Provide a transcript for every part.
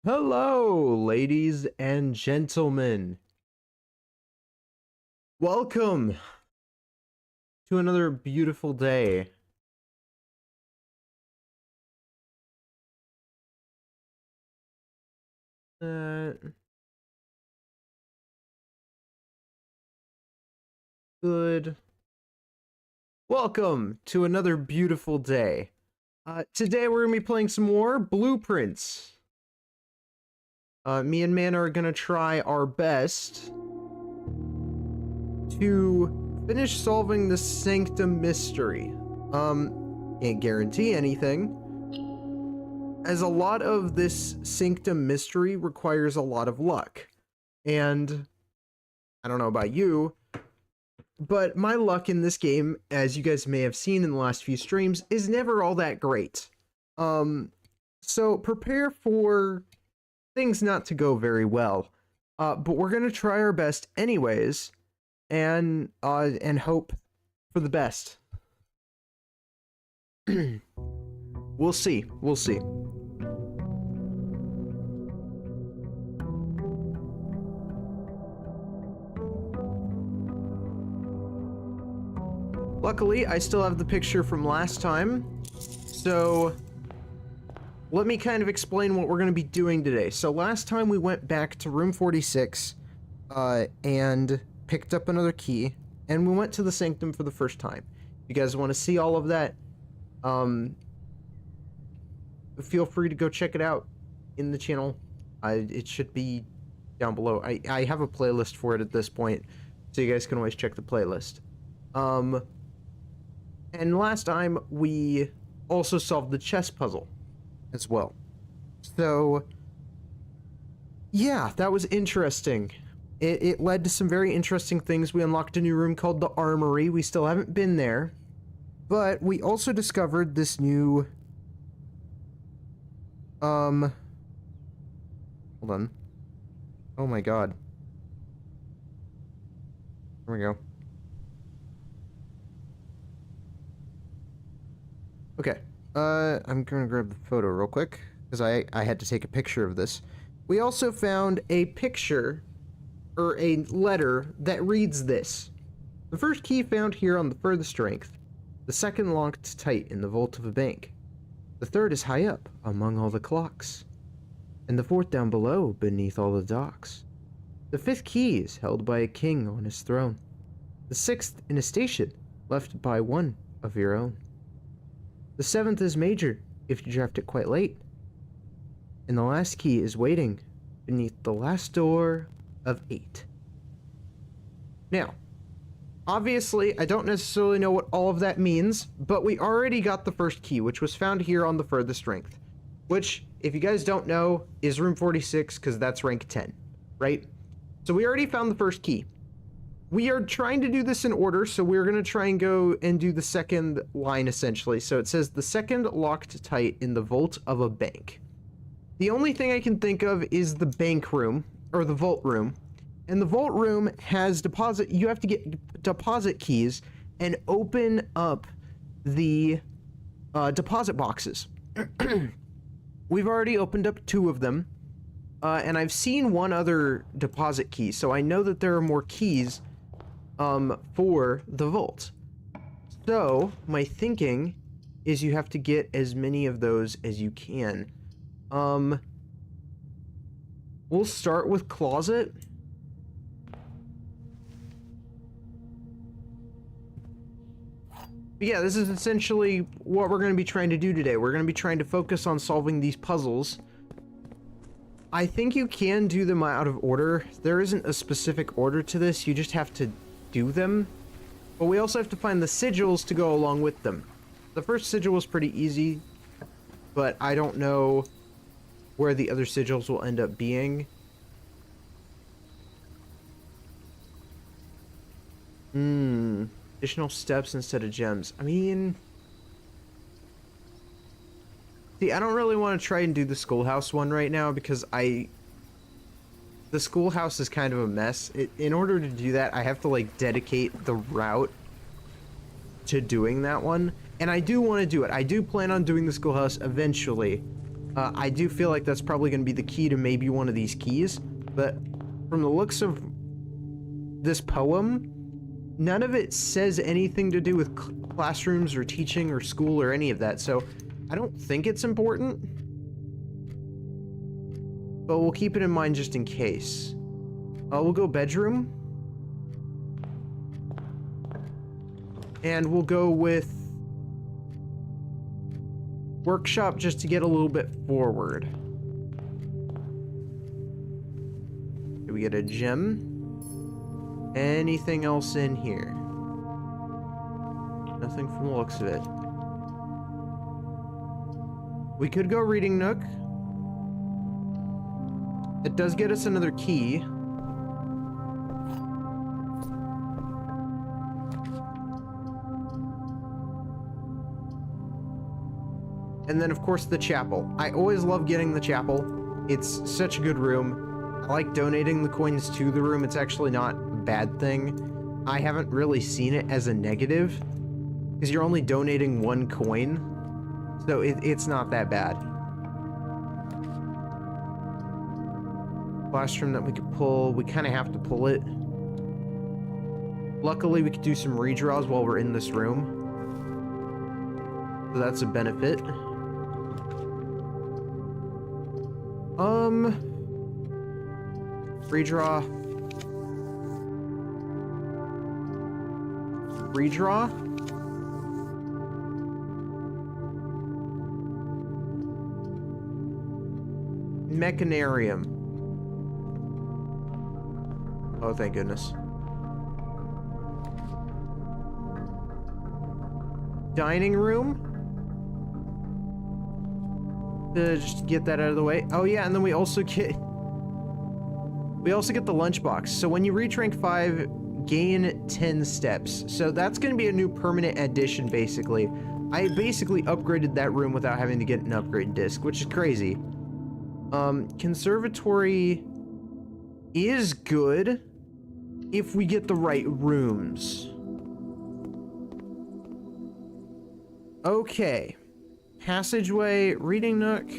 Hello, ladies and gentlemen. Welcome to another beautiful day. Good. Welcome to another beautiful day. Today we're gonna be playing some more Blueprints. Me and Man are gonna try our best to finish solving the Sanctum mystery. Can't guarantee anything, as a lot of this Sanctum mystery requires a lot of luck. And I don't know about you, but my luck in this game, as you guys may have seen in the last few streams, is never all that great. So prepare for things not to go very well. But we're gonna try our best anyways, and hope for the best. We'll see. We'll see. Luckily, I still have the picture from last time, so let me kind of explain what we're going to be doing today. So last time we went back to room 46 and picked up another key, and we went to the Sanctum for the first time. If you guys want to see all of that, feel free to go check it out in the channel. It should be down below. I have a playlist for it at this point, so you guys can always check the playlist. And last time we also solved the chess puzzle as well. So yeah, that was interesting. It led to some very interesting things. We unlocked a new room called the Armory. We still haven't been there, but we also discovered this new hold on. Oh my god. Here we go. Okay, I'm gonna grab the photo real quick, because I had to take a picture of this. We also found a picture, or a letter, that reads this. The first key found here on the furthest strength. The second locked tight in the vault of a bank. The third is high up, among all the clocks. And the fourth down below, beneath all the docks. The fifth key is held by a king on his throne. The sixth in a station, left by one of your own. The seventh is major, if you draft it quite late. And the last key is waiting beneath the last door of 8. Now, obviously, I don't necessarily know what all of that means, but we already got the first key, which was found here on the furthest strength. Which, if you guys don't know, is room 46, because that's rank 10, right? So we already found the first key. We are trying to do this in order, so we're going to try and go and do the second line, essentially. So it says, the second locked tight in the vault of a bank. The only thing I can think of is the bank room, or the vault room. And the vault room has deposit, you have to get deposit keys and open up the deposit boxes. We've already opened up 2 of them, and I've seen one other deposit key, so I know that there are more keys for the vault. So my thinking is you have to get as many of those as you can. We'll start with closet. But yeah, this is essentially what we're going to be trying to do today. We're going to be trying to focus on solving these puzzles. I think you can do them out of order. There isn't a specific order to this. You just have to do them. But we also have to find the sigils to go along with them. The first sigil was pretty easy, but I don't know where the other sigils will end up being. Additional steps instead of gems. I mean, see, I don't really want to try and do the schoolhouse one right now, because the schoolhouse is kind of a mess. In order to do that, I have to like dedicate the route to doing that one, and I do want to do it. I do plan on doing the schoolhouse eventually, I do feel like that's probably going to be the key to maybe one of these keys, but from the looks of this poem, none of it says anything to do with classrooms or teaching or school or any of that, so I don't think it's important. But we'll keep it in mind just in case. We'll go bedroom. And we'll go with workshop just to get a little bit forward. Do we get a gem? Anything else in here? Nothing from the looks of it. We could go reading nook. It does get us another key. And then, of course, the chapel. I always love getting the chapel. It's such a good room. I like donating the coins to the room. It's actually not a bad thing. I haven't really seen it as a negative, because you're only donating one coin. So it's not that bad. Classroom that we could pull. We kind of have to pull it. Luckily, we could do some redraws while we're in this room. So that's a benefit. Redraw. Redraw? Mechanarium. Oh, thank goodness. Dining room? Just get that out of the way. Oh yeah, and then we also get the lunchbox. So when you reach rank 5, gain 10 steps. So that's going to be a new permanent addition, basically. I basically upgraded that room without having to get an upgrade disc, which is crazy. Conservatory is good if we get the right rooms. Okay. Passageway, reading nook,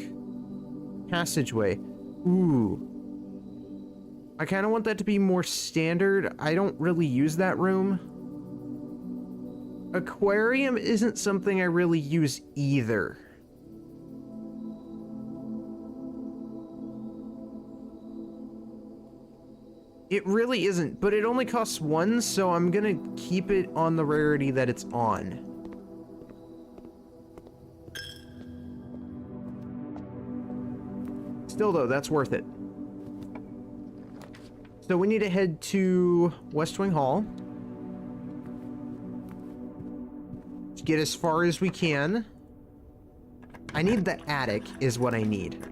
passageway. Ooh. I kind of want that to be more standard. I don't really use that room. Aquarium isn't something I really use either. It really isn't, but it only costs 1, so I'm gonna keep it on the rarity that it's on. Still though, that's worth it. So we need to head to West Wing Hall. To get as far as we can. I need the attic is what I need.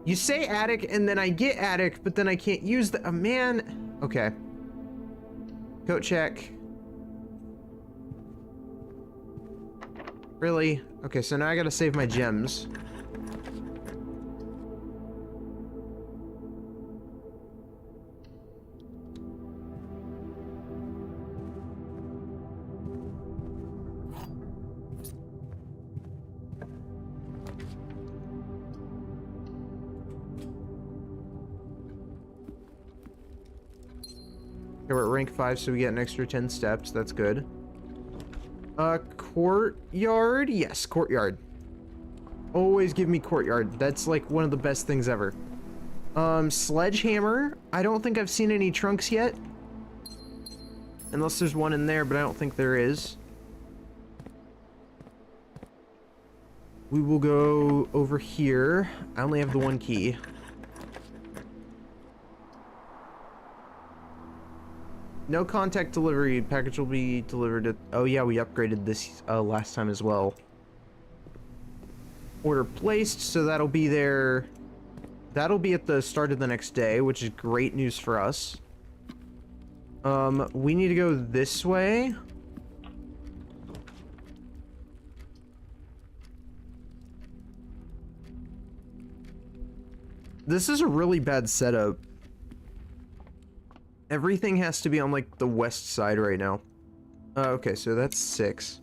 You say attic and then I get attic, but then I can't use the man. Okay. Coat check. Really? Okay, so now I gotta save my gems. Okay, we're at rank 5, so we get an extra 10 steps. That's good. Courtyard? Yes, courtyard. Always give me courtyard. That's like one of the best things ever. Sledgehammer. I don't think I've seen any trunks yet. Unless there's one in there, but I don't think there is. We will go over here. I only have the one key. No contact delivery. Package will be delivered at... Oh yeah, we upgraded this last time as well. Order placed, so that'll be there. That'll be at the start of the next day, which is great news for us. We need to go this way. This is a really bad setup. Everything has to be on, like, the west side right now. Okay, so that's 6.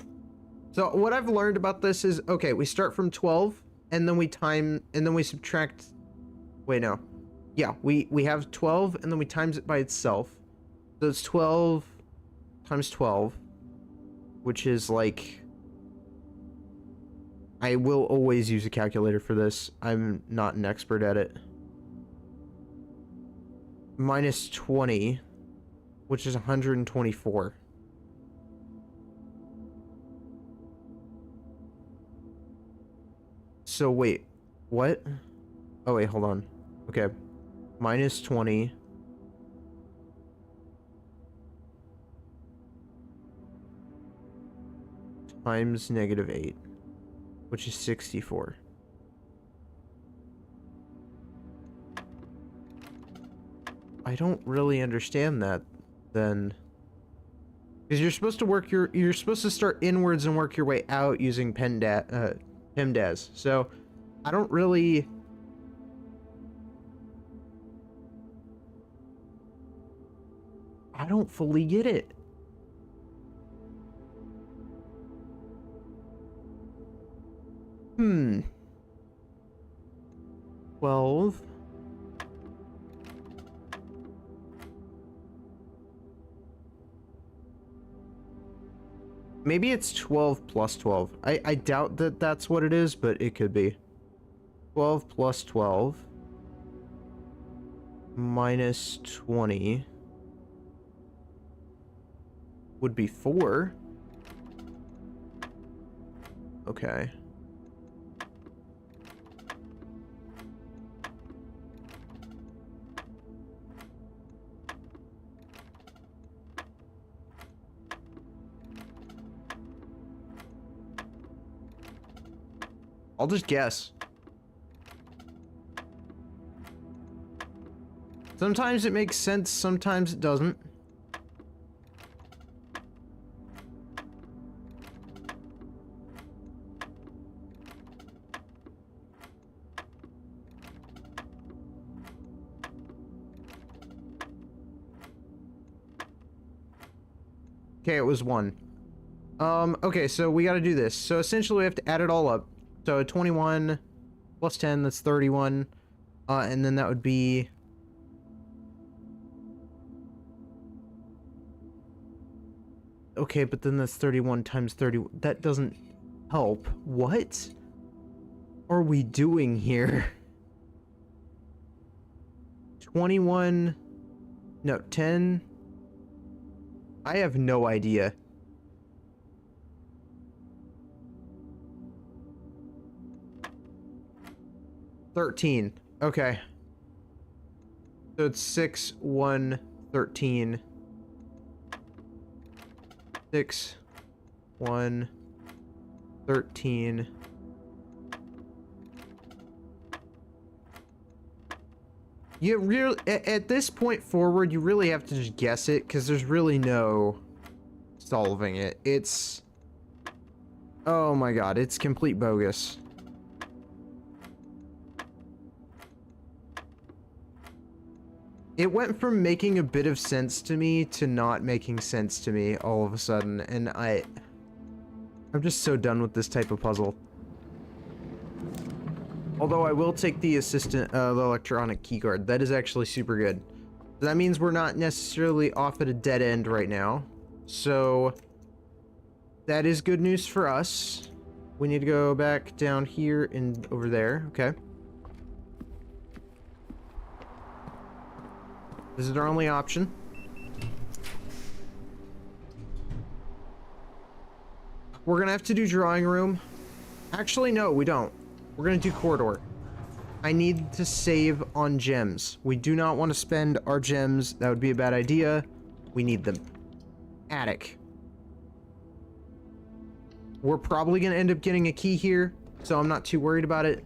So what I've learned about this is, okay, we start from 12. and then we subtract. Wait, no. Yeah, we have 12, and then we times it by itself. So it's 12 times 12, which is like... I will always use a calculator for this. I'm not an expert at it. Minus 20, which is 124. So wait, what? Oh wait, hold on. Okay. Minus 20. Times negative 8, which is 64. I don't really understand that then. Because you're supposed to work you're supposed to start inwards and work your way out using PEMDAS. So I don't really... I don't fully get it. Hmm. 12. Maybe it's 12 plus 12. I doubt that that's what it is, but it could be. 12 plus 12 minus 20 would be 4. Okay. I'll just guess. Sometimes it makes sense, sometimes it doesn't. Okay, it was 1. Okay, so we gotta do this. So essentially we have to add it all up. So 21 plus 10, that's 31. And then that would be... Okay, but then that's 31 times 30. That doesn't help. What are we doing here? 21... No, 10... I have no idea. $13. Okay. So it's 6, 1, 13. 6, 1, 13. You really, at this point forward, you really have to just guess it, because there's really no solving it. It's... Oh my god, it's complete bogus. It went from making a bit of sense to me to not making sense to me all of a sudden, and I'm just so done with this type of puzzle. Although I will take the the electronic keycard. That is actually super good. That means we're not necessarily off at a dead end right now. So that is good news for us. We need to go back down here and over there. Okay. This is our only option. We're gonna have to do drawing room. Actually, no, we don't. We're gonna do corridor. I need to save on gems. We do not want to spend our gems. That would be a bad idea. We need them. Attic. We're probably gonna end up getting a key here, so I'm not too worried about it.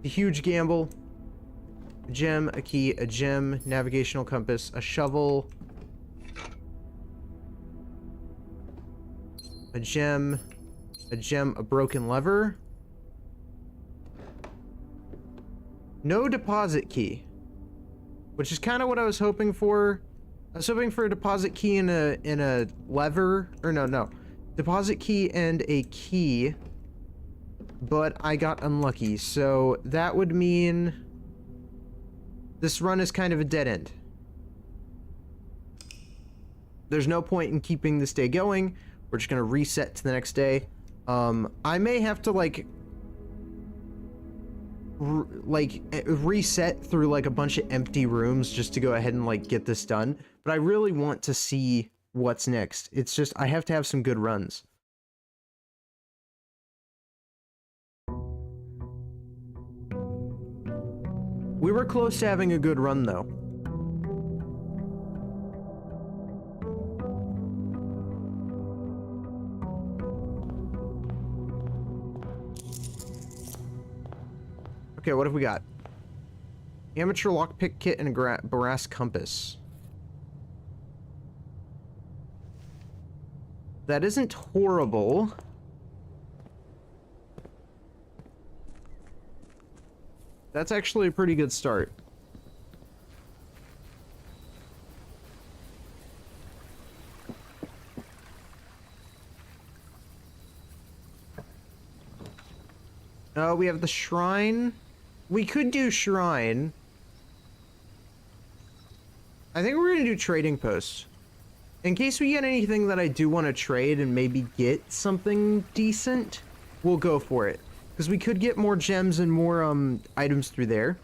A huge gamble. A gem, a key, a gem, navigational compass, a shovel, a gem, a broken lever. No deposit key, which is kind of what I was hoping for. I was hoping for a deposit key in a lever, or no, deposit key and a key, but I got unlucky, so that would mean this run is kind of a dead end. There's no point in keeping this day going. We're just gonna reset to the next day. I may have to reset through like a bunch of empty rooms just to go ahead and like get this done, but I really want to see what's next. It's just I have to have some good runs. We were close to having a good run though. Okay, what have we got? Amateur lockpick kit and a brass compass. That isn't horrible. That's actually a pretty good start. We have the shrine. We could do shrine. I think we're gonna do trading post. In case we get anything that I do want to trade and maybe get something decent, we'll go for it. Because we could get more gems and more items through there.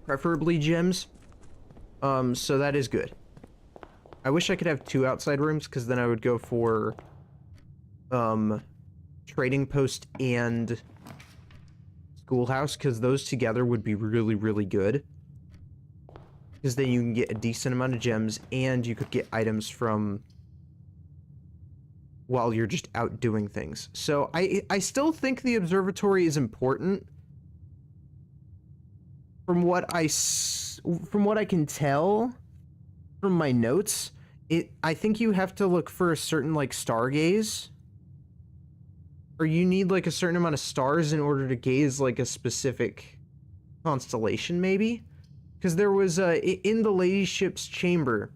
Preferably gems. So that is good. I wish I could have 2 outside rooms, because then I would go for trading post and schoolhouse, because those together would be really, really good. Because then you can get a decent amount of gems, and you could get items from while you're just out doing things. So I still think the observatory is important. From what I can tell from my notes, I think you have to look for a certain like stargaze, or you need like a certain amount of stars in order to gaze like a specific constellation, maybe. Because there was in the ladyship's chamber,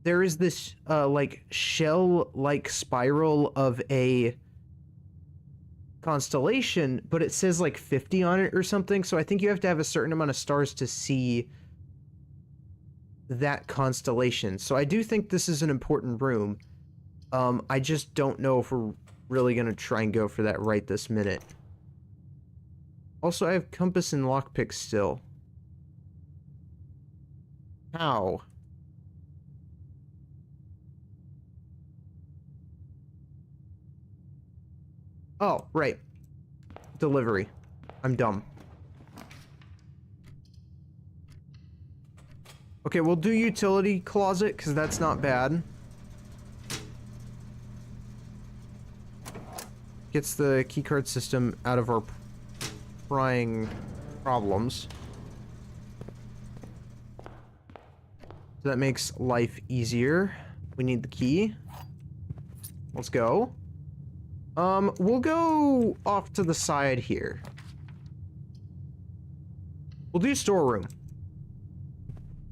there is this like shell-like spiral of a constellation, but it says like 50 on it or something. So I think you have to have a certain amount of stars to see that constellation. So I do think this is an important room. I just don't know if we're really gonna try and go for that right this minute. Also, I have compass and lockpick still. How? Oh, right. Delivery. I'm dumb. Okay, we'll do utility closet, because that's not bad. Gets the keycard system out of our prying problems. So that makes life easier. We need the key. Let's go. We'll go off to the side here. We'll do storeroom.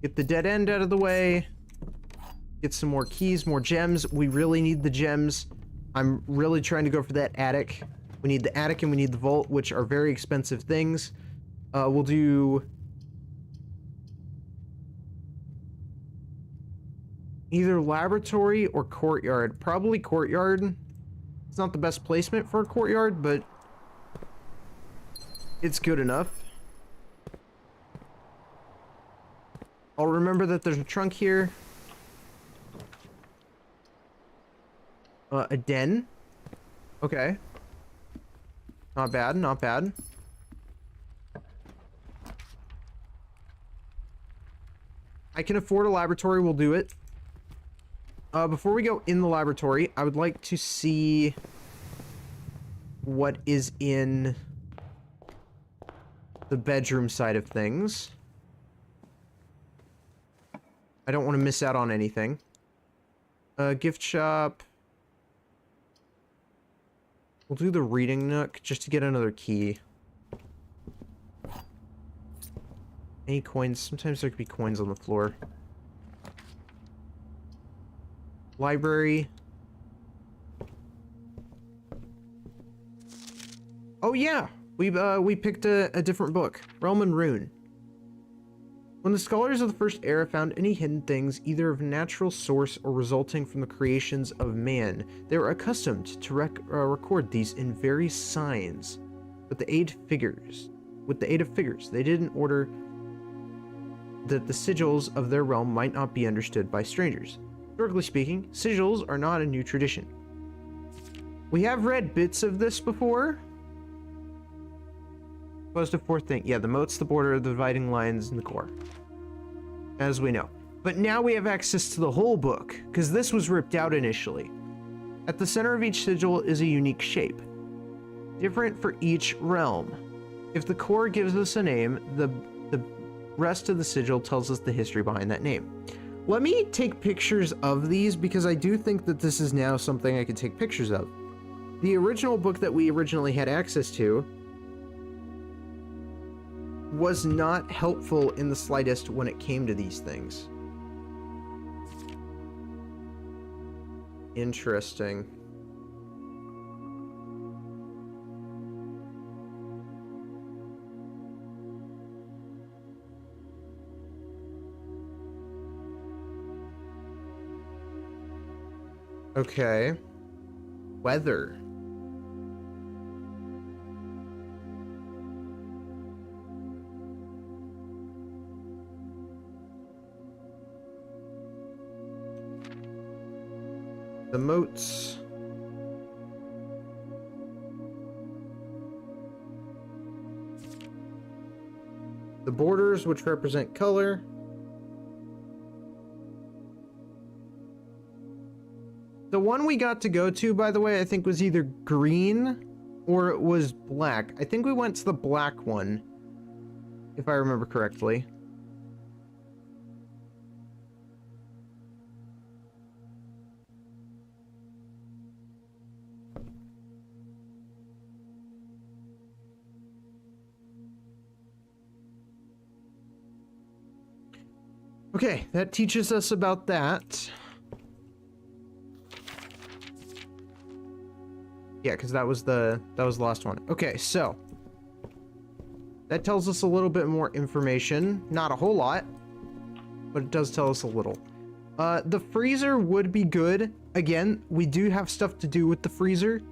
Get the dead end out of the way. Get some more keys, more gems. We really need the gems. I'm really trying to go for that attic. We need the attic and we need the vault, which are very expensive things. We'll do either laboratory or courtyard. Probably courtyard. It's not the best placement for a courtyard, but it's good enough. I'll remember that there's a trunk here. A den. Okay. Not bad, not bad. I can afford a laboratory, we'll do it. Before we go in the laboratory, I would like to see what is in the bedroom side of things. I don't want to miss out on anything. Gift shop. We'll do the reading nook just to get another key. Any coins? Sometimes there could be coins on the floor. Library. Oh yeah, we picked a different book, Realm and Rune. When the scholars of the First Era found any hidden things, either of natural source or resulting from the creations of man, they were accustomed to record these in various signs. With the aid of figures, they did in order that the sigils of their realm might not be understood by strangers. Historically speaking, sigils are not a new tradition. We have read bits of this before. Opposed to fourth thing. Yeah, the moats, the border, the dividing lines, and the core. As we know. But now we have access to the whole book, because this was ripped out initially. At the center of each sigil is a unique shape, different for each realm. If the core gives us a name, the rest of the sigil tells us the history behind that name. Let me take pictures of these, because I do think that this is now something I could take pictures of. The original book that we originally had access to was not helpful in the slightest when it came to these things. Interesting. Okay. Weather. The moats. The borders, which represent color. The one we got to go to, by the way, I think was either green or it was black. I think we went to the black one, if I remember correctly. Okay, that teaches us about that. Yeah, because that was the last one. Okay, so that tells us a little bit more information. Not a whole lot, but it does tell us a little. The freezer would be good. Again, we do have stuff to do with the freezer.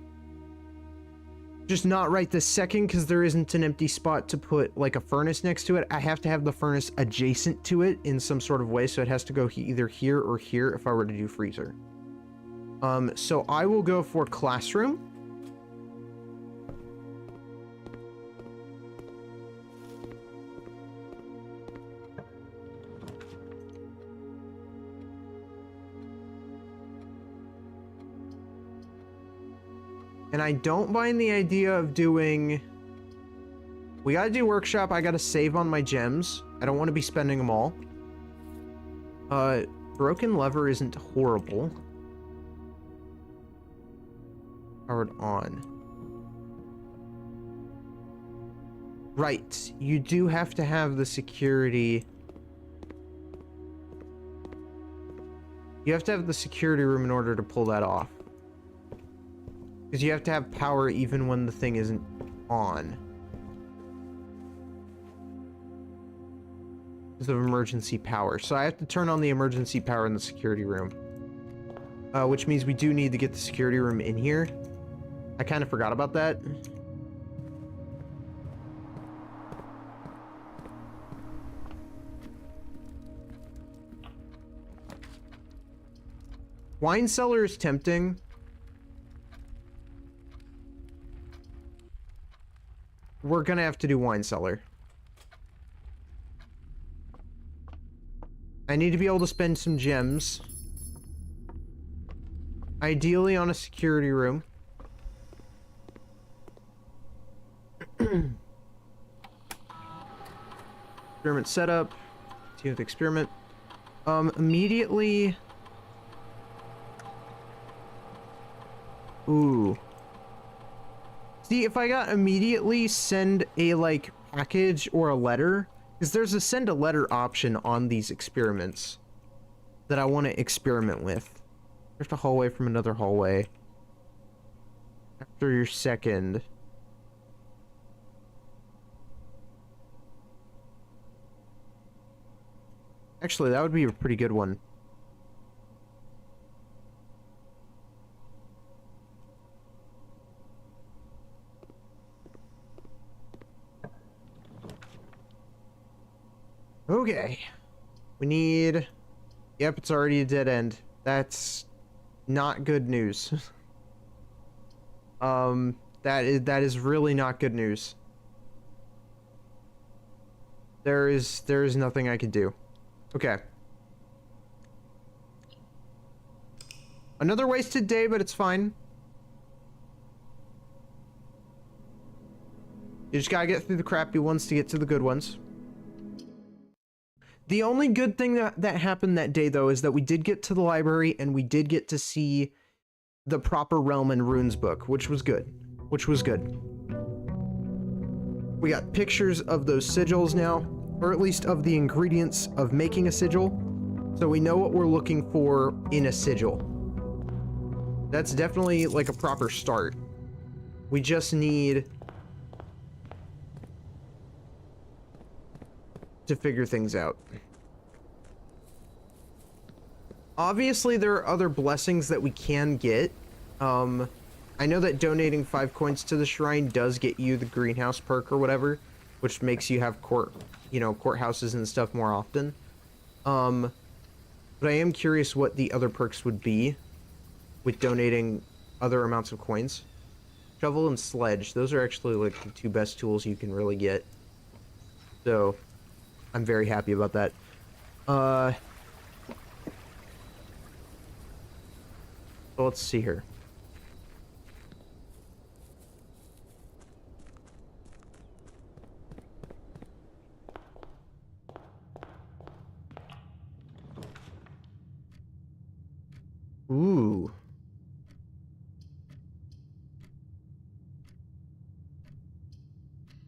Just not right this second, because there isn't an empty spot to put like a furnace next to it. I have to have the furnace adjacent to it in some sort of way, so it has to go either here or here if I were to do freezer. So I will go for classroom. And I don't mind the idea of doing... We gotta do workshop. I gotta save on my gems. I don't want to be spending them all. Broken lever isn't horrible. Powered on. Right. You do have to have the security... You have to have the security room in order to pull that off. Because you have to have power even when the thing isn't on. Because of emergency power. So I have to turn on the emergency power in the security room. Which means we do need to get the security room in here. I kind of forgot about that. Wine cellar is tempting. We're gonna have to do wine cellar. I need to be able to spend some gems. Ideally on a security room. Experiment setup. See with experiment. Immediately. Ooh. See, if I got immediately send a, like, package or a letter, because there's a send a letter option on these experiments that I want to experiment with. There's a hallway from another hallway. After your second. Actually, that would be a pretty good one. Okay. We need... Yep, it's already a dead end. That's not good news. That is really not good news. There is nothing I could do. Okay. Another wasted day, but it's fine. You just gotta get through the crappy ones to get to the good ones. The only good thing that happened that day, though, is that we did get to the library and we did get to see the proper Realm and Runes book, which was good. We got pictures of those sigils now, or at least of the ingredients of making a sigil, so we know what we're looking for in a sigil. That's definitely like a proper start. We just need to figure things out. Obviously, there are other blessings that we can get. I know that donating 5 coins to the shrine does get you the greenhouse perk or whatever, which makes you have courthouses and stuff more often. But I am curious what the other perks would be with donating other amounts of coins. Shovel and sledge, those are actually like the 2 best tools you can really get. So, I'm very happy about that. So let's see here. Ooh.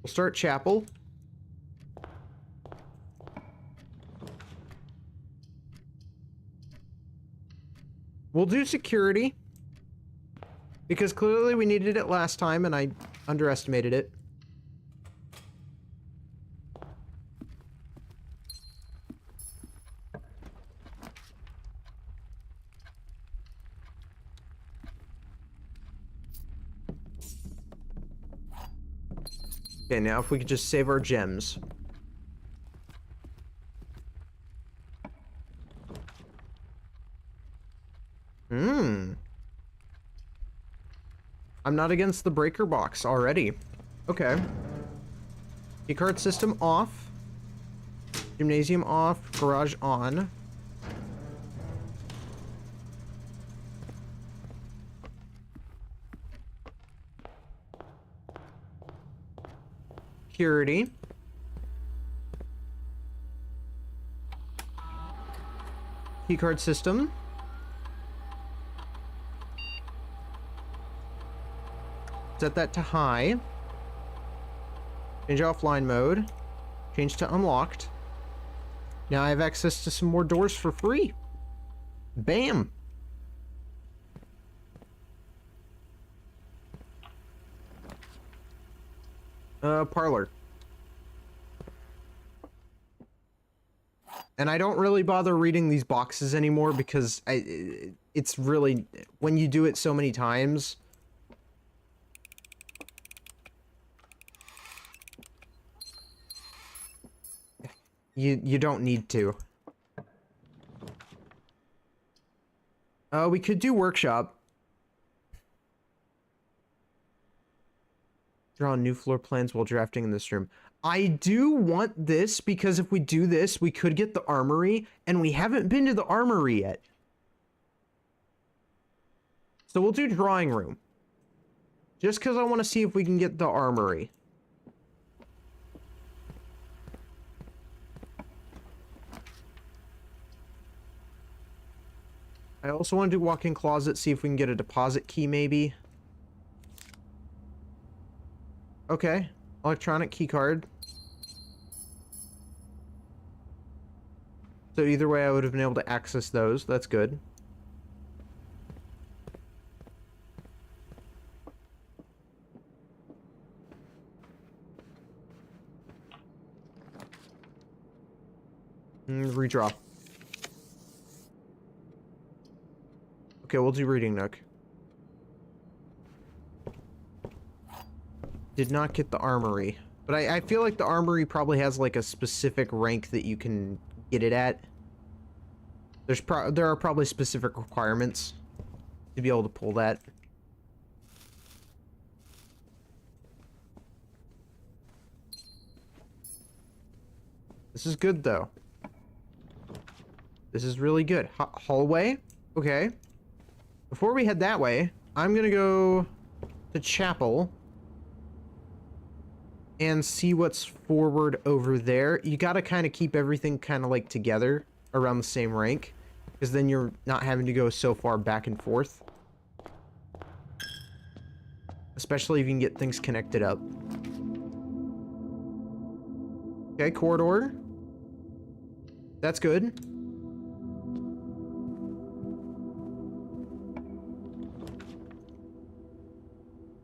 We'll start chapel. We'll do security, because clearly we needed it last time and I underestimated it. Okay, now if we could just save our gems. I'm not against the breaker box already. Okay. Keycard system off. Gymnasium off. Garage on. Security. Keycard system. Set that to high. Change offline mode. Change to unlocked. Now I have access to some more doors for free. Bam! Parlor. And I don't really bother reading these boxes anymore because it's really, when you do it so many times, you don't need to. We could do workshop. Draw new floor plans while drafting in this room. I do want this because if we do this, we could get the armory, and we haven't been to the armory yet. So we'll do drawing room. Just because I want to see if we can get the armory. I also want to do walk-in closet, see if we can get a deposit key, maybe. Okay. Electronic key card. So either way, I would have been able to access those. That's good. redraw. Okay, we'll do reading nook. Did not get the armory. But I feel like the armory probably has like a specific rank that you can get it at. There are probably specific requirements to be able to pull that. This is good though. This is really good. Hallway? Okay. Before we head that way, I'm gonna go to chapel and see what's forward over there. You gotta kind of keep everything kind of like together around the same rank, because then you're not having to go so far back and forth. Especially if you can get things connected up. Okay, corridor. That's good.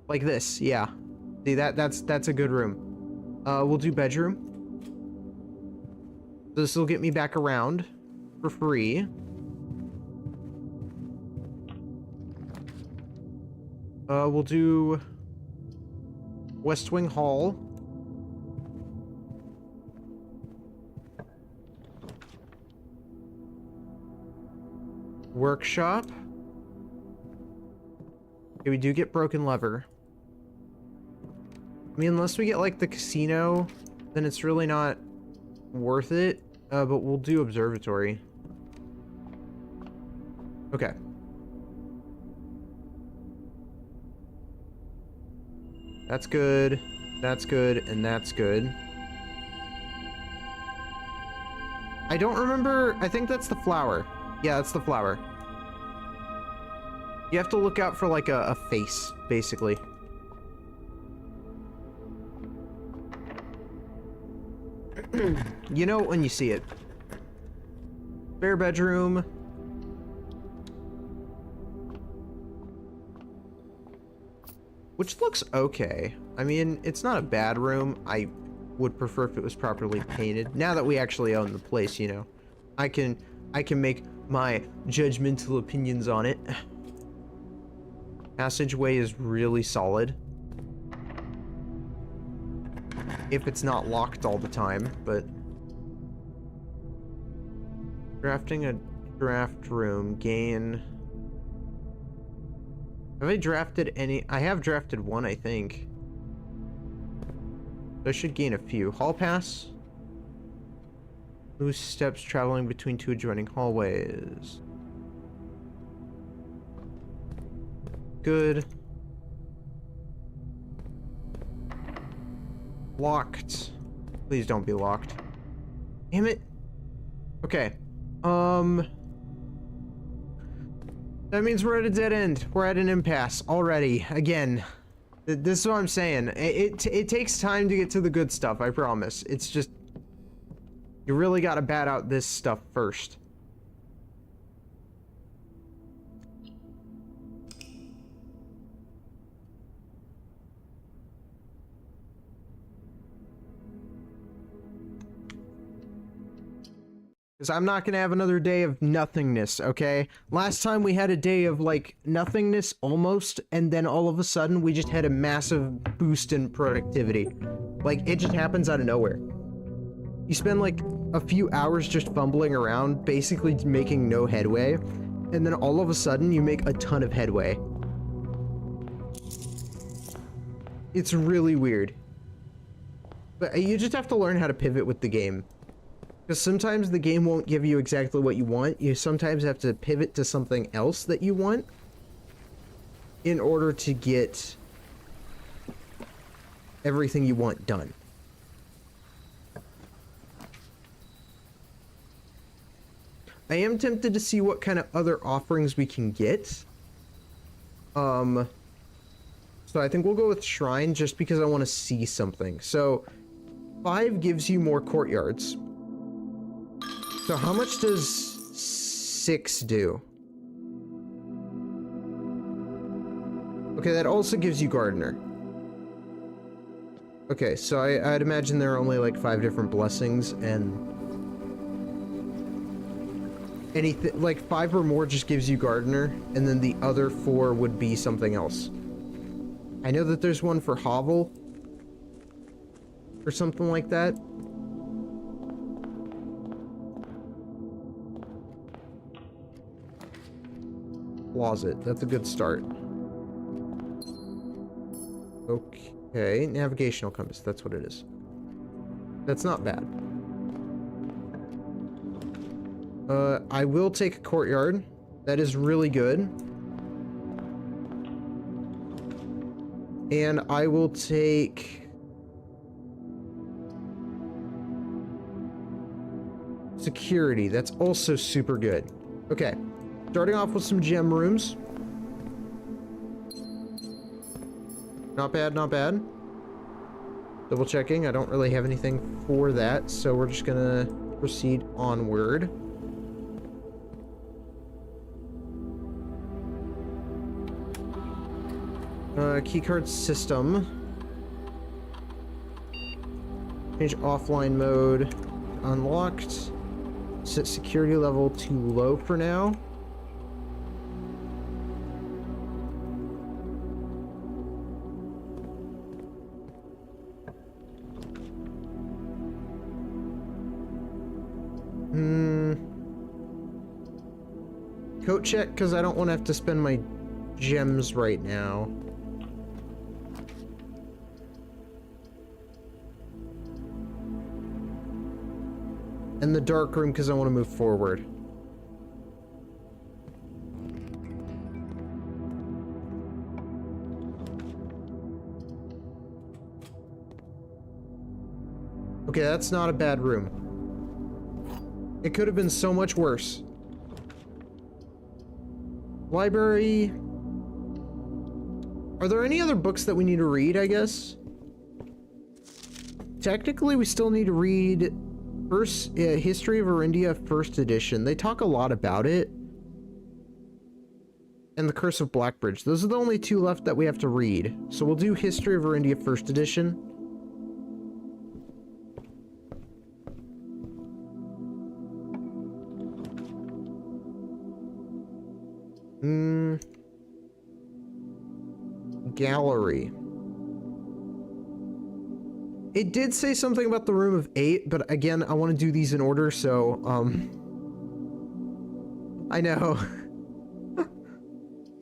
Like this, yeah. See, that's a good room. We'll do bedroom. This will get me back around for free. We'll do West Wing Hall. Workshop. Okay, we do get broken lever. I mean, unless we get like the casino, then it's really not worth it. But we'll do observatory. Okay. That's good. That's good. And that's good. I don't remember. I think that's the flower. Yeah, that's the flower. You have to look out for like a face, basically. You know it when you see it. Spare bedroom. Which looks okay. I mean, it's not a bad room. I would prefer if it was properly painted. Now that we actually own the place, you know, I can make my judgmental opinions on it. Passageway is really solid. If it's not locked all the time, but... Drafting a draft room, gain... Have I drafted any? I have drafted one, I think. So I should gain a few. Hall pass. Loose steps traveling between two adjoining hallways. Good. Locked. Please don't be locked. Damn it. Okay. That means we're at a dead end. We're at an impasse already. Again. This is what I'm saying. It takes time to get to the good stuff, I promise. It's just... You really gotta bat out this stuff first. Because I'm not gonna have another day of nothingness, okay? Last time we had a day of, like, nothingness, almost, and then all of a sudden we just had a massive boost in productivity. Like, it just happens out of nowhere. You spend, like, a few hours just fumbling around, basically making no headway, and then all of a sudden you make a ton of headway. It's really weird. But you just have to learn how to pivot with the game. Because sometimes the game won't give you exactly what you want. You sometimes have to pivot to something else that you want in order to get everything you want done. I am tempted to see what kind of other offerings we can get. So I think we'll go with Shrine just because I want to see something. So 5 gives you more courtyards. So how much does 6 do? Okay, that also gives you Gardener. Okay, so I'd imagine there are only like 5 different blessings, and anything, like 5 or more just gives you gardener, and then the other 4 would be something else. I know that there's one for hovel or something like that. Closet, that's a good start. Okay, navigational compass, that's what it is. That's not bad. I will take a courtyard. That is really good. And I will take... security, that's also super good. Okay, starting off with some gem rooms. Not bad, not bad. Double checking, I don't really have anything for that, so we're just gonna proceed onward. Keycard system. Change offline mode. Unlocked. Set security level to low for now. Coat check, because I don't want to have to spend my gems right now. And the dark room, because I want to move forward. Okay, that's not a bad room. It could have been so much worse. Library. Are there any other books that we need to read, I guess? Technically, we still need to read History of Arindia First Edition. They talk a lot about it. And The Curse of Blackbridge. Those are the only 2 left that we have to read. So we'll do History of Arindia First Edition. Gallery. It did say something about the room of 8, but again, I want to do these in order, so, I know.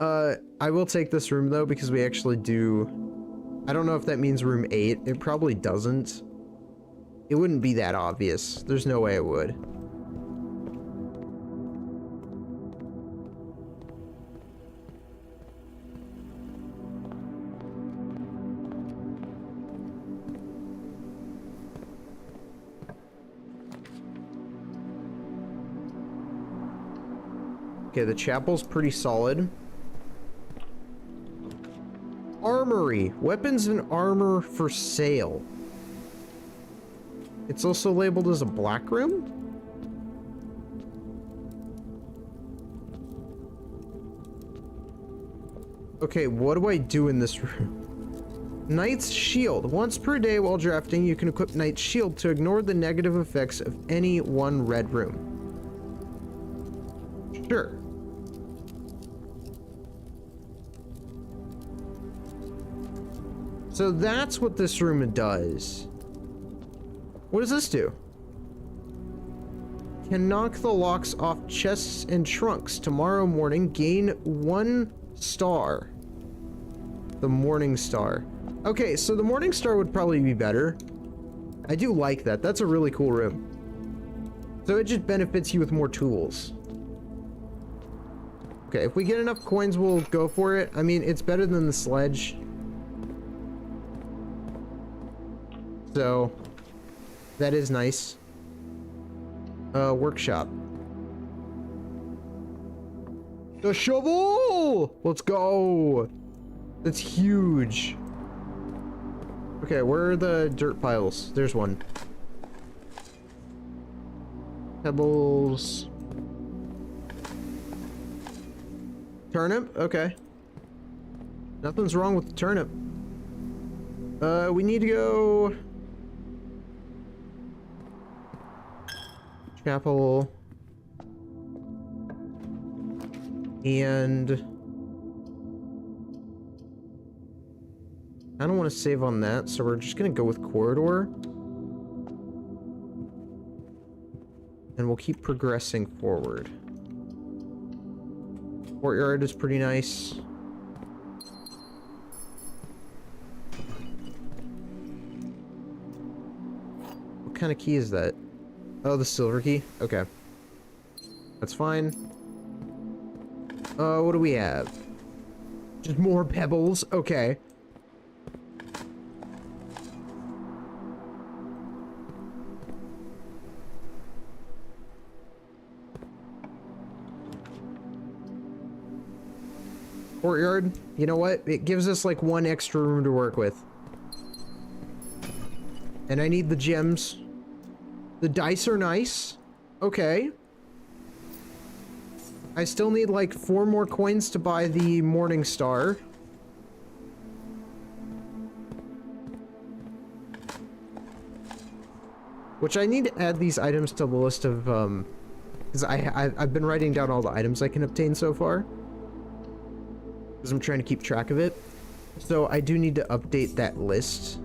I will take this room, though, because we actually do... I don't know if that means room 8. It probably doesn't. It wouldn't be that obvious. There's no way it would. Okay, the chapel's pretty solid. Armory. Weapons and armor for sale. It's also labeled as a black room? Okay, what do I do in this room? Knight's Shield. Once per day while drafting, you can equip Knight's Shield to ignore the negative effects of any one red room. Sure. So that's what this room does. What does this do? Can knock the locks off chests and trunks. Tomorrow morning, gain 1 star. The Morning Star. Okay, so the Morning Star would probably be better. I do like that. That's a really cool room. So it just benefits you with more tools. Okay, if we get enough coins, we'll go for it. I mean, it's better than the sledge. So, that is nice. Workshop. The shovel! Let's go! That's huge. Okay, where are the dirt piles? There's one. Pebbles. Turnip? Okay. Nothing's wrong with the turnip. We need to go... Chapel. And I don't want to save on that, so we're just going to go with corridor. And we'll keep progressing forward. Courtyard is pretty nice. What kind of key is that? Oh, the silver key? Okay. That's fine. What do we have? Just more pebbles? Okay. Courtyard, you know what? It gives us like one extra room to work with. And I need the gems. The dice are nice. Okay. I still need like 4 more coins to buy the Morning Star. Which I need to add these items to the list of, because I've been writing down all the items I can obtain so far. Because I'm trying to keep track of it. So I do need to update that list.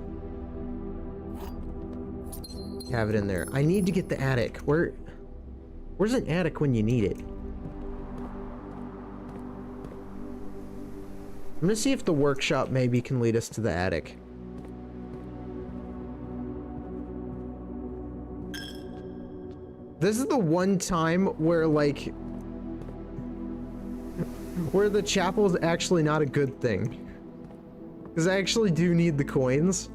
Have it in there. I need to get the attic. Where's an attic when you need it? I'm gonna see if the workshop maybe can lead us to the attic. This is the one time where, like, where the chapel is actually not a good thing. Because I actually do need the coins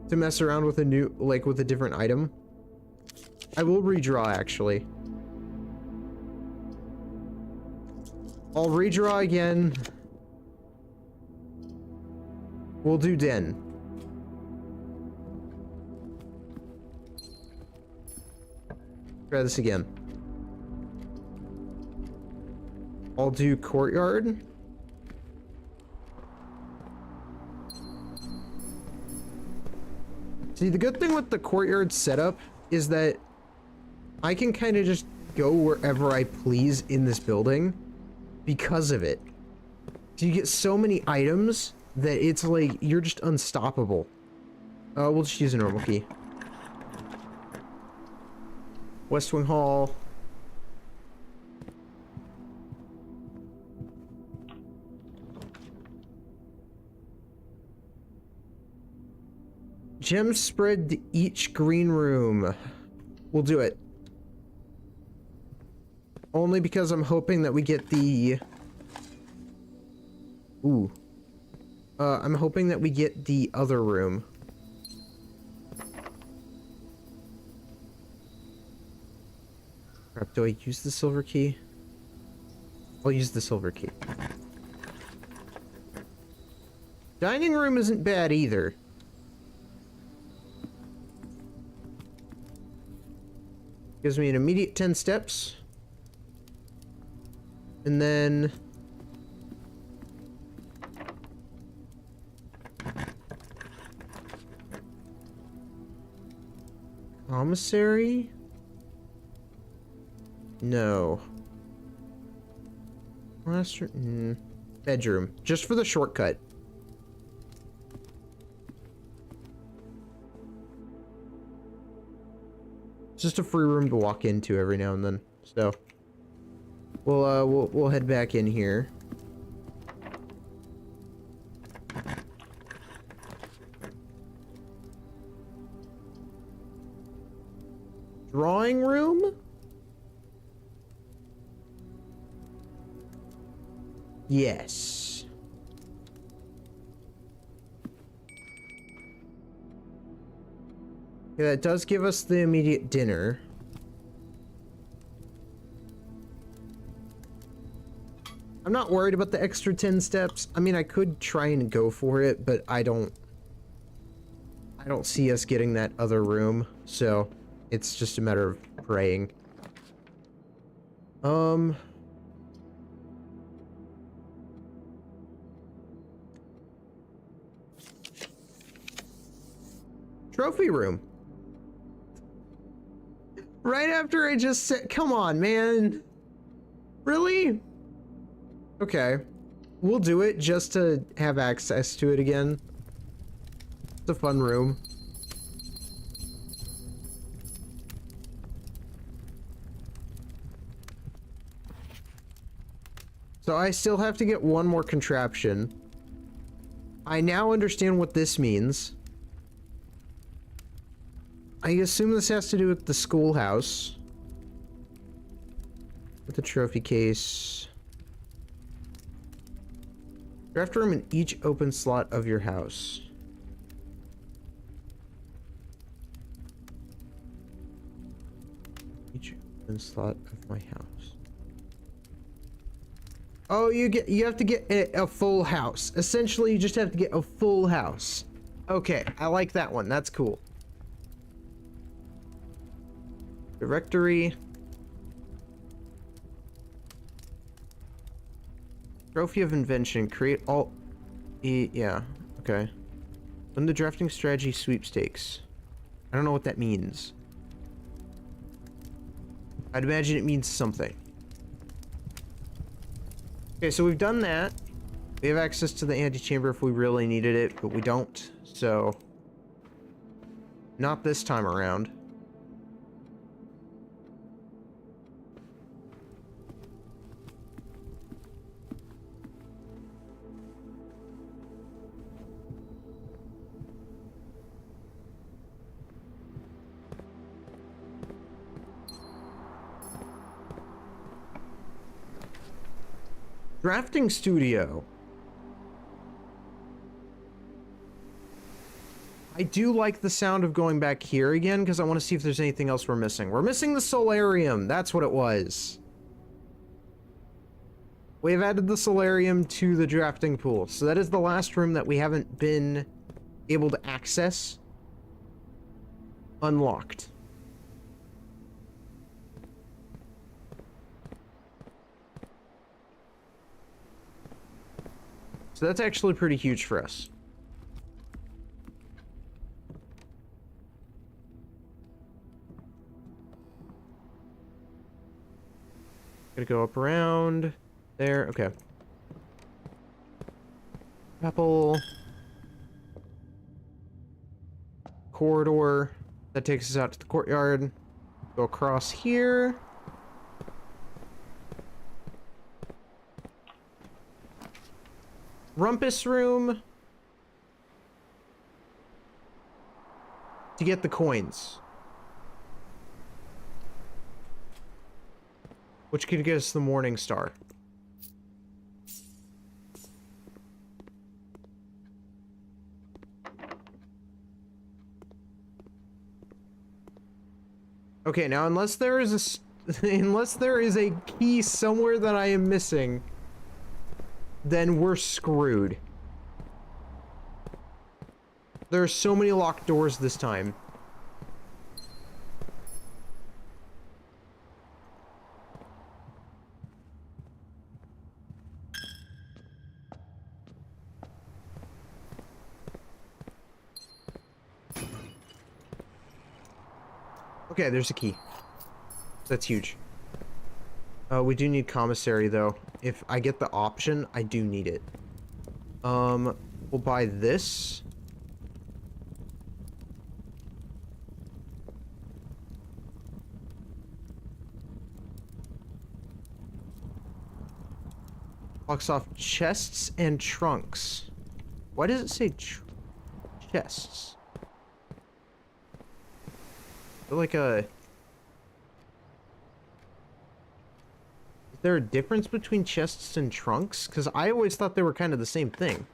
to mess around with a new, like, with a different item. I will redraw, actually. I'll redraw again. We'll do Den. Try this again. I'll do Courtyard. See, the good thing with the Courtyard setup is that I can kind of just go wherever I please in this building because of it. So you get so many items that it's like, you're just unstoppable. We'll just use a normal key. West Wing Hall. Gems spread to each green room. We'll do it. Only because I'm hoping that we get the... Ooh. I'm hoping that we get the other room. Crap, do I use the silver key? I'll use the silver key. Dining room isn't bad either. Gives me an immediate 10 steps. And then... Commissary? No. Bedroom. Just for the shortcut. It's just a free room to walk into every now and then. So we'll head back in here. Drawing room? Yes. Yeah, that does give us the immediate dinner. I'm not worried about the extra 10 steps. I mean, I could try and go for it, but I don't see us getting that other room, so it's just a matter of praying. Trophy room. Right after I just said, come on, man. Really? Okay. We'll do it just to have access to it again. It's a fun room. So I still have to get one more contraption. I now understand what this means. I assume this has to do with the schoolhouse. With the trophy case. Draft room in each open slot of your house. Each open slot of my house. Oh, you have to get a full house. Essentially, you just have to get a full house. Okay, I like that one. That's cool. Directory. Trophy of Invention. Create all... yeah, okay. Win the drafting strategy sweepstakes. I don't know what that means. I'd imagine it means something. Okay, so we've done that. We have access to the antechamber if we really needed it, but we don't, so... Not this time around. Drafting studio. I do like the sound of going back here again because I want to see if there's anything else we're missing. We're missing the solarium. That's what it was. We have added the solarium to the drafting pool. So that is the last room that we haven't been able to access. Unlocked. So that's actually pretty huge for us. Gonna go up around there. Okay. Apple. Corridor. That takes us out to the courtyard. Go across here. Rumpus room. To get the coins. Which could get us the Morning Star. Okay, now unless there is unless there is a key somewhere that I am missing, then we're screwed. There are so many locked doors this time. Okay, there's a key. That's huge. We do need commissary, though. If I get the option, I do need it. We'll buy this. Locks off chests and trunks. Why does it say chests? They're like a... Is there a difference between chests and trunks? Because I always thought they were kind of the same thing.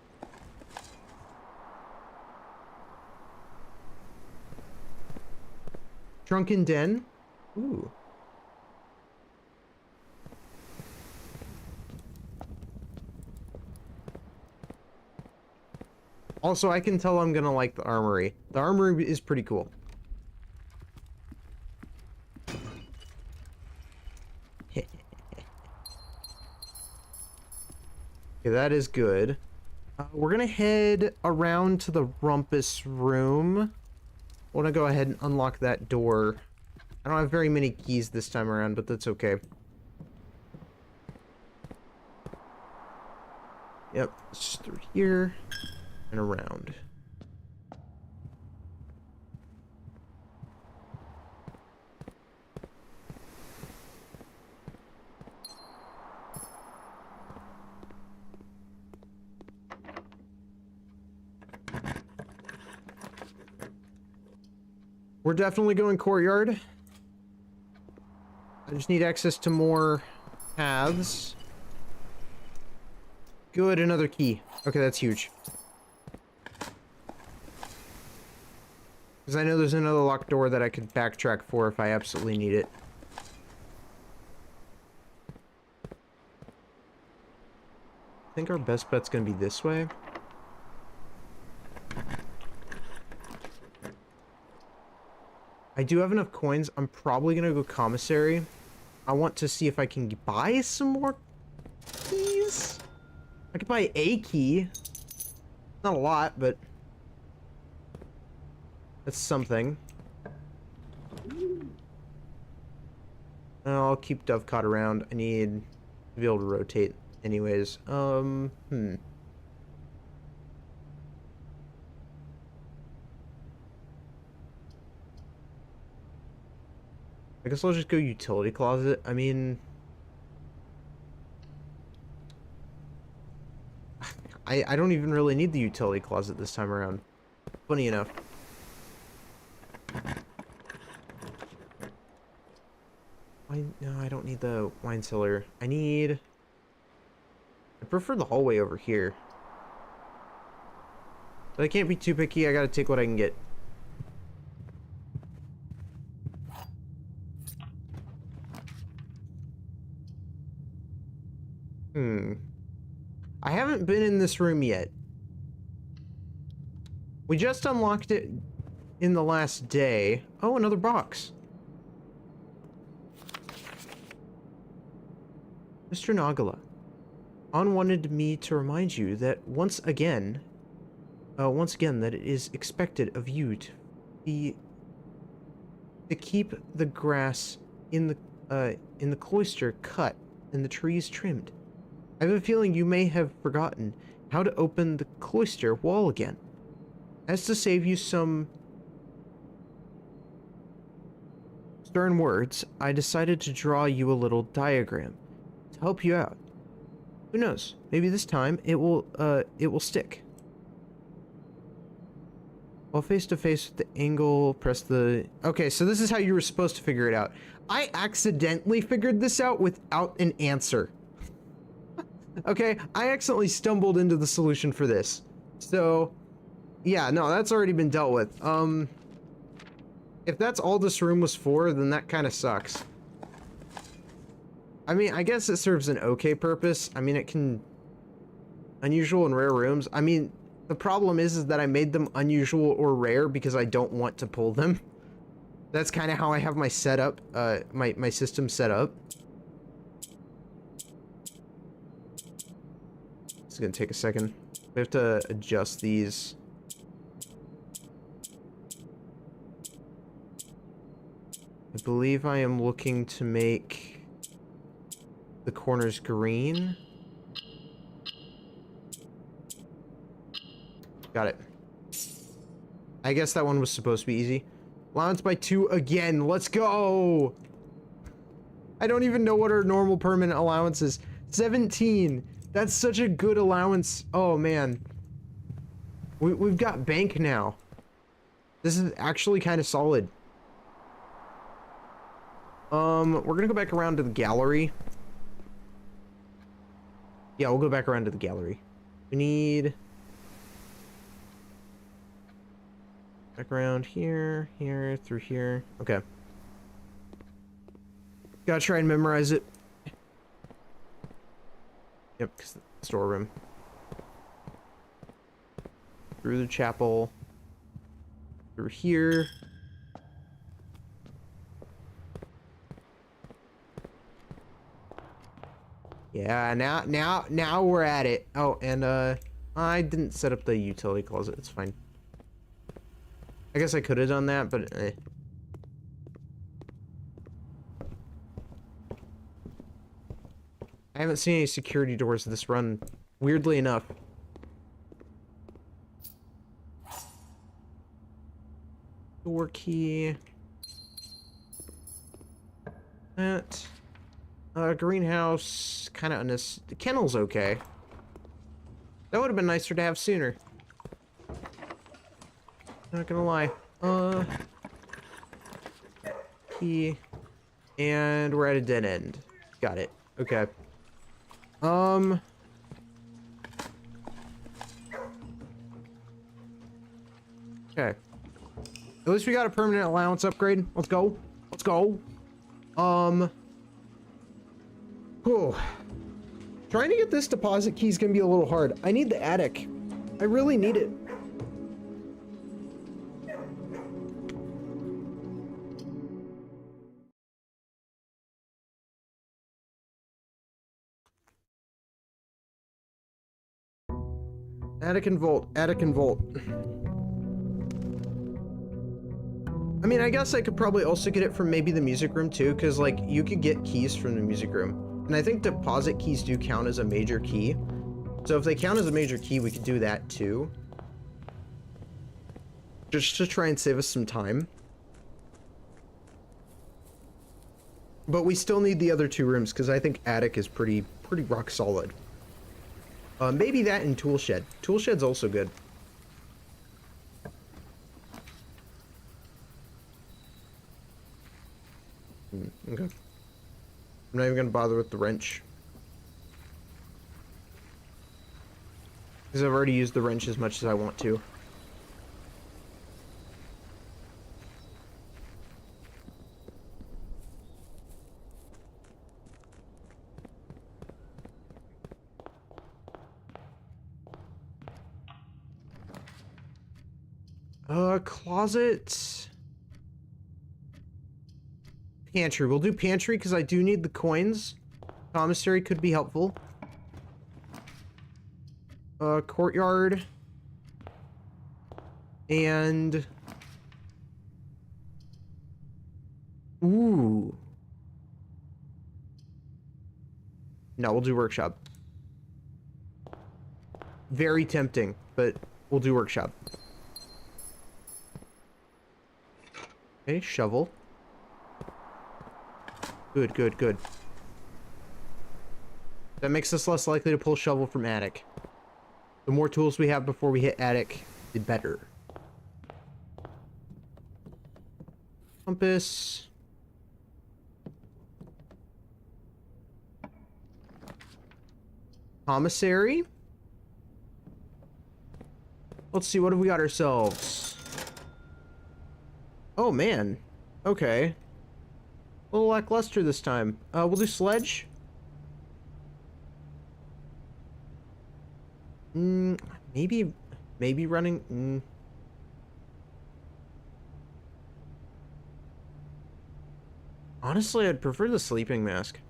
Drunken Den? Ooh. Also, I can tell I'm gonna like the armory. The armory is pretty cool. Okay, that is good. We're gonna head around to the rumpus room. I want to go ahead and unlock that door. I don't have very many keys this time around, but that's okay. Yep, it's just through here and around. We're definitely going courtyard. I just need access to more paths. Good, another key. Okay, that's huge. Because I know there's another locked door that I could backtrack for if I absolutely need it. I think our best bet's gonna be this way. I do have enough coins. I'm probably gonna go commissary. I want to see if I can buy some more keys. I could buy a key. Not a lot, but that's something. I'll keep Dovecot around. I need to be able to rotate anyways. I guess I'll just go utility closet. I mean, I don't even really need the utility closet this time around. Funny enough. No, I don't need the wine cellar. I prefer the hallway over here. But I can't be too picky. I gotta take what I can get. I haven't been in this room yet. We just unlocked it in the last day. Oh, another box. Mr. Nagala, On wanted me to remind you that once again that it is expected of you to keep the grass in the cloister cut and the trees trimmed. I have a feeling you may have forgotten how to open the cloister wall again. As to save you some stern words, I decided to draw you a little diagram to help you out. Who knows? Maybe this time it will stick. While face to face with the angle, press the... Okay, so this is how you were supposed to figure it out. I accidentally figured this out without an answer. Okay, I accidentally stumbled into the solution for this. So, yeah, no, that's already been dealt with. If that's all this room was for, then that kind of sucks. I mean, I guess it serves an okay purpose. I mean, it can... Unusual and rare rooms. I mean, the problem is that I made them unusual or rare because I don't want to pull them. That's kind of how I have my setup, my system set up. It's gonna take a second. We have to adjust these. I believe I am looking to make the corners green. Got it. I guess that one was supposed to be easy. Allowance by 2 again. Let's go! I don't even know what our normal permanent allowance is. 17. That's such a good allowance. Oh, man. We've got bank now. This is actually kind of solid. We're gonna go back around to the gallery. Yeah, we'll go back around to the gallery. We need... Back around here, here, through here. Okay. Gotta try and memorize it. Yep, because the storeroom. Through the chapel. Through here. Yeah, now we're at it. Oh, and I didn't set up the utility closet. It's fine. I guess I could have done that, but eh. I haven't seen any security doors this run Weirdly enough. Door key. That. Greenhouse. Kind of the kennel's okay. That would have been nicer to have sooner. Not gonna lie. Key. And we're at a dead end. Got it. Okay. Okay. At least we got a permanent allowance upgrade. Let's go. Let's go. Whew. Trying to get this deposit key is gonna be a little hard. I need the attic. I really need it. Attic and vault. Attic and vault. I mean, I guess I could probably also get it from maybe the music room too, because like you could get keys from the music room. And I think deposit keys do count as a major key. So if they count as a major key, we could do that too. Just to try and save us some time. But we still need the other two rooms, because I think attic is pretty rock solid. Maybe that and tool shed. Tool shed's also good. Okay. I'm not even gonna bother with the wrench. Because I've already used the wrench as much as I want to. Closet. Pantry. We'll do pantry because I do need the coins. Commissary could be helpful. Courtyard. And... Ooh. No, we'll do workshop. Very tempting, but we'll do workshop. Okay, shovel. Good, good, good. That makes us less likely to pull shovel from attic. The more tools we have before we hit attic, the better. Compass. Commissary. Let's see, what have we got ourselves? Oh, man. Okay. A little lackluster this time. We'll do sledge. Maybe running... Honestly, I'd prefer the sleeping mask.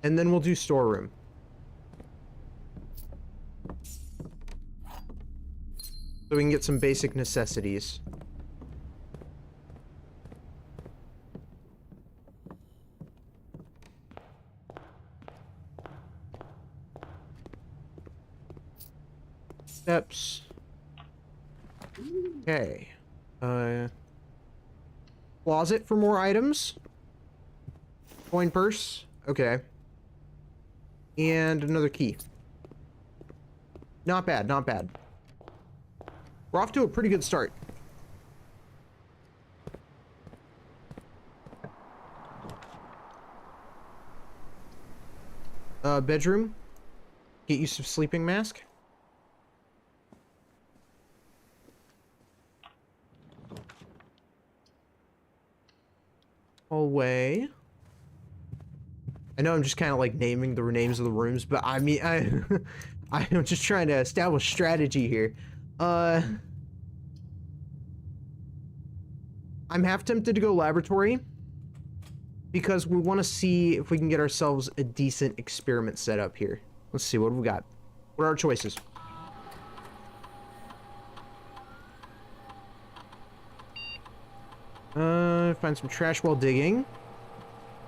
And then we'll do storeroom. So we can get some basic necessities. Steps. Okay. Closet for more items. Coin purse. Okay. And another key. Not bad, not bad. We're off to a pretty good start. Bedroom. Get use of sleeping mask. Hallway. I know I'm just kind of like naming the names of the rooms, but I mean, I'm just trying to establish strategy here. I'm half tempted to go laboratory because we want to see if we can get ourselves a decent experiment set up here. Let's see, what have we got? What are our choices? Find some trash while digging.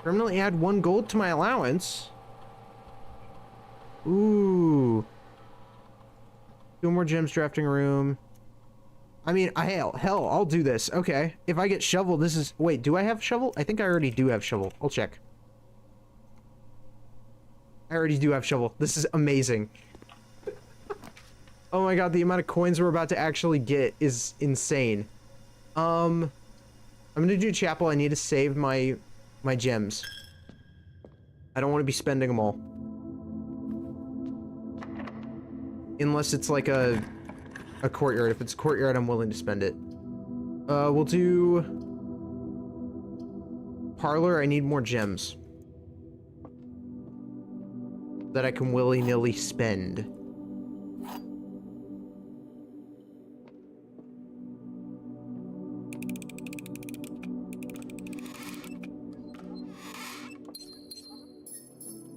Permanently add 1 gold to my allowance. Ooh. 2 more gems drafting room. I mean, hell, I'll do this. Okay. If I get shovel, this is... Wait, do I have shovel? I think I already do have shovel. I'll check. I already do have shovel. This is amazing. Oh my god, the amount of coins we're about to actually get is insane. I'm gonna do chapel. I need to save my gems. I don't want to be spending them all. Unless it's like a courtyard. If it's a courtyard, I'm willing to spend it. We'll do parlor. I need more gems that I can willy-nilly spend.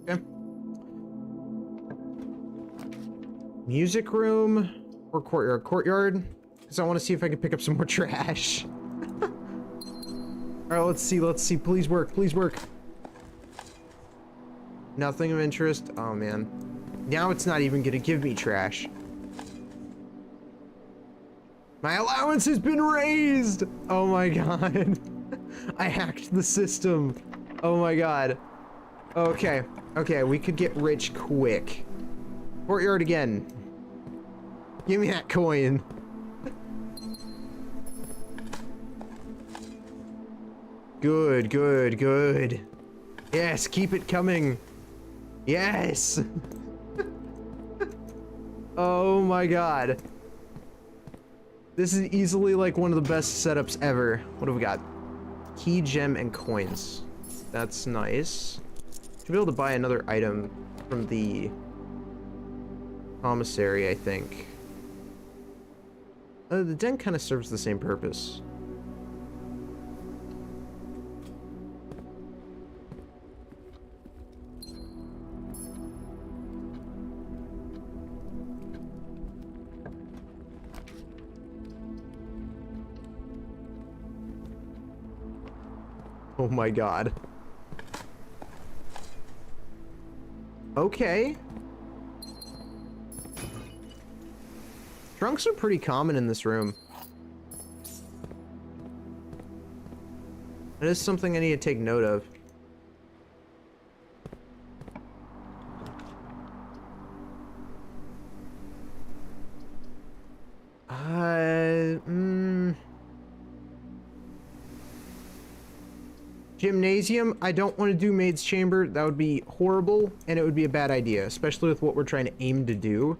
Okay. Music room or courtyard? Courtyard, because I want to see if I can pick up some more trash. Alright, let's see. Please work, please work. Nothing of interest. Oh man. Now it's not even gonna give me trash. My allowance has been raised! Oh my god. I hacked the system. Oh my god. Okay. Okay, we could get rich quick. Courtyard again. Give me that coin. Good, good, good. Yes, keep it coming. Yes! Oh my god. This is easily like one of the best setups ever. What have we got? Key, gem, and coins. That's nice. Should be able to buy another item from the commissary, I think. The den kind of serves the same purpose. Oh my god. Okay. Trunks are pretty common in this room. That is something I need to take note of. Gymnasium, I don't want to do maid's chamber. That would be horrible, and it would be a bad idea, especially with what we're trying to aim to do.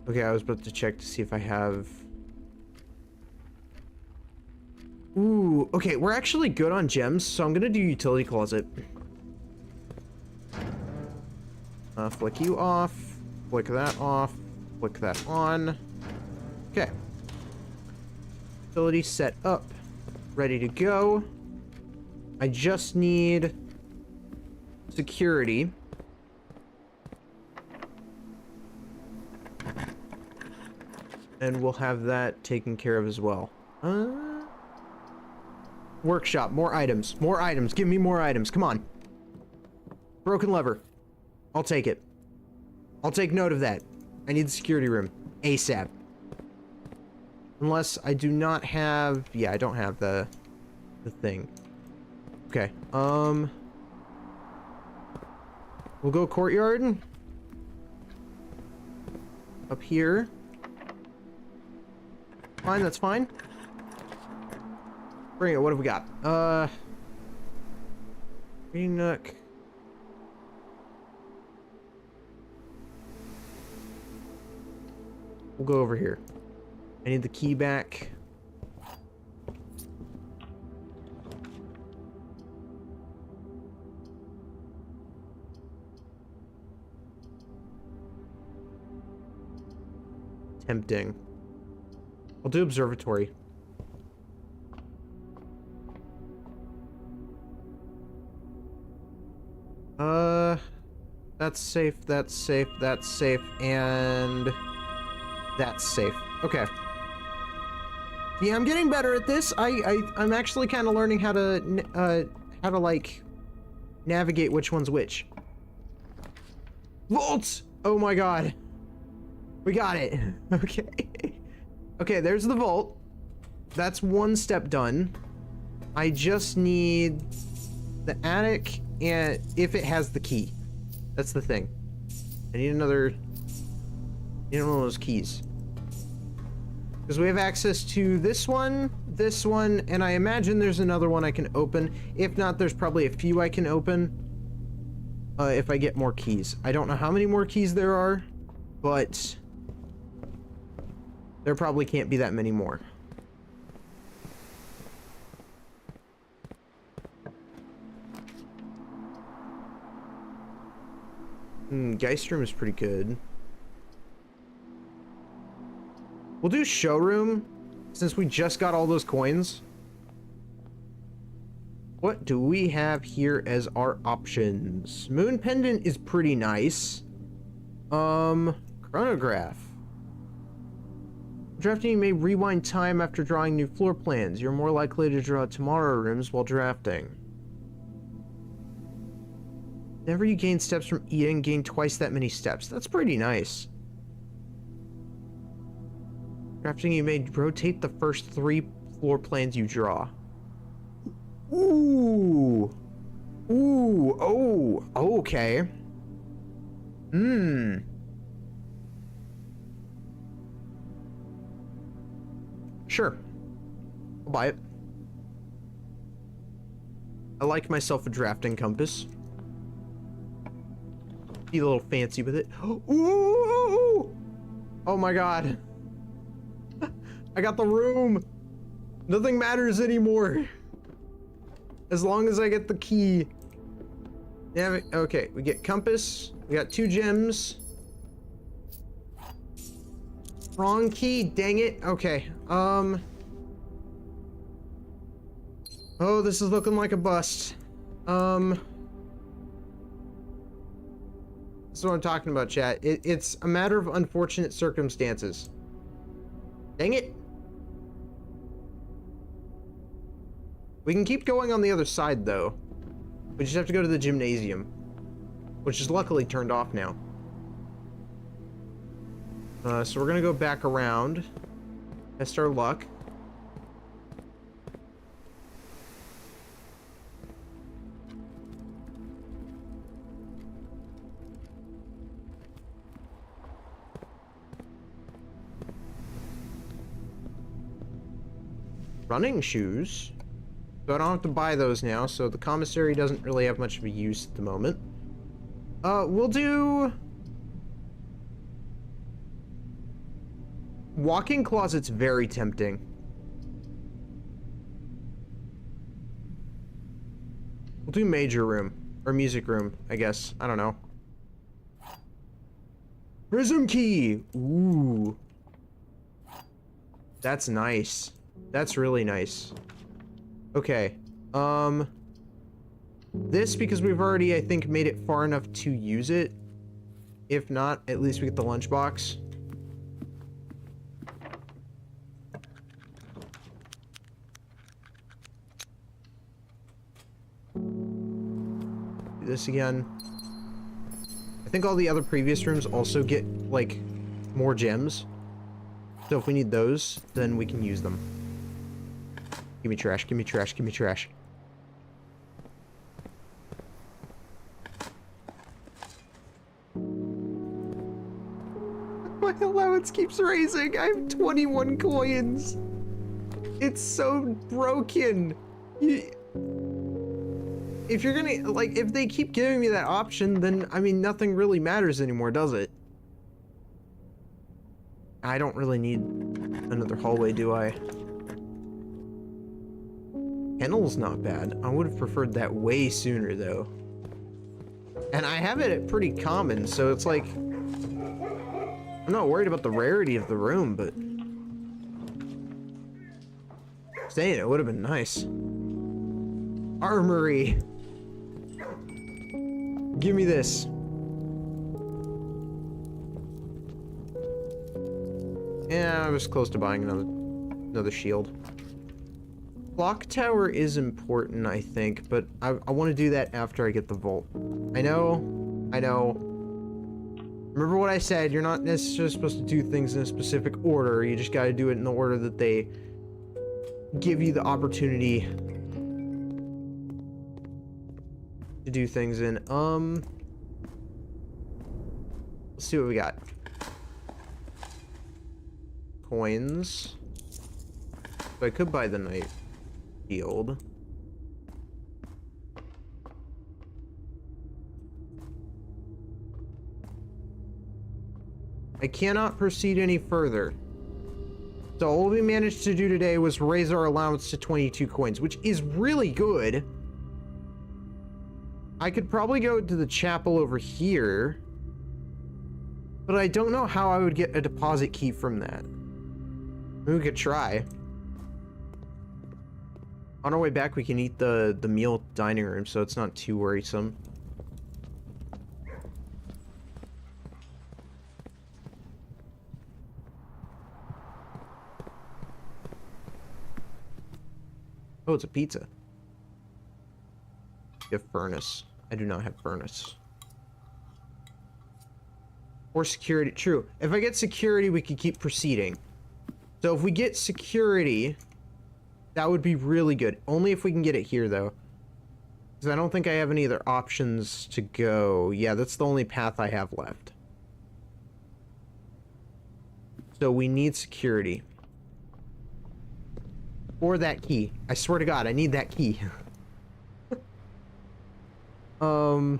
Okay, I was about to check to see if I have... Ooh, okay, we're actually good on gems, so I'm gonna do utility closet. Flick you off. Flick that off. Flick that on. Okay. Utility set up. Ready to go. I just need security. And we'll have that taken care of as well. Workshop. More items. More items. Give me more items. Come on. Broken lever. I'll take it. I'll take note of that. I need the security room. ASAP. Unless I do not have... Yeah, I don't have the thing. Okay. We'll go courtyard. Up here. Fine, that's fine. Bring it. What have we got? Green Nook. We'll go over here. I need the key back. Tempting. I'll do observatory. That's safe, that's safe, that's safe, and that's safe. Okay. Yeah, I'm getting better at this. I'm actually kind of learning how to like navigate which one's which. Vaults! Oh my god. We got it. Okay. Okay, there's the vault. That's one step done. I just need the attic, and if it has the key. That's the thing. I need another... I need one of those keys. Because we have access to this one, and I imagine there's another one I can open. If not, there's probably a few I can open. If I get more keys. I don't know how many more keys there are, but... there probably can't be that many more. Geist room is pretty good. We'll do showroom, since we just got all those coins. What do we have here as our options? Moon pendant is pretty nice. Chronograph. Drafting, you may rewind time after drawing new floor plans. You're more likely to draw tomorrow rooms while drafting. Whenever you gain steps from eating, gain twice that many steps. That's pretty nice. Drafting, you may rotate the first 3 floor plans you draw. Ooh. Ooh. Oh. Okay. Sure. I'll buy it. I like myself a drafting compass. Be a little fancy with it. Ooh! Oh my god. I got the room. Nothing matters anymore. As long as I get the key. Yeah, okay, we get compass. We got 2 gems. Wrong key, dang it. Okay, oh, this is looking like a bust. This is what I'm talking about, chat. It's a matter of unfortunate circumstances. Dang it. We can keep going on the other side, though. We just have to go to the gymnasium, which is luckily turned off now. So we're gonna go back around, test our luck. Running shoes. So I don't have to buy those now, so the commissary doesn't really have much of a use at the moment. We'll do... walk-in closet's very tempting. We'll do major room. Or music room, I guess. I don't know. Prism key! Ooh. That's nice. That's really nice. Okay. This, because we've already, I think, made it far enough to use it. If not, at least we get the lunchbox. Do this again. I think all the other previous rooms also get, like, more gems. So if we need those, then we can use them. Give me trash, give me trash, give me trash. My allowance keeps raising. I have 21 coins. It's so broken. If you're gonna, like, if they keep giving me that option, then, I mean, nothing really matters anymore, does it? I don't really need another hallway, do I? Kennel's not bad. I would have preferred that way sooner, though. And I have it at pretty common, so it's like... I'm not worried about the rarity of the room, but... Saying it would have been nice. Armory! Give me this. Yeah, I was close to buying another shield. Clock tower is important, I think, but I want to do that after I get the vault. I know. Remember what I said, you're not necessarily supposed to do things in a specific order, you just gotta do it in the order that they give you the opportunity to do things in. Let's see what we got. Coins. So I could buy the night shield. I cannot proceed any further. So all we managed to do today was raise our allowance to 22 coins, which is really good. I could probably go to the chapel over here, but I don't know how I would get a deposit key from that. Maybe we could try. On our way back, we can eat the meal dining room, so it's not too worrisome. Oh, it's a pizza. You have furnace. I do not have furnace. Or security. True. If I get security, we can keep proceeding. So if we get security, that would be really good. Only if we can get it here, though. Because I don't think I have any other options to go. Yeah, that's the only path I have left. So we need security. Or that key. I swear to God, I need that key. Go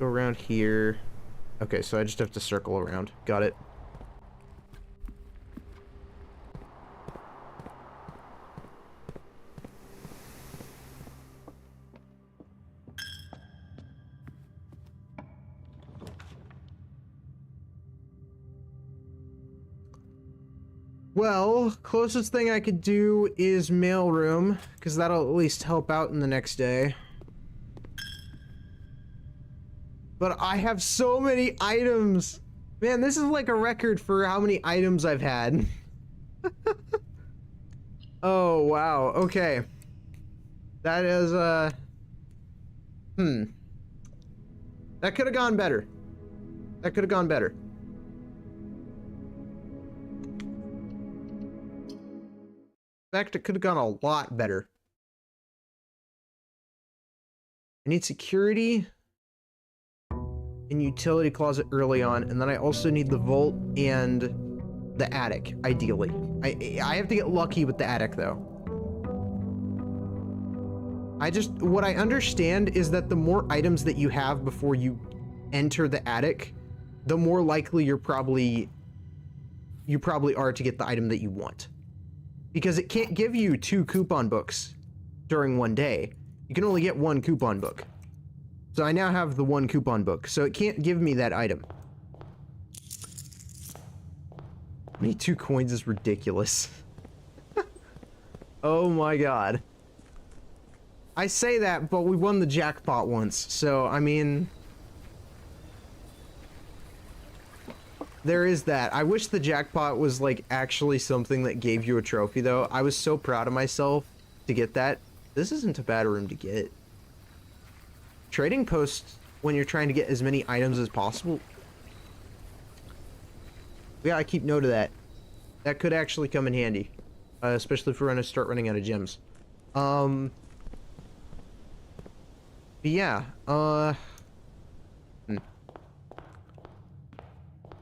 around here. Okay, so I just have to circle around. Got it. Well, closest thing I could do is mailroom, because that'll at least help out in the next day. But I have so many items! Man, this is like a record for how many items I've had. Oh, wow. Okay. That is, that could have gone better. That could have gone better. In fact, it could have gone a lot better. I need security and utility closet early on, and then I also need the vault and the attic, ideally. I have to get lucky with the attic, though. What I understand is that the more items that you have before you enter the attic, the more likely you probably are to get the item that you want. Because it can't give you 2 coupon books during one day. You can only get 1 coupon book. So I now have the 1 coupon book, so it can't give me that item. 22 coins is ridiculous. Oh my god. I say that, but we won the jackpot once, so I mean... There is that. I wish the jackpot was, like, actually something that gave you a trophy, though. I was so proud of myself to get that. This isn't a bad room to get. Trading posts, when you're trying to get as many items as possible. Yeah, I keep note of that. That could actually come in handy. Especially if we're gonna start running out of gems. But yeah,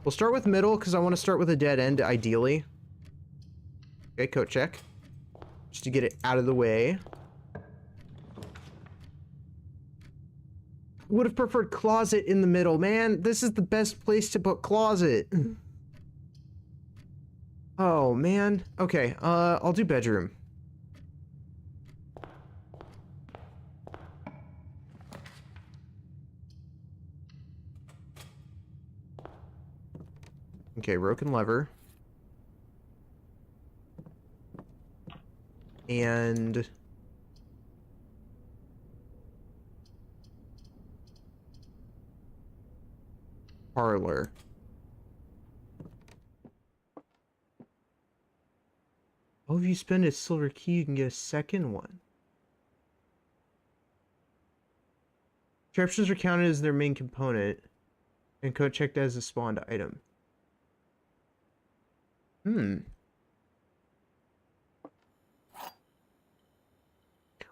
We'll start with middle, because I want to start with a dead end, ideally. Okay, coat check. Just to get it out of the way. Would have preferred closet in the middle. Man, this is the best place to put closet. Oh, man. Okay, I'll do bedroom. Okay, broken lever. And... parlor. if you spend a silver key, you can get a second one. Interruptions are counted as their main component, and code checked as a spawned item.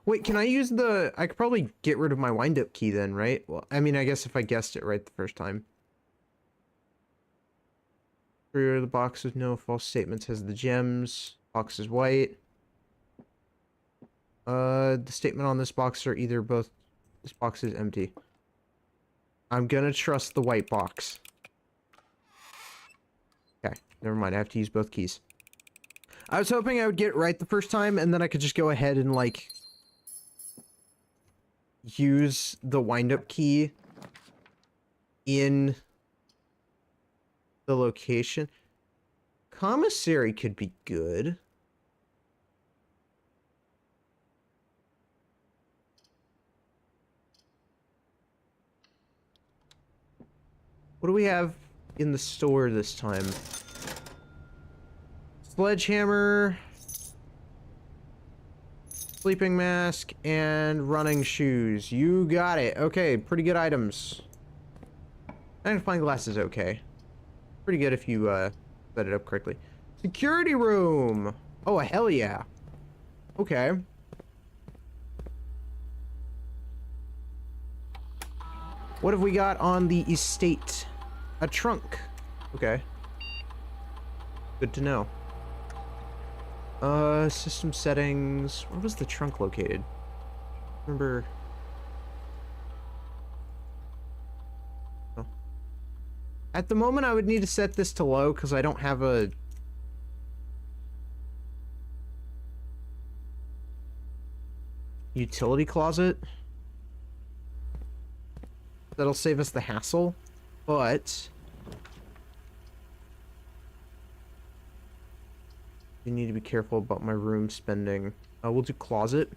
Wait, can I use the... I could probably get rid of my wind-up key then, right? Well, I mean, I guess if I guessed it right the first time. Rear of the box with no false statements has the gems. Box is white. The statement on this box are either both... This box is empty. I'm gonna trust the white box. Okay, never mind. I have to use both keys. I was hoping I would get it right the first time, and then I could just go ahead and, like... use the wind-up key in the location. Commissary could be good. What do we have in the store this time? Sledgehammer, sleeping mask, and running shoes. You got it. Okay, pretty good items. Magnifying glass is okay. Pretty good if you set it up correctly. Security room. Oh, hell yeah. Okay. What have we got on the estate? A trunk. Okay. Good to know. System settings. Where was the trunk located? Remember... Oh. At the moment, I would need to set this to low because I don't have a... utility closet. That'll save us the hassle, but... you need to be careful about my room spending. We'll do closet.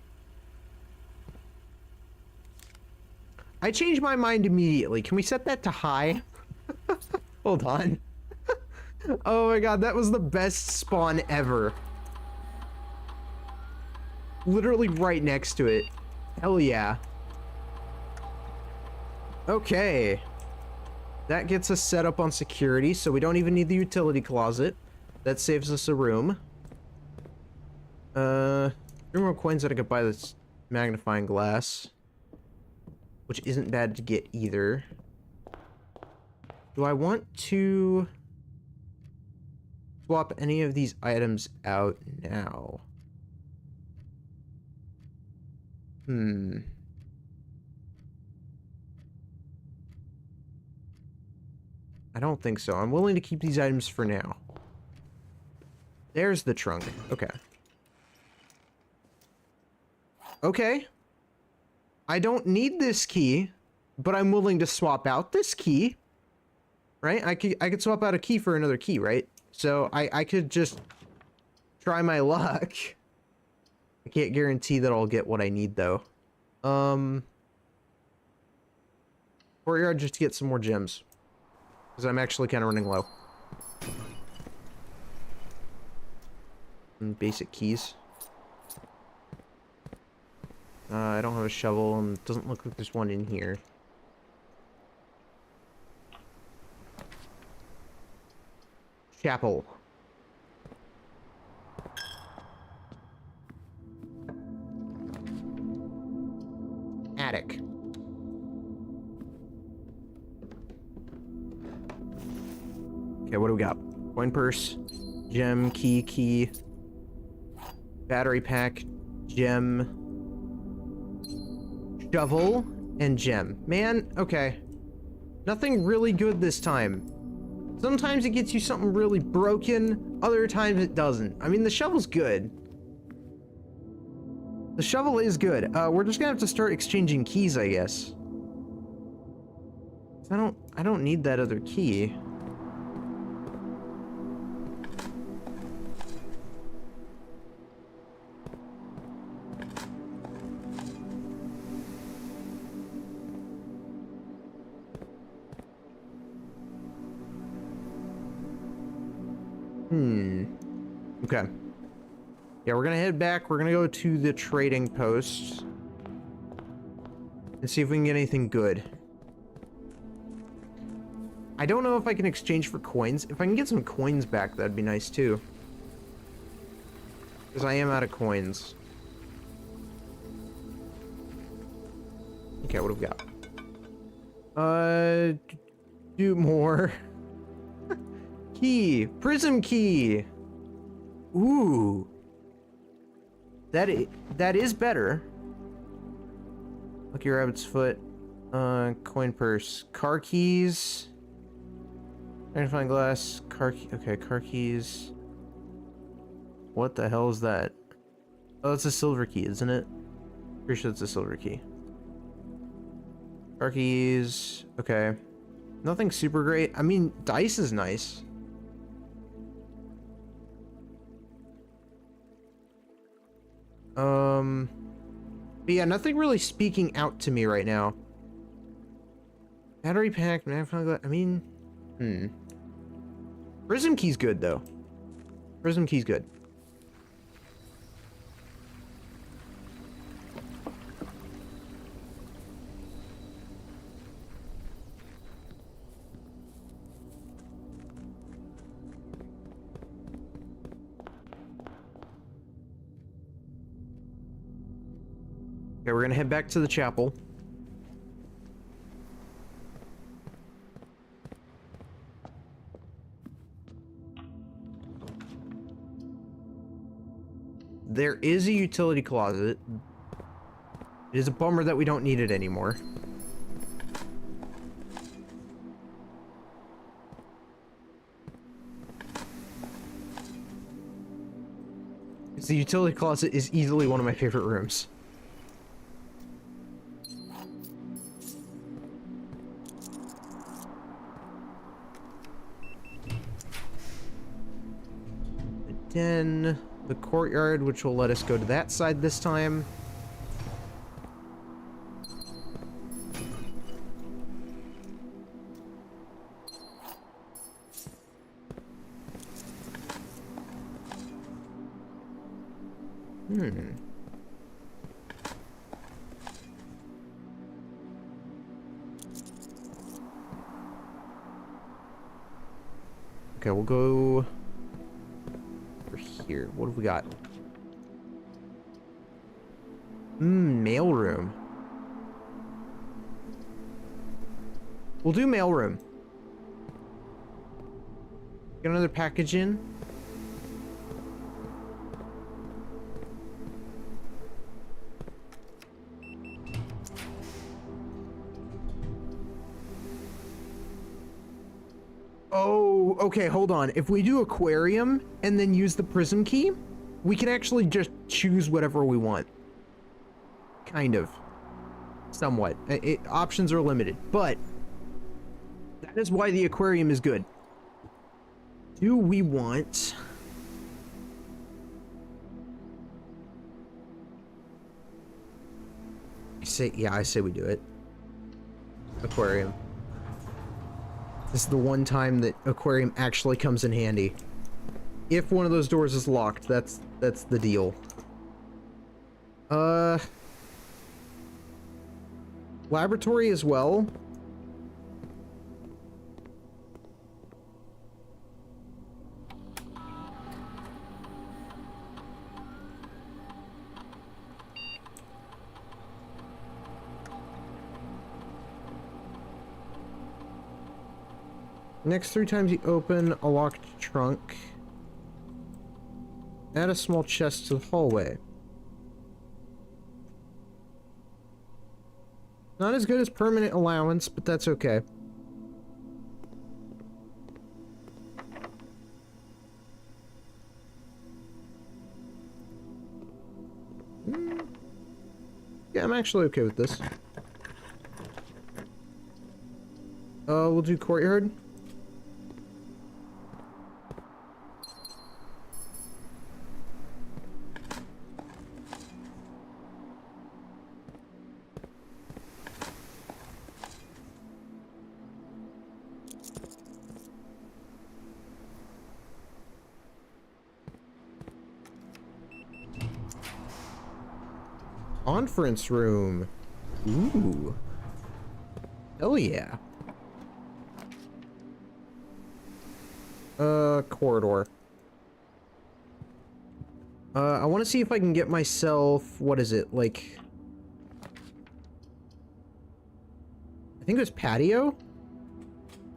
I changed my mind immediately. Can we set that to high? Hold on. Oh my god, that was the best spawn ever. Literally right next to it. Hell yeah. Okay. That gets us set up on security, so we don't even need the utility closet. That saves us a room. 3 more coins that I could buy this magnifying glass. Which isn't bad to get either. Do I want to swap any of these items out now? I don't think so. I'm willing to keep these items for now. There's the trunk. Okay. Okay. I don't need this key, but I'm willing to swap out this key. Right? I could swap out a key for another key, right? So I could just try my luck. I can't guarantee that I'll get what I need though. Courtyard just to get some more gems. Because I'm actually kind of running low. And basic keys. I don't have a shovel, and it doesn't look like there's one in here. Chapel. Attic. Okay, what do we got? Coin purse, gem, key, battery pack, gem, shovel, and gem. Man, okay. Nothing really good this time. Sometimes it gets you something really broken, other times it doesn't. I mean, the shovel's good. The shovel is good. We're just gonna have to start exchanging keys, I guess. I don't need that other key. Okay. Yeah, we're gonna head back. We're gonna go to the trading post and see if we can get anything good. I don't know if I can exchange for coins. If I can get some coins back, that'd be nice too. Because I am out of coins. Okay, what have we got? Do more. Key. Prism key. Ooh. That is better. Lucky rabbit's foot. Coin purse. Car keys. Magnifying glass. Car key. Okay, car keys. What the hell is that? Oh, it's a silver key, isn't it? Pretty sure it's a silver key. Car keys. Okay. Nothing super great. I mean, dice is nice. But yeah, nothing really speaking out to me right now. Battery pack, I mean, Prism key's good though. Prism key's good. Okay, we're gonna head back to the chapel. There is a utility closet. It is a bummer that we don't need it anymore. The utility closet is easily one of my favorite rooms. Den, the courtyard, which will let us go to that side this time. Okay, we'll go over here. What have we got? Mailroom. We'll do mailroom. Get another package in. Oh, okay, hold on. If we do aquarium and then use the prism key, we can actually just choose whatever we want. Kind of. Somewhat. Options are limited, but that is why the aquarium is good. Do we want... I say we do it. Aquarium. This is the one time that aquarium actually comes in handy. If one of those doors is locked, that's the deal. Laboratory as well. Next 3 times you open a locked trunk. Add a small chest to the hallway. Not as good as permanent allowance, but that's okay. Yeah, I'm actually okay with this. We'll do courtyard. Conference room. Ooh. Hell yeah. Corridor. I want to see if I can get myself, what is it, like... I think it was patio?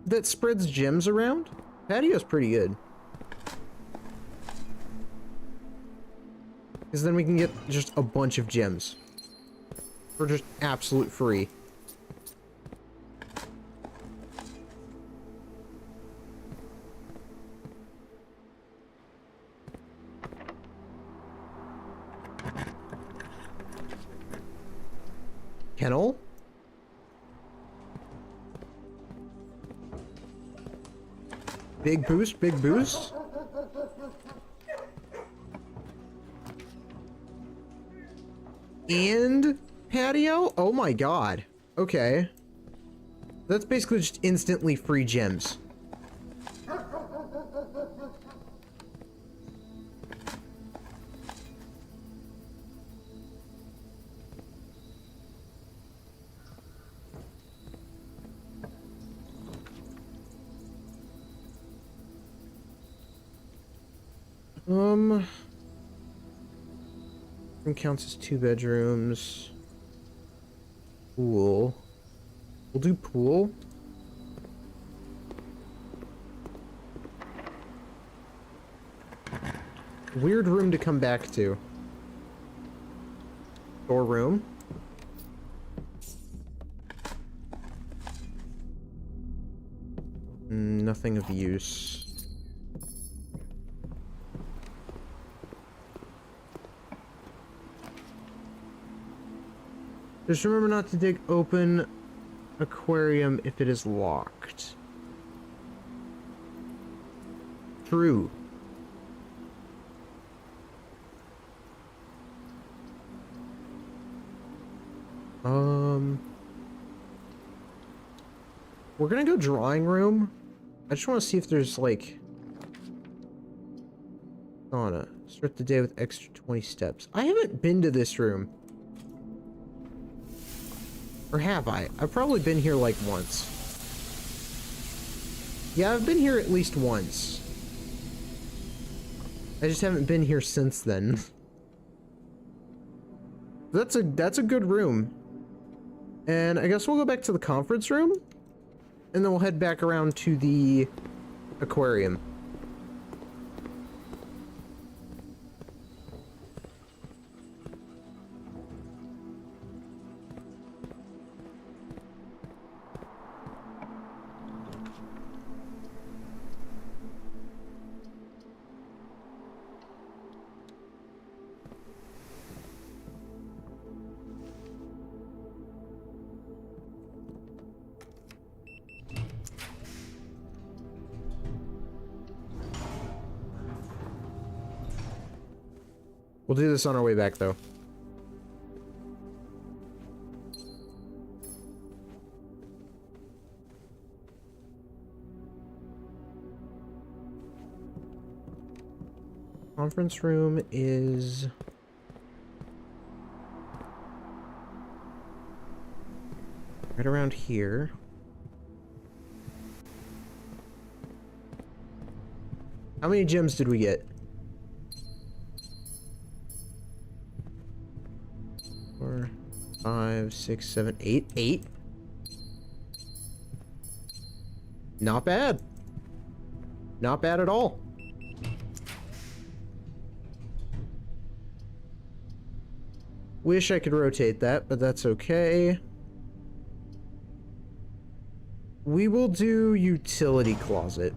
That spreads gems around? Patio's pretty good. Because then we can get just a bunch of gems. For just absolute free. Kennel? Big boost, big boost. And patio? Oh my god. Okay. That's basically just instantly free gems. Room counts as 2 bedrooms. Pool. We'll do pool. Weird room to come back to. Storeroom. Nothing of use. Just remember not to dig open aquarium if it is locked. True. We're gonna go drawing room. I just want to see if there's like sauna. Start the day with extra 20 steps. I haven't been to this room. Or have I? I've probably been here like once. Yeah, I've been here at least once. I just haven't been here since then. That's a good room. And I guess we'll go back to the conference room. And then we'll head back around to the aquarium. We'll do this on our way back, though. Conference room is... right around here. How many gems did we get? 4, 5, 6, 7, 8. 8. Not bad. Not bad at all. Wish I could rotate that, but that's okay. We will do utility closet.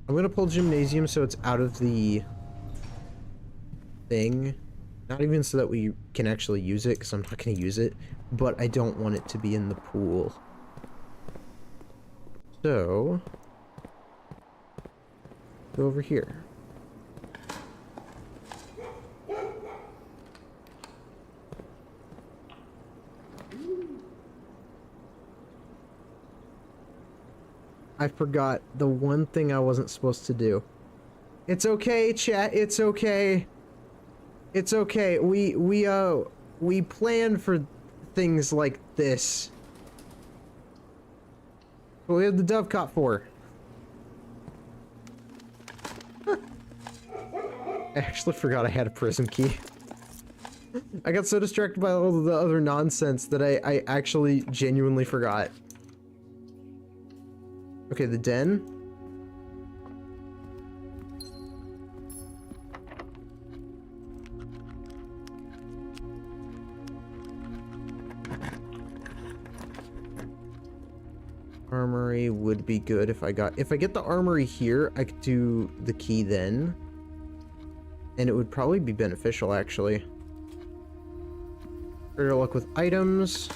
I'm gonna pull gymnasium so it's out of the thing. Not even so that we can actually use it, because I'm not going to use it, but I don't want it to be in the pool. So, go over here. I forgot the one thing I wasn't supposed to do. It's okay, chat. It's okay. It's okay. We plan for things like this. What we have the dovecot for. I actually forgot I had a prism key. I got so distracted by all of the other nonsense that I actually genuinely forgot. Okay, the den. Armory would be good if I get the armory here, I could do the key then. And it would probably be beneficial, actually. Better luck with items.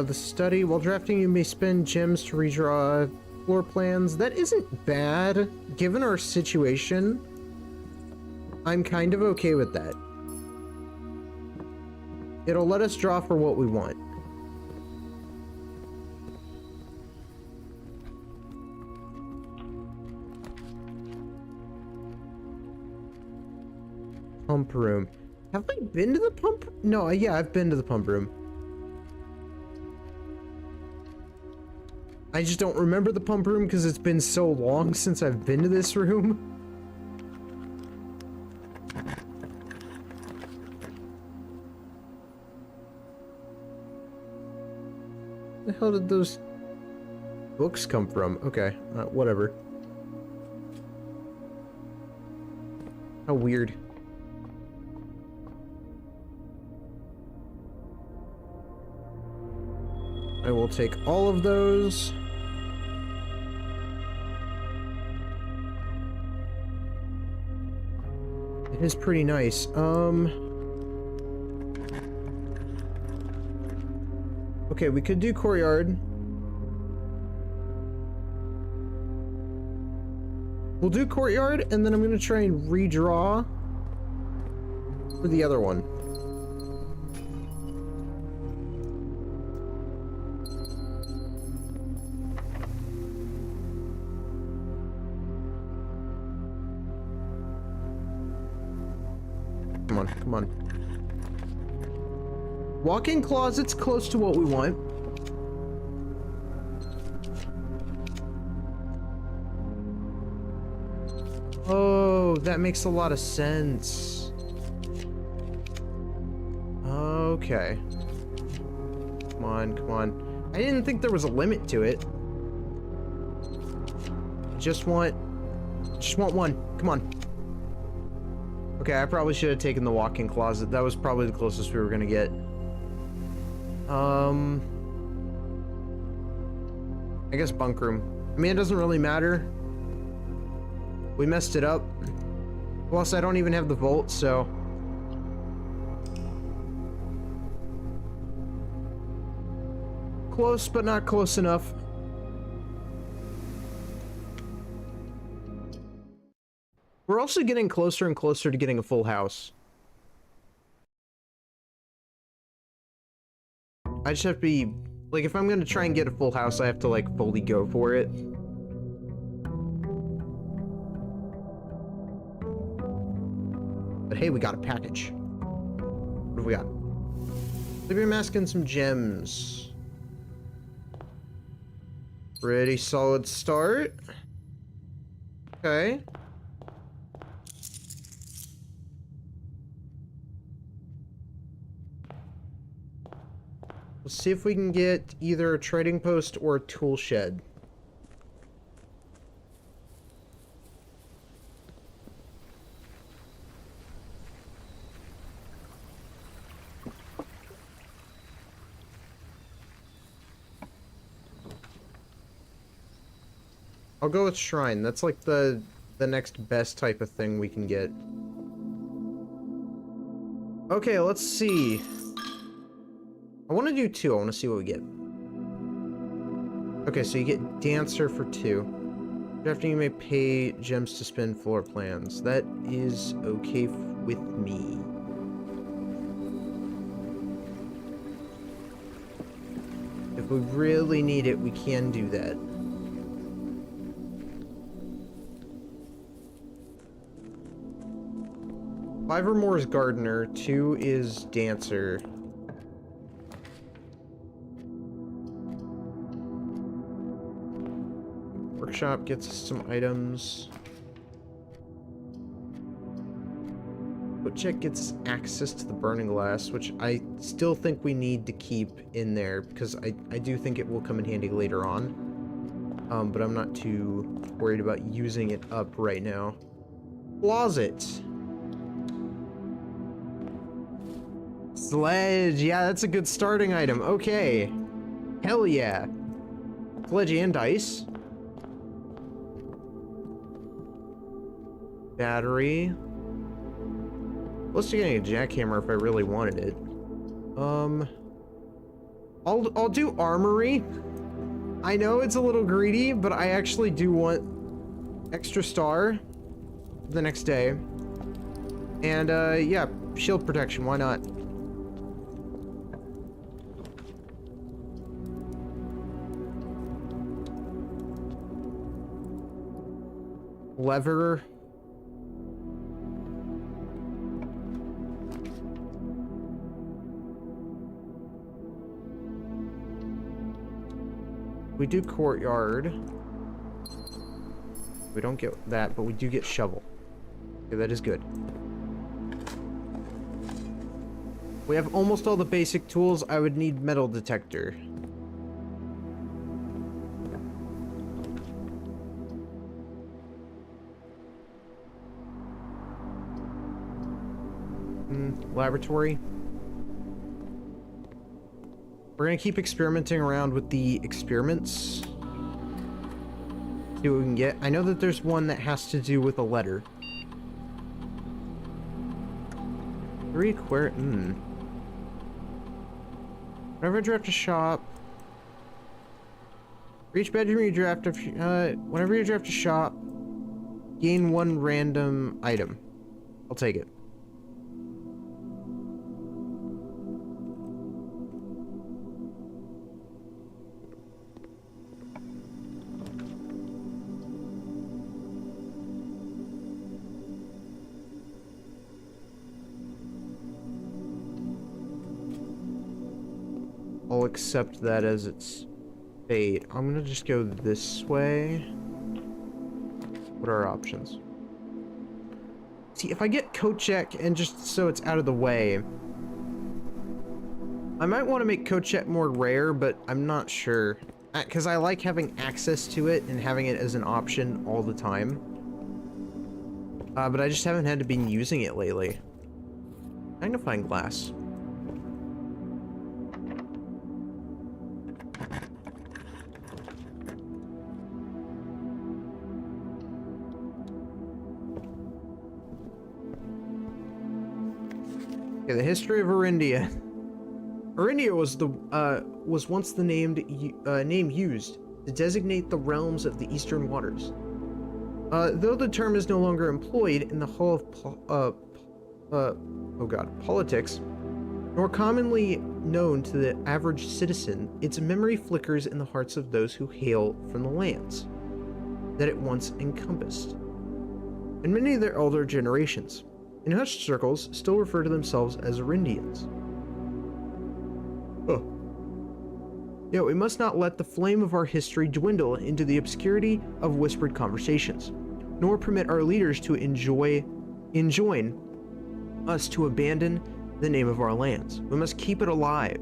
The study. While drafting, you may spend gems to redraw floor plans. That isn't bad. Given our situation, I'm kind of okay with that. It'll let us draw for what we want. Pump room. Have I been to the pump? No, yeah, I've been to the pump room. I just don't remember the pump room because it's been so long since I've been to this room. Where the hell did those books come from? Okay, whatever. How weird. I will take all of those. It is pretty nice. Okay, we could do courtyard. We'll do courtyard, and then I'm gonna try and redraw for the other one. Come on, come on. Walk-in closet's close to what we want. Oh, that makes a lot of sense. Okay. Come on, come on. I didn't think there was a limit to it. Just want one. Come on. Okay, I probably should have taken the walk-in closet. That was probably the closest we were gonna get. I guess bunk room. I mean, it doesn't really matter. We messed it up. Plus, I don't even have the vault, so... Close, but not close enough. We're also getting closer and closer to getting a full house. I just have to be... Like, if I'm gonna try and get a full house, I have to, like, fully go for it. But hey, we got a package. What have we got? Sleeping mask and some gems. Pretty solid start. Okay. Let's see if we can get either a trading post or a tool shed. I'll go with shrine. That's like the next best type of thing we can get. Okay, let's see. I want to do 2. I want to see what we get. Okay, so you get Dancer for 2. Drafting, you may pay gems to spin floor plans. That is okay with me. If we really need it, we can do that. Five or more is Gardener, 2 is Dancer. Workshop gets us some items. Footcheck gets access to the Burning Glass, which I still think we need to keep in there, because I do think it will come in handy later on. But I'm not too worried about using it up right now. Closet. Sledge, yeah, that's a good starting item. Okay. Hell yeah. Sledge and dice. Battery. Close to getting a jackhammer if I really wanted it. I'll do armory. I know it's a little greedy, but I actually do want extra star the next day. And yeah, shield protection, why not? Lever. We do courtyard. We don't get that, but we do get shovel. Okay, that is good. We have almost all the basic tools. I would need metal detector. Laboratory. We're gonna keep experimenting around with the experiments. See what we can get. I know that there's one that has to do with a letter. Whenever I draft a shop. For each bedroom you draft whenever you draft a shop, gain 1 random item. I'll take it. I'll accept that as its fate. I'm gonna just go this way. What are our options? See, if I get coat check and just so it's out of the way, I might want to make coat check more rare, but I'm not sure. Because I like having access to it and having it as an option all the time. But I just haven't had to be using it lately. Magnifying glass. Okay, the history of Arindia. Arindia was once the name used to designate the realms of the Eastern Waters. Though the term is no longer employed in the hall of politics, nor commonly known to the average citizen, its memory flickers in the hearts of those who hail from the lands that it once encompassed, and many of their elder generations, in hushed circles, still refer to themselves as Arindians. Oh. Yet we must not let the flame of our history dwindle into the obscurity of whispered conversations, nor permit our leaders to enjoin us to abandon the name of our lands. We must keep it alive,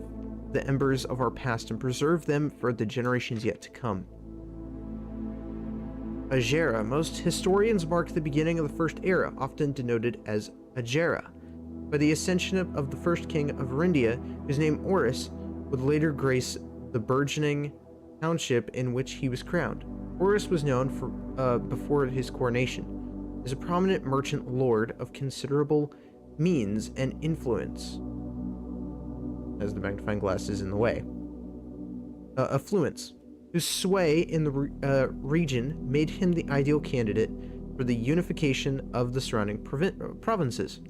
the embers of our past, and preserve them for the generations yet to come. Agera. Most historians mark the beginning of the first era, often denoted as Agera, by the ascension of the first king of Arindia, whose name Horus would later grace the burgeoning township in which he was crowned. Horus was known for, before his coronation, as a prominent merchant lord of considerable means and influence. As the magnifying glass is in the way. Affluence, whose sway in the region made him the ideal candidate for the unification of the surrounding provinces.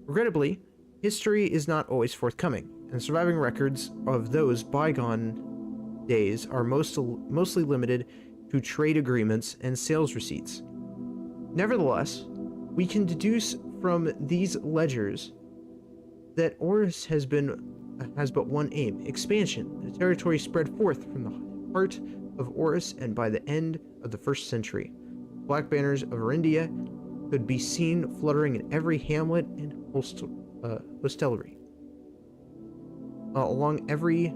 Regrettably, history is not always forthcoming, and surviving records of those bygone days are mostly limited to trade agreements and sales receipts. Nevertheless, we can deduce from these ledgers that Horus has but one aim: expansion. The territory spread forth from the heart of Horus, and by the end of the 1st century, black banners of Arindia could be seen fluttering in every hamlet and hostelry. Along every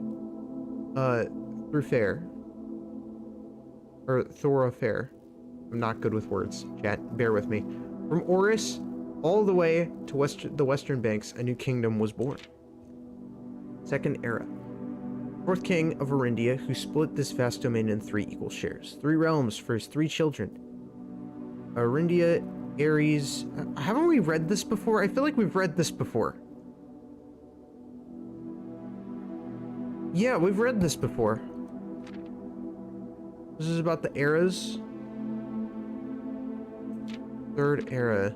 thoroughfare. I'm not good with words, chat. Bear with me. From Horus all the way to the western banks, a new kingdom was born. Second era. 4th king of Arindia, who split this vast domain in 3 equal shares. 3 realms for his 3 children. Arindia, Ares... haven't we read this before? I feel like we've read this before. Yeah, we've read this before. This is about the eras. 3rd era.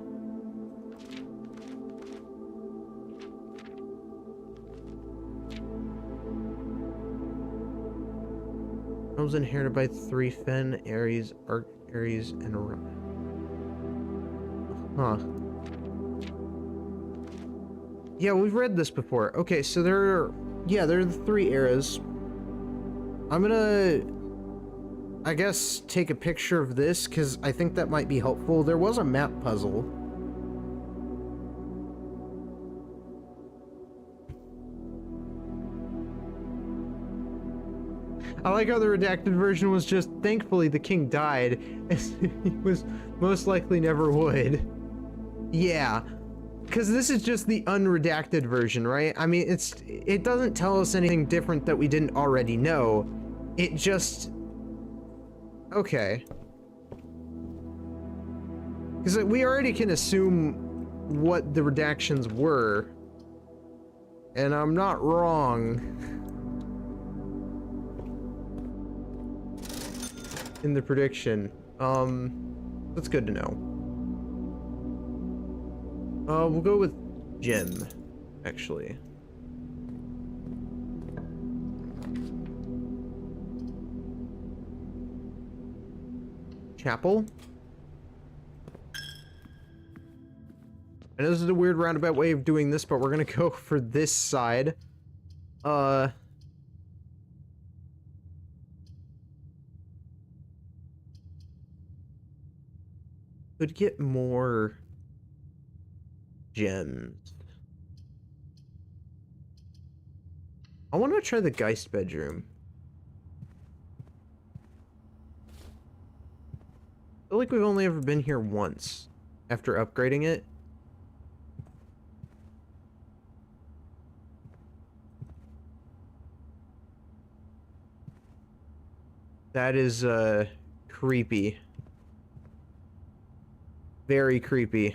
I was inherited by 3 Fen, Ares, Ares, and Orion. Huh. Yeah, we've read this before. Okay, so there are the 3 eras. I'm gonna, I guess, take a picture of this, because I think that might be helpful. There was a map puzzle. I like how the redacted version was just, thankfully the king died, as he was most likely never would. Yeah, because this is just the unredacted version, right? I mean, it doesn't tell us anything different that we didn't already know. It just... okay. Because we already can assume what the redactions were. And I'm not wrong. In the prediction. That's good to know. We'll go with gem, actually. Chapel? I know this is a weird roundabout way of doing this, but we're gonna go for this side. Could get more gems. I want to try the Geist bedroom. I feel like we've only ever been here once after upgrading it. That is creepy. Very creepy.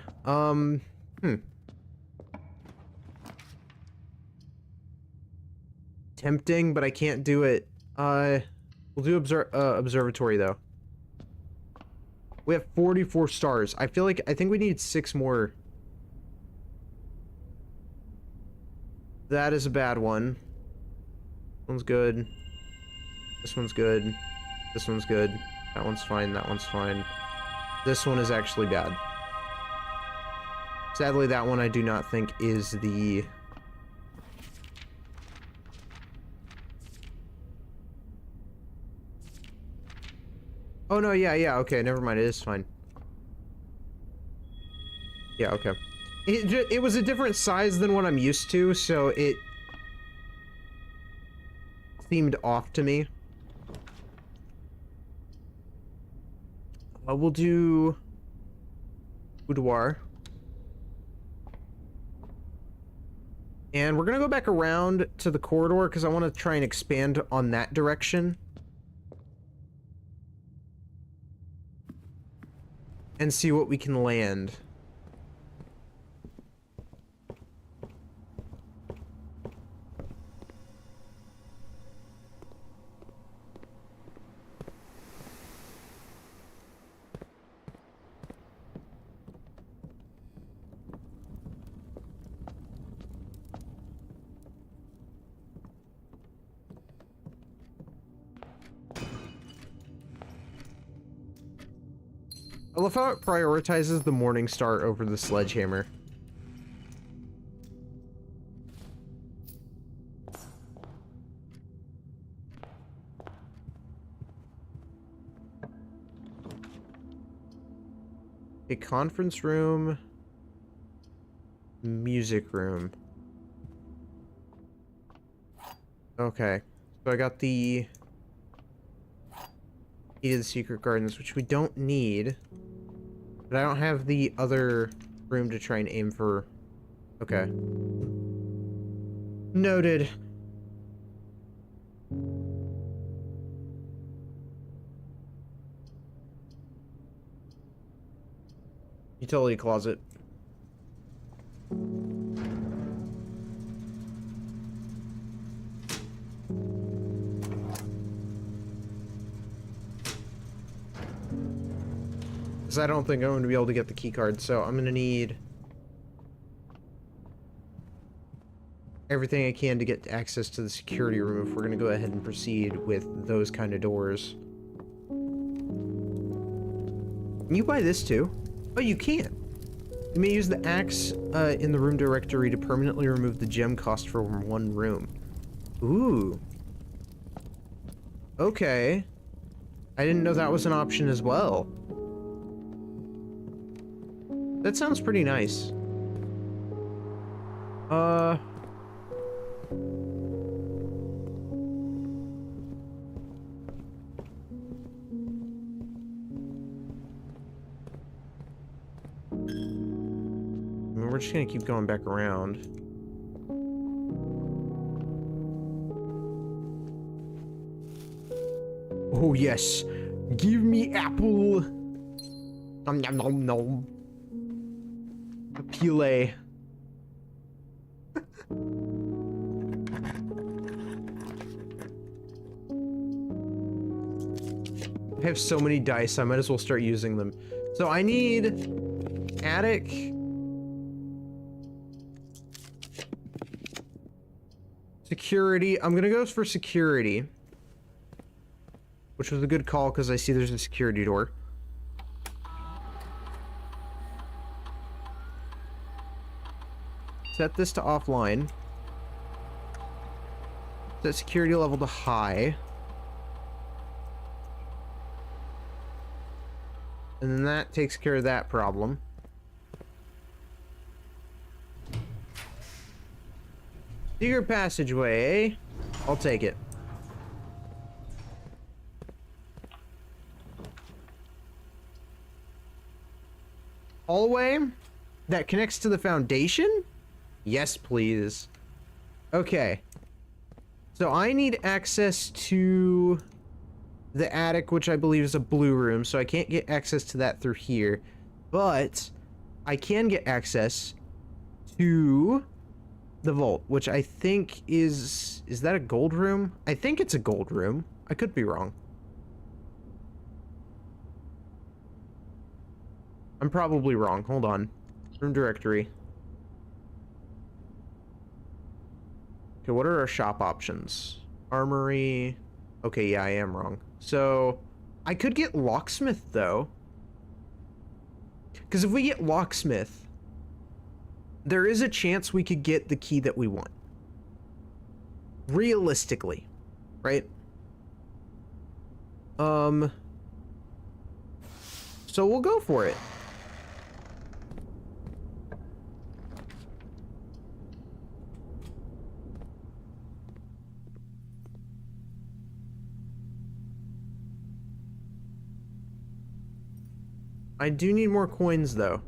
Tempting, but I can't do it. We'll do observatory though. We have 44 stars. I think we need 6 more. That is a bad one. One's good. This one's good. This one's good. That one's fine. That one's fine. This one is actually bad. Sadly, that one I do not think is the... Oh, no, yeah, okay, never mind, it is fine. Yeah, okay. It was a different size than what I'm used to, so it seemed off to me. We'll do boudoir. And we're gonna go back around to the corridor because I want to try and expand on that direction. and see what we can land. I love how it prioritizes the Morning Star over the sledgehammer. A conference room, music room. Okay, so I got the key to the secret gardens, which we don't need. But I don't have the other room to try and aim for. Okay. Noted. Utility closet. Because I don't think I'm going to be able to get the key card, so I'm going to need everything I can to get access to the security room if we're going to go ahead and proceed with those kind of doors. Can you buy this too? Oh, you can. You may use the axe in the room directory to permanently remove the gem cost from one room. Ooh. Okay. I didn't know that was an option as well. That sounds pretty nice. We're just gonna keep going back around. Oh yes, give me apple. Nom nom nom nom. Pile. I have so many dice, I might as well start using them. So I need attic, security. I'm gonna go for security, which was a good call because I see there's a security door. Set this to offline. Set security level to high. And then that takes care of that problem. Secret passageway, eh? I'll take it. Hallway that connects to the foundation? Yes, please. Okay. So I need access to the attic, which I believe is a blue room, so I can't get access to that through here. But I can get access to the vault, which I think is that a gold room? I think it's a gold room. I could be wrong. I'm probably wrong. Hold on. Room directory. Okay, what are our shop options? Armory. Okay, yeah, I am wrong. So, I could get locksmith, though. Because if we get locksmith, there is a chance we could get the key that we want. Realistically. Right? So we'll go for it. I do need more coins, though.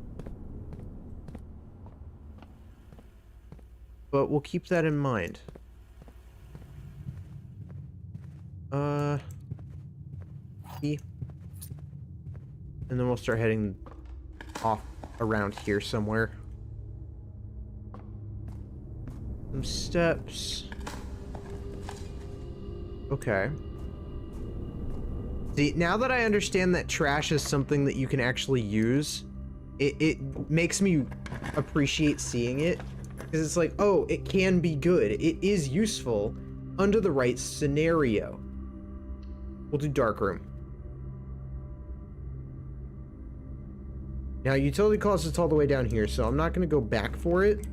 But we'll keep that in mind. Key. And then we'll start heading off around here somewhere. Some steps. Okay. See, now that I understand that trash is something that you can actually use, it makes me appreciate seeing it. Because it's like, oh, it can be good. It is useful under the right scenario. We'll do dark room. Now, utility closet's all the way down here, so I'm not going to go back for it.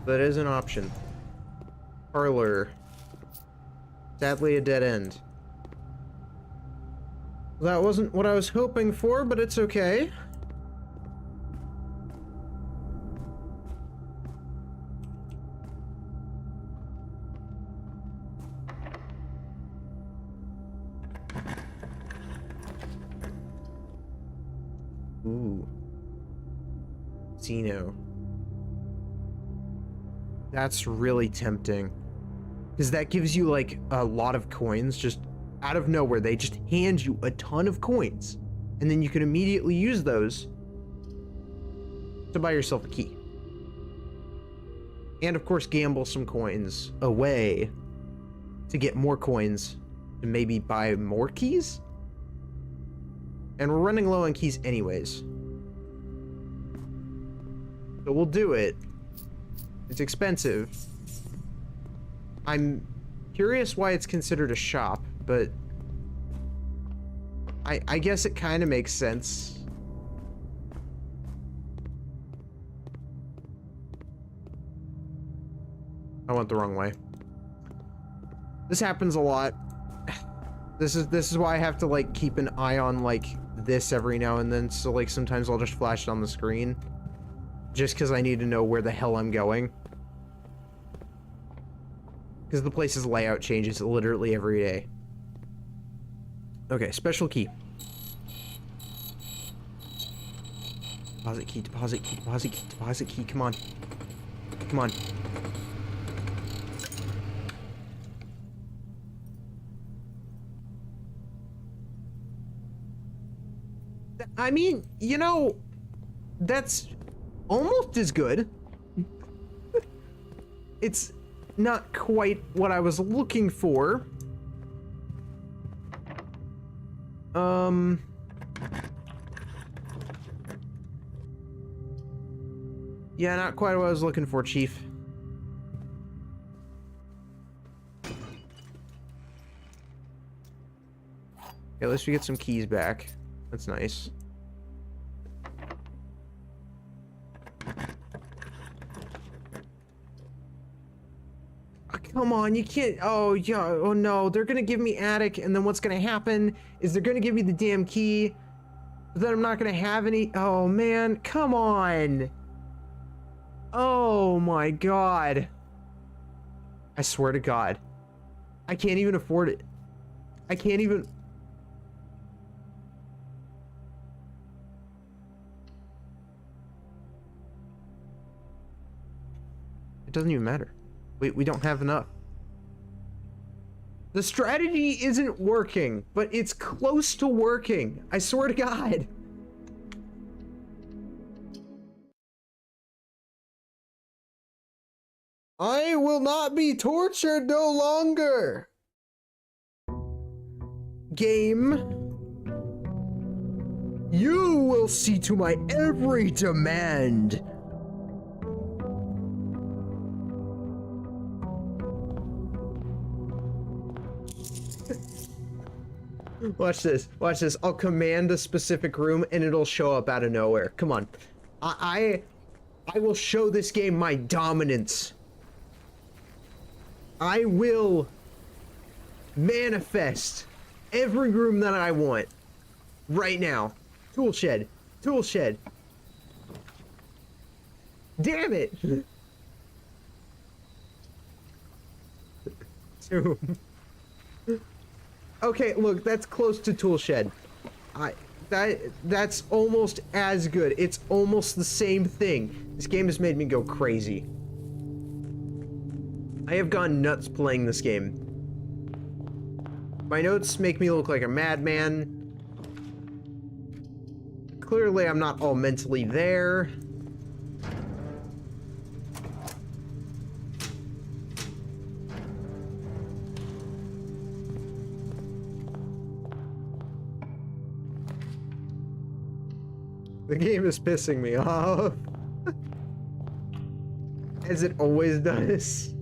That is an option. Parlor. Sadly, a dead end. That wasn't what I was hoping for, but it's okay. Ooh. Casino. That's really tempting. Because that gives you, like, a lot of coins just out of nowhere. They just hand you a ton of coins. And then you can immediately use those to buy yourself a key. And, of course, gamble some coins away to get more coins to maybe buy more keys? And we're running low on keys anyways. So we'll do it. It's expensive. I'm curious why it's considered a shop, but I guess it kind of makes sense. I went the wrong way. This happens a lot. This is why I have to, like, keep an eye on, like, this every now and then, so, like, sometimes I'll just flash it on the screen. Just because I need to know where the hell I'm going. Because the place's layout changes literally every day. Okay, special key. Deposit key, deposit key, deposit key, deposit key, come on. Come on. I mean, you know, that's almost as good. It's not quite what I was looking for. Yeah, not quite what I was looking for, Chief. Okay, at least we get some keys back. That's nice. Come on, you can't. Oh, yeah. Oh, no. They're gonna give me attic, and then what's gonna happen is they're gonna give me the damn key, but then I'm not gonna have any. Oh, man. Come on. Oh, my God. I swear to God. I can't even afford it. I can't even. It doesn't even matter. We don't have enough. The strategy isn't working, but it's close to working. I swear to God. I will not be tortured no longer. Game. You will see to my every demand. Watch this. Watch this. I'll command a specific room and it'll show up out of nowhere. Come on. I will show this game my dominance. I will manifest every room that I want right now. Tool shed. Tool shed. Damn it. Tomb. Okay, look, that's close to tool shed. That's almost as good. It's almost the same thing. This game has made me go crazy. I have gone nuts playing this game. My notes make me look like a madman. Clearly, I'm not all mentally there. The game is pissing me off. As it always does.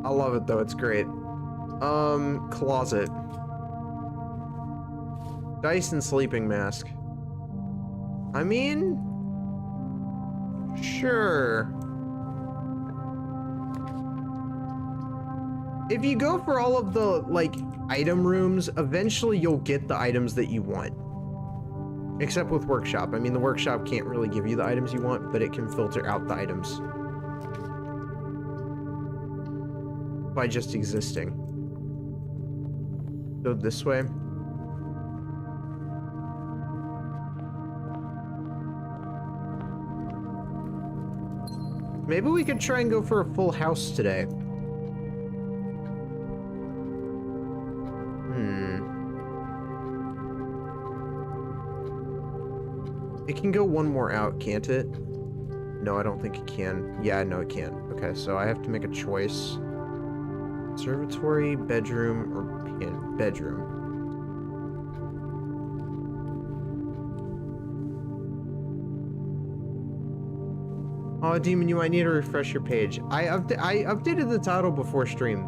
I love it though, it's great. Closet. Dyson sleeping mask. I mean, sure. If you go for all of the, like, item rooms, eventually you'll get the items that you want. Except with workshop. I mean, the workshop can't really give you the items you want, but it can filter out the items by just existing. Go this way. Maybe we could try and go for a full house today. It can go one more out, can't it? No, I don't think it can. Yeah, no, it can. Okay, so I have to make a choice. Conservatory, bedroom, or bedroom. Oh, Demon, you might need to refresh your page. I updated the title before stream.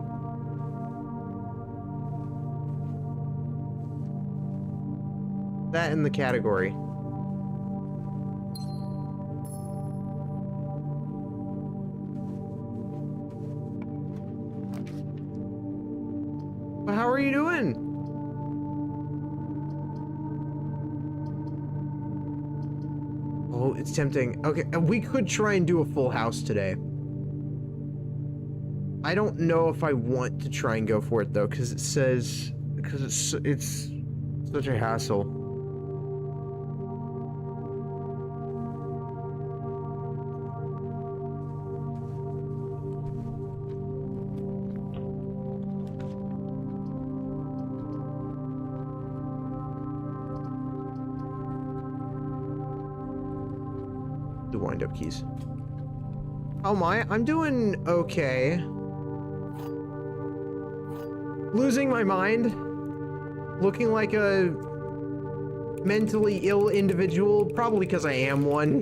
That in the category. How are you doing? Oh, it's tempting. Okay, we could try and do a full house today. I don't know if I want to try and go for it though, because it's such a hassle. The wind-up keys. How am I? I'm doing okay. Losing my mind. Looking like a mentally ill individual, probably because I am one.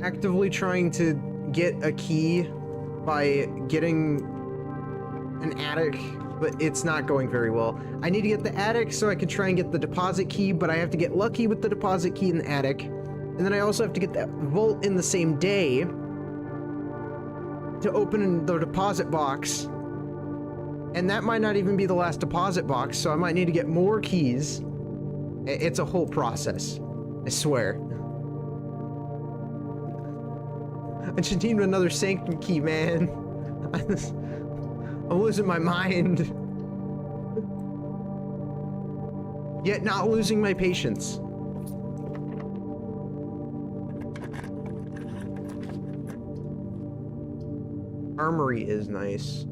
Actively trying to get a key by getting an attic, but it's not going very well. I need to get the attic so I can try and get the deposit key, but I have to get lucky with the deposit key in the attic. And then I also have to get that vault in the same day to open the deposit box. And that might not even be the last deposit box, so I might need to get more keys. It's a whole process, I swear. I just need another sanctum key, man. I'm losing my mind. Yet not losing my patience. Armory is nice.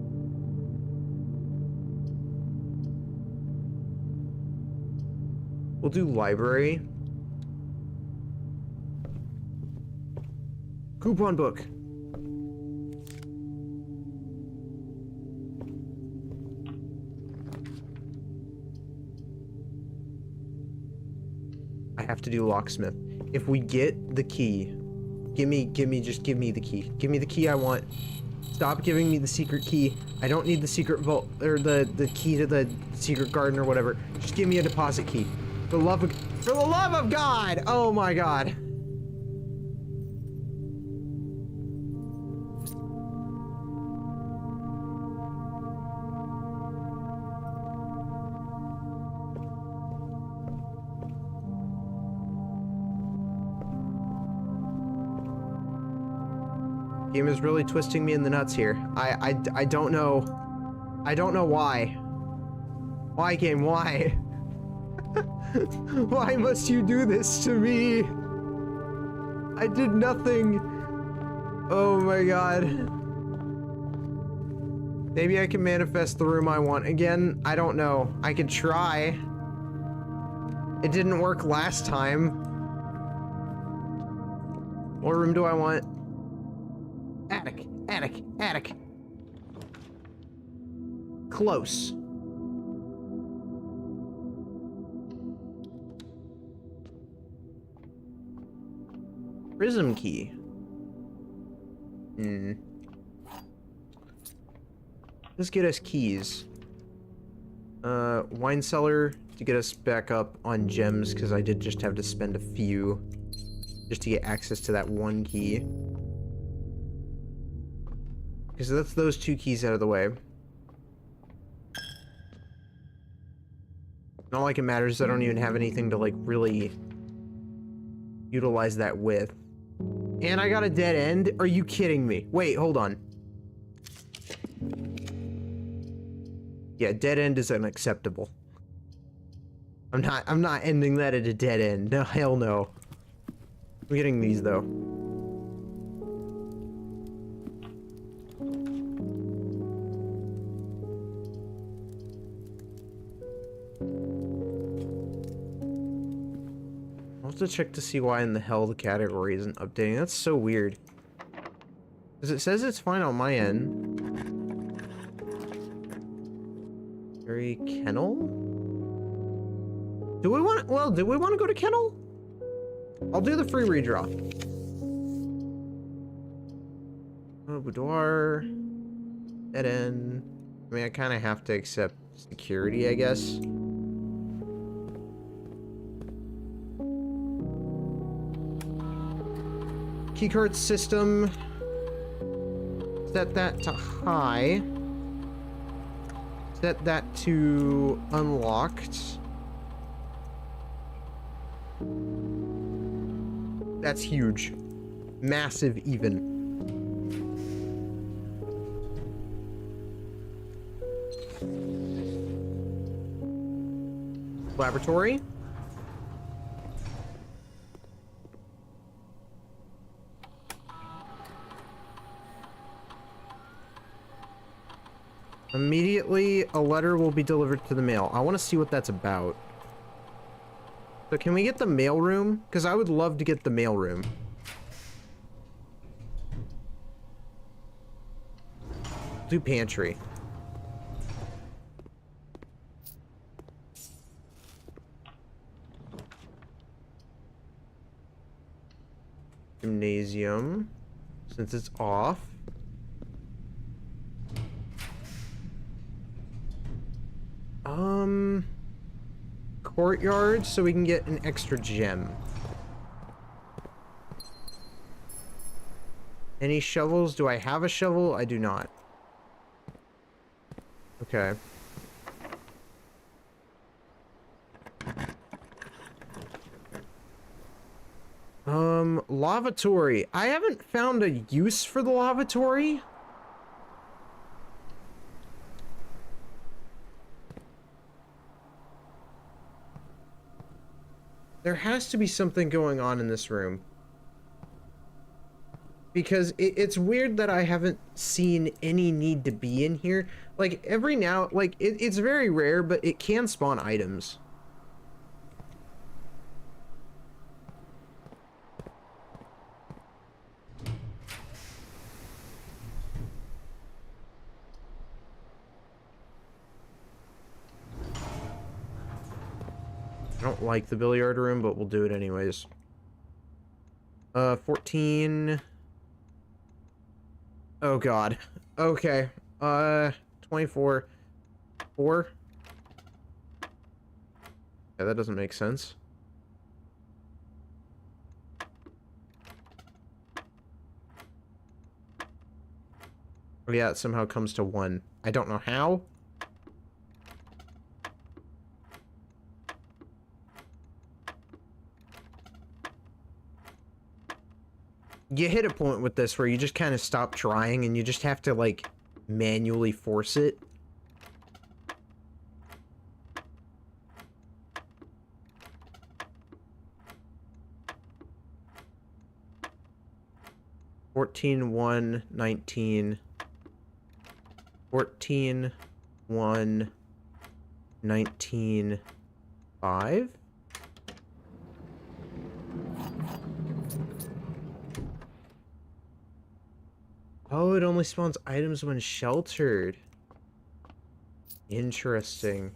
We'll do library. Coupon book. I have to do locksmith. If we get the key, give me the key. Give me the key I want. Stop giving me the secret key. I don't need the secret vault or the key to the secret garden or whatever. Just give me a deposit key. For the love of God! Oh my God. Game is really twisting me in the nuts here. I don't know. I don't know why. Why, game, why? Why must you do this to me? I did nothing. Oh my god. Maybe I can manifest the room I want again. I don't know. I could try. It didn't work last time. What room do I want? Attic, attic, attic. Close. Prism key. Let's get us keys. Wine cellar to get us back up on gems, because I did just have to spend a few just to get access to that one key. Because that's those two keys out of the way. Not like it matters, I don't even have anything to, like, really utilize that with. And I got a dead end? Are you kidding me? Wait, hold on. Yeah, dead end is unacceptable. I'm not ending that at a dead end. No, hell no. I'm getting these, though. I'll have to check to see why in the hell the category isn't updating. That's so weird. Because it says it's fine on my end. Very kennel? Do we want, well, do we want to go to kennel? I'll do the free redraw. Oh, boudoir. Dead end. I mean, I kind of have to accept security, I guess. Keycard system. Set that to high. Set that to unlocked. That's huge. Massive even. Laboratory. Immediately, a letter will be delivered to the mail. I want to see what that's about. So can we get the mail room? Because I would love to get the mail room. Do pantry. Gymnasium. Since it's off. Courtyard, so we can get an extra gem. Any shovels? Do I have a shovel? I do not. Okay. Lavatory. I haven't found a use for the lavatory. There has to be something going on in this room. Because it's weird that I haven't seen any need to be in here. Like, every now, like, it's very rare, but it can spawn items. I don't like the billiard room, but we'll do it anyways. 14. Oh god. Okay. 24. 4. Yeah, that doesn't make sense. Oh yeah, it somehow comes to 1. I don't know how. you hit a point with this where you just kind of stop trying and you just have to, like, manually force it. $14, $1, $19. 14, 1, 19, 5. Oh, it only spawns items when sheltered. Interesting.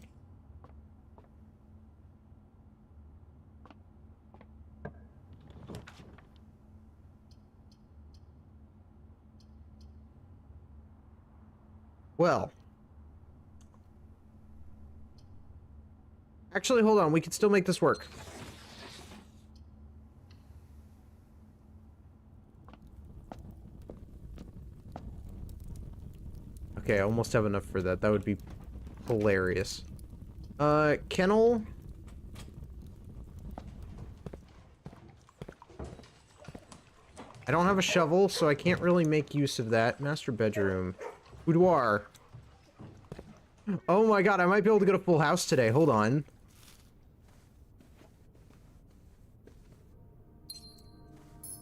Well. Actually, hold on. We can still make this work. Okay, I almost have enough for that. That would be hilarious. Kennel. I don't have a shovel, so I can't really make use of that. Master bedroom. Boudoir. Oh my god, I might be able to get a full house today. Hold on.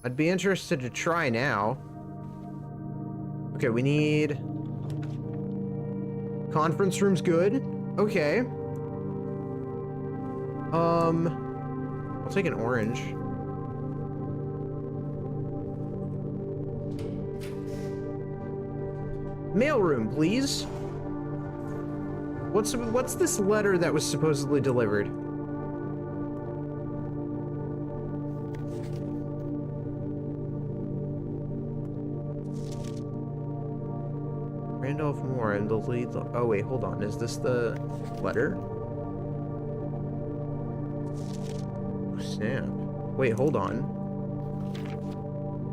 I'd be interested to try now. Okay, we need... Conference room's good. Okay. I'll take an orange. Mailroom, please. What's this letter that was supposedly delivered? Randolph Moore and the lead. Oh wait, hold on. Is this the letter? Oh, snap. Wait, hold on.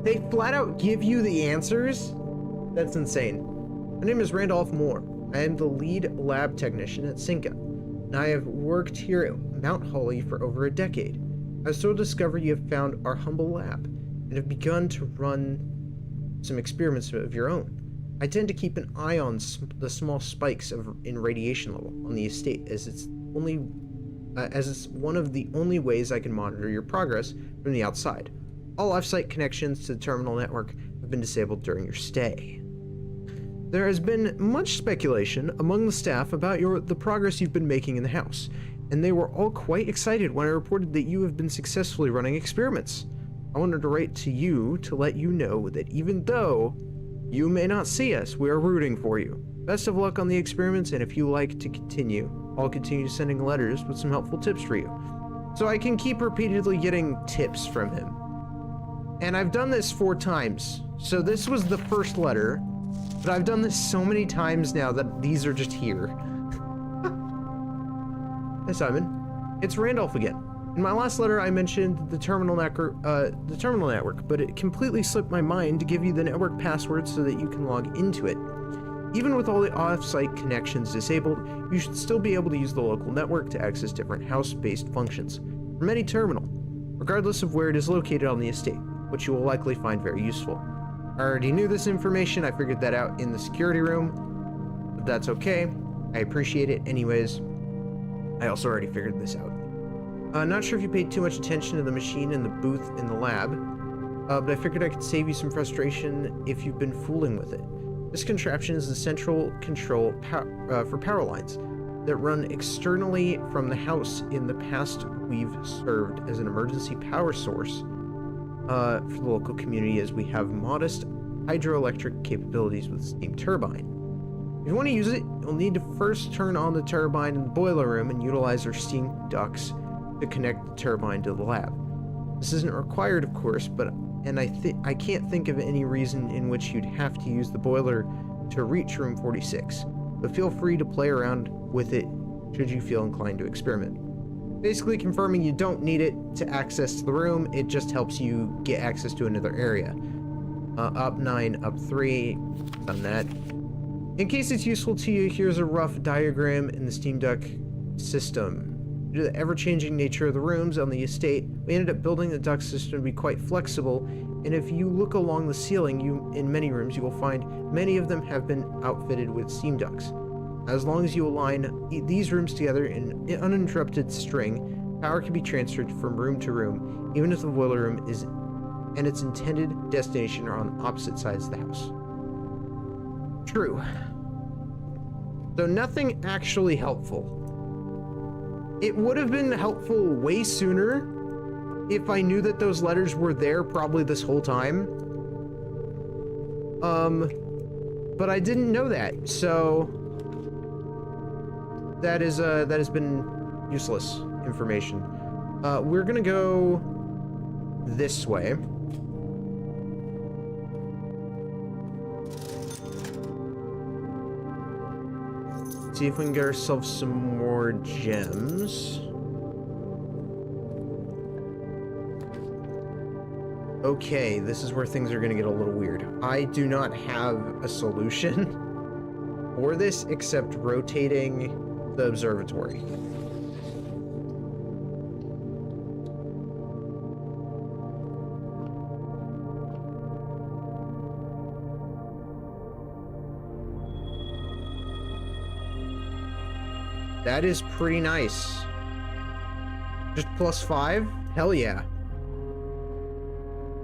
They flat out give you the answers? That's insane. My name is Randolph Moore. I am the lead lab technician at Cinca, and I have worked here at Mount Holly for over a decade. I so discovered you have found our humble lab, and have begun to run some experiments of your own. I tend to keep an eye on the small spikes in radiation level on the estate, as it's one of the only ways I can monitor your progress from the outside. All off-site connections to the terminal network have been disabled during your stay. There has been much speculation among the staff about the progress you've been making in the house, and they were all quite excited when I reported that you have been successfully running experiments. I wanted to write to you to let you know that even though you may not see us, we are rooting for you. Best of luck on the experiments, and if you like to continue, I'll continue sending letters with some helpful tips for you. So I can keep repeatedly getting tips from him. And I've done this 4 times. So this was the first letter. But I've done this so many times now that these are just here. Hey Simon, it's Randolph again. In my last letter I mentioned the terminal network, but it completely slipped my mind to give you the network password so that you can log into it. Even with all the off-site connections disabled, you should still be able to use the local network to access different house-based functions from any terminal, regardless of where it is located on the estate, which you will likely find very useful. I already knew this information. I figured that out in the security room, but that's okay. I appreciate it anyways. I also already figured this out. Not sure if you paid too much attention to the machine in the booth in the lab, but I figured I could save you some frustration if you've been fooling with it. This contraption is the central control for power lines that run externally from the house. In the past, we've served as an emergency power source for the local community, as we have modest hydroelectric capabilities with steam turbine. If you want to use it, you'll need to first turn on the turbine in the boiler room and utilize our steam ducts to connect the turbine to the lab. This isn't required, of course, and I can't think of any reason in which you'd have to use the boiler to reach room 46, but feel free to play around with it should you feel inclined to experiment. Basically confirming you don't need it to access the room, it just helps you get access to another area. Up 9, up 3, done that. In case it's useful to you, here's a rough diagram in the steam duct system. Due to the ever-changing nature of the rooms on the estate, we ended up building the duct system to be quite flexible, and if you look along the ceiling, in many rooms, you will find many of them have been outfitted with steam ducts. As long as you align these rooms together in uninterrupted string, power can be transferred from room to room, even if the boiler room is and its intended destination are on opposite sides of the house. True. So nothing actually helpful. It would have been helpful way sooner if I knew that those letters were there probably this whole time. But I didn't know that, so that has been useless information. We're gonna go this way. See if we can get ourselves some more gems. Okay, this is where things are gonna get a little weird. I do not have a solution for this except rotating the observatory. That is pretty nice. Just +5? Hell yeah.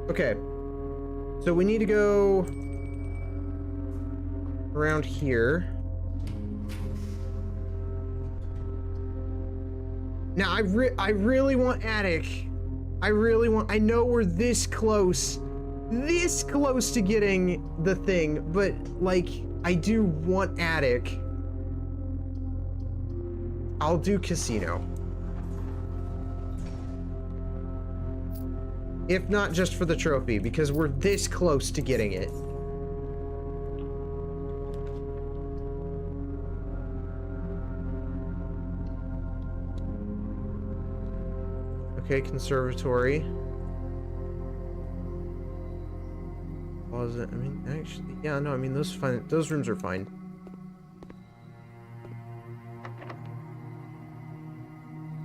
Okay. So we need to go around here. Now, I really want attic. I know we're this close to getting the thing, but, like, I do want attic. I'll do casino. If not just for the trophy, because we're this close to getting it. Okay, conservatory. Closet. I mean, actually, yeah, no, I mean, those rooms are fine.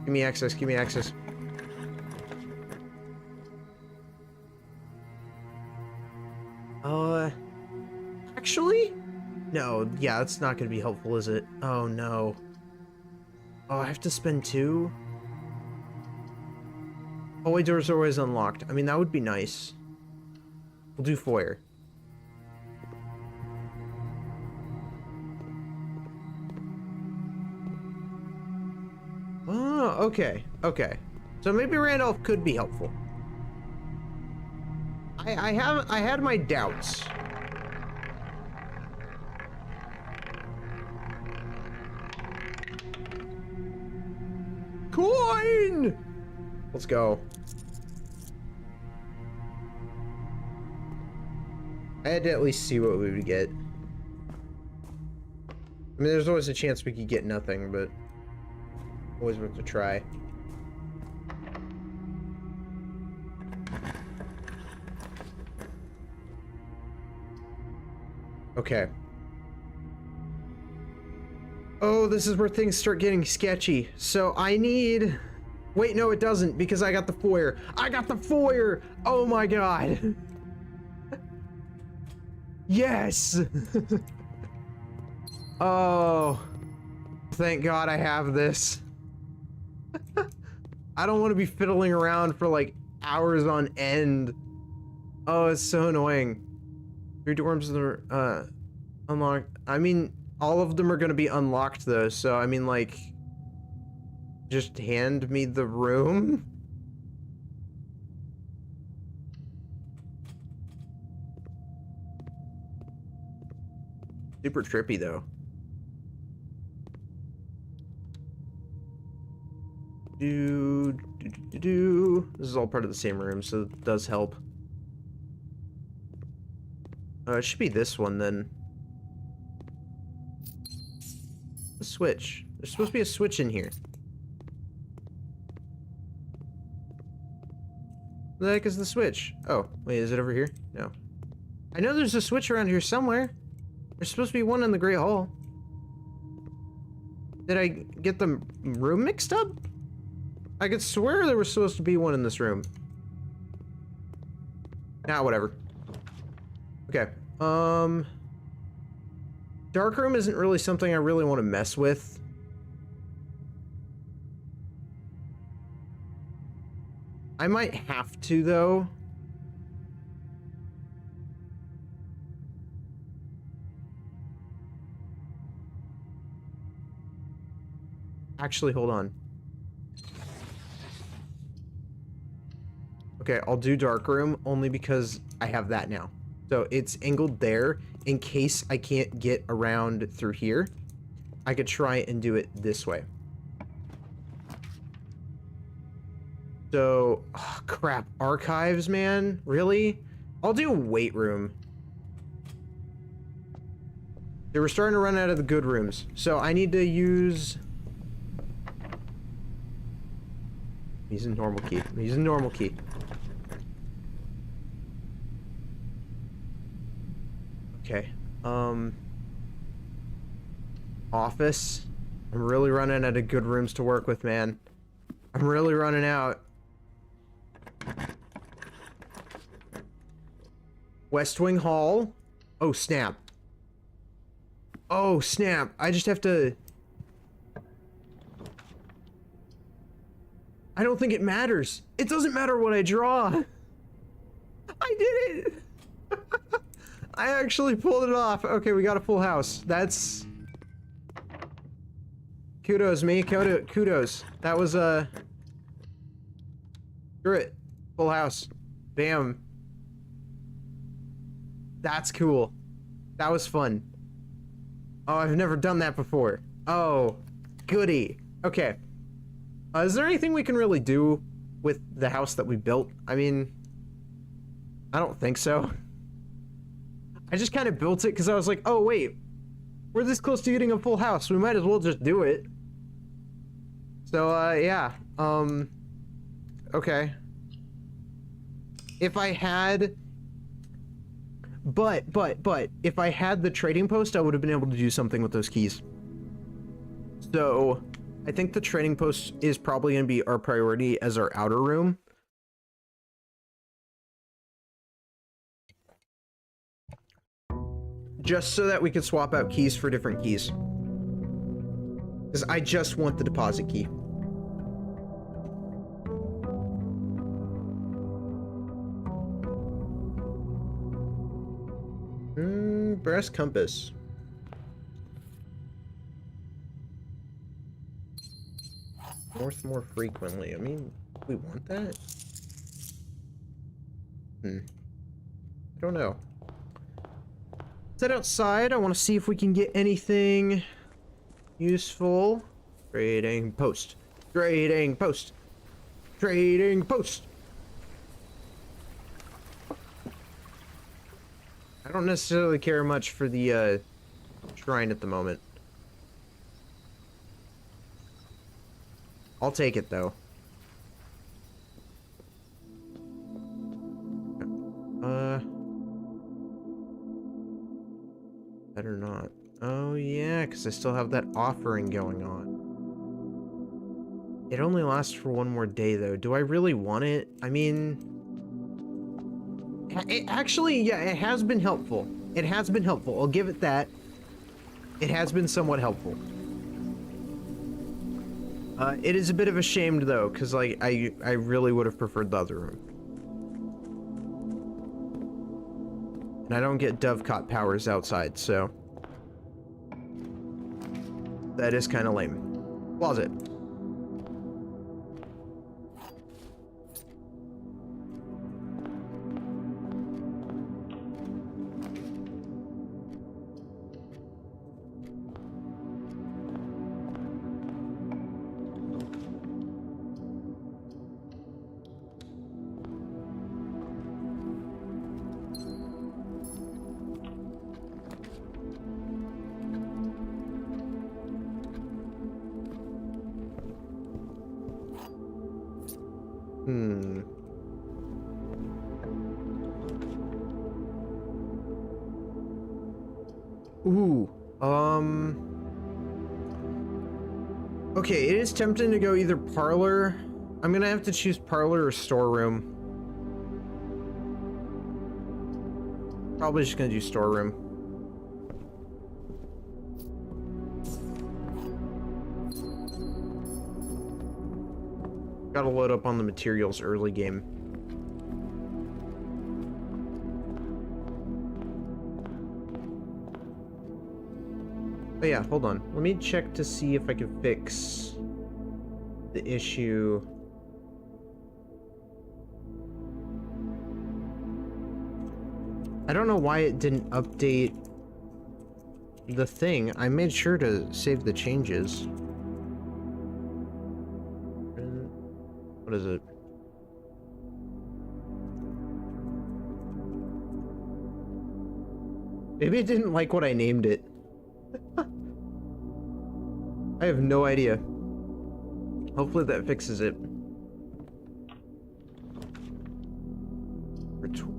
Give me access, give me access. Actually? No, yeah, it's not gonna be helpful, is it? Oh, no. Oh, I have to spend 2? Hallway doors are always unlocked. I mean, that would be nice. We'll do foyer. Oh, okay, okay. So maybe Randolph could be helpful. I had my doubts. Coin! Let's go. I had to at least see what we would get. I mean, there's always a chance we could get nothing, but always worth a try. Okay. Oh, this is where things start getting sketchy. So I need... Wait, no, it doesn't, because I got the foyer. I got the foyer! Oh my god. Yes! Oh. Thank God I have this. I don't want to be fiddling around for like hours on end. Oh, it's so annoying. 3 dorms are unlocked. I mean, all of them are going to be unlocked though, so I mean, like, just hand me the room. Super trippy though. This is all part of the same room, so it does help. It should be this one then. A switch. There's supposed to be a switch in here. What the heck is the switch? Oh, wait, is it over here? No. I know there's a switch around here somewhere. There's supposed to be one in the Great Hall. Did I get the room mixed up? I could swear there was supposed to be one in this room. Nah, whatever. Okay. Dark room isn't really something I really want to mess with. I might have to, though. Actually, hold on. Okay, I'll do dark room only because I have that now. So it's angled there in case I can't get around through here. I could try and do it this way. So, oh, crap, archives, man, really? I'll do weight room. They were starting to run out of the good rooms, so I need to use... He's in normal key. He's in normal key. Okay. Office. I'm really running out of good rooms to work with, man. I'm really running out. West Wing Hall. Oh, snap. Oh, snap. I just have to... I don't think it matters. It doesn't matter what I draw. I did it. I actually pulled it off. Okay, we got a full house. That's... Kudos, me. Kudos. That was, Screw it. Full house. Bam. That's cool. That was fun. Oh, I've never done that before. Oh, goody. Okay. Is there anything we can really do with the house that we built? I mean, I don't think so. I just kind of built it because I was like, oh, wait. We're this close to getting a full house. We might as well just do it. So, yeah. Okay. If I had... But, if I had the trading post, I would have been able to do something with those keys. So, I think the trading post is probably going to be our priority as our outer room. Just so that we could swap out keys for different keys. Because I just want the deposit key. Brass compass. North more frequently. I mean, we want that? I don't know. Let's head outside. I want to see if we can get anything useful. Trading post. Trading post. Trading post. I don't necessarily care much for the shrine at the moment. I'll take it though. Better not. Oh yeah, because I still have that offering going on. It only lasts for one more day though. Do I really want it? I mean... It actually, yeah, it has been helpful. It has been helpful. I'll give it that. It has been somewhat helpful. It is a bit of a shame though, because like I really would have preferred the other room. And I don't get dovecot powers outside, so that is kind of lame. Closet. Ooh, okay, it is tempting to go either parlor I'm gonna have to choose parlor or storeroom. Probably just gonna do storeroom. Gotta load up on the materials early game. Oh yeah, hold on. Let me check to see if I can fix the issue. I don't know why it didn't update the thing. I made sure to save the changes. What is it? Maybe it didn't like what I named it. I have no idea. Hopefully that fixes it.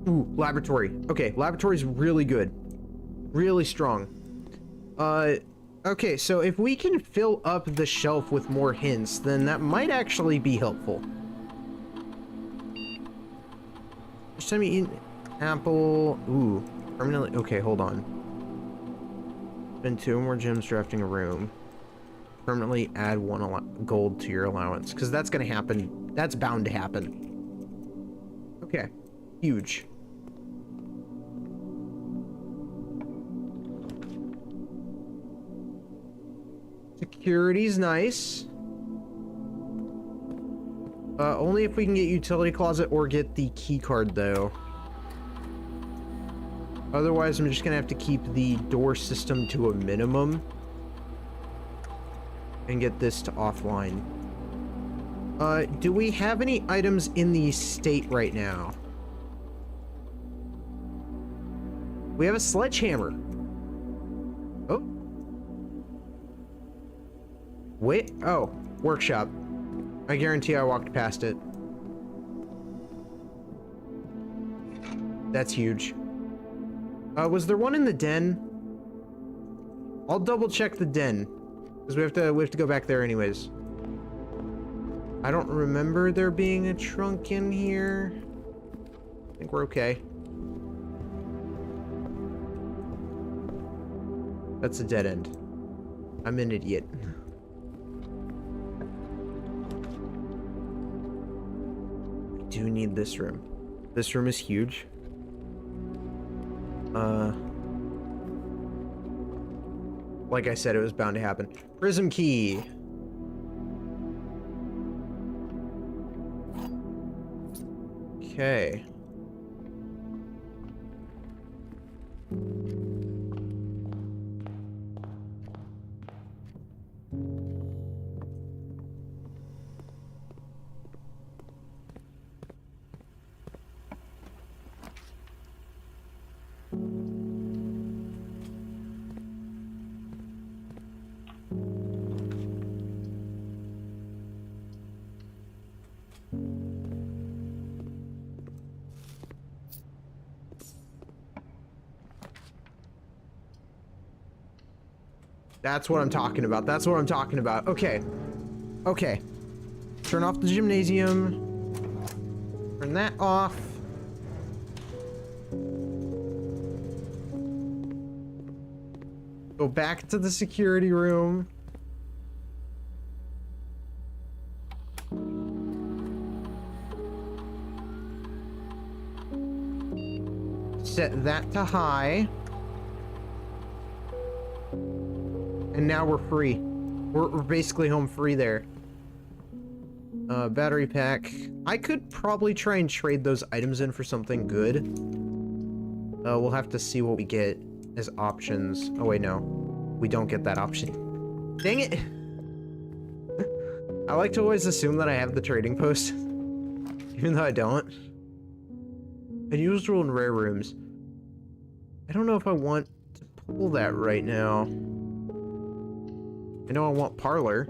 Ooh, laboratory. Okay, laboratory's really good. Really strong. Okay, so if we can fill up the shelf with more hints, then that might actually be helpful. First time you eat apple. Ooh, permanently. Okay, hold on. Spend 2 more gems drafting a room. Permanently add 1 gold to your allowance, because that's gonna happen. That's bound to happen. Okay, huge. Security's nice. Only if we can get utility closet or get the key card though. Otherwise, I'm just gonna have to keep the door system to a minimum and get this to offline. Do we have any items in the estate right now? We have a sledgehammer. Oh. Wait, oh, workshop. I guarantee I walked past it. That's huge. Was there one in the den? I'll double check the den. Because we have to go back there anyways. I don't remember there being a trunk in here. I think we're okay. That's a dead end. I'm an idiot. I do need this room. This room is huge. Like I said, it was bound to happen. Prism key. Okay. That's what I'm talking about. That's what I'm talking about. Okay. Okay. Turn off the gymnasium. Turn that off. Go back to the security room. Set that to high. And now we're free. We're basically home free there. Battery pack. I could probably try and trade those items in for something good. We'll have to see what we get as options. Oh wait, no. We don't get that option. Dang it! I like to always assume that I have the trading post. Even though I don't. Unusual and rare rooms. I don't know if I want to pull that right now. I know I want parlor.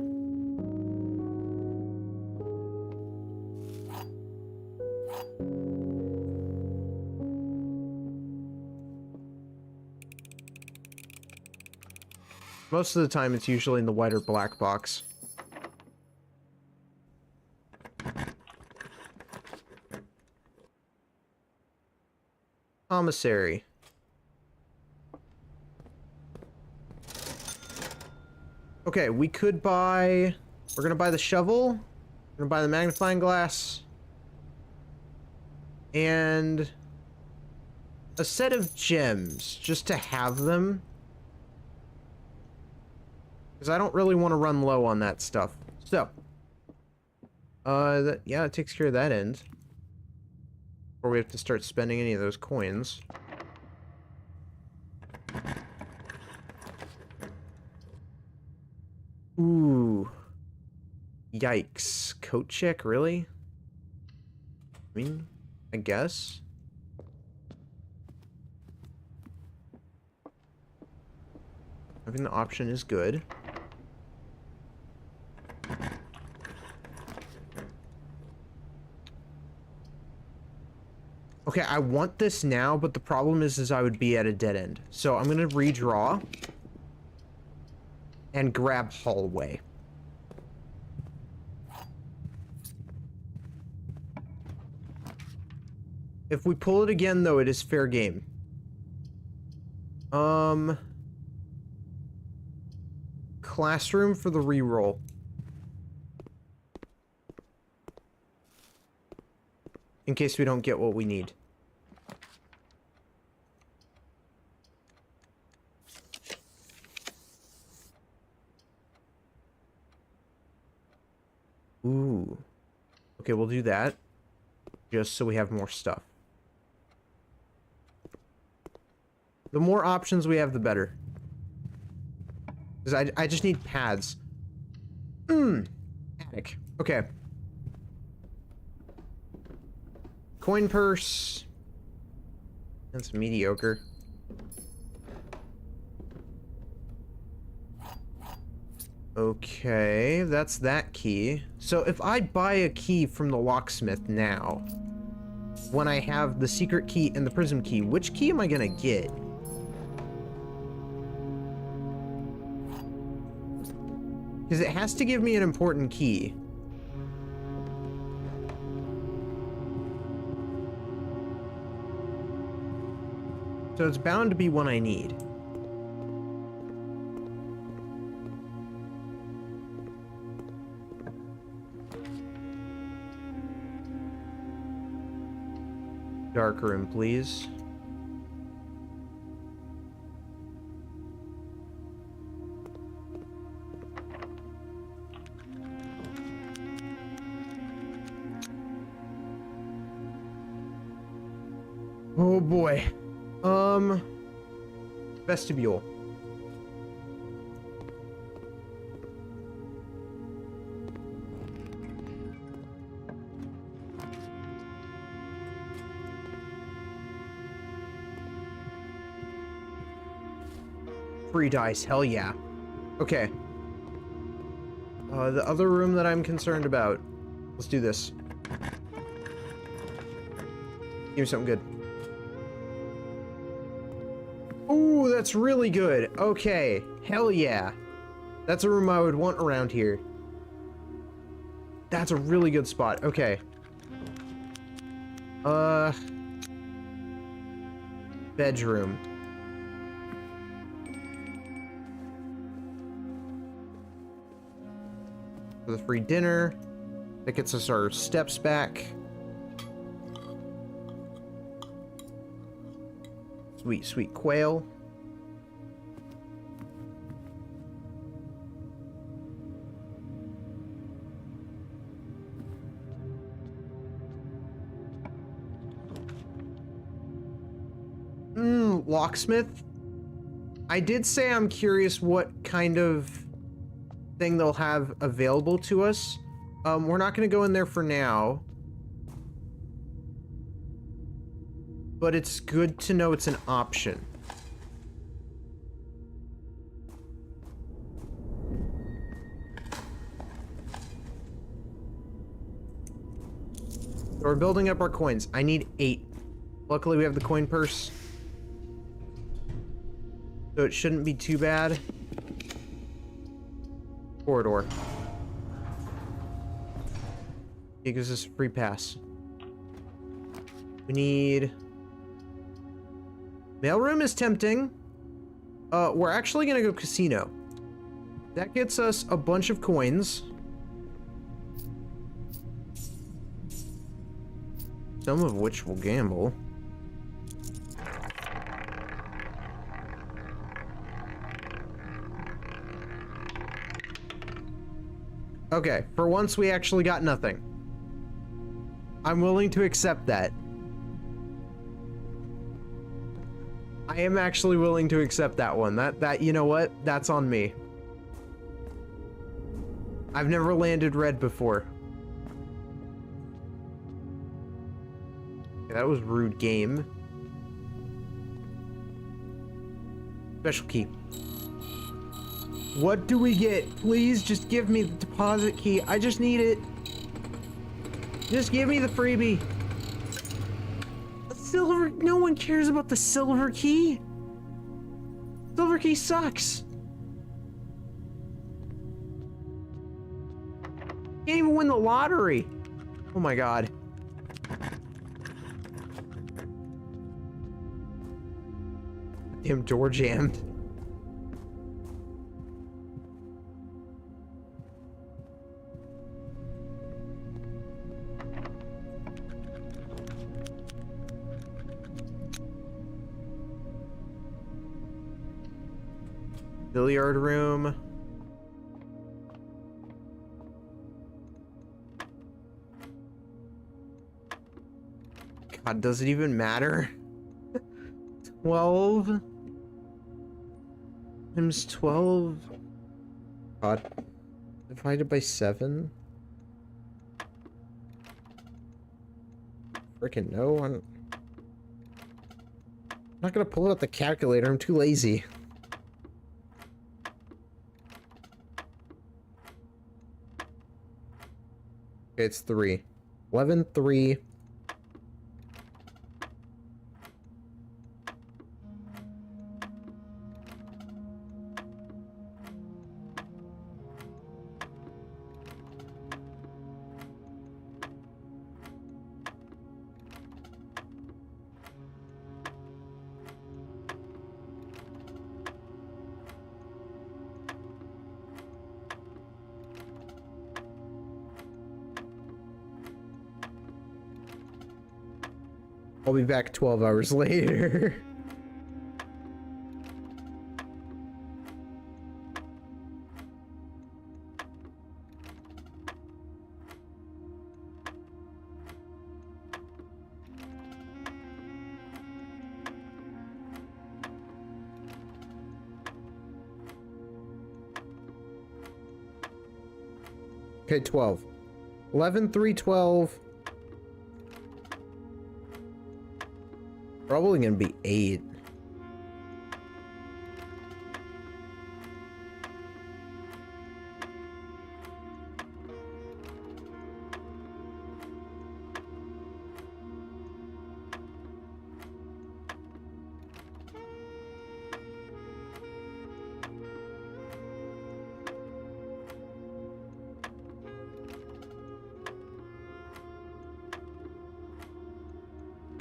Most of the time it's usually in the white or black box. Commissary. Okay, we could buy... We're gonna buy the shovel. We're gonna buy the magnifying glass. And... a set of gems, just to have them. Because I don't really want to run low on that stuff. So. Yeah, it takes care of that end. Before we have to start spending any of those coins. Ooh. Yikes. Coat check, really? I mean, I guess. Having the option is good. Okay, I want this now, but the problem is I would be at a dead end. So I'm gonna redraw and grab hallway. If we pull it again, though, it is fair game. Classroom for the reroll. In case we don't get what we need. Ooh. Okay, we'll do that. Just so we have more stuff. The more options we have, the better. Because I just need pads. Attic. Okay. Coin purse. That's mediocre. Okay, that's that key. So if I buy a key from the locksmith now, when I have the secret key and the prism key, which key am I gonna get? Because it has to give me an important key. So it's bound to be one I need. Dark room, please. Oh boy. Vestibule. Free dice, hell yeah. Okay. The other room that I'm concerned about. Let's do this. Give me something good. Ooh, that's really good. Okay, hell yeah. That's a room I would want around here. That's a really good spot. Okay. Bedroom. For the free dinner. That gets us our steps back. Sweet, sweet quail. Locksmith. I did say I'm curious what kind of thing they'll have available to us. We're not going to go in there for now. But it's good to know it's an option. So we're building up our coins. I need 8. Luckily we have the coin purse. So it shouldn't be too bad. Corridor. It gives us a free pass. We need Mailroom is tempting. We're actually gonna go casino. That gets us a bunch of coins. Some of which we'll gamble. Okay, for once we actually got nothing. I'm willing to accept that. I am actually willing to accept that one. That you know what? That's on me. I've never landed red before. Okay, that was rude game. Special key. What do we get? Please just give me the deposit key. I just need it. Just give me the freebie. Silver, no one cares about the silver key. Silver key sucks. Can't even win the lottery. Oh my god. Damn door jammed. Billiard room. God, does it even matter? 12 times 12. God. Divided by 7. Freaking no. I'm not gonna pull out the calculator. I'm too lazy. It's 3. 11, 3. I'll be back 12 hours later. Okay, 12. 11, 3, 12. Probably gonna be 8.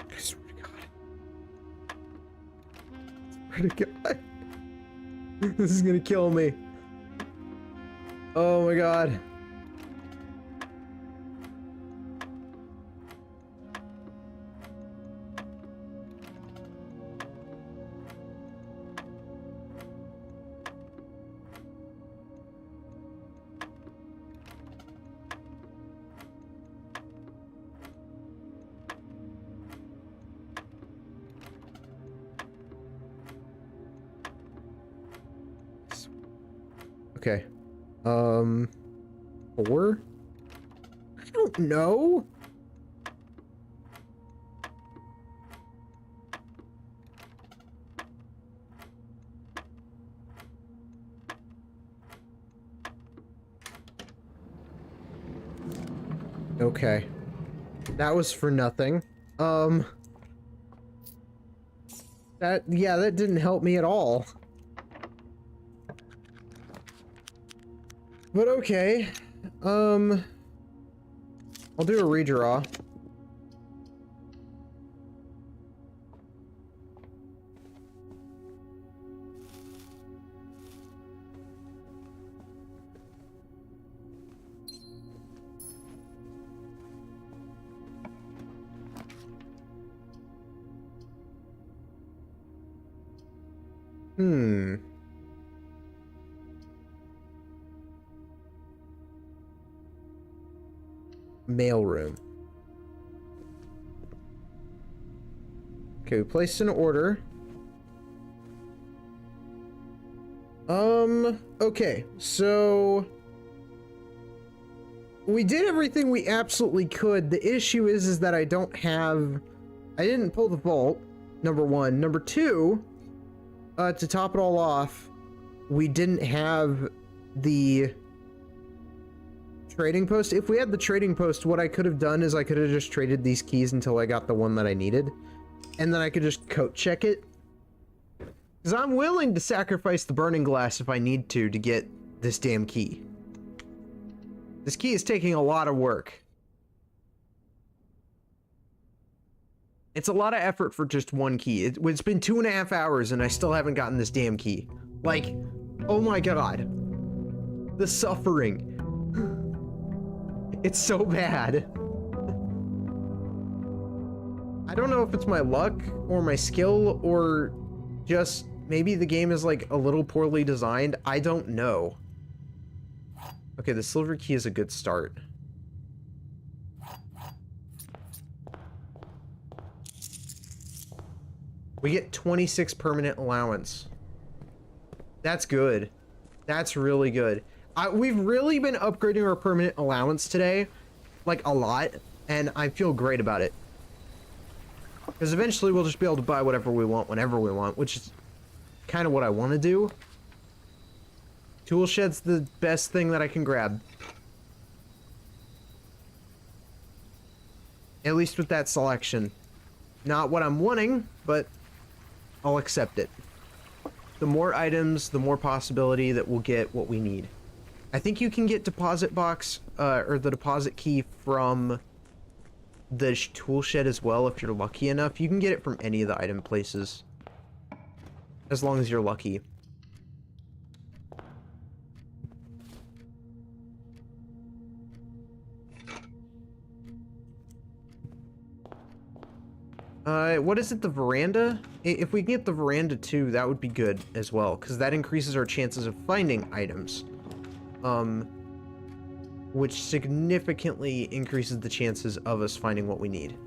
I swear to God. I swear to God. This is gonna kill me. Oh my God. Okay. 4? I don't know. Okay. That was for nothing. That didn't help me at all. But okay. I'll do a redraw. Hmm. Mailroom. Okay, we placed an order. Okay, so we did everything we absolutely could. The issue is that I didn't pull the vault, number one. Number two, to top it all off, we didn't have the trading post. If we had the trading post, what I could have done is I could have just traded these keys until I got the one that I needed, and then I could just coat check it. Because I'm willing to sacrifice the burning glass if I need to get this damn key. This key is taking a lot of work. It's a lot of effort for just one key. It's been 2.5 hours and I still haven't gotten this damn key. Like, oh my god. The suffering. It's so bad. I don't know if it's my luck or my skill or just maybe the game is like a little poorly designed. I don't know. Okay, the silver key is a good start. We get 26 permanent allowance. That's good. That's really good. We've really been upgrading our permanent allowance today, like a lot, and I feel great about it. Because eventually we'll just be able to buy whatever we want whenever we want, which is kind of what I want to do. Tool shed's the best thing that I can grab. At least with that selection. Not what I'm wanting, but I'll accept it. The more items, the more possibility that we'll get what we need. I think you can get deposit box, or the deposit key from the tool shed as well if you're lucky enough. You can get it from any of the item places. As long as you're lucky. What is it, the veranda? If we can get the veranda too, that would be good as well, because that increases our chances of finding items. Which significantly increases the chances of us finding what we need.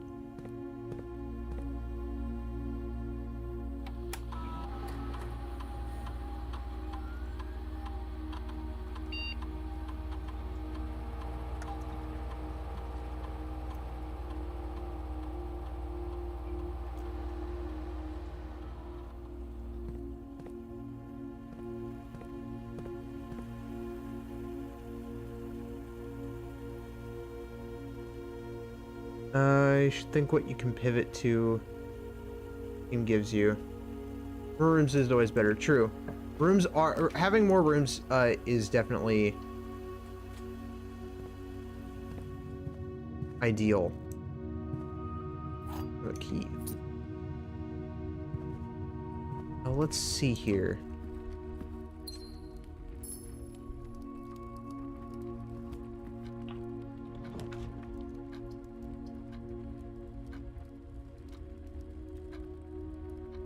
I should think what you can pivot to game gives you. More rooms is always better. True. Rooms are... having more rooms is definitely ideal. The key. Let's see here.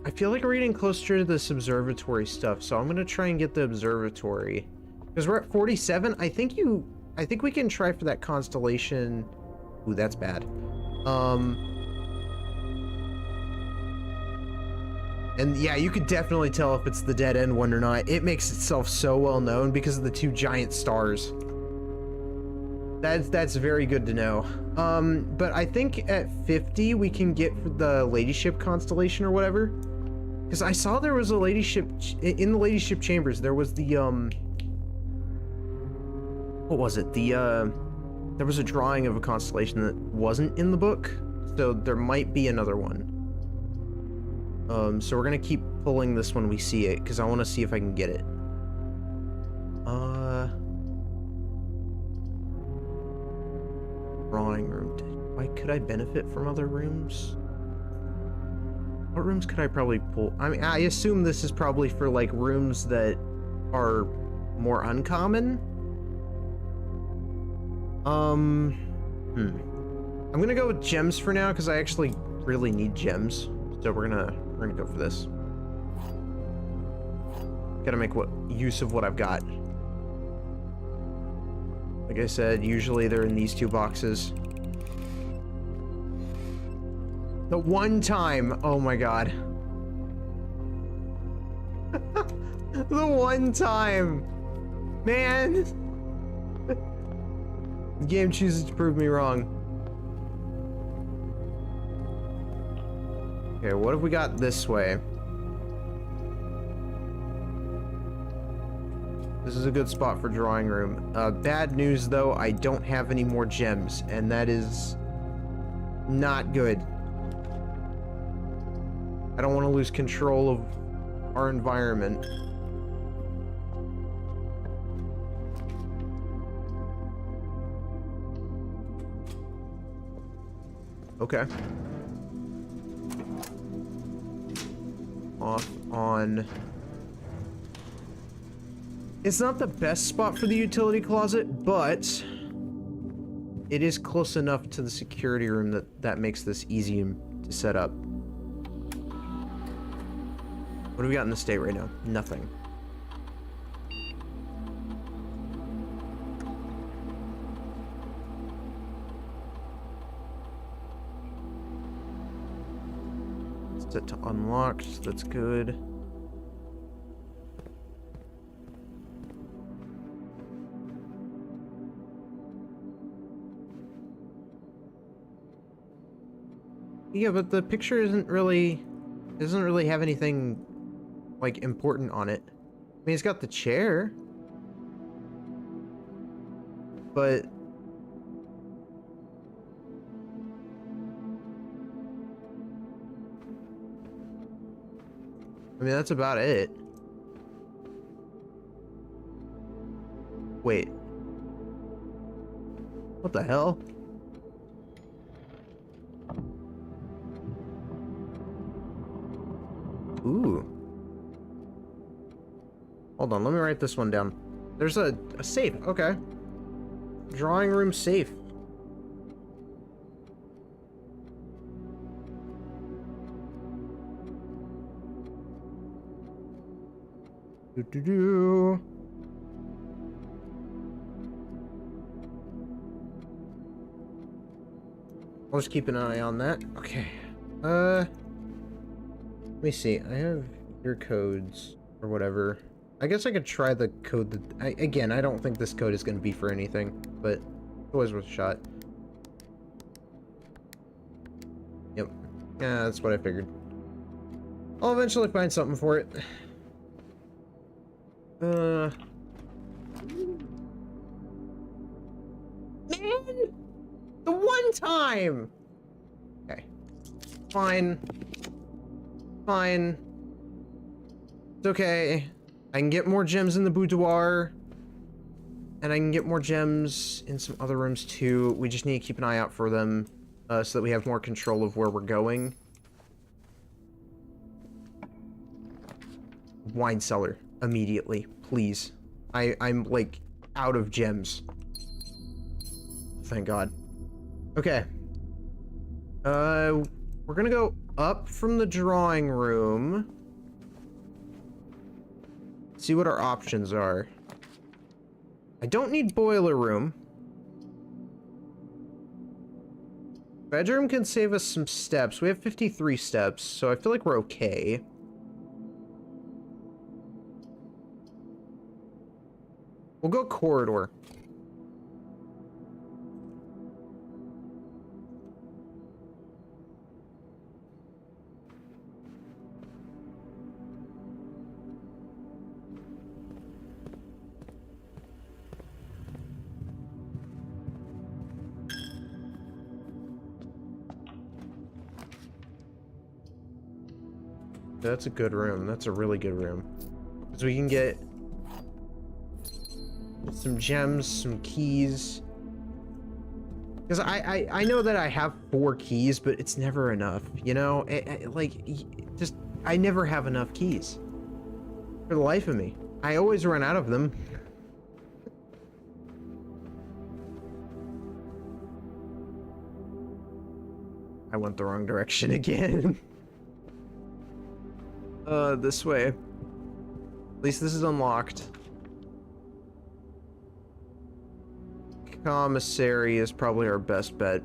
I feel like we're getting closer to this observatory stuff, so I'm gonna try and get the observatory. Because we're at 47, I think we can try for that constellation. Ooh, that's bad. And yeah, you could definitely tell if it's the dead end one or not. It makes itself so well known because of the two giant stars. That's very good to know. But I think at 50 we can get the ladyship constellation or whatever. Because I saw there was a ladyship in the ladyship chambers. There was the what was it? There was a drawing of a constellation that wasn't in the book, so there might be another one. So we're gonna keep pulling this when we see it because I want to see if I can get it. Drawing room. Why could I benefit from other rooms? What rooms could I probably pull? I mean, I assume this is probably for like rooms that are more uncommon. I'm gonna go with gems for now because I actually really need gems. So we're gonna go for this. Gotta make use of what I've got. Like I said, usually they're in these two boxes. The one time, oh my god. The one time. Man. The game chooses to prove me wrong. Okay, what have we got this way? This is a good spot for drawing room. Bad news though, I don't have any more gems, and that is not good. I don't want to lose control of our environment. Okay. Off on... It's not the best spot for the utility closet, but it is close enough to the security room that makes this easy to set up. What do we got in the state right now? Nothing. Set to unlocked. That's good. Yeah, but the picture doesn't really have anything like important on it. I mean, it's got the chair, but I mean, that's about it. Wait. What the hell? Ooh. Hold on, let me write this one down. There's a safe, okay. Drawing room safe. Do-do-do. I'll just keep an eye on that. Okay. Let me see. I have your codes or whatever. I guess I could try the code that... again, I don't think this code is going to be for anything, but it's always worth a shot. Yep. Yeah, that's what I figured. I'll eventually find something for it. Man! The one time! Okay. Fine. Fine. It's okay. I can get more gems in the boudoir. And I can get more gems in some other rooms too. We just need to keep an eye out for them so that we have more control of where we're going. Wine cellar. Immediately. Please. I'm like out of gems. Thank God. Okay. We're gonna go up from the drawing room. See what our options are. I don't need boiler room. Bedroom can save us some steps. We have 53 steps, so I feel like we're okay. We'll go corridor. That's a good room. That's a really good room. Because we can get some gems, some keys. Because I know that I have 4 keys, but it's never enough, you know? I never have enough keys. For the life of me. I always run out of them. I went the wrong direction again. This way. At least this is unlocked. Commissary is probably our best bet.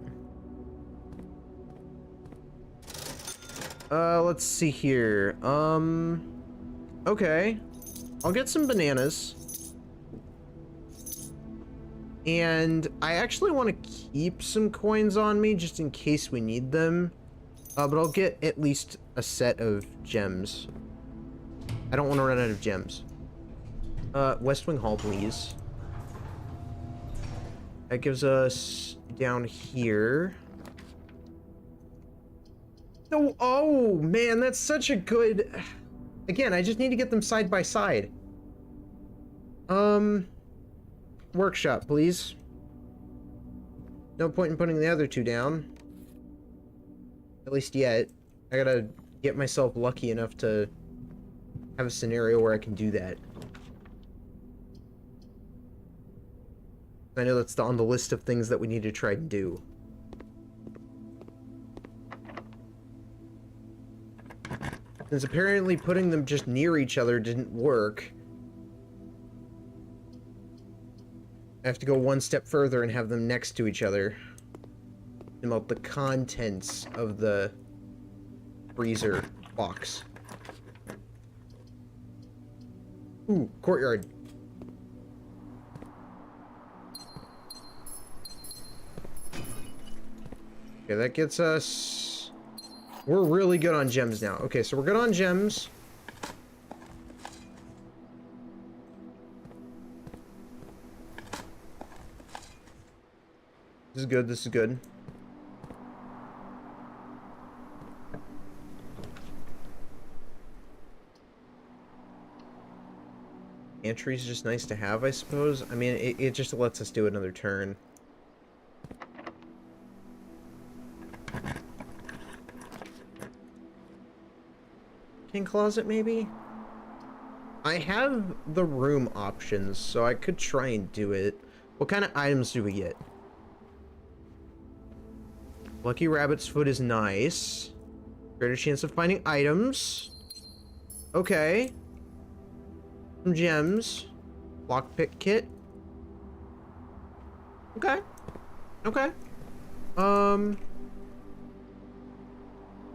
Let's see here. Okay. I'll get some bananas. And I actually want to keep some coins on me just in case we need them. But I'll get at least a set of gems. I don't want to run out of gems. West Wing Hall, please. That gives us down here. No, oh, man, that's such a good... Again, I just need to get them side by side. Workshop, please. No point in putting the other two down. At least yet. I gotta get myself lucky enough to have a scenario where I can do that. I know that's on the list of things that we need to try and do. Since apparently putting them just near each other didn't work, I have to go one step further and have them next to each other. About the contents of the freezer box. Ooh, courtyard. Okay, that gets us... We're really good on gems now. Okay, so we're good on gems. This is good, this is good. Entry's just nice to have, I suppose. I mean, it just lets us do another turn. King closet, maybe? I have the room options, so I could try and do it. What kind of items do we get? Lucky rabbit's foot is nice. Greater chance of finding items. Okay. Some gems. Lockpick kit. Okay. Okay.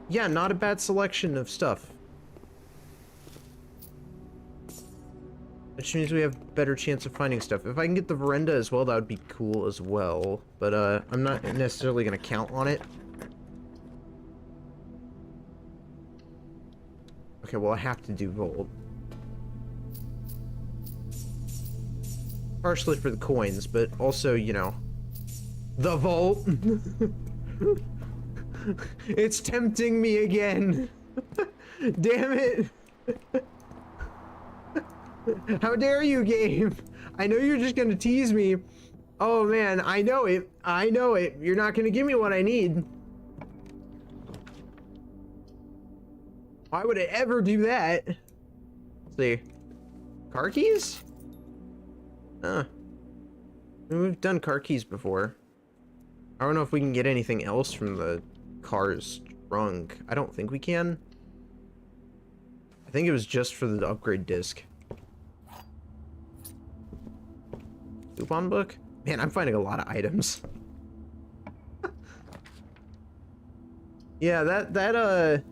Yeah, not a bad selection of stuff. Which means we have better chance of finding stuff. If I can get the veranda as well, that would be cool as well. But, I'm not necessarily gonna count on it. Okay, well, I have to do vault. Partially for the coins, but also, you know, the vault. It's tempting me again. Damn it. How dare you, game? I know you're just gonna tease me. Oh man, I know it. I know it. You're not gonna give me what I need. Why would I ever do that? Let's see. Car keys? Huh. We've done car keys before. I don't know if we can get anything else from the car's trunk. I don't think we can. I think it was just for the upgrade disc. Coupon book? Man, I'm finding a lot of items. Yeah, that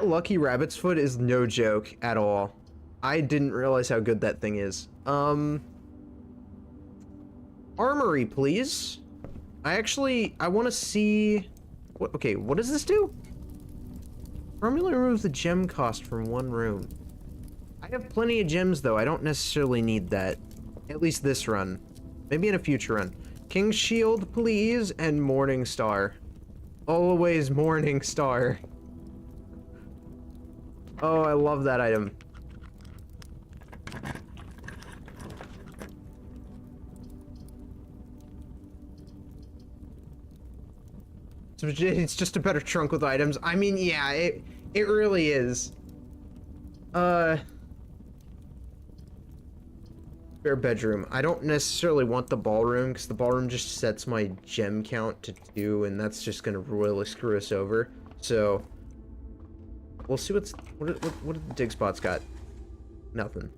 lucky rabbit's foot is no joke at all. I didn't realize how good that thing is. Armory, please. I want to see... What, okay, what does this do? Formula removes the gem cost from one room. I have plenty of gems, though. I don't necessarily need that. At least this run. Maybe in a future run. King's Shield, please, and Morning Star. Always Morning Star. Oh, I love that item. So it's just a better trunk with items. I mean, yeah, it really is. Spare bedroom. I don't necessarily want the ballroom, because the ballroom just sets my gem count to 2, and that's just gonna royally screw us over. So, we'll see what the dig spot's got. Nothing.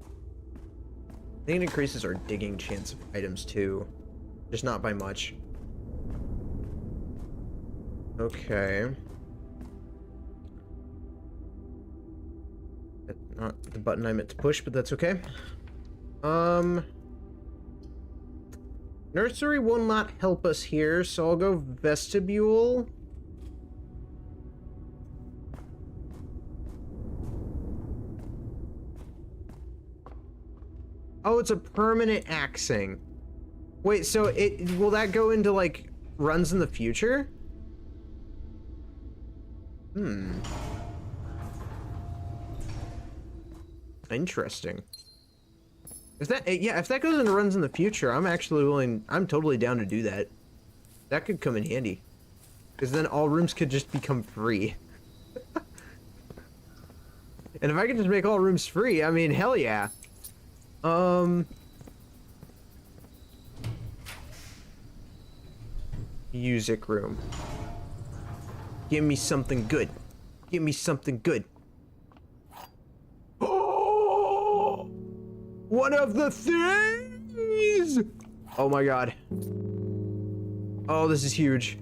I think it increases our digging chance of items too. Just not by much. Okay. That's not the button I meant to push, but that's okay. Nursery will not help us here, so I'll go vestibule. Oh, it's a permanent axing. Wait, so will that go into like runs in the future? Interesting. If that goes into runs in the future, I'm totally down to do that. That could come in handy. Because then all rooms could just become free. And if I could just make all rooms free, I mean, hell yeah. Music room. Give me something good. Give me something good. Oh! One of the things! Oh my god. Oh, this is huge.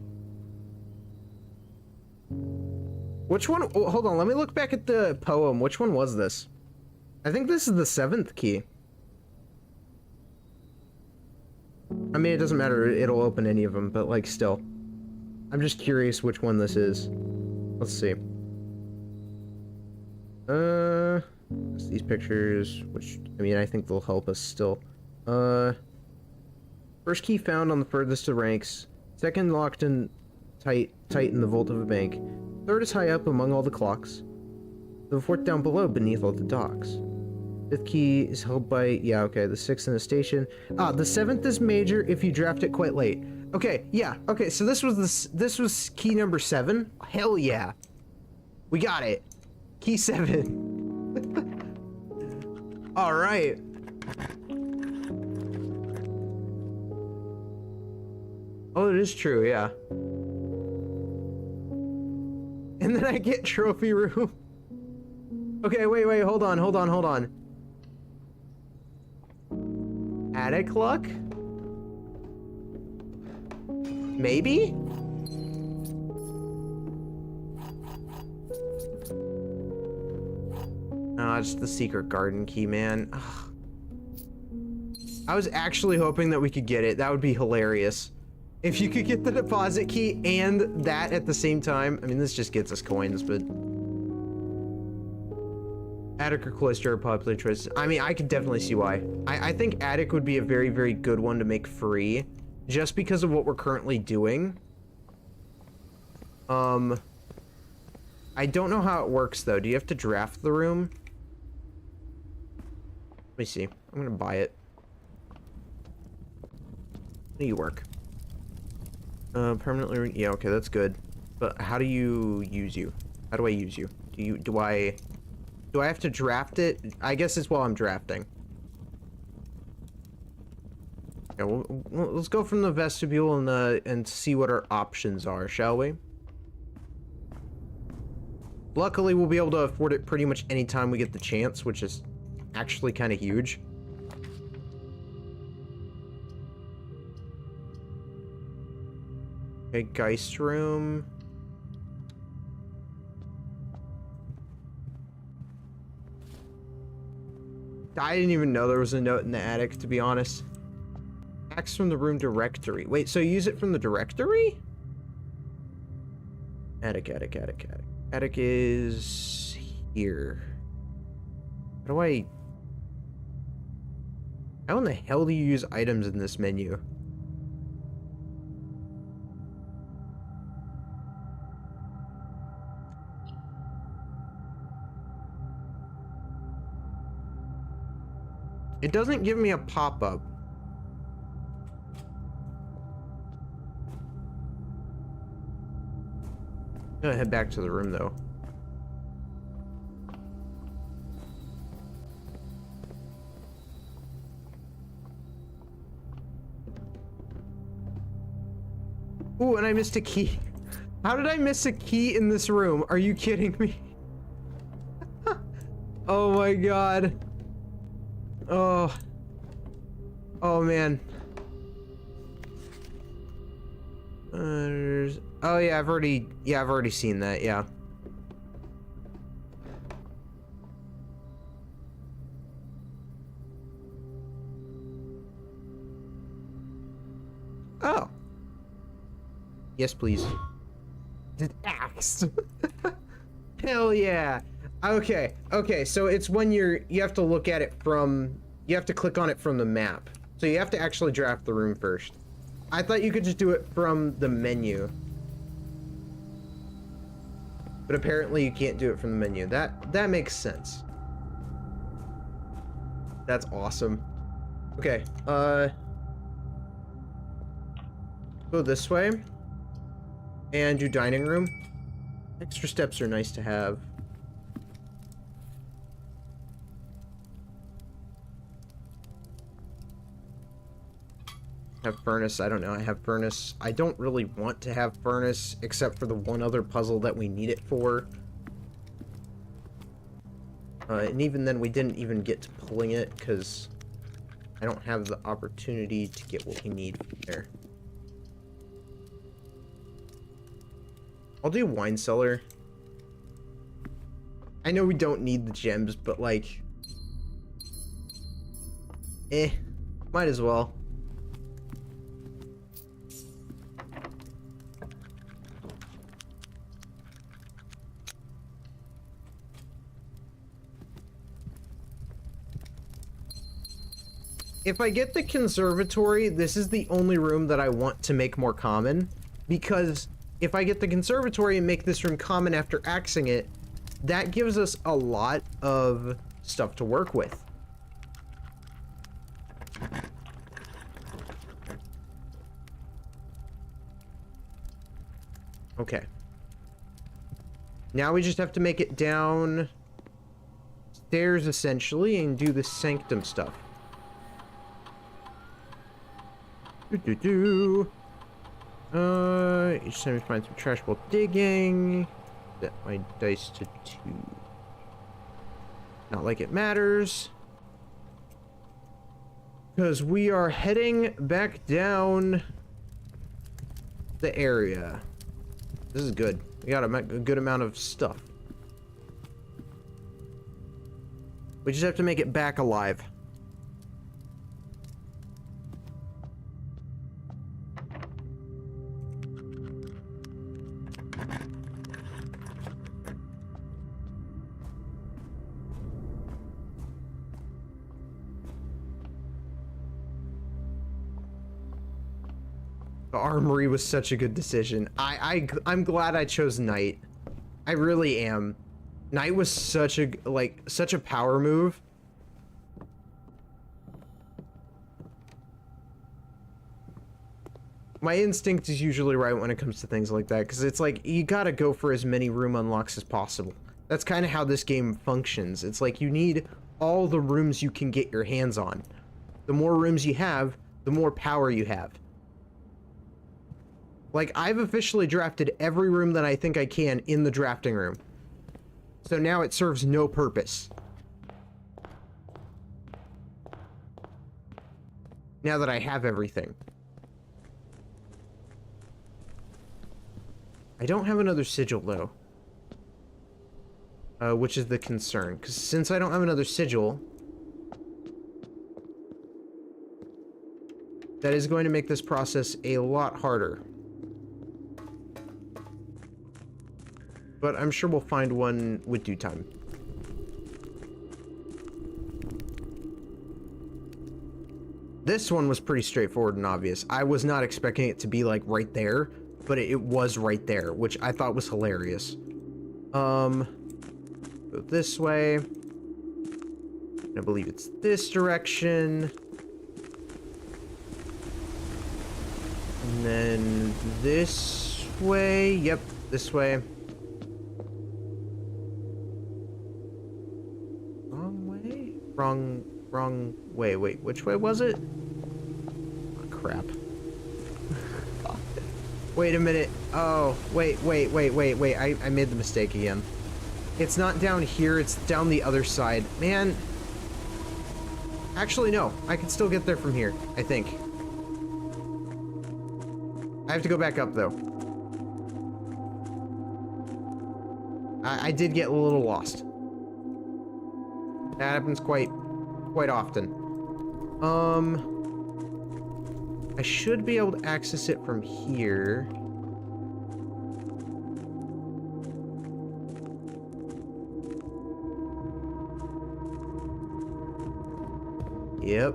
Which one? Oh, hold on, let me look back at the poem. Which one was this? I think this is the 7th key. I mean, it doesn't matter. It'll open any of them, but like still. I'm just curious which one this is. Let's see. It's these pictures, which, I mean, I think they'll help us still. First key found on the furthest of ranks. Second locked in tight in the vault of a bank. Third is high up among all the clocks. The fourth down below beneath all the docks. Fifth key is held by, yeah, okay, the 6th in the station. Ah, the 7th is major if you draft it quite late. Okay, yeah, okay, so this was key number 7. Hell yeah. We got it. Key 7. All right. Oh, it is true, yeah. And then I get trophy room. Okay, wait, hold on. Attic luck? Maybe? Oh, it's the secret garden key, man. Ugh. I was actually hoping that we could get it. That would be hilarious. If you could get the deposit key and that at the same time. I mean, this just gets us coins, but... Attic or cloister are popular choices. I mean, I could definitely see why. I think attic would be a very, very good one to make free. Just because of what we're currently doing. I don't know how it works, though. Do you have to draft the room? Let me see. I'm gonna buy it. How do you work? Permanently... Yeah, okay, that's good. But how do you use you? How do I use you? Do I have to draft it? I guess it's while I'm drafting. Yeah, let's go from the vestibule and see what our options are, shall we? Luckily, we'll be able to afford it pretty much any time we get the chance, which is actually kind of huge. Okay, Geist room. I didn't even know there was a note in the attic, to be honest. Axe from the room directory. Wait, so you use it from the directory? Attic. Attic is here. How in the hell do you use items in this menu? It doesn't give me a pop-up. I'm gonna head back to the room, though. Ooh, and I missed a key. How did I miss a key in this room? Are you kidding me? Oh my god. Oh. Oh man. Oh yeah, I've already seen that, yeah. Oh. Yes, please. Did axed. Hell yeah. Okay, so it's when you have to look at it from, you have to click on it from the map. So you have to actually draft the room first. I thought you could just do it from the menu. But apparently you can't do it from the menu. That makes sense. That's awesome. Okay, go this way. And do dining room. Extra steps are nice to have. Have furnace. I don't know. I have furnace. I don't really want to have furnace except for the one other puzzle that we need it for. And even then we didn't even get to pulling it because I don't have the opportunity to get what we need from there. I'll do wine cellar. I know we don't need the gems, but like, might as well. If I get the conservatory, this is the only room that I want to make more common, because if I get the conservatory and make this room common after axing it, that gives us a lot of stuff to work with. Okay. Now we just have to make it down stairs essentially and do the sanctum stuff. Each time we find some trash while digging. Set my dice to 2. Not like it matters. Because we are heading back down the area. This is good. We got a good amount of stuff. We just have to make it back alive. The armory was such a good decision. I'm glad I chose Knight. I really am. Knight was such a power move. My instinct is usually right when it comes to things like that, because it's like, you gotta go for as many room unlocks as possible. That's kind of how this game functions. It's like, you need all the rooms you can get your hands on. The more rooms you have, the more power you have. Like, I've officially drafted every room that I think I can in the drafting room. So now it serves no purpose. Now that I have everything. I don't have another sigil, though. Which is the concern. Because since I don't have another sigil, that is going to make this process a lot harder. But I'm sure we'll find one with due time. This one was pretty straightforward and obvious. I was not expecting it to be like right there, but it was right there, which I thought was hilarious. Go this way. I believe it's this direction. And then this way. Yep, this way. Wrong way. Wait, which way was it? Oh, crap. Wait a minute. Oh, wait. I made the mistake again. It's not down here, it's down the other side. Man. Actually, no. I can still get there from here, I think. I have to go back up, though. I did get a little lost. That happens quite often. I should be able to access it from here. Yep.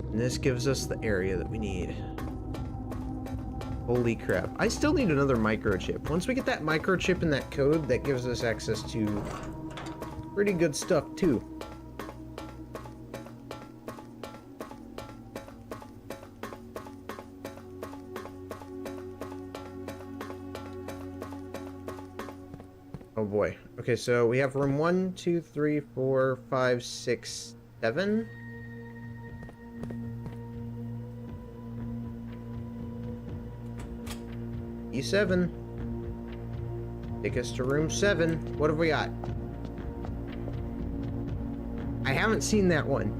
And this gives us the area that we need. Holy crap. I still need another microchip. Once we get that microchip and that code, that gives us access to pretty good stuff, too. Oh boy. Okay, so we have room 1, 2, 3, 4, 5, 6, 7. E7. Take us to room 7. What have we got? I haven't seen that one.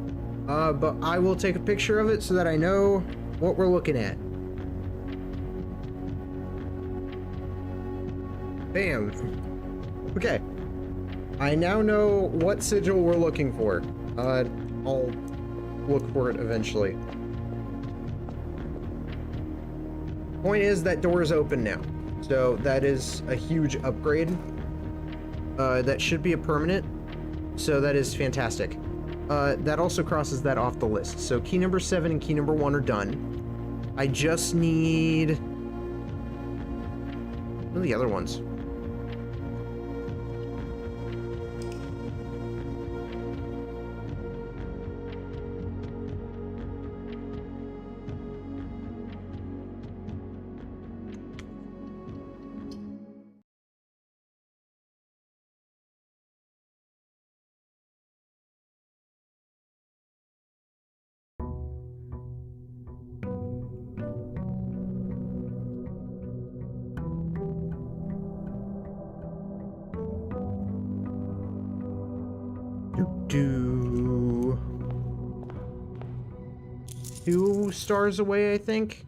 But I will take a picture of it so that I know what we're looking at. Bam. Okay. I now know what sigil we're looking for. I'll look for it eventually. Point is, that door is open now. So that is a huge upgrade. That should be a permanent. So that is fantastic. That also crosses that off the list. So key number 7 and key number 1 are done. I just need... what are the other ones? Two stars away, I think,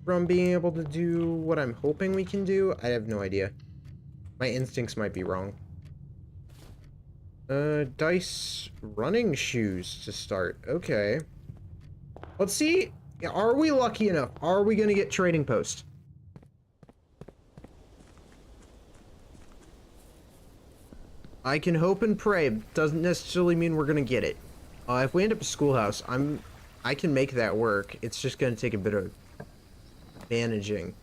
from being able to do what I'm hoping we can do. I have no idea. My instincts might be wrong. Dice running shoes to start. Okay. Let's see. Are we lucky enough? Are we gonna get trading post? I can hope and pray. Doesn't necessarily mean we're gonna get it. If we end up a schoolhouse, I can make that work. It's just gonna take a bit of managing.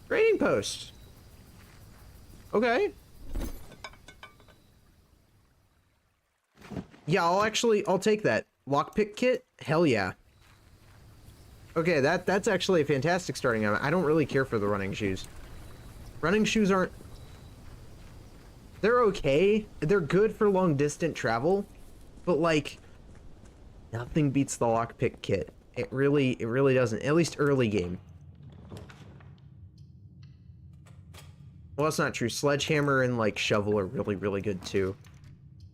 Trading post. Okay. Yeah, I'll take that. Lockpick kit? Hell yeah. Okay, that's actually a fantastic starting item. I don't really care for the running shoes. Running shoes aren't... they're okay. They're good for long distance travel. But like, nothing beats the lockpick kit. It really doesn't. At least early game. Well, that's not true. Sledgehammer and like shovel are really good too.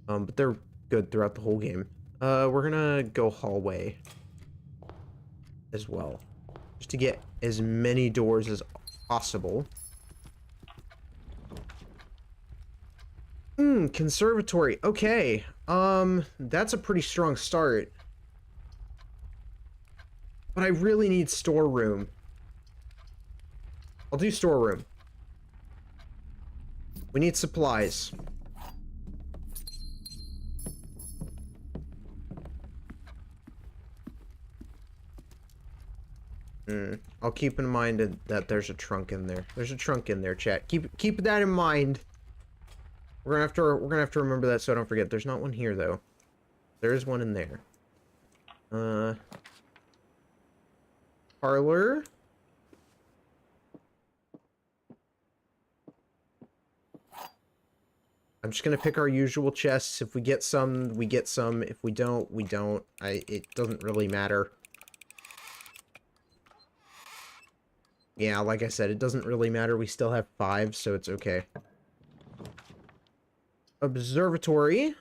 But they're good throughout the whole game. We're gonna go hallway as well, just to get as many doors as possible. Conservatory. Okay. That's a pretty strong start. But I really need storeroom. I'll do storeroom. We need supplies. I'll keep in mind that there's a trunk in there. There's a trunk in there, chat. Keep that in mind. We're gonna have to remember that so I don't forget. There's not one here though. There is one in there. Parlor. I'm just gonna pick our usual chests. If we get some, we get some. If we don't, we don't. It doesn't really matter. Yeah, like I said, it doesn't really matter. We still have 5, so it's okay. Observatory.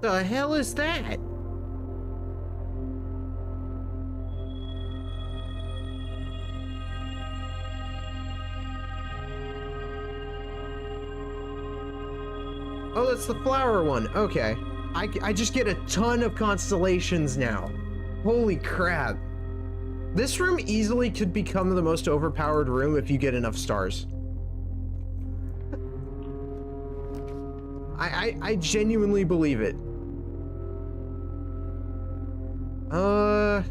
The hell is that? Oh, that's the flower one. Okay. I just get a ton of constellations now. Holy crap. This room easily could become the most overpowered room if you get enough stars. I genuinely believe it. I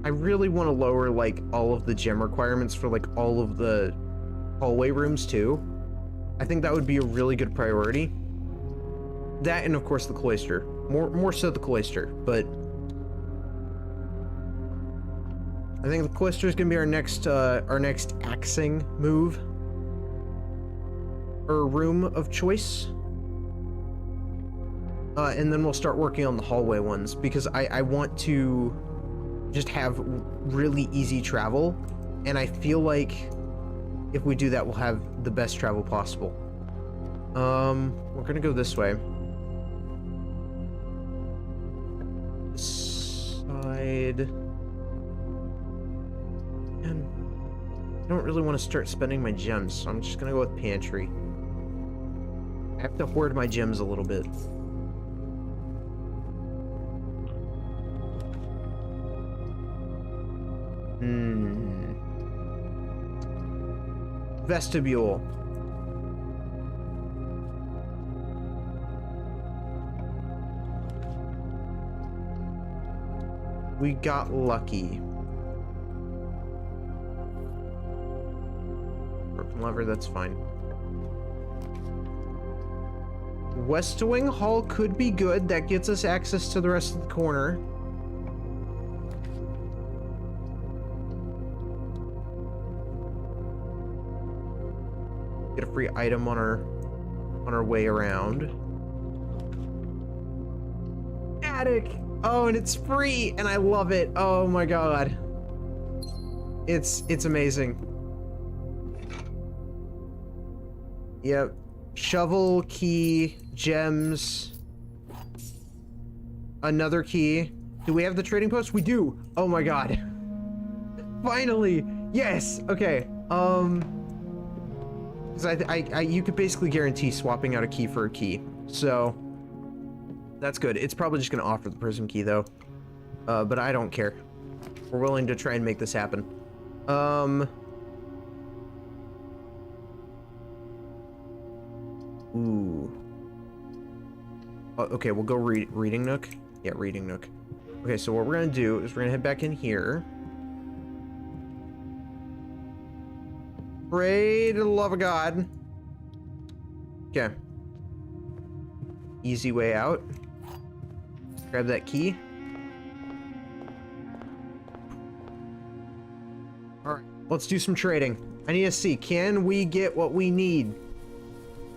really want to lower, like, all of the gem requirements for, like, all of the hallway rooms, too. I think that would be a really good priority. That and, of course, the cloister. More so the cloister, but... I think the cloister is gonna be our next axing move. Or room of choice. And then we'll start working on the hallway ones, because I want to just have really easy travel, and I feel like if we do that, we'll have the best travel possible. We're gonna go this way. This side. And I don't really want to start spending my gems, so I'm just gonna go with pantry. I have to hoard my gems a little bit. Vestibule. We got lucky. Broken lever, that's fine. West Wing Hall could be good. That gets us access to the rest of the corner. Get a free item on our way around. Attic! Oh, and it's free, and I love it. Oh my god. It's amazing. Yep. Shovel, key, gems. Another key. Do we have the trading post? We do. Oh my god. Finally. Yes. Okay. You could basically guarantee swapping out a key for a key. So that's good. It's probably just going to offer the prism key though. But I don't care. We're willing to try and make this happen. Ooh. Oh, okay, we'll go reading nook. Yeah, reading nook. Okay, so what we're gonna do is we're gonna head back in here. Pray to the love of God. Okay. Easy way out. Grab that key. Alright, let's do some trading. I need to see, can we get what we need?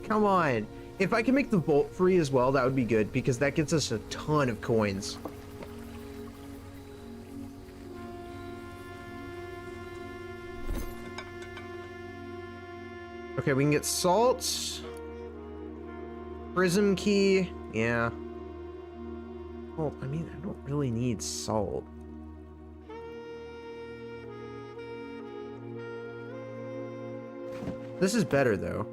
Come on. If I can make the vault free as well, that would be good, because that gets us a ton of coins. Okay, we can get salt. Prism key. Yeah. Well, I mean, I don't really need salt. This is better, though.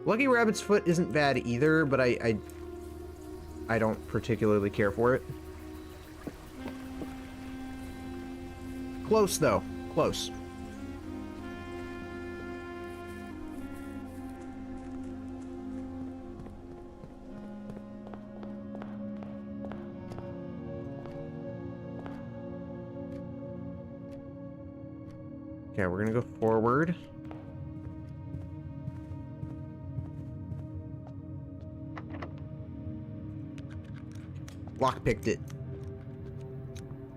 Lucky Rabbit's Foot isn't bad either, but I don't particularly care for it. Close, though. Close. Okay, we're gonna go forward. Lockpicked it.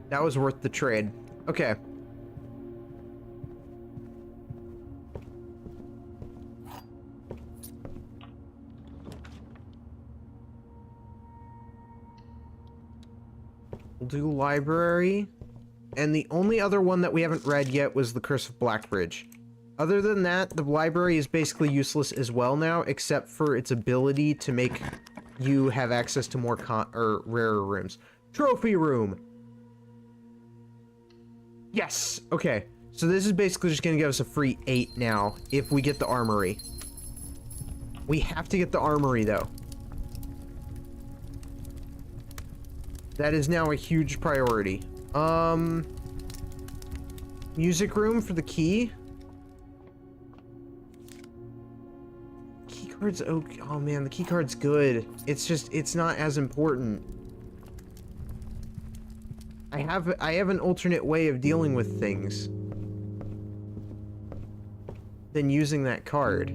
That was worth the trade. Okay. We'll do library. And the only other one that we haven't read yet was The Curse of Blackbridge. Other than that, the library is basically useless as well now, except for its ability to make you have access to more rarer rooms. Trophy room! Yes! Okay. So this is basically just gonna give us a free 8 now, if we get the armory. We have to get the armory, though. That is now a huge priority. Music room for the key. Key card's okay. Oh man, the key card's good. It's just, it's not as important. I have an alternate way of dealing with things than using that card.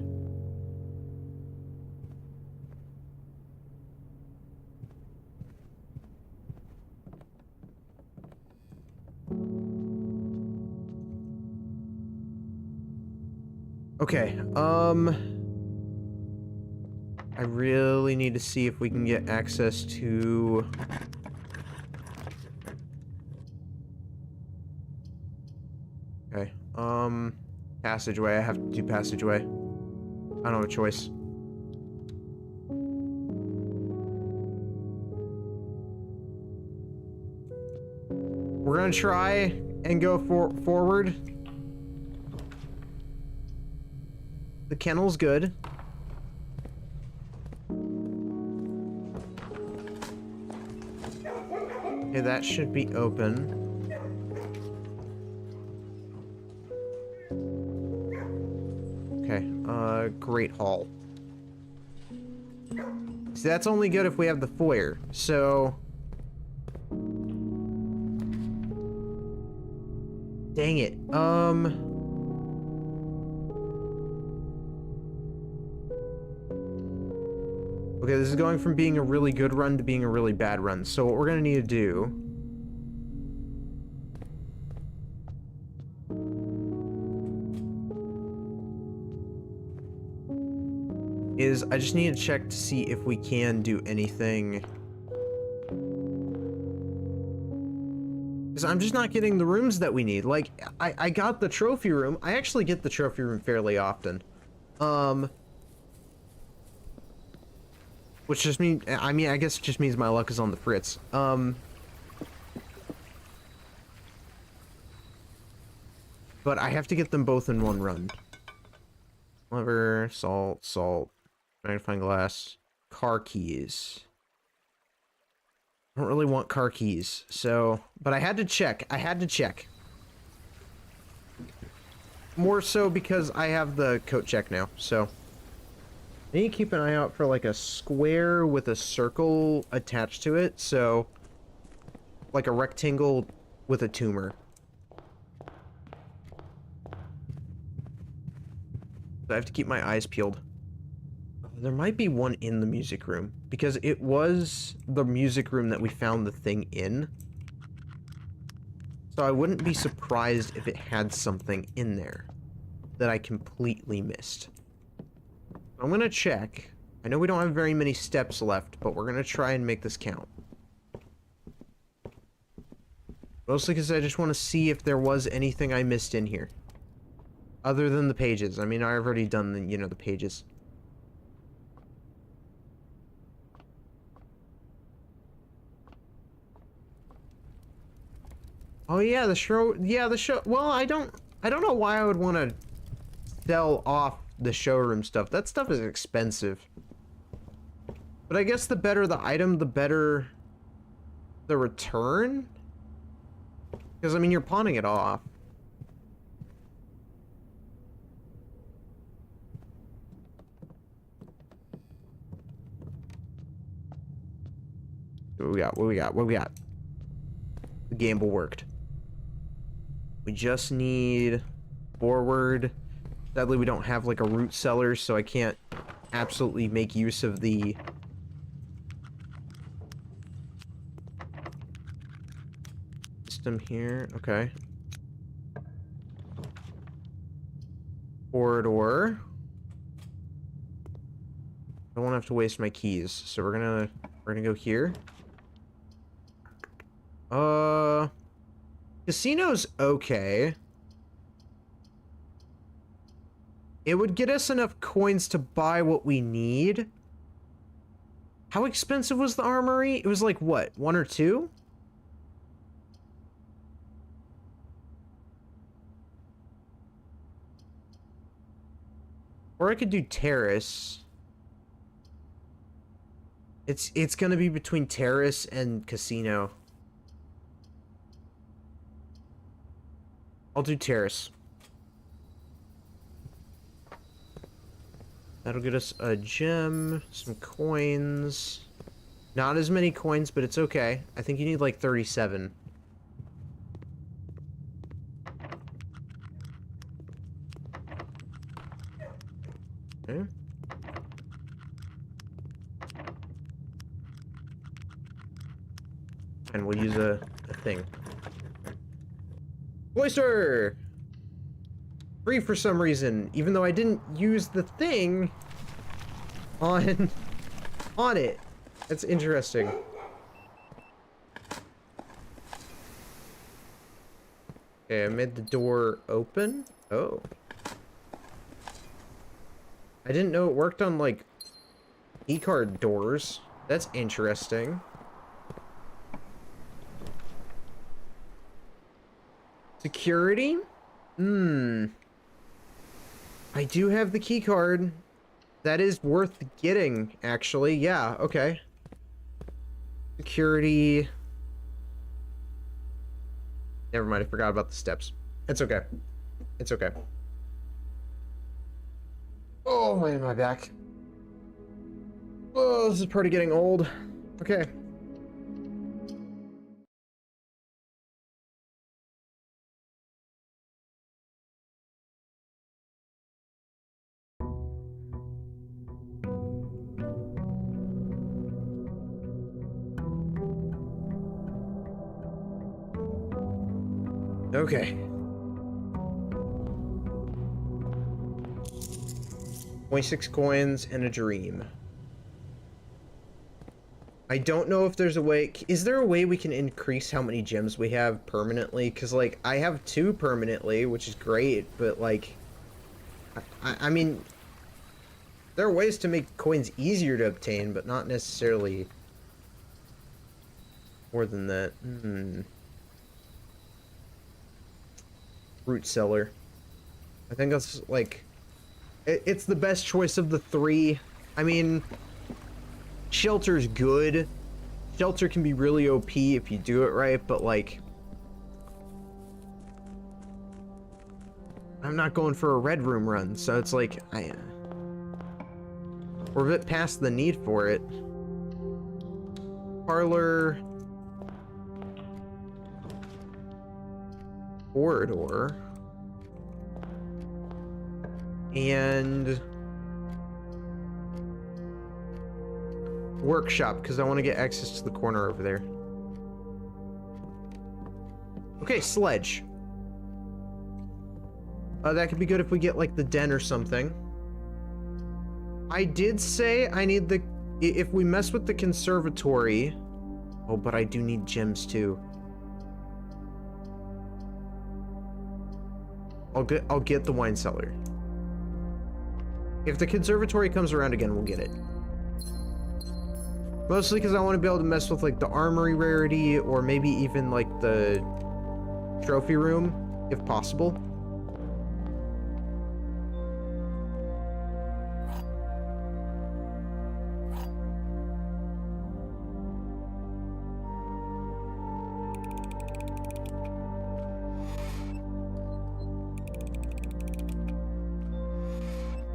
Okay, I really need to see if we can get access to... Okay, passageway. I have to do passageway. I don't have a choice. We're gonna try and go forward. The kennel's good. Okay, that should be open. Okay, Great Hall. See, that's only good if we have the foyer, so... Dang it, Okay, this is going from being a really good run to being a really bad run. So what we're gonna need to do is I just need to check to see if we can do anything. Because I'm just not getting the rooms that we need. Like, I got the trophy room. I actually get the trophy room fairly often. Which just means, I mean, I guess it just means my luck is on the fritz. But I have to get them both in one run. Lever, salt, magnifying glass, car keys. I don't really want car keys, so... But I had to check. More so because I have the coat check now, so... I need to keep an eye out for like a square with a circle attached to it, so like a rectangle with a tumor. I have to keep my eyes peeled. There might be one in the music room, because it was the music room that we found the thing in. So I wouldn't be surprised if it had something in there that I completely missed. I'm gonna check. I know we don't have very many steps left, but we're gonna try and make this count. Mostly because I just want to see if there was anything I missed in here. Other than the pages. I mean, I've already done the, you know, the pages. Oh yeah, the show. Yeah, the show. Well, I don't know why I would want to sell off the showroom stuff. That stuff is expensive. But I guess the better the item, the better the return. Because I mean, you're pawning it off. What we got? What we got? What we got? The gamble worked. We just need forward. Sadly, we don't have like a root cellar, so I can't absolutely make use of the system here. Okay. Corridor. I don't want to have to waste my keys, so we're gonna go here. Casino's okay. It would get us enough coins to buy what we need. How expensive was the armory? It was like, what, 1 or 2? Or I could do terrace. It's gonna be between terrace and casino. I'll do terrace. That'll get us a gem, some coins. Not as many coins, but it's okay. I think you need like 37. Okay. And we'll use a thing. Oyster! Free for some reason, even though I didn't use the thing on it. That's interesting. Okay, I made the door open. Oh. I didn't know it worked on, like, keycard doors. That's interesting. Security? I do have the key card. That is worth getting, actually. Yeah, okay. Security. Never mind, I forgot about the steps. It's okay. It's okay. Oh, my back. Oh, this is part of getting old. Okay. Okay. 26 coins and a dream. I don't know if there's a way... Is there a way we can increase how many gems we have permanently? Because, like, I have 2 permanently, which is great, but, like... I mean... There are ways to make coins easier to obtain, but not necessarily... more than that. Root cellar. I think that's, like... It's the best choice of the 3. I mean... Shelter's good. Shelter can be really OP if you do it right, but, like... I'm not going for a red room run, so it's like... We're a bit past the need for it. Parlor... Corridor... And... Workshop, because I want to get access to the corner over there. Okay, sledge. That could be good if we get, like, the den or something. I did say I need the... If we mess with the conservatory... Oh, but I do need gems, too. I'll get the wine cellar. If the conservatory comes around again, we'll get it. Mostly because I want to be able to mess with, like, the armory rarity, or maybe even, like, the trophy room, if possible.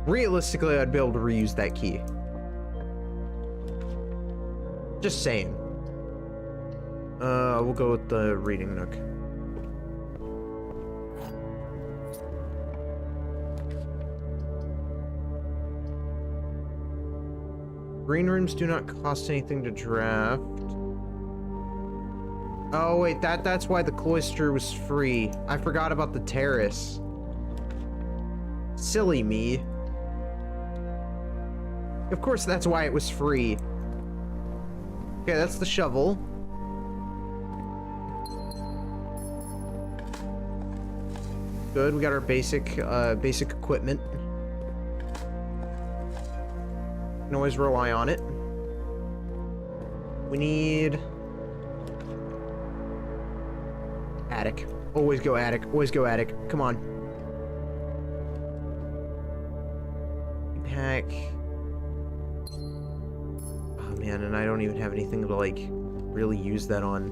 Realistically, I'd be able to reuse that key. Just saying. We'll go with the reading nook. Green rooms do not cost anything to draft. Oh wait, that's why the cloister was free. I forgot about the terrace. Silly me. Of course that's why it was free. Okay, that's the shovel. Good, we got our basic equipment. Can always rely on it. We need... attic. Always go attic. Always go attic. Come on. Pack. Oh man, and I don't even have anything to like really use that on.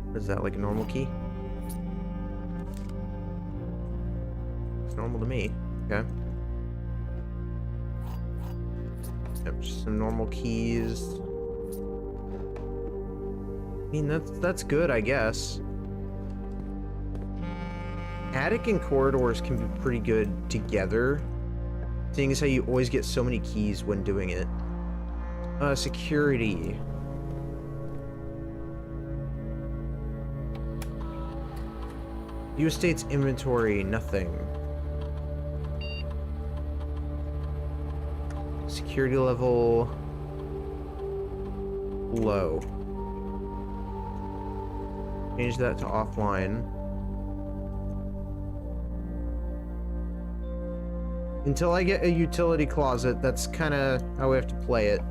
What is that, like a normal key? It's normal to me. Okay. Yep, just some normal keys. I mean, that's good, I guess. Attic and corridors can be pretty good together, seeing as how you always get so many keys when doing it. Security. View estate's inventory, nothing. Security level low. Change that to offline. Until I get a utility closet, that's kind of how we have to play it.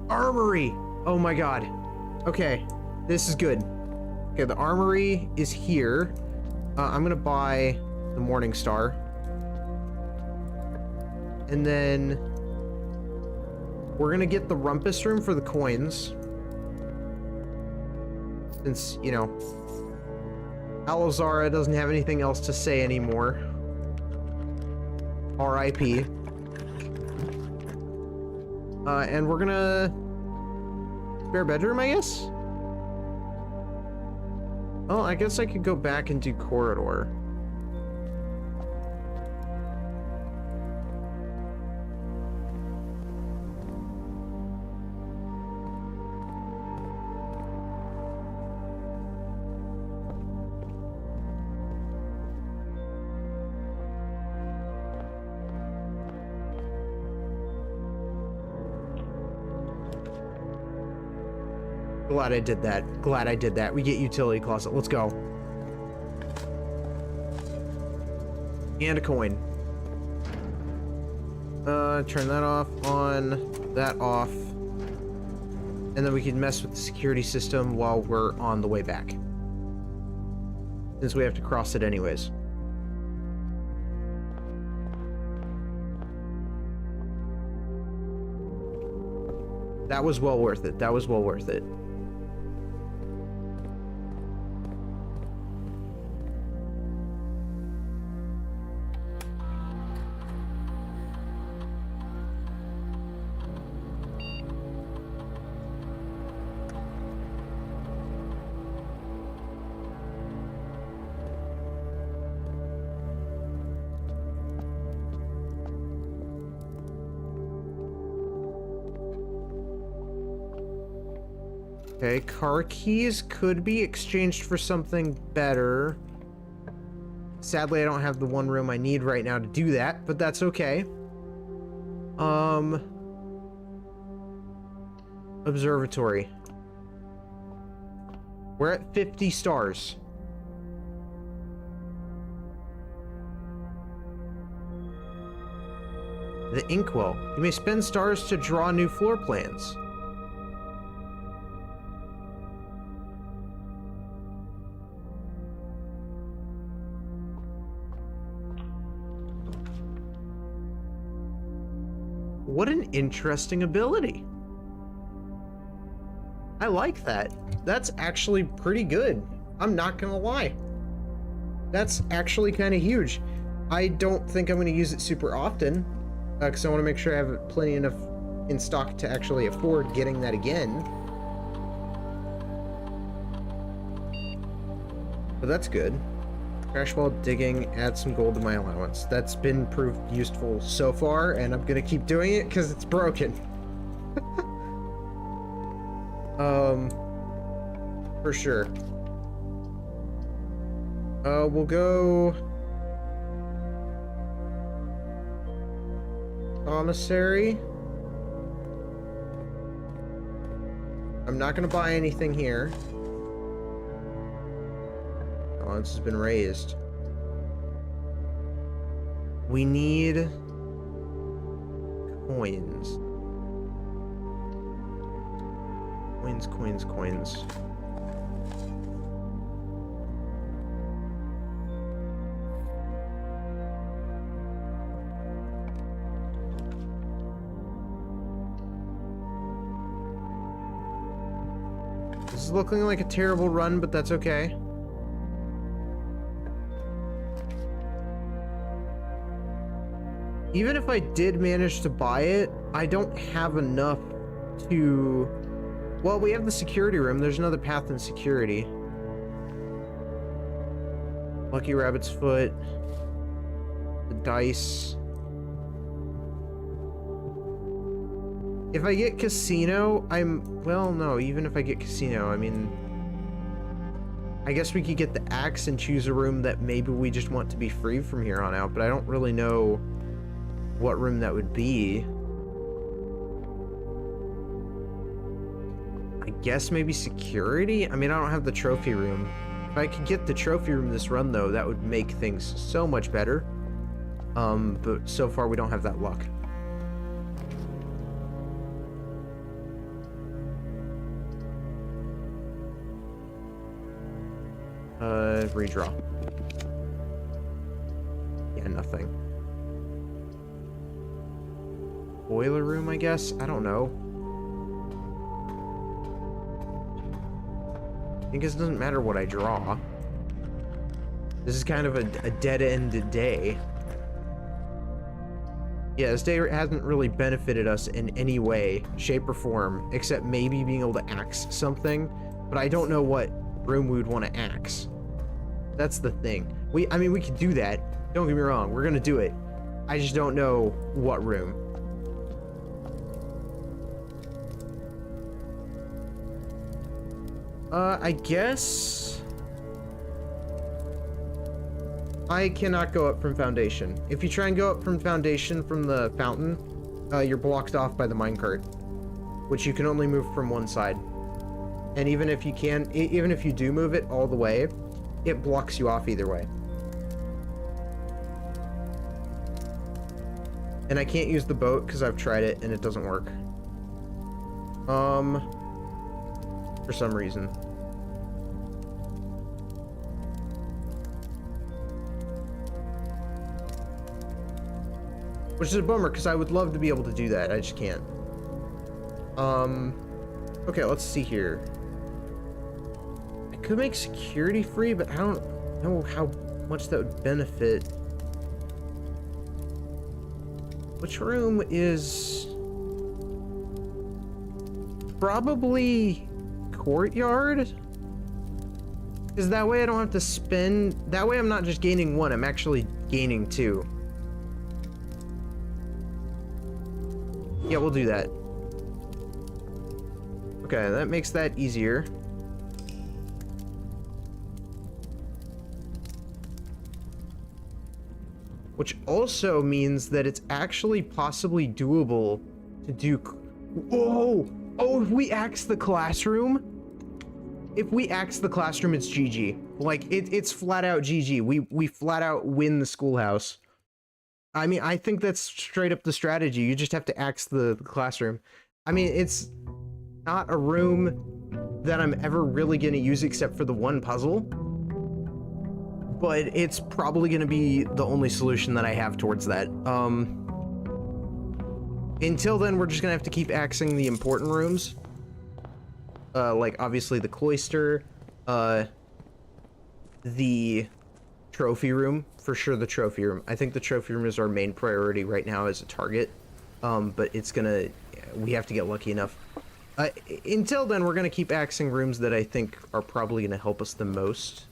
Armory! Oh my god. Okay, this is good. Okay, the armory is here. I'm gonna buy the Morning Star. And then we're gonna get the rumpus room for the coins. Since, you know, Alozara doesn't have anything else to say anymore. R.I.P. And we're gonna... spare bedroom, I guess? Oh, I guess I could go back and do corridor. Glad I did that. Glad I did that. We get utility closet. Let's go. And a coin. Turn that off, on, that off. And then we can mess with the security system while we're on the way back. Since we have to cross it anyways. That was well worth it. That was well worth it. Okay, car keys could be exchanged for something better. Sadly, I don't have the one room I need right now to do that, but that's okay. Observatory. We're at 50 stars. The inkwell. You may spend stars to draw new floor plans. What an interesting ability. I like that. That's actually pretty good. I'm not gonna lie. That's actually kind of huge. I don't think I'm gonna use it super often, because I want to make sure I have plenty enough in stock to actually afford getting that again. But that's good. Crash while digging, add some gold to my allowance. That's been proved useful so far, and I'm gonna keep doing it because it's broken. For sure. We'll go... commissary. I'm not gonna buy anything here. response has been raised. We need coins. Coins, coins, coins. This is looking like a terrible run, but that's okay. Even if I did manage to buy it, I don't have enough to... Well, we have the security room. There's another path in security. Lucky Rabbit's Foot. The dice. If I get casino, well, no, even if I get casino, I mean... I guess we could get the axe and choose a room that maybe we just want to be free from here on out, but I don't really know what room that would be. I guess maybe security? I mean, I don't have the trophy room. If I could get the trophy room this run, though, that would make things so much better. But so far we don't have that luck. Redraw. Yeah, nothing. Boiler room, I guess? I don't know. I guess it doesn't matter what I draw. This is kind of a dead-end day. Yeah, this day hasn't really benefited us in any way, shape, or form, except maybe being able to axe something, but I don't know what room we would want to axe. That's the thing. I mean, we could do that. Don't get me wrong, we're gonna do it. I just don't know what room. I guess... I cannot go up from Foundation. If you try and go up from Foundation from the fountain, you're blocked off by the minecart, which you can only move from one side. And even if you do move it all the way, it blocks you off either way. And I can't use the boat because I've tried it and it doesn't work. For some reason. Which is a bummer because I would love to be able to do that. I just can't. Okay, let's see here. I could make security free, but I don't know how much that would benefit. Which room is probably courtyard? Because that way I don't have to spend... That way I'm not just gaining one, I'm actually gaining two. Yeah, we'll do that. Okay, that makes that easier. Which also means that it's actually possibly doable to do... Whoa! Oh, if we axe the classroom? If we axe the classroom, it's GG. Like, it's flat out GG. We flat out win the schoolhouse. I mean, I think that's straight up the strategy. You just have to axe the classroom. I mean, it's not a room that I'm ever really going to use except for the one puzzle. But it's probably going to be the only solution that I have towards that. Until then, we're just going to have to keep axing the important rooms. Like, obviously, the cloister, the trophy room, for sure the trophy room. I think the trophy room is our main priority right now as a target, but it's gonna, we have to get lucky enough. Until then, we're gonna keep axing rooms that I think are probably gonna help us the most.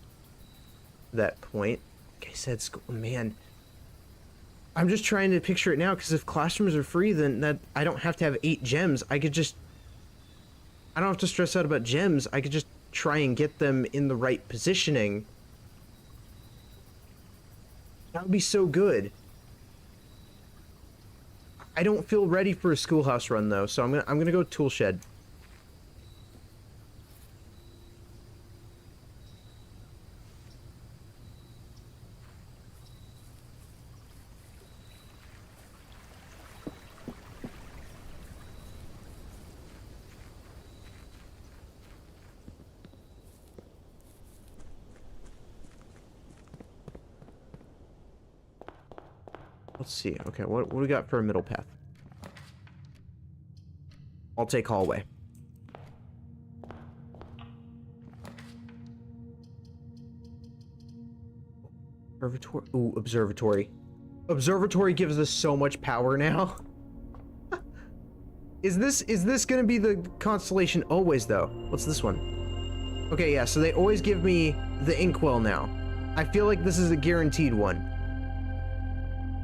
That point. Like I said, school, man, I'm just trying to picture it now, because if classrooms are free, then that I don't have to have 8 gems. I could just, I don't have to stress out about gems. I could just try and get them in the right positioning. That would be so good. I don't feel ready for a schoolhouse run though, so I'm gonna go tool shed. Let's see. Okay, what do we got for a middle path? I'll take hallway. Observatory. Ooh, observatory. Observatory gives us so much power now. Is this gonna be the constellation always though? What's this one? Okay, yeah, so they always give me the inkwell now. I feel like this is a guaranteed one.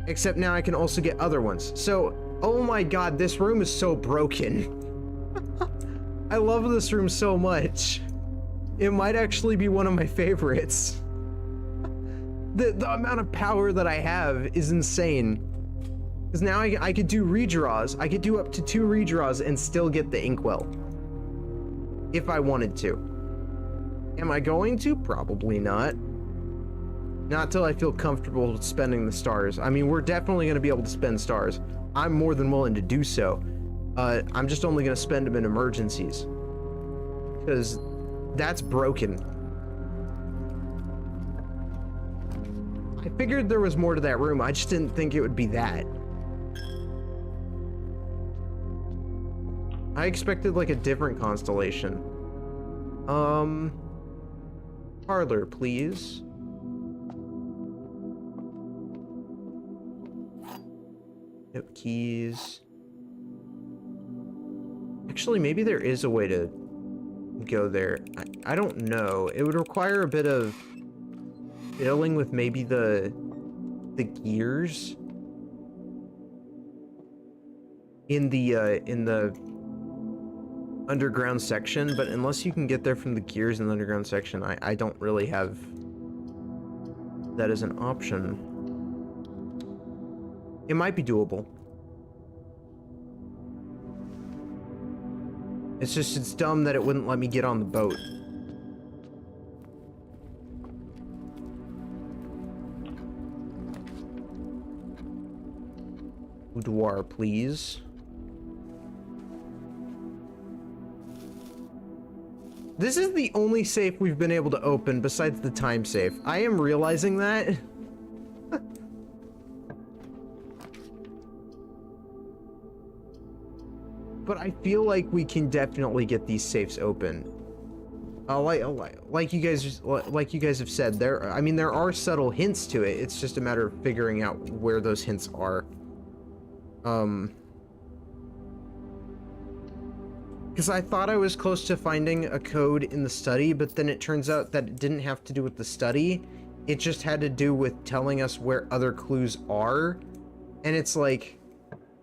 Except now I can also get other ones. So, oh my god, this room is so broken. I love this room so much. It might actually be one of my favorites. The amount of power that I have is insane. Because now I could do redraws. I could do up to 2 redraws and still get the inkwell. If I wanted to. Am I going to? Probably not. Not till I feel comfortable with spending the stars. I mean, we're definitely going to be able to spend stars. I'm more than willing to do so. I'm just only going to spend them in emergencies. Because that's broken. I figured there was more to that room. I just didn't think it would be that. I expected like a different constellation. Parlor, please. Yep, keys. Actually, maybe there is a way to go there. I don't know. It would require a bit of fiddling with maybe the gears in the underground section, but unless you can get there from the gears in the underground section, I don't really have that as an option. It might be doable. It's just, it's dumb that it wouldn't let me get on the boat. Boudoir, please. This is the only safe we've been able to open besides the time safe. I am realizing that. But I feel like we can definitely get these safes open. Like you guys have said, I mean, there are subtle hints to it. It's just a matter of figuring out where those hints are. Because I thought I was close to finding a code in the study, but then it turns out that it didn't have to do with the study. It just had to do with telling us where other clues are. And it's like,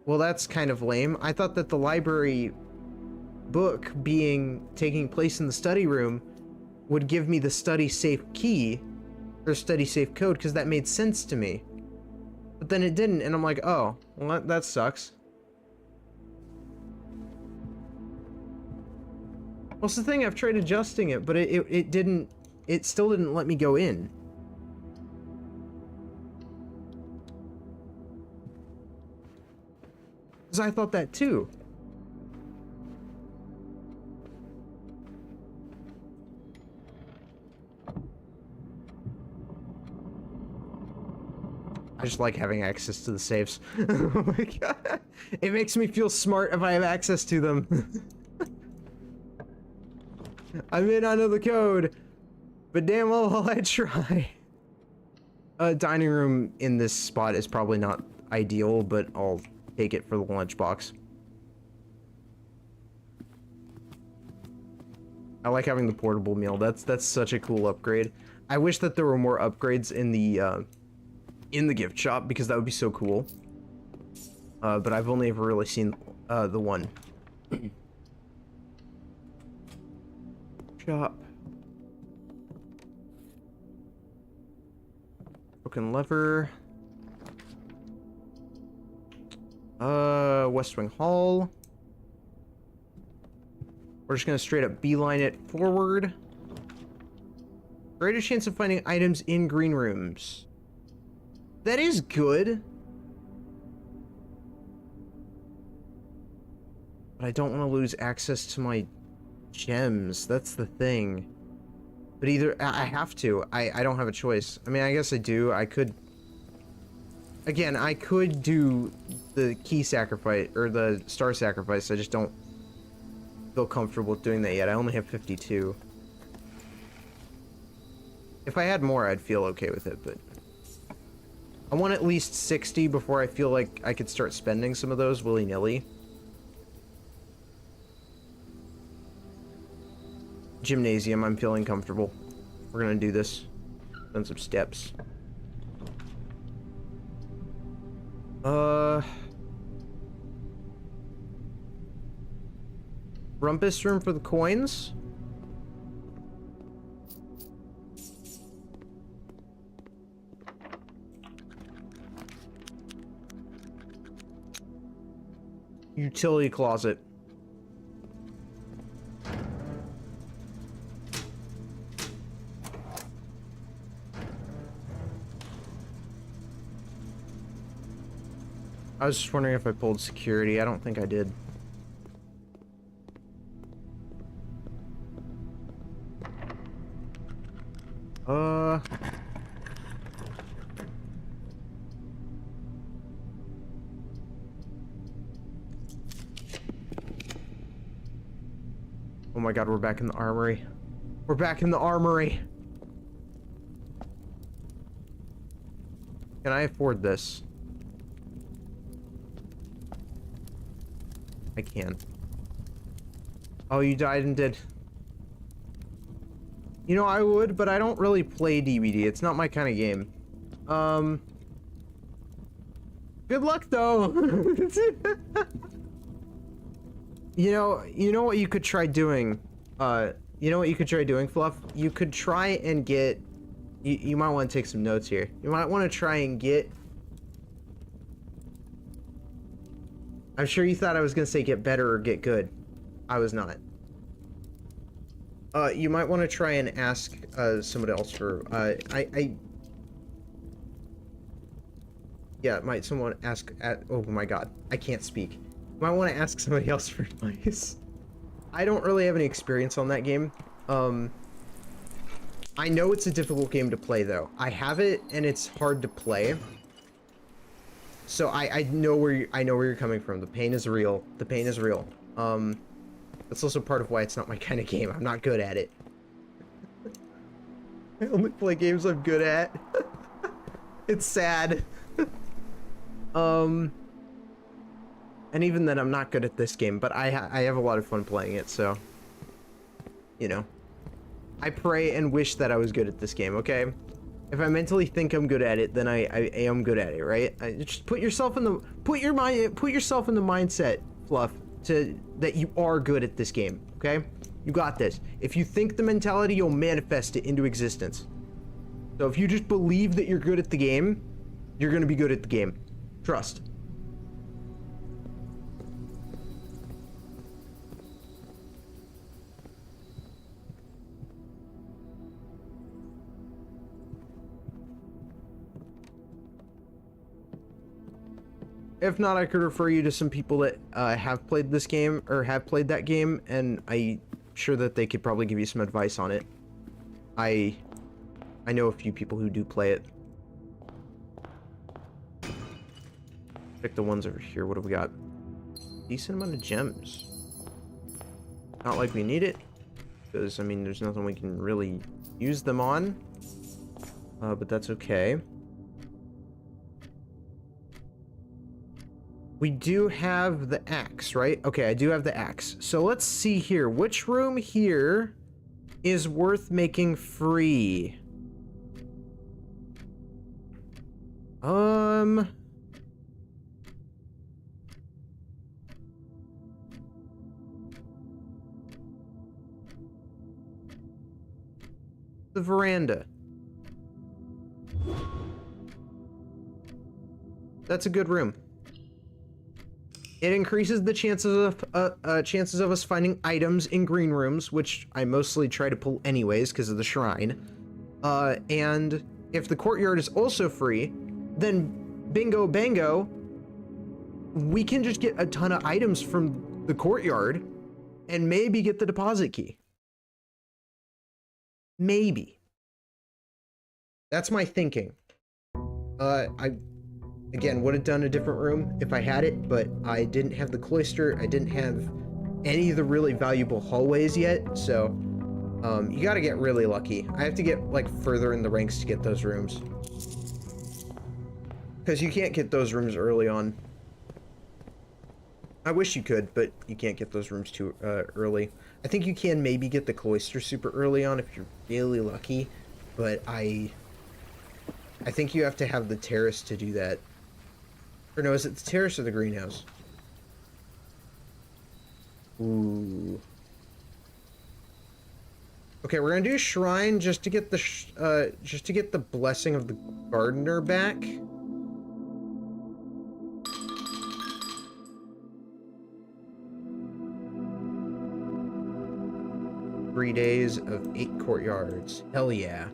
well, that's kind of lame. I thought that the library book taking place in the study room would give me the study safe key or study safe code, because that made sense to me. But then it didn't, and I'm like, oh, well, that sucks. Well, it's the thing, I've tried adjusting it, but it still didn't let me go in. Because I thought that too. I just like having access to the safes. Oh my god. It makes me feel smart if I have access to them. I may not know the code, but damn well I try. Dining room in this spot is probably not ideal, but I'll take it for the lunchbox. I like having the portable meal. That's such a cool upgrade. I wish that there were more upgrades in the gift shop, because that would be so cool. But I've only ever really seen the one. Shop. Broken lever. West Wing Hall. We're just gonna straight up beeline it forward. Greater chance of finding items in green rooms. That is good. But I don't want to lose access to my gems. That's the thing. But either I have to. I don't have a choice. I mean, I guess I do. I could Again, I could do the key sacrifice, or the star sacrifice, I just don't feel comfortable with doing that yet. I only have 52. If I had more, I'd feel okay with it, but... I want at least 60 before I feel like I could start spending some of those willy-nilly. Gymnasium, I'm feeling comfortable. We're gonna do this. Done some steps. Rumpus room for the coins? Utility closet. I was just wondering if I pulled security. I don't think I did. Oh my god, we're back in the armory. We're back in the armory. Can I afford this? I can. Oh, you died and did. You know, I would, but I don't really play DBD. It's not my kind of game. Good luck, though. You know what you could try doing? You know what you could try doing, Fluff? You could try and get... You might want to take some notes here. You might want to try and get... I'm sure you thought I was going to say get better or get good. I was not. You might want to try and ask, somebody else for, yeah, might someone ask oh my god, I can't speak. You might want to ask somebody else for advice. I don't really have any experience on that game. I know it's a difficult game to play, though. I have it, and it's hard to play. So I know where you're coming from. The pain is real. The pain is real. That's also part of why it's not my kind of game. I'm not good at it. I only play games I'm good at. It's sad. And even then, I'm not good at this game, but I have a lot of fun playing it, so... You know. I pray and wish that I was good at this game, okay? If I mentally think I'm good at it, then I am good at it, right? Just put yourself in the... Put yourself in the mindset, Fluff, that you are good at this game, okay? You got this. If you think the mentality, you'll manifest it into existence. So if you just believe that you're good at the game, you're gonna be good at the game. Trust. If not, I could refer you to some people that have played this game, or have played that game, and I'm sure that they could probably give you some advice on it. I know a few people who do play it. Pick the ones over here. What have we got? Decent amount of gems. Not like we need it, because, I mean, there's nothing we can really use them on. But that's okay. We do have the axe, right? Okay, I do have the axe. So let's see here. Which room here is worth making free? The veranda. That's a good room. It increases the chances of us finding items in green rooms, which I mostly try to pull anyways because of the shrine. And if the courtyard is also free, then bingo bango, we can just get a ton of items from the courtyard and maybe get the deposit key. Maybe. That's my thinking. Again, would have done a different room if I had it, but I didn't have the cloister. I didn't have any of the really valuable hallways yet, so you gotta get really lucky. I have to get like further in the ranks to get those rooms. Because you can't get those rooms early on. I wish you could, but you can't get those rooms too early. I think you can maybe get the cloister super early on if you're really lucky, but I think you have to have the terrace to do that. Or no, is it the terrace or the greenhouse? Ooh. Okay, we're gonna do a shrine just to get the blessing of the gardener back. 3 days of 8 courtyards. Hell yeah.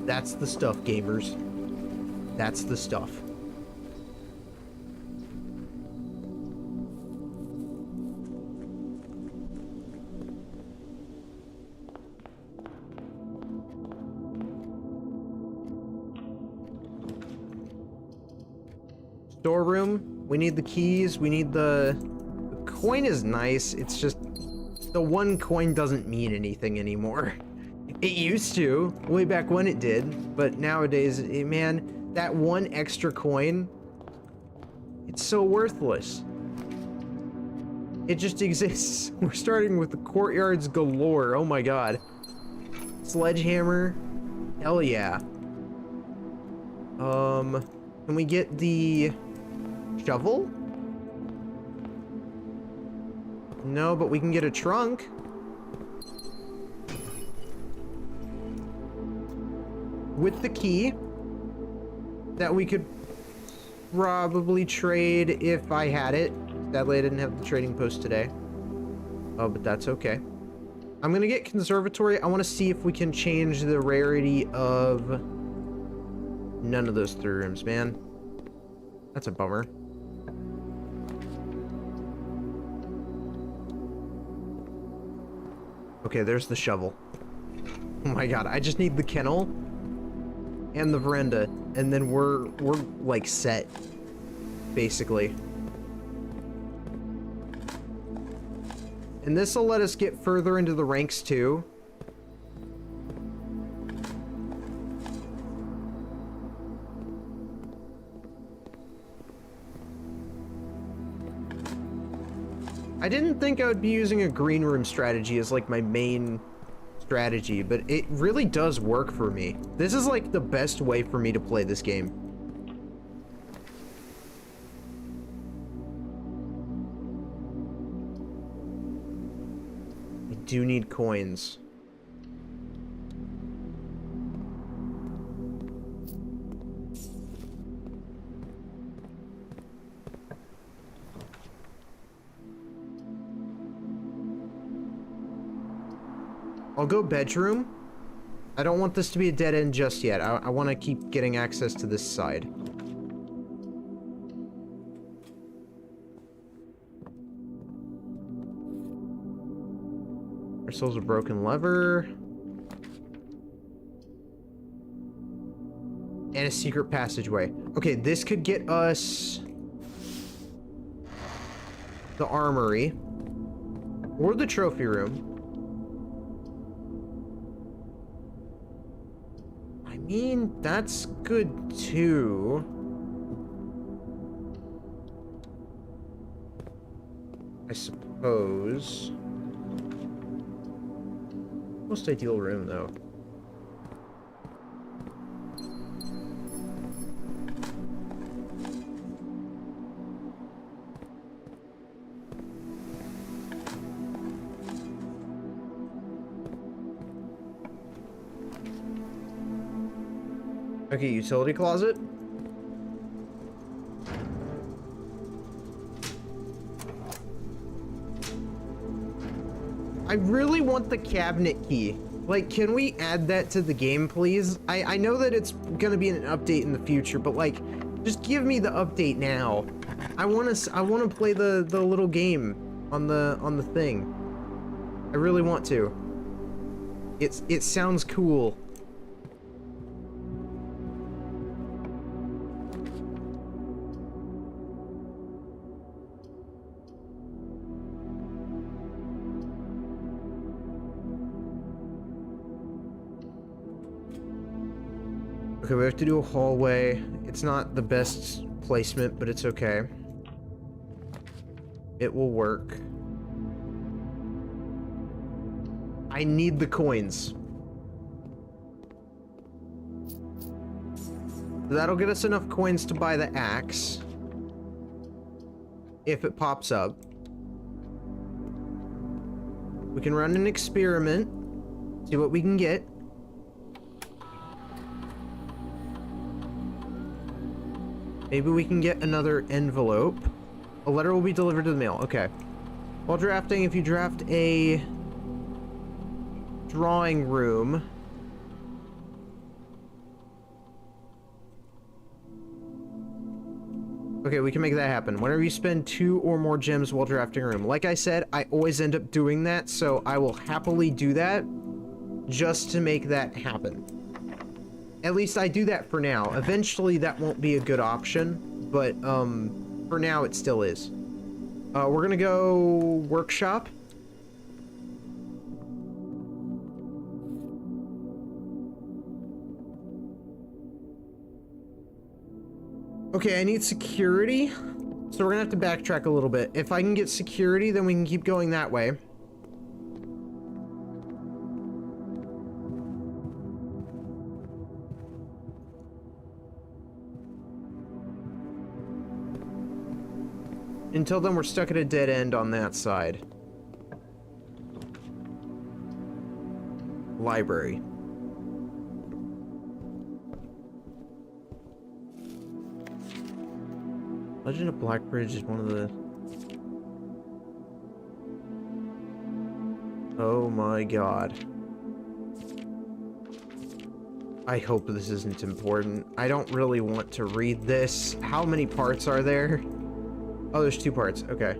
That's the stuff, gamers. That's the stuff. Storeroom. We need the keys. We need the coin is nice. It's just the one coin doesn't mean anything anymore. It used to, way back when it did, but nowadays, man, that one extra coin, it's so worthless. It just exists. We're starting with the courtyards galore. Oh my god. Sledgehammer. Hell yeah. Can we get the shovel? No, but we can get a trunk. With the key that we could probably trade if I had it. Sadly, I didn't have the trading post today. Oh, but that's okay. I'm gonna get conservatory. I want to see if we can change the rarity of none of those 3 rooms, man. That's a bummer. Okay, there's the shovel. Oh my god, I just need the kennel and the veranda, and then we're like set, basically. And this will let us get further into the ranks too. I didn't think I would be using a green room strategy as like my main strategy, but it really does work for me. This is like the best way for me to play this game. I do need coins. I'll go bedroom. I don't want this to be a dead end just yet. I want to keep getting access to this side. Ourselves a broken lever. And a secret passageway. Okay, this could get us the armory. Or the trophy room. I mean, that's good too. I suppose. Most ideal room, though. Okay, utility closet. I really want the cabinet key. Like, can we add that to the game, please? I know that it's gonna be an update in the future, but like, just give me the update now. I wanna play the little game on the thing. I really want to. It sounds cool. Okay, we have to do a hallway. It's not the best placement, but it's okay. It will work. I need the coins. That'll get us enough coins to buy the axe. If it pops up. We can run an experiment. See what we can get. Maybe we can get another envelope. A letter will be delivered to the mail. Okay. While drafting, if you draft a drawing room. Okay, we can make that happen. Whenever you spend 2 or more gems while drafting a room. Like I said, I always end up doing that, so I will happily do that just to make that happen. At least I do that for now. Eventually that won't be a good option, but for now it still is. We're gonna go workshop. Okay, I need security, so we're gonna have to backtrack a little bit. If I can get security, then we can keep going that way. Until then, we're stuck at a dead end on that side. Library. Legend of Blackbridge is one of the... Oh my god. I hope this isn't important. I don't really want to read this. How many parts are there? Oh, there's 2 parts. Okay.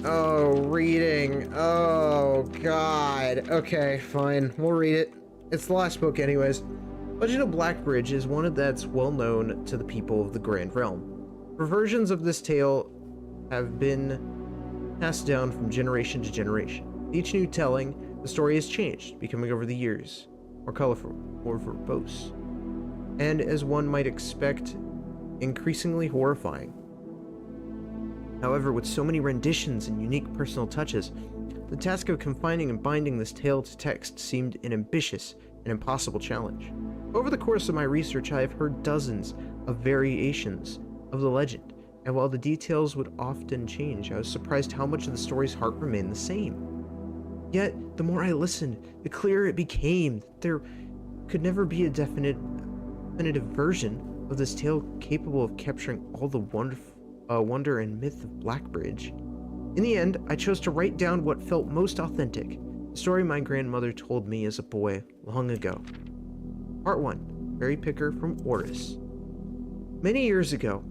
Oh, reading. Oh, God. Okay, fine. We'll read it. It's the last book anyways. Legend of Blackbridge is one that's well known to the people of the Grand Realm. Versions of this tale have been passed down from generation to generation. Each new telling, the story has changed, becoming over the years more colorful, more verbose, and as one might expect, increasingly horrifying. However, with so many renditions and unique personal touches, the task of confining and binding this tale to text seemed an ambitious and impossible challenge. Over the course of my research, I have heard dozens of variations of the legend, and while the details would often change, I was surprised how much of the story's heart remained the same. Yet, the more I listened, the clearer it became that there could never be a definitive version of this tale capable of capturing all the wonder and myth of Blackbridge. In the end, I chose to write down what felt most authentic, the story my grandmother told me as a boy long ago. Part 1. Berry Picker from Oris. Many years ago,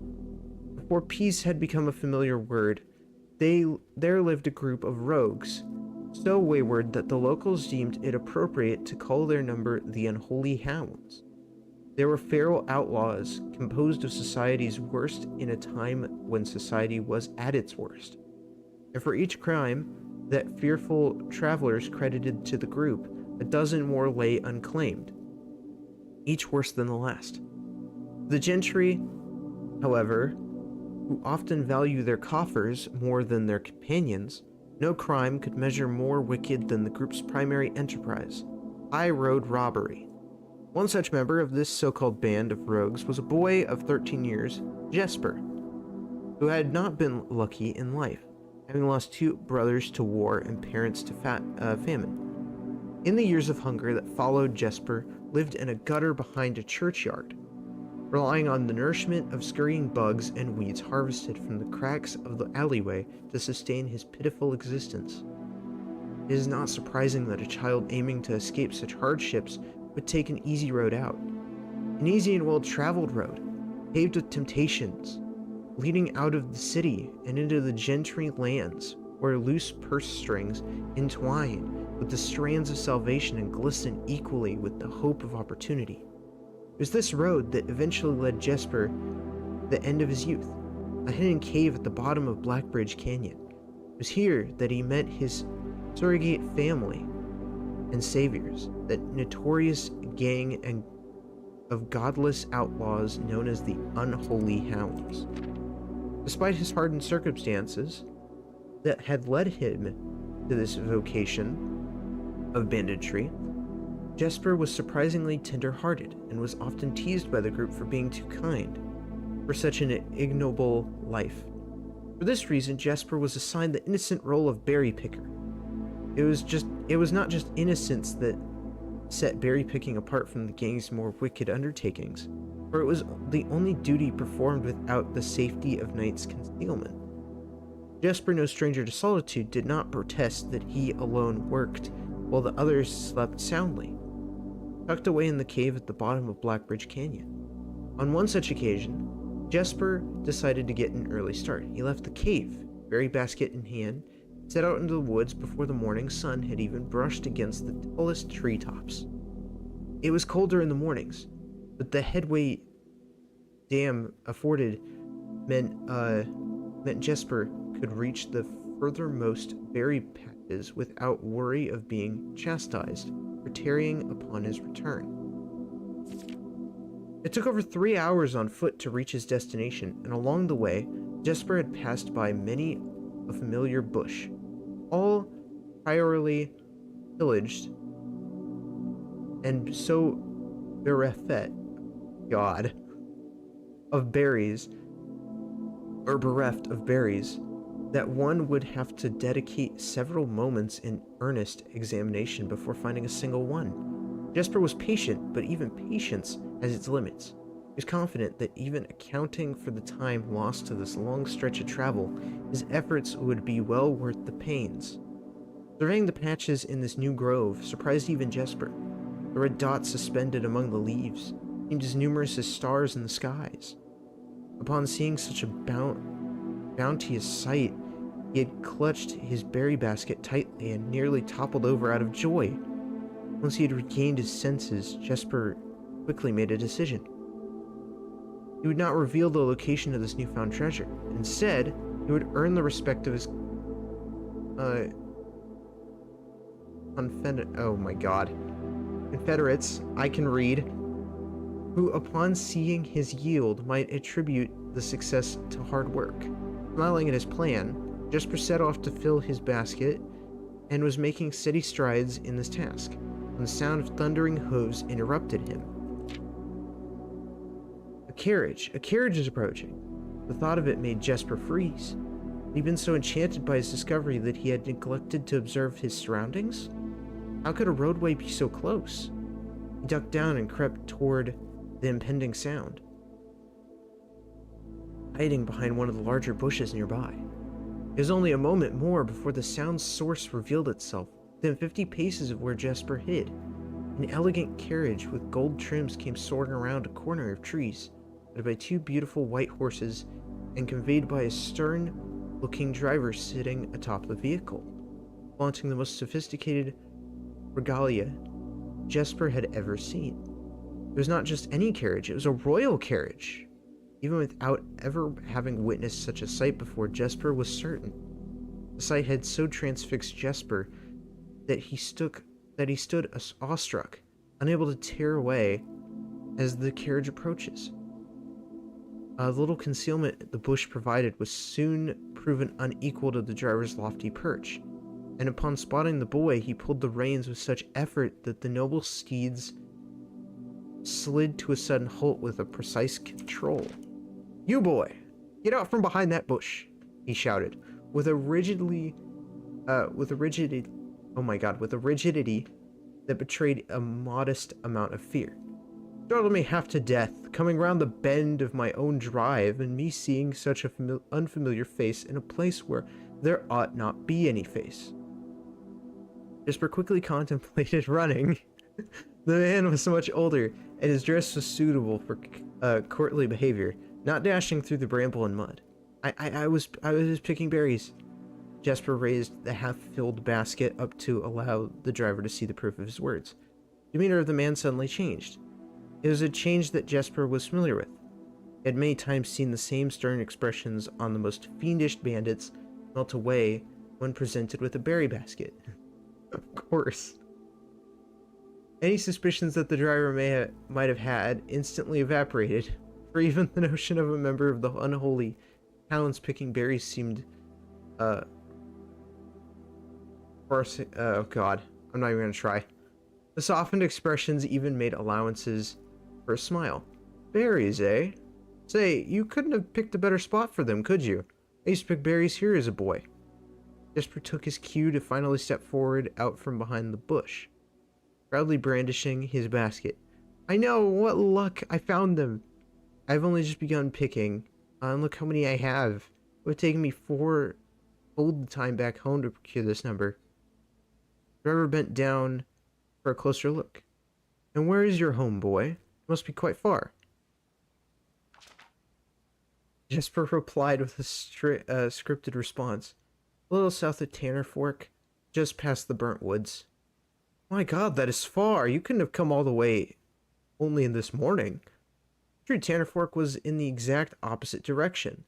before peace had become a familiar word, there lived a group of rogues, so wayward that the locals deemed it appropriate to call their number the Unholy Hounds. They were feral outlaws, composed of society's worst in a time when society was at its worst. And for each crime that fearful travelers credited to the group, a dozen more lay unclaimed, each worse than the last. The gentry, however, who often value their coffers more than their companions, no crime could measure more wicked than the group's primary enterprise, high-road robbery. One such member of this so-called band of rogues was a boy of 13 years, Jesper, who had not been lucky in life, having lost 2 brothers to war and parents to famine. In the years of hunger that followed, Jesper lived in a gutter behind a churchyard, relying on the nourishment of scurrying bugs and weeds harvested from the cracks of the alleyway to sustain his pitiful existence. It is not surprising that a child aiming to escape such hardships would take an easy road out. An easy and well-traveled road, paved with temptations, leading out of the city and into the gentry lands, where loose purse strings entwine with the strands of salvation and glisten equally with the hope of opportunity. It was this road that eventually led Jesper to the end of his youth, a hidden cave at the bottom of Blackbridge Canyon. It was here that he met his surrogate family, and saviors, that notorious gang of godless outlaws known as the Unholy Hounds. Despite his hardened circumstances that had led him to this vocation of banditry, Jesper was surprisingly tender-hearted and was often teased by the group for being too kind for such an ignoble life. For this reason, Jesper was assigned the innocent role of berry picker. It was not just innocence that set berry picking apart from the gang's more wicked undertakings, for it was the only duty performed without the safety of night's concealment. Jesper, no stranger to solitude, did not protest that he alone worked while the others slept soundly, tucked away in the cave at the bottom of Blackbridge Canyon. On one such occasion, Jesper decided to get an early start. He left the cave, berry basket in hand, set out into the woods before the morning sun had even brushed against the tallest treetops. It was colder in the mornings, but the headway dam afforded meant Jesper could reach the furthermost berry patches without worry of being chastised for tarrying upon his return. It took over 3 hours on foot to reach his destination, and along the way, Jesper had passed by many a familiar bush, all priorly pillaged and so bereft, of berries, that one would have to dedicate several moments in earnest examination before finding a single one. Jesper was patient, but even patience has its limits. He was confident that even accounting for the time lost to this long stretch of travel, his efforts would be well worth the pains. Surveying the patches in this new grove surprised even Jesper. The red dots suspended among the leaves seemed as numerous as stars in the skies. Upon seeing such a bounteous sight, he had clutched his berry basket tightly and nearly toppled over out of joy. Once he had regained his senses, Jesper quickly made a decision. He would not reveal the location of this newfound treasure. Instead, he would earn the respect of his confederates, I can read, who upon seeing his yield might attribute the success to hard work. Smiling at his plan, Jesper set off to fill his basket and was making steady strides in this task when the sound of thundering hooves interrupted him. A carriage is approaching. The thought of it made Jesper freeze. Had he been so enchanted by his discovery that he had neglected to observe his surroundings? How could a roadway be so close? He ducked down and crept toward the impending sound, hiding behind one of the larger bushes nearby. It was only a moment more before the sound's source revealed itself, within 50 paces of where Jesper hid. An elegant carriage with gold trims came soaring around a corner of trees, led by 2 beautiful white horses and conveyed by a stern-looking driver sitting atop the vehicle, flaunting the most sophisticated regalia Jesper had ever seen. It was not just any carriage, it was a royal carriage. Even without ever having witnessed such a sight before, Jesper was certain. The sight had so transfixed Jesper that he stood awestruck, unable to tear away as the carriage approaches. The little concealment the bush provided was soon proven unequal to the driver's lofty perch, and upon spotting the boy, he pulled the reins with such effort that the noble steeds slid to a sudden halt with a precise control. "You boy, get out from behind that bush," he shouted, with a rigidity that betrayed a modest amount of fear. "Startled me half to death, coming round the bend of my own drive, and me seeing such a unfamiliar face in a place where there ought not be any face." Jesper quickly contemplated running. The man was so much older, and his dress was suitable for courtly behavior, not dashing through the bramble and mud. I was just picking berries." Jesper raised the half-filled basket up to allow the driver to see the proof of his words. The demeanor of the man suddenly changed. It was a change that Jesper was familiar with. He had many times seen the same stern expressions on the most fiendish bandits melt away when presented with a berry basket. Of course. Any suspicions that the driver might have had instantly evaporated, for even the notion of a member of the unholy hounds picking berries seemed, uh, oh god, I'm not even gonna try. The softened expressions even made allowances for a smile. Berries, eh? Say, you couldn't have picked a better spot for them, could you? I used to pick berries here as a boy. Jesper took his cue to finally step forward out from behind the bush, proudly brandishing his basket. I know, what luck, I found them. I've only just begun picking, and look how many I have. It would have taken me 4 fold the time back home to procure this number. The driver bent down for a closer look. And where is your home, boy? It must be quite far. Jesper replied with a scripted response. A little south of Tanner Fork, just past the burnt woods. My god, that is far. You couldn't have come all the way only in this morning. True, Tanner Fork was in the exact opposite direction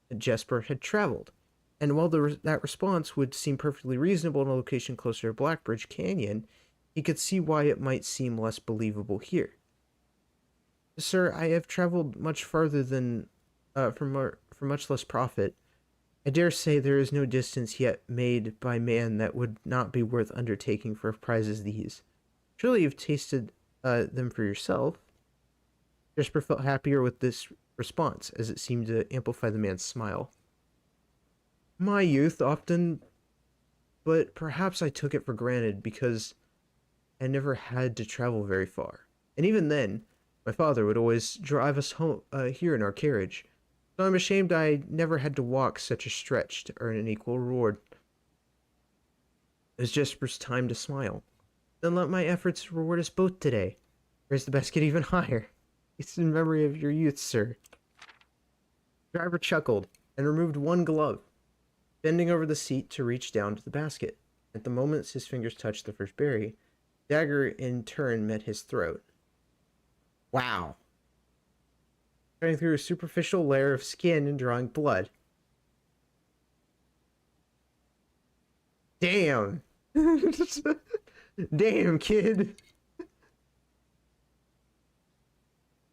that Jesper had traveled. And while that response would seem perfectly reasonable in a location closer to Blackbridge Canyon, he could see why it might seem less believable here. Sir, I have traveled much farther than, for much less profit. I dare say there is no distance yet made by man that would not be worth undertaking for prizes these. Surely you've tasted them for yourself. Jesper felt happier with this response, as it seemed to amplify the man's smile. My youth often, but perhaps I took it for granted because I never had to travel very far. And even then, my father would always drive us home here in our carriage. So I'm ashamed I never had to walk such a stretch to earn an equal reward. It was Jesper's time to smile. Then let my efforts reward us both today. Raise the basket even higher. It's in memory of your youth, sir. The driver chuckled and removed one glove, bending over the seat to reach down to the basket. At the moment his fingers touched the first berry, dagger in turn met his throat. Wow. Cutting through a superficial layer of skin and drawing blood. Damn. Damn, kid.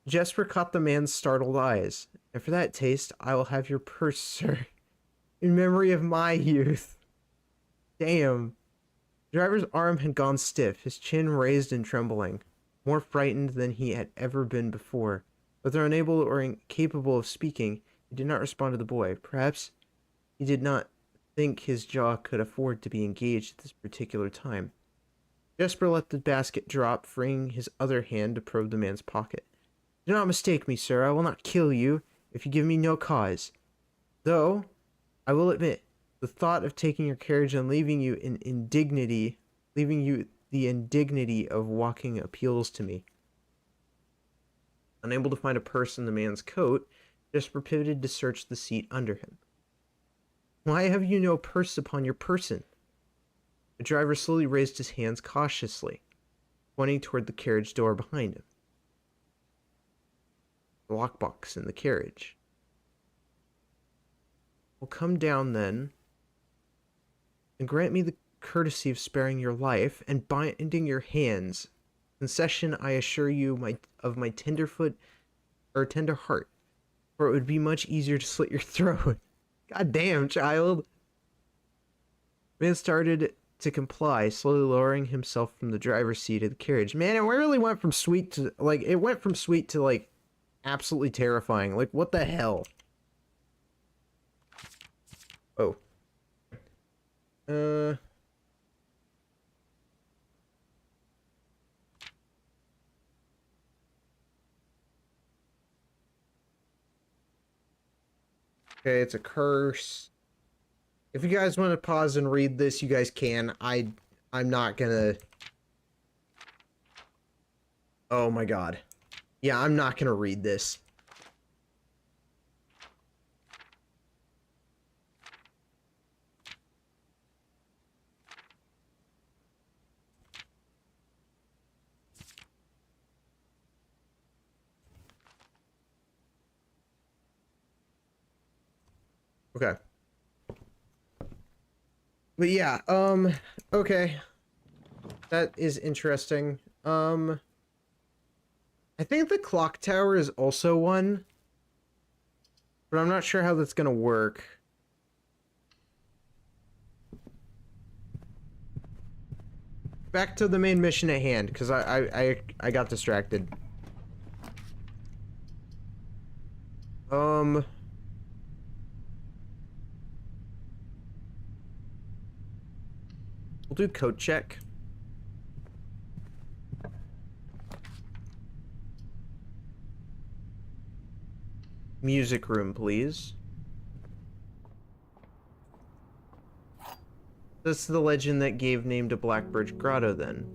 Jesper caught the man's startled eyes. And for that taste, I will have your purse, sir. In memory of my youth. Damn. The driver's arm had gone stiff, his chin raised and trembling, more frightened than he had ever been before. Whether unable or incapable of speaking, he did not respond to the boy. Perhaps he did not think his jaw could afford to be engaged at this particular time. Jesper let the basket drop, freeing his other hand to probe the man's pocket. Do not mistake me, sir. I will not kill you if you give me no cause. Though, I will admit, the thought of taking your carriage and leaving you the indignity of walking appeals to me. Unable to find a purse in the man's coat, Jesper pivoted to search the seat under him. Why have you no purse upon your person? The driver slowly raised his hands cautiously, pointing toward the carriage door behind him. The lockbox in the carriage. Well, come down then, and grant me the courtesy of sparing your life and binding your hands. Concession, I assure you, of my tender heart, for it would be much easier to slit your throat. God damn, child. Man started to comply, slowly lowering himself from the driver's seat of the carriage. Man, it really went from sweet to, like, absolutely terrifying. Like, what the hell? Oh. Okay, it's a curse. If you guys want to pause and read this, you guys can. I'm not gonna... Oh my god. Yeah, I'm not gonna read this. Okay. But yeah, okay. That is interesting. I think the clock tower is also one, but I'm not sure how that's gonna work. Back to the main mission at hand, because I got distracted. We'll do code check. Music room, please. That's the legend that gave name to Blackbridge Grotto, then.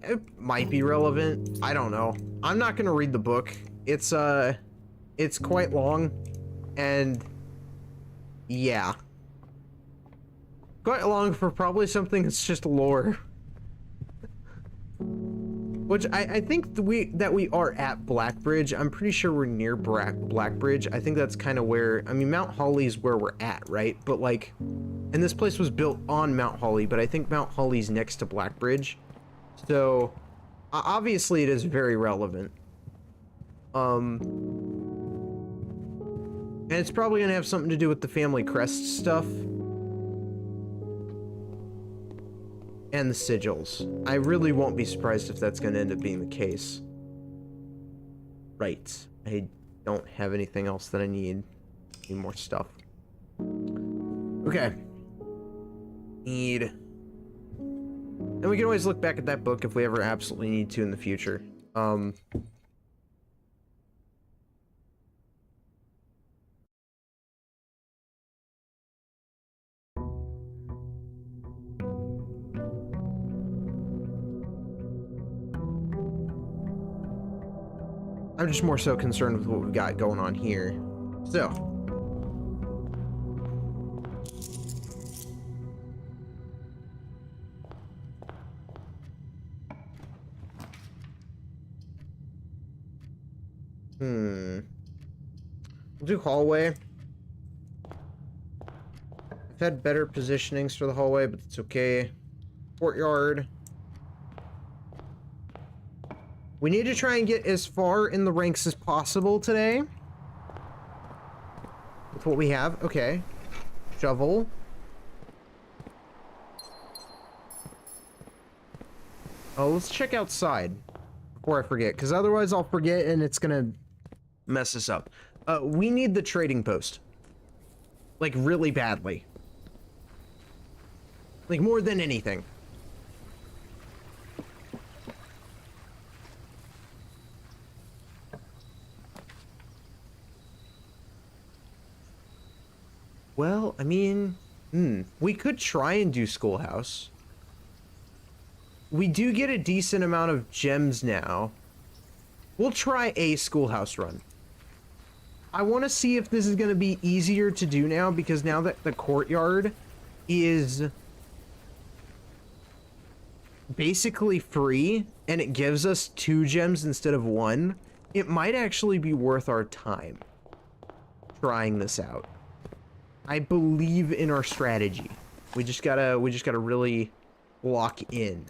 It might be relevant. I don't know. I'm not gonna read the book. It's quite long, and yeah. Quite long for probably something that's just lore. Which I think that we are at Blackbridge. I'm pretty sure we're near Blackbridge. I think that's kind of where, I mean, Mount Holly is where we're at, right? But like, and this place was built on Mount Holly, but I think Mount Holly's next to Blackbridge. So, obviously it is very relevant. And it's probably gonna have something to do with the family crest stuff. And the sigils. I really won't be surprised if that's going to end up being the case. Right. I don't have anything else that I need. Need more stuff. Okay. Need... And we can always look back at that book if we ever absolutely need to in the future. I'm just more so concerned with what we've got going on here. So. We'll do hallway. I've had better positionings for the hallway, but it's okay. Courtyard. We need to try and get as far in the ranks as possible today. With what we have. Okay. Shovel. Oh, let's check outside before I forget, because otherwise I'll forget and it's gonna mess us up. We need the trading post. Like, really badly. Like, more than anything. Well, I mean, we could try and do Schoolhouse. We do get a decent amount of gems now. We'll try a Schoolhouse run. I want to see if this is going to be easier to do now, because now that the courtyard is basically free and it gives us 2 gems instead of 1, it might actually be worth our time trying this out. I believe in our strategy. We just gotta really lock in.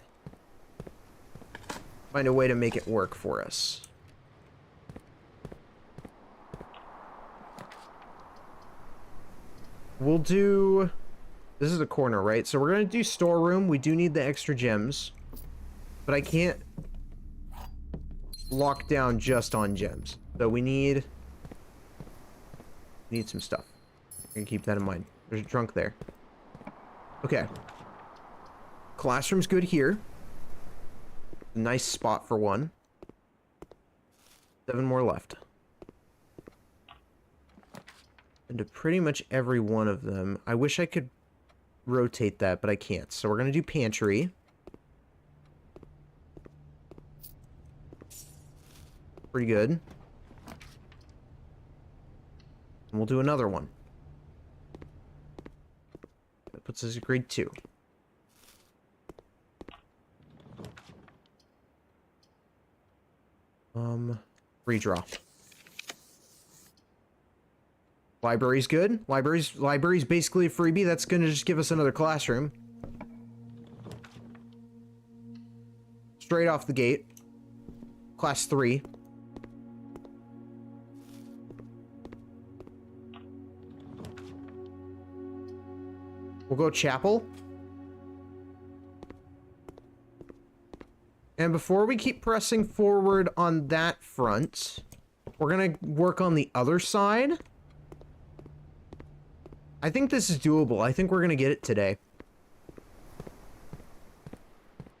Find a way to make it work for us. We'll do... This is a corner, right? So we're gonna do storeroom. We do need the extra gems. But I can't lock down just on gems. So we need some stuff. I can keep that in mind. There's a trunk there. Okay. Classroom's good here. Nice spot for one. 7 more left. And to pretty much every one of them. I wish I could rotate that, but I can't. So we're going to do pantry. Pretty good. And we'll do another one. That puts us at grade 2. Redraw. Library's good. Library's basically a freebie. That's gonna just give us another classroom. straight off the gate. Class 3. We'll go chapel. And before we keep pressing forward on that front, we're gonna work on the other side. I think this is doable. I think we're gonna get it today.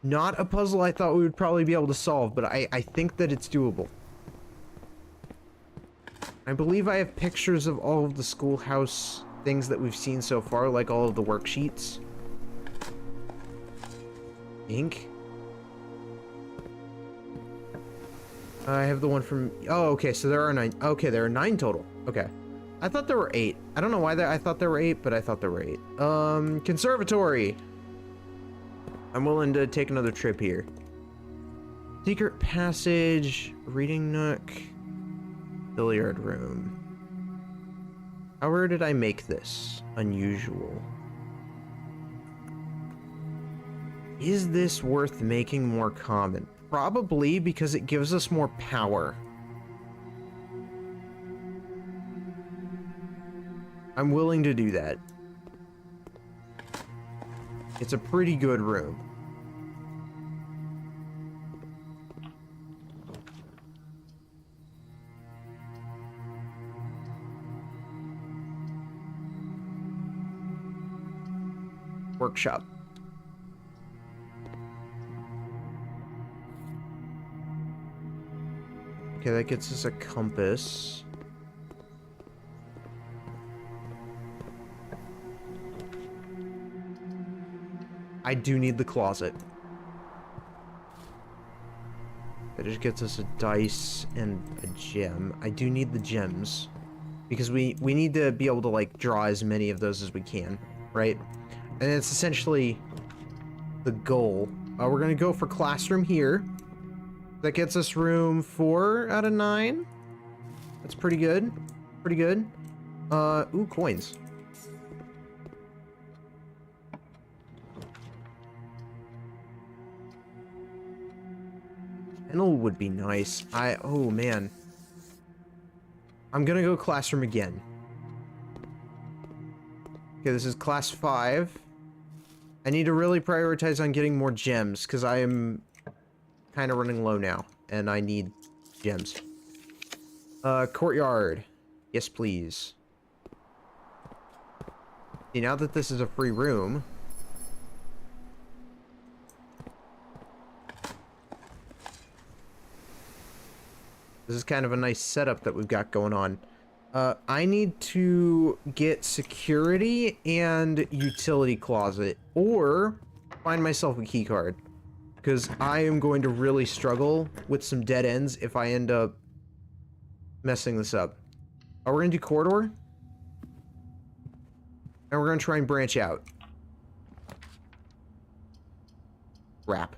Not a puzzle I thought we would probably be able to solve, but I think that it's doable. I believe I have pictures of all of the schoolhouse things that we've seen so far, like all of the worksheets. Ink. I have the one from... Oh, okay, so there are 9. Okay, there are 9 total. Okay. I thought there were 8. I don't know why I thought there were 8, but I thought there were 8. Conservatory. I'm willing to take another trip here. Secret passage, reading nook, billiard room. How did I make this unusual? Is this worth making more common? Probably, because it gives us more power. I'm willing to do that. It's a pretty good room. Workshop. Okay, that gets us a compass. I do need the closet. That just gets us a dice and a gem. I do need the gems. Because we need to be able to, like, draw as many of those as we can, right? And it's essentially the goal. We're gonna go for classroom here. That gets us room 4 out of 9. That's pretty good. Pretty good. Ooh, coins. Kennel would be nice. Oh man. I'm gonna go classroom again. Okay, this is class 5. I need to really prioritize on getting more gems, because I am kind of running low now, and I need gems. Courtyard. Yes, please. See, now that this is a free room... This is kind of a nice setup that we've got going on. I need to get security and utility closet, or find myself a key card. Because I am going to really struggle with some dead ends if I end up messing this up. We're going to do corridor. And we're going to try and branch out. Wrap.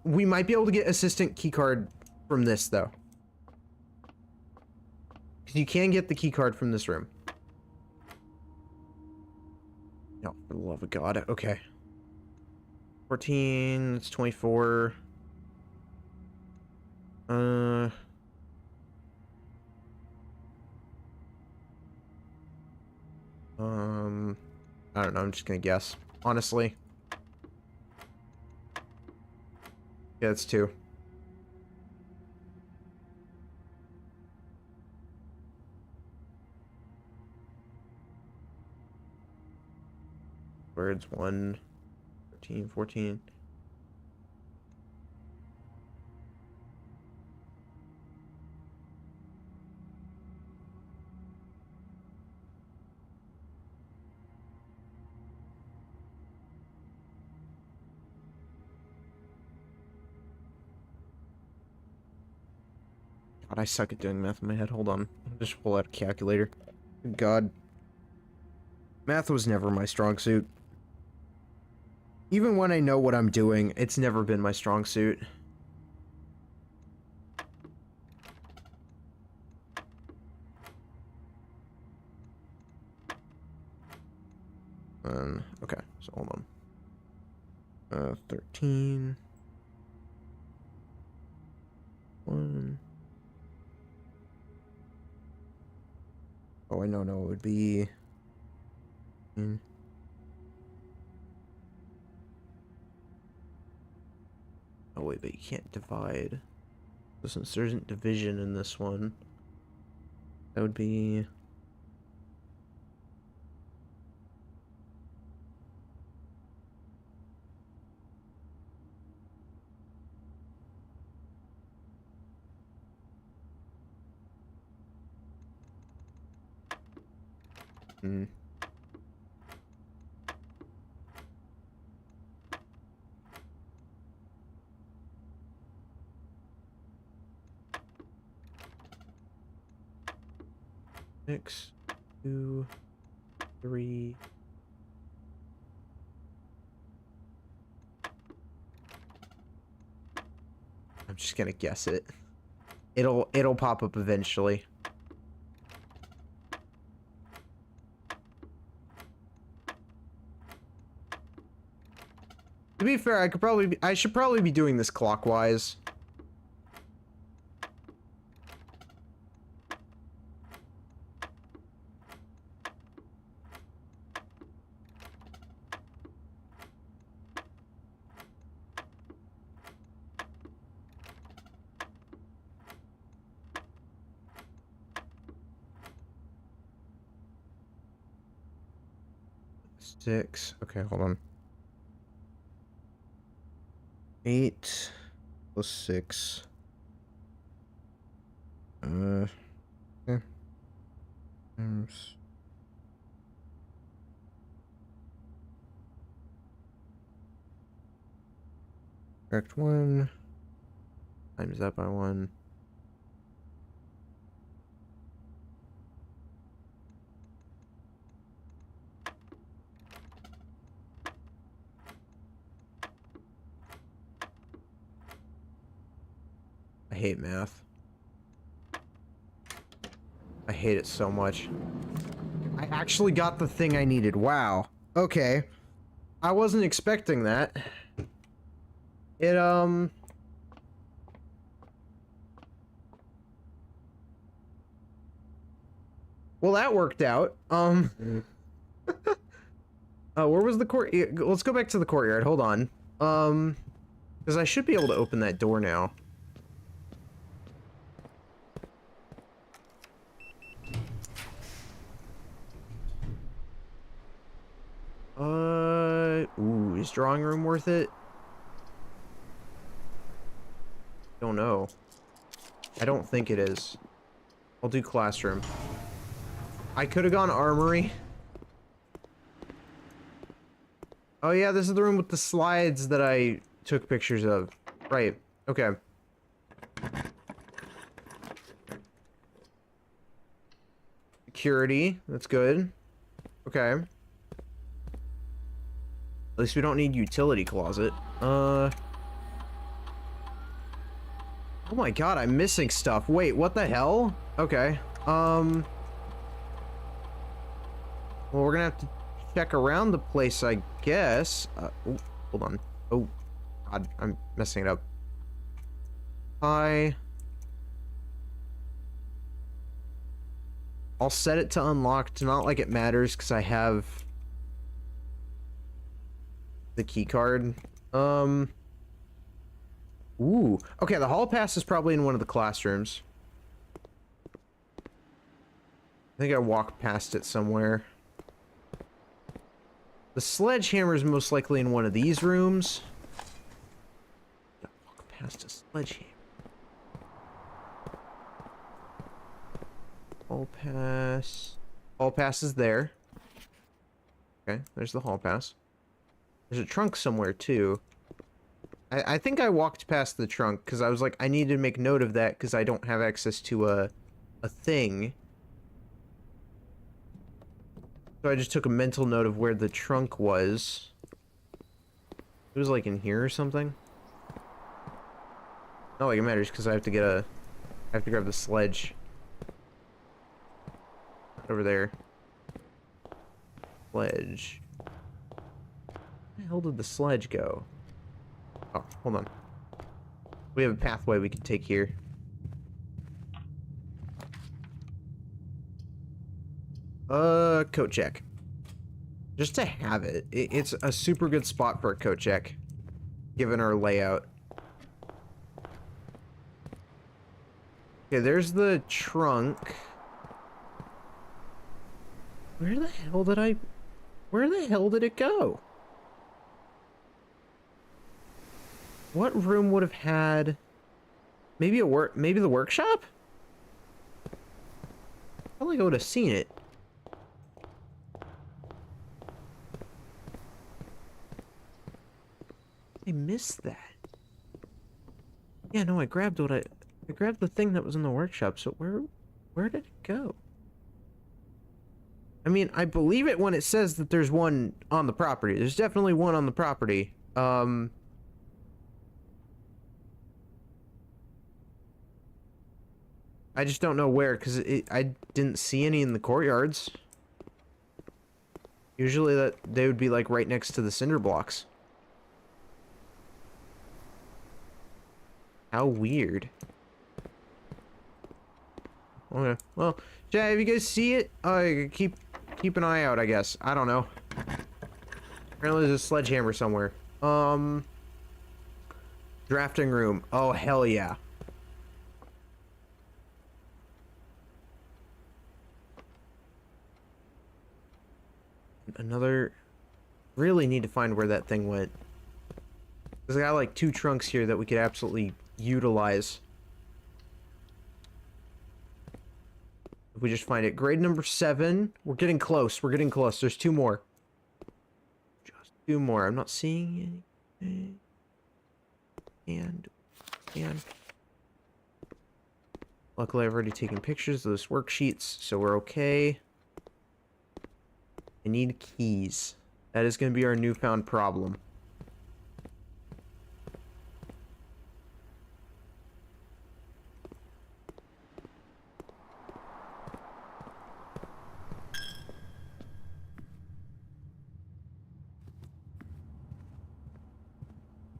We might be able to get assistant keycard from this, though. Because you can get the keycard from this room. No, for the love of God. Okay. 14, it's 24. I don't know, I'm just gonna guess. Honestly. Yeah, it's 2. Words 1, 13, 14. God, I suck at doing math in my head. Hold on. I'll just pull out a calculator. God. Math was never my strong suit. Even when I know what I'm doing, it's never been my strong suit. Okay, so hold on. 13. Oh, I know, no, it would be... Oh, wait, but you can't divide. So since there isn't division in this one, that would be... Hmm. Six, 2, 3. I'm just gonna guess it. It'll pop up eventually. To be fair, I should probably be doing this clockwise. Six. Okay, hold on. 8 plus 6. Yeah. Correct 1. Times that by 1. I hate math. I hate it so much. I actually got the thing I needed. Wow. Okay. I wasn't expecting that. It, well, that worked out. Where was the court? Let's go back to the courtyard. Hold on. Because I should be able to open that door now. Ooh, is drawing room worth it? Don't know. I don't think it is. I'll do classroom. I could have gone armory. Oh yeah, this is the room with the slides that I took pictures of. Right. Okay. Security. That's good. Okay. At least we don't need utility closet. Oh my god, I'm missing stuff. Wait, what the hell? Okay. Well, we're gonna have to check around the place, I guess. Ooh, hold on. Oh, god, I'm messing it up. Hi. I'll set it to unlocked. Not like it matters, because I have the key card. Ooh. Okay, the hall pass is probably in one of the classrooms. I think I walked past it somewhere. The sledgehammer is most likely in one of these rooms. I walk past a sledgehammer. Hall pass. Hall pass is there. Okay, there's the hall pass. There's a trunk somewhere too. I think I walked past the trunk because I was like, I need to make note of that because I don't have access to a thing. So I just took a mental note of where the trunk was. It was like in here or something. Not like it matters because I have to get I have to grab the sledge. Over there. Sledge. Where the hell did the sledge go? Oh, hold on. We have a pathway we can take here. Coat check. Just to have it. It's a super good spot for a coat check, given our layout. Okay, there's the trunk. Where the hell did it go? What room would have had... maybe the workshop? I felt like I would have seen it. I missed that. Yeah, no, I grabbed the thing that was in the workshop, so where did it go? I mean, I believe it when it says that there's one on the property. There's definitely one on the property. I just don't know where, because I didn't see any in the courtyards. Usually they would be like right next to the cinder blocks. How weird. Okay, well, Jay, if you guys see it, keep an eye out, I guess. I don't know. Apparently there's a sledgehammer somewhere. Drafting room. Oh, hell yeah. Another... really need to find where that thing went. There's got like 2 trunks here that we could absolutely utilize. If we just find it. Grade number 7. We're getting close. We're getting close. There's 2 more. Just 2 more. I'm not seeing anything. And... luckily I've already taken pictures of those worksheets, so we're okay. I need keys. That is going to be our newfound problem.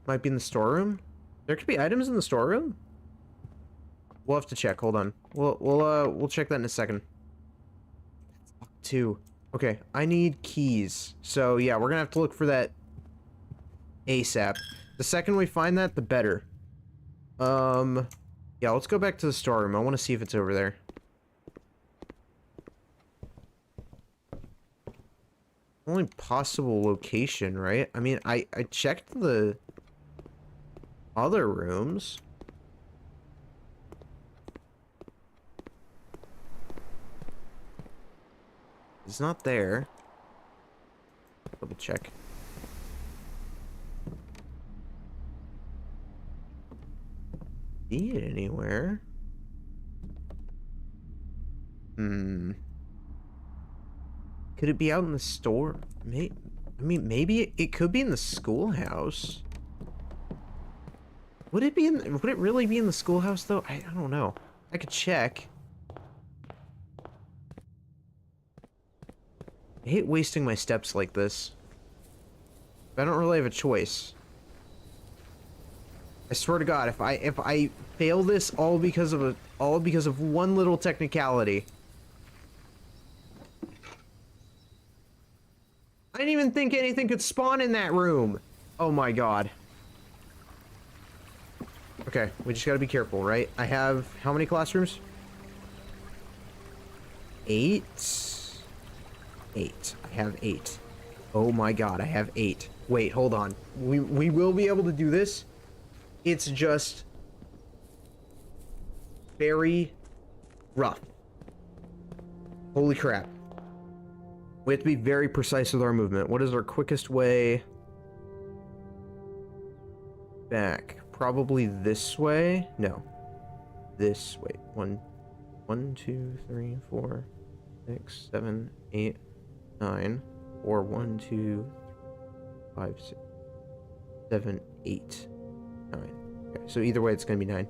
Might be in the storeroom? There could be items in the storeroom? We'll have to check. Hold on. We'll check that in a second. That's locked too. Okay, I need keys. So yeah, we're gonna have to look for that ASAP. The second we find that, the better. Yeah, let's go back to the storeroom. I want to see if it's over there. Only possible location, right? I mean, I checked the other rooms. It's not there. Double check. See it anywhere? Could it be out in the store? I mean, maybe it could be in the schoolhouse. Would it really be in the schoolhouse though? I don't know. I could check. I hate wasting my steps like this. I don't really have a choice. I swear to God, if I fail this all because of one little technicality. I didn't even think anything could spawn in that room. Oh my God. Okay, we just gotta be careful, right? I have how many classrooms? 8? 8. I have 8. Oh my God, I have 8. Wait, hold on. We will be able to do this. It's just very rough. Holy crap. We have to be very precise with our movement. What is our quickest way back? Probably this way? No. This way. 1, 2, 3, 4, 6, 7, 8, 9. Or 1, 2, 5, 6, 7, 8, 9. Okay, so either way it's gonna be 9.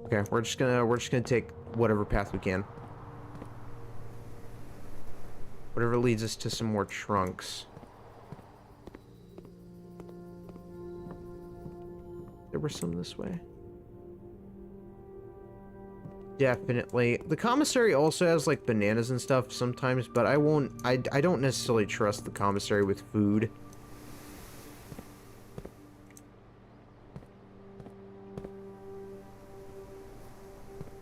Okay, we're just gonna take whatever path we can. Whatever leads us to some more trunks. There were some this way. Definitely. The commissary also has like bananas and stuff sometimes, but I don't necessarily trust the commissary with food.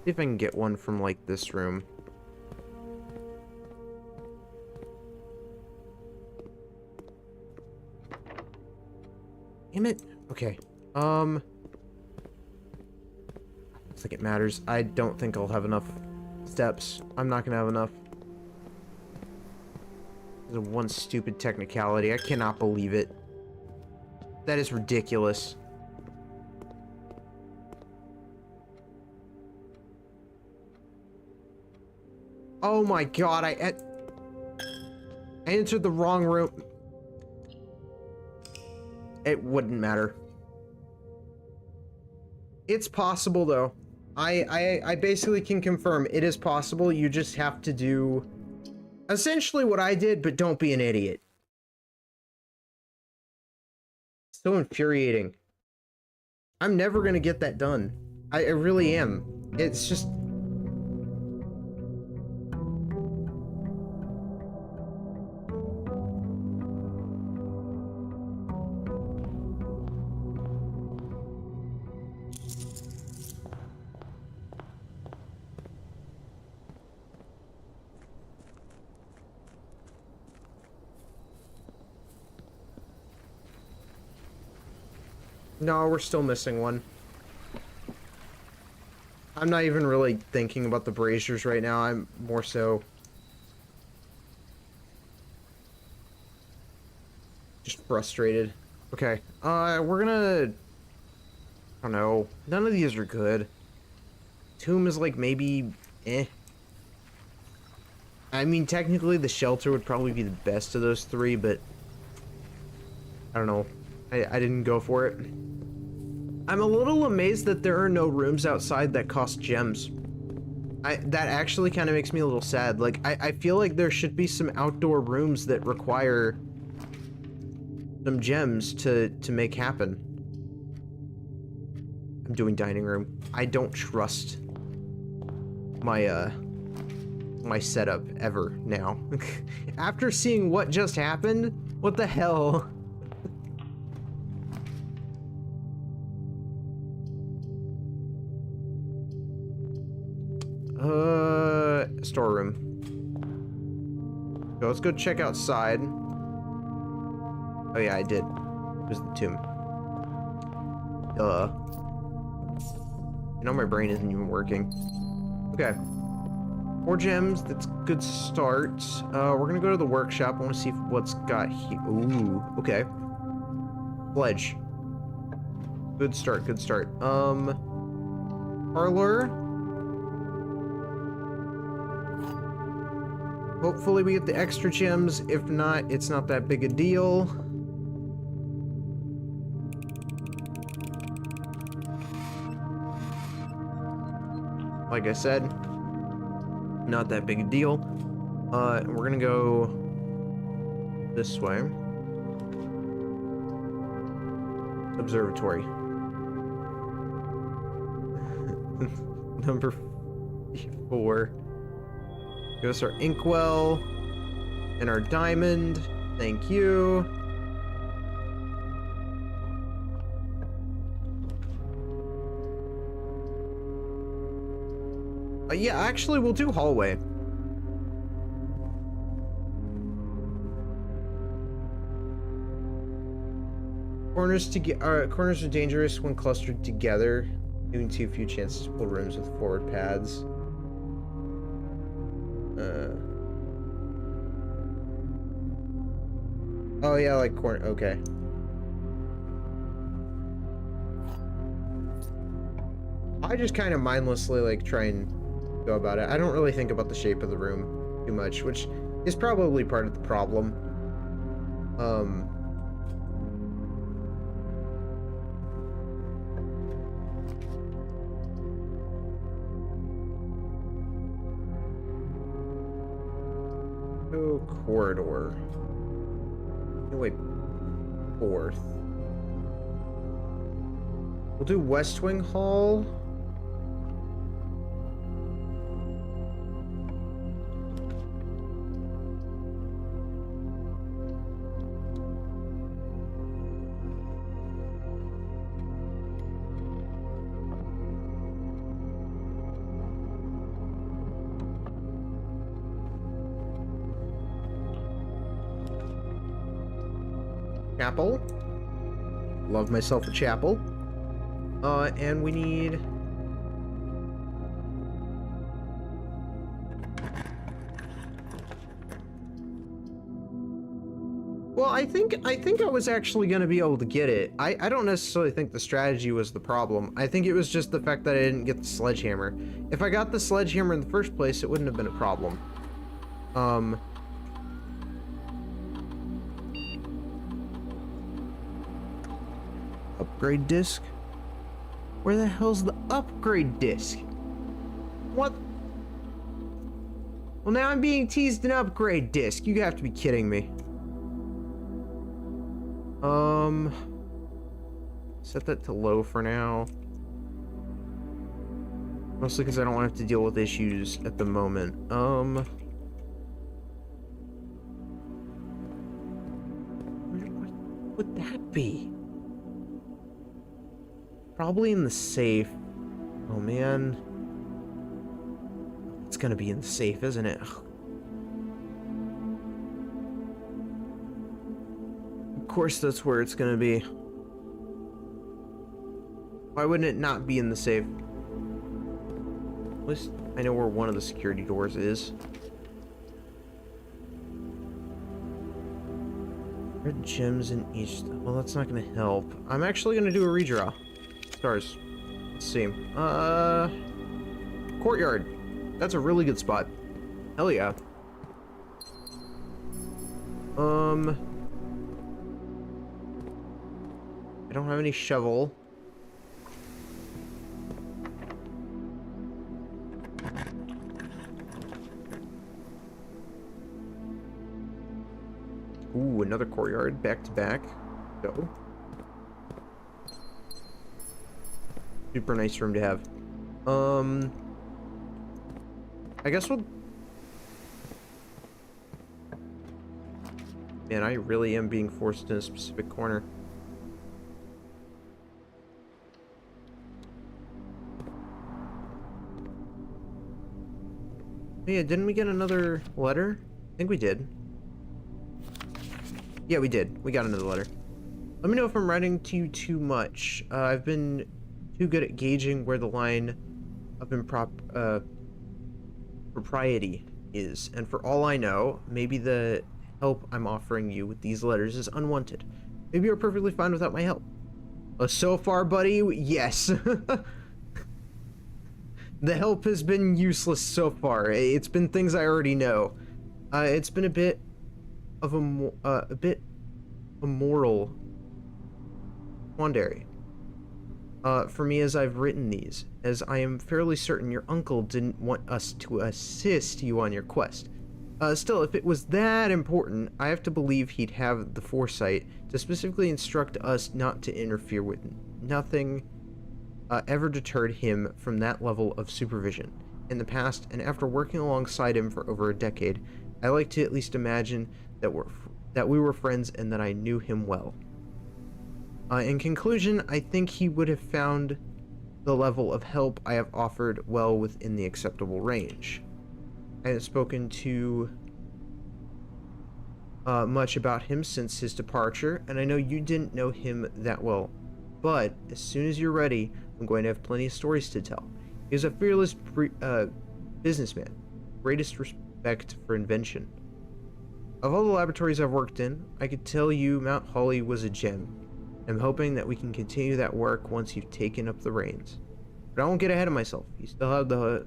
See if I can get one from like this room. Damn it. Okay. Looks like it matters. I don't think I'll have enough steps. I'm not gonna have enough. There's one stupid technicality. I cannot believe it. That is ridiculous. Oh my god, I entered the wrong room. It wouldn't matter. It's possible though. I basically can confirm it is possible. You just have to do essentially what I did, but don't be an idiot. So infuriating. I'm never gonna get that done. I really am. It's just... No, we're still missing one. I'm not even really thinking about the braziers right now. I'm more so just frustrated. Okay, we're gonna... I don't know. None of these are good. Tomb is like maybe... eh. I mean, technically the shelter would probably be the best of those three, but... I don't know. I didn't go for it. I'm a little amazed that there are no rooms outside that cost gems. That actually kind of makes me a little sad. Like, I feel like there should be some outdoor rooms that require some gems to make happen. I'm doing dining room. I don't trust my, my setup ever now. After seeing what just happened, what the hell? Storeroom. So let's go check outside. Oh yeah, I did. It was the tomb. Duh. You know my brain isn't even working. Okay. 4 gems, that's a good start. We're gonna go to the workshop. I wanna see what's got here. Ooh, okay. Pledge. Good start, good start. Parlor. Hopefully we get the extra gems. If not, it's not that big a deal. Like I said, not that big a deal. We're gonna go this way. Observatory. Number 4. Give us our inkwell and our diamond. Thank you. Yeah, actually, we'll do hallway. Corners are dangerous when clustered together, giving too few chances to pull rooms with forward paths. Oh yeah, like corner. Okay. I just kind of mindlessly like try and go about it. I don't really think about the shape of the room too much, which is probably part of the problem. Oh, corridor. Wait, 4th. We'll do West Wing Hall. Chapel. Love myself a chapel. And we need... Well, I think I was actually going to be able to get it. I don't necessarily think the strategy was the problem. I think it was just the fact that I didn't get the sledgehammer. If I got the sledgehammer in the first place, it wouldn't have been a problem. Upgrade disc? Where the hell's the upgrade disc? What? Well, now I'm being teased an upgrade disc. You have to be kidding me. Set that to low for now. Mostly because I don't want to have to deal with issues at the moment. What would that be? Probably in the safe. Oh man. It's gonna be in the safe, isn't it? Ugh. Of course that's where it's gonna be. Why wouldn't it not be in the safe? At least I know where one of the security doors is. Red gems in each... Well, that's not gonna help. I'm actually gonna do a redraw. Stars. Let's see. Courtyard. That's a really good spot. Hell yeah. I don't have any shovel. Ooh, another courtyard, back to back. Go. Super nice room to have. I guess we'll... Man, I really am being forced in a specific corner. Yeah, didn't we get another letter? I think we did. Yeah, we did. We got another letter. Let me know if I'm writing to you too much. I've been too good at gauging where the line of propriety is, and for all I know, maybe the help I'm offering you with these letters is unwanted. Maybe you're perfectly fine without my help. So far, buddy, yes. The help has been useless so far. It's been things I already know. It's been a bit of a moral quandary for me as I've written these, as I am fairly certain your uncle didn't want us to assist you on your quest. Still, if it was that important, I have to believe he'd have the foresight to specifically instruct us not to interfere with nothing ever deterred him from that level of supervision. In the past, and after working alongside him for over a decade, I like to at least imagine that we were friends and that I knew him well. In conclusion, I think he would have found the level of help I have offered well within the acceptable range. I have spoken to much about him since his departure, and I know you didn't know him that well. But as soon as you're ready, I'm going to have plenty of stories to tell. He was a fearless businessman, greatest respect for invention. Of all the laboratories I've worked in, I could tell you Mount Holly was a gem. I'm hoping that we can continue that work once you've taken up the reins. But I won't get ahead of myself. You still have to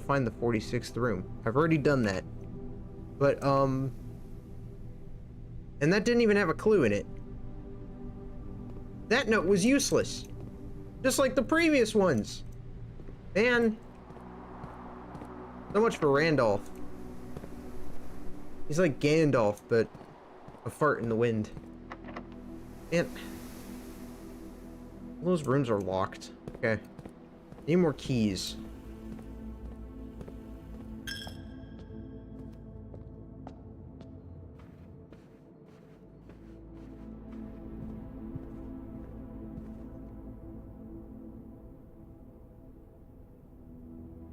find the 46th room. I've already done that. But, and that didn't even have a clue in it. That note was useless. Just like the previous ones. Man. So much for Randolph. He's like Gandalf, but a fart in the wind. And those rooms are locked. Okay. Need more keys.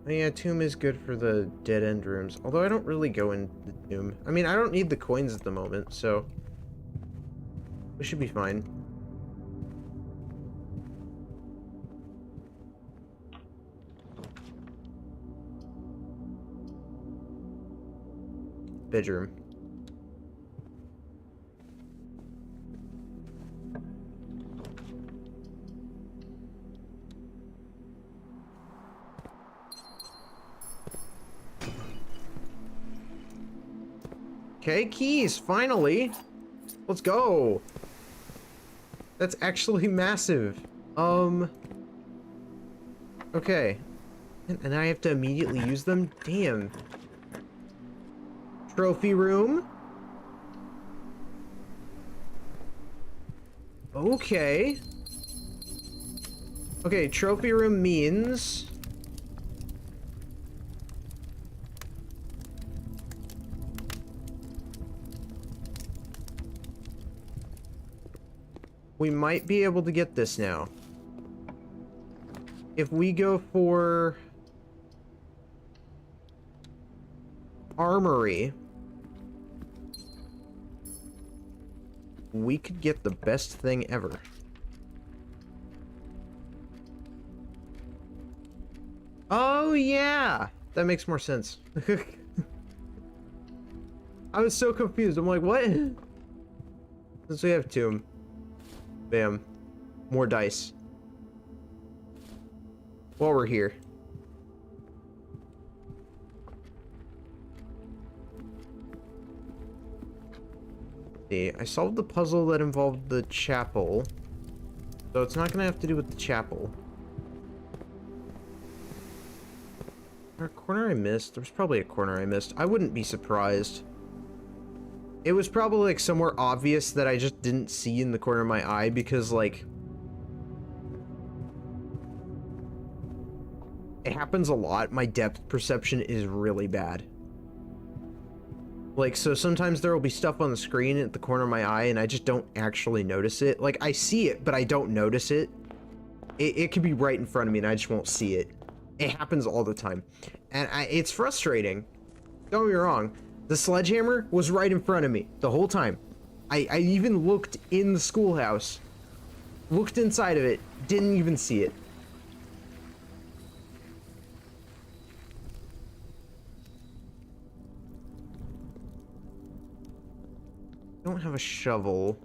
Yeah, tomb is good for the dead-end rooms. Although I don't really go in the tomb. I mean, I don't need the coins at the moment, so... We should be fine. Bedroom. Okay, keys, finally. Let's go. That's actually massive. Okay. And I have to immediately use them? Damn. Trophy room. Okay. Okay, trophy room means... we might be able to get this now. If we go for... armory, we could get the best thing ever. Oh yeah, that makes more sense. I was so confused. I'm like, what? Since we have two, bam, more dice. While we're here. I solved the puzzle that involved the chapel, so it's not gonna have to do with the chapel. Is there a corner I missed? There's probably a corner I missed. I wouldn't be surprised. It was probably like somewhere obvious that I just didn't see in the corner of my eye because like it happens a lot. My depth perception is really bad. Like, so sometimes there will be stuff on the screen at the corner of my eye and I just don't actually notice it. Like, I see it, but I don't notice it. It could be right in front of me and I just won't see it. It happens all the time. And it's frustrating. Don't get me wrong. The sledgehammer was right in front of me the whole time. I even looked in the schoolhouse. Looked inside of it. Didn't even see it. Don't have a shovel.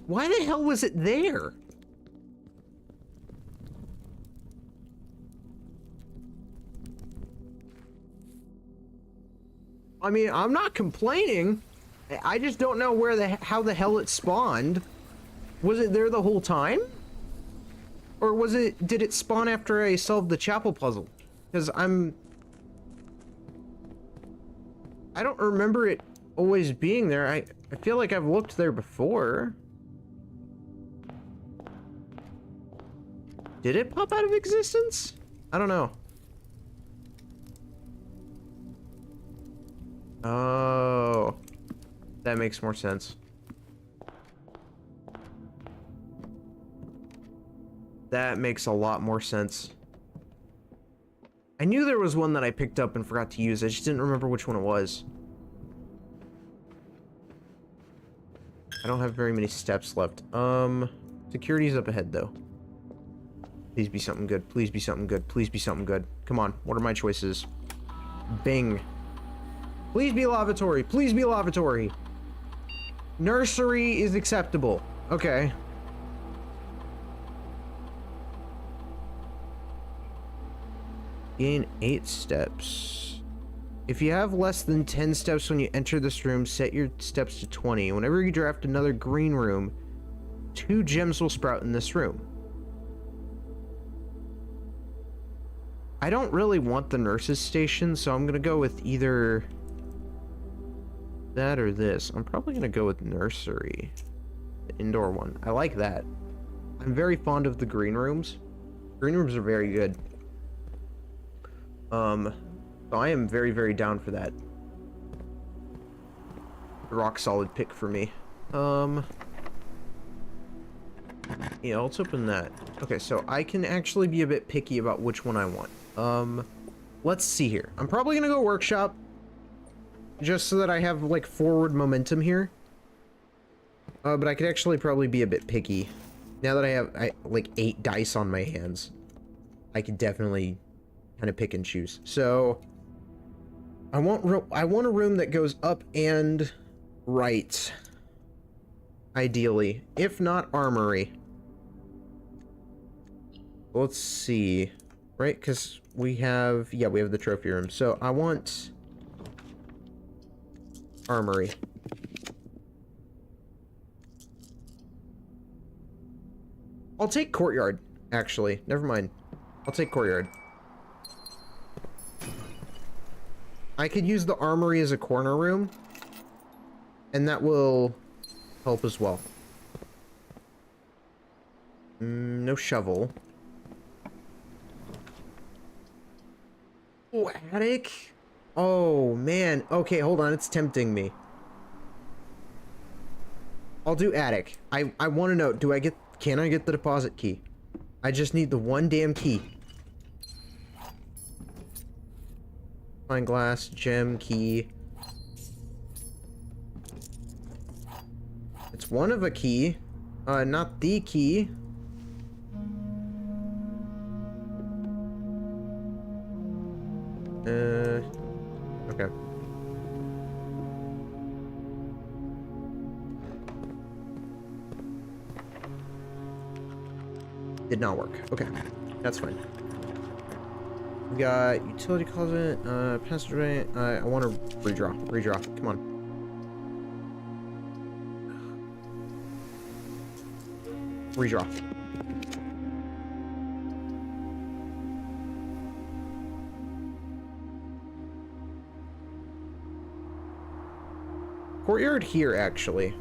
Why the hell was it there? I mean, I'm not complaining. I just don't know how the hell it spawned. Was it there the whole time? Or did it spawn after I solved the chapel puzzle? Because I don't remember it always being there. I feel like I've looked there before. Did it pop out of existence? I don't know. Oh, that makes more sense. That makes a lot more sense. I knew there was one that I picked up and forgot to use. I just didn't remember which one it was. I don't have very many steps left. Security's up ahead, though. Please be something good. Please be something good. Please be something good. Come on. What are my choices? Bing. Please be lavatory. Please be lavatory. Nursery is acceptable. Okay. Gain 8 steps. If you have less than 10 steps when you enter this room, set your steps to 20. Whenever you draft another green room, 2 gems will sprout in this room. I don't really want the nurse's station, so I'm gonna go with either that or this. I'm probably gonna go with nursery. The indoor one. I like that. I'm very fond of the green rooms. Green rooms are very good. So I am very, very down for that. Rock solid pick for me. Yeah, let's open that. Okay, so I can actually be a bit picky about which one I want. Let's see here. I'm probably gonna go workshop. just so that I have, like, forward momentum here. But I could actually probably be a bit picky. Now that I have, like, 8 dice on my hands, I could definitely kind of pick and choose. So, I want a room that goes up and right. Ideally. If not, armory. Let's see. Right, because we have... Yeah, we have the trophy room. So, I want... armory. I'll take courtyard, actually. Never mind. I'll take courtyard. I could use the armory as a corner room, and that will help as well. No shovel. Oh, attic? Oh, man. Okay, hold on. It's tempting me. I'll do attic. I want to know, can I get the deposit key? I just need the one damn key. Fine glass, gem, key. It's one of a key. Not the key. Okay. Did not work. Okay. That's fine. We got utility closet, passageway. I want to redraw. Redraw. Come on. Redraw. Courtyard here, actually.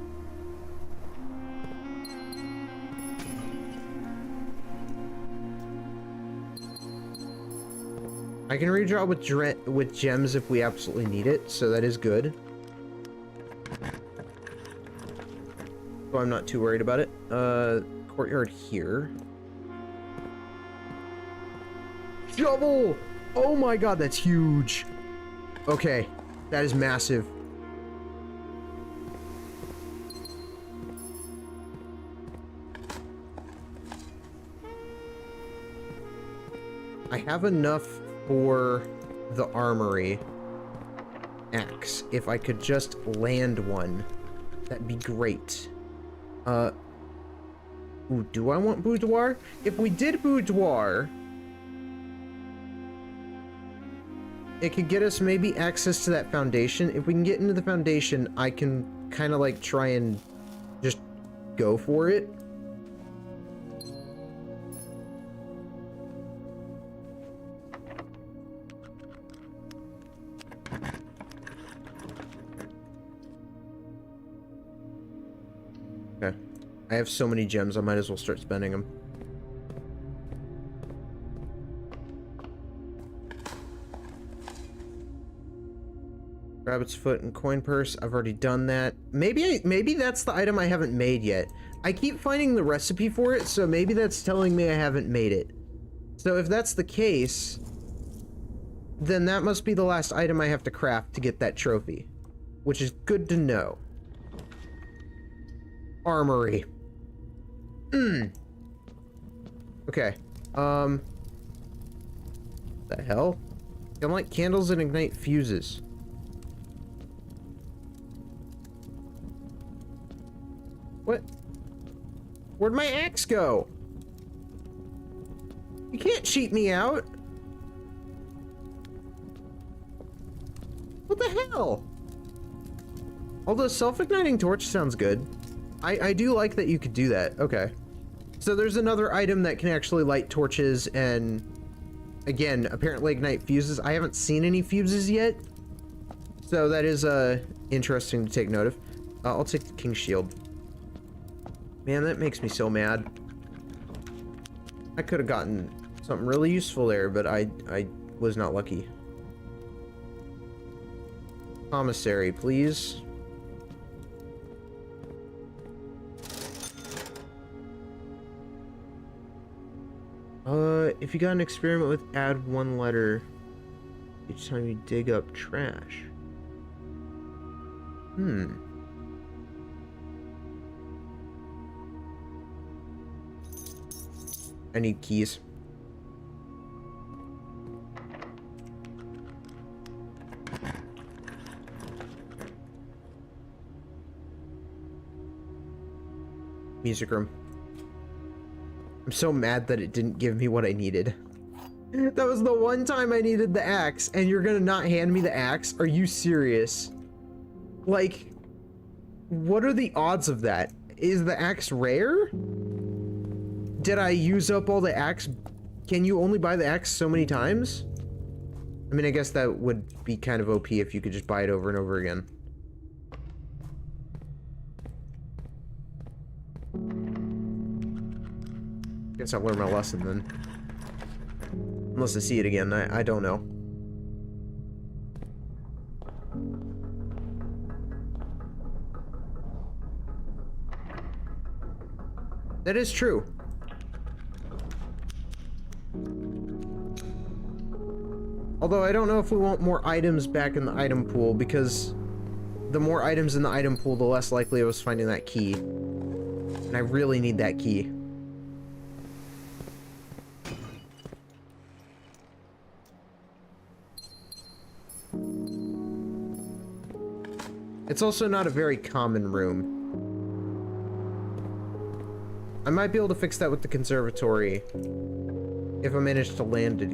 I can redraw with gems if we absolutely need it, so that is good. So I'm not too worried about it. Courtyard here. Shovel! Oh my god, that's huge. Okay, that is massive. I have enough for the armory axe. If I could just land one, that'd be great. Ooh, do I want boudoir? If we did boudoir, it could get us maybe access to that foundation. If we can get into the foundation, I can kind of like try and just go for it. Okay. I have so many gems, I might as well start spending them. Rabbit's foot and coin purse. I've already done that. Maybe that's the item I haven't made yet. I keep finding the recipe for it, so maybe that's telling me I haven't made it. So if that's the case, then that must be the last item I have to craft to get that trophy, which is good to know. Armory. Okay. The hell? Can light candles and ignite fuses. What? Where'd my axe go? You can't cheat me out. What the hell? Although self-igniting torch sounds good. I do like that you could do that. Okay. So there's another item that can actually light torches and, again, apparently ignite fuses. I haven't seen any fuses yet. So that is interesting to take note of. I'll take the King's Shield. Man, that makes me so mad. I could have gotten something really useful there, but I was not lucky. Commissary, please. If you got an experiment with add one letter each time you dig up trash. Hmm. I need keys. Music room. I'm so mad that it didn't give me what I needed. That was the one time I needed the axe, and you're gonna not hand me the axe? Are you serious? Like, what are the odds of that? Is the axe rare? Did I use up all the axe? Can you only buy the axe so many times? I mean, I guess that would be kind of OP if you could just buy it over and over again. Guess I'll learn my lesson then. Unless I see it again, I don't know. That is true. Although I don't know if we want more items back in the item pool, because the more items in the item pool, the less likely I was finding that key. And I really need that key. It's also not a very common room. I might be able to fix that with the conservatory if I manage to land it,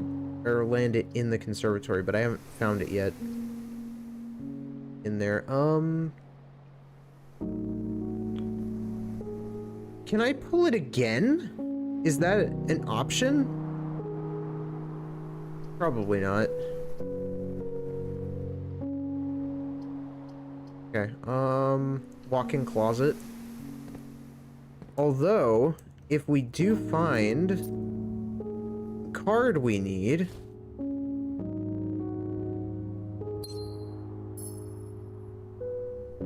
or land it in the conservatory, but I haven't found it yet. In there. Can I pull it again? Is that an option? Probably not. Okay, walk-in closet. Although, if we do find the card we need...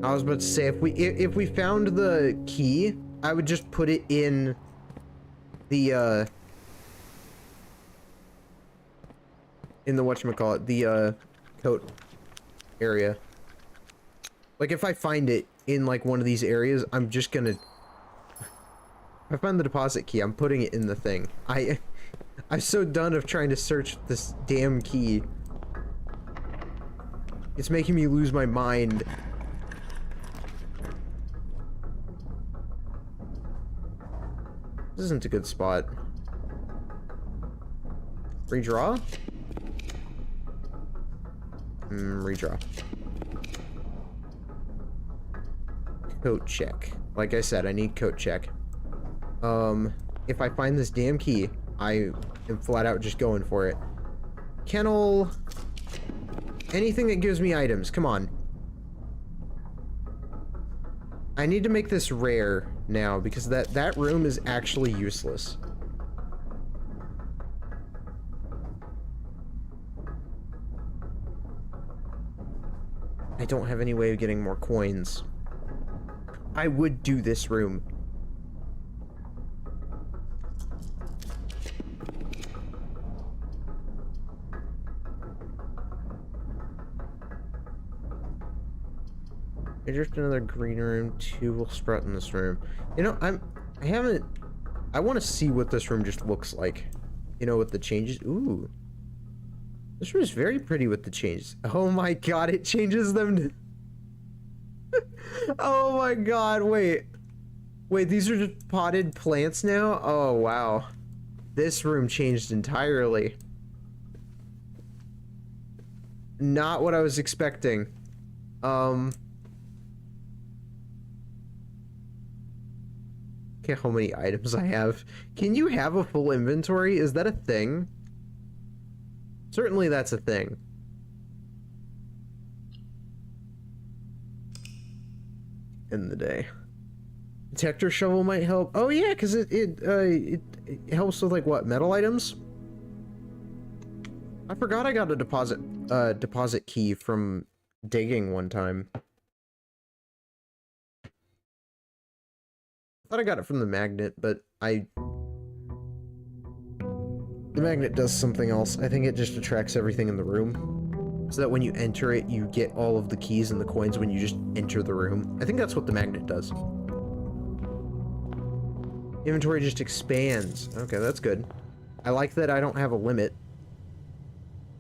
I was about to say, if we found the key, I would just put it in the, in the whatchamacallit, the, coat area. Like, if I find it in, like, one of these areas, I'm just gonna... If I find the deposit key, I'm putting it in the thing. I'm so done of trying to search this damn key. It's making me lose my mind. This isn't a good spot. Redraw? Redraw. Coat check. Like I said, I need coat check. If I find this damn key, I am flat out just going for it. Kennel... Anything that gives me items, come on. I need to make this rare now, because that room is actually useless. I don't have any way of getting more coins. I would do this room. There's just another green room. 2 will sprout in this room. You know, I want to see what this room just looks like. You know, with the changes. Ooh. This room is very pretty with the changes. Oh my god, it changes them to... Oh my god, wait. Wait, these are just potted plants now? Oh, wow. This room changed entirely. Not what I was expecting. Okay, how many items I have. Can you have a full inventory? Is that a thing? Certainly that's a thing. In the day. Detector shovel might help. Oh yeah, because it helps with like what, metal items? I forgot I got a deposit key from digging one time. I thought I got it from the magnet, but the magnet does something else. I think it just attracts everything in the room. So that when you enter it, you get all of the keys and the coins when you just enter the room. I think that's what the magnet does. Inventory just expands. Okay, that's good. I like that I don't have a limit.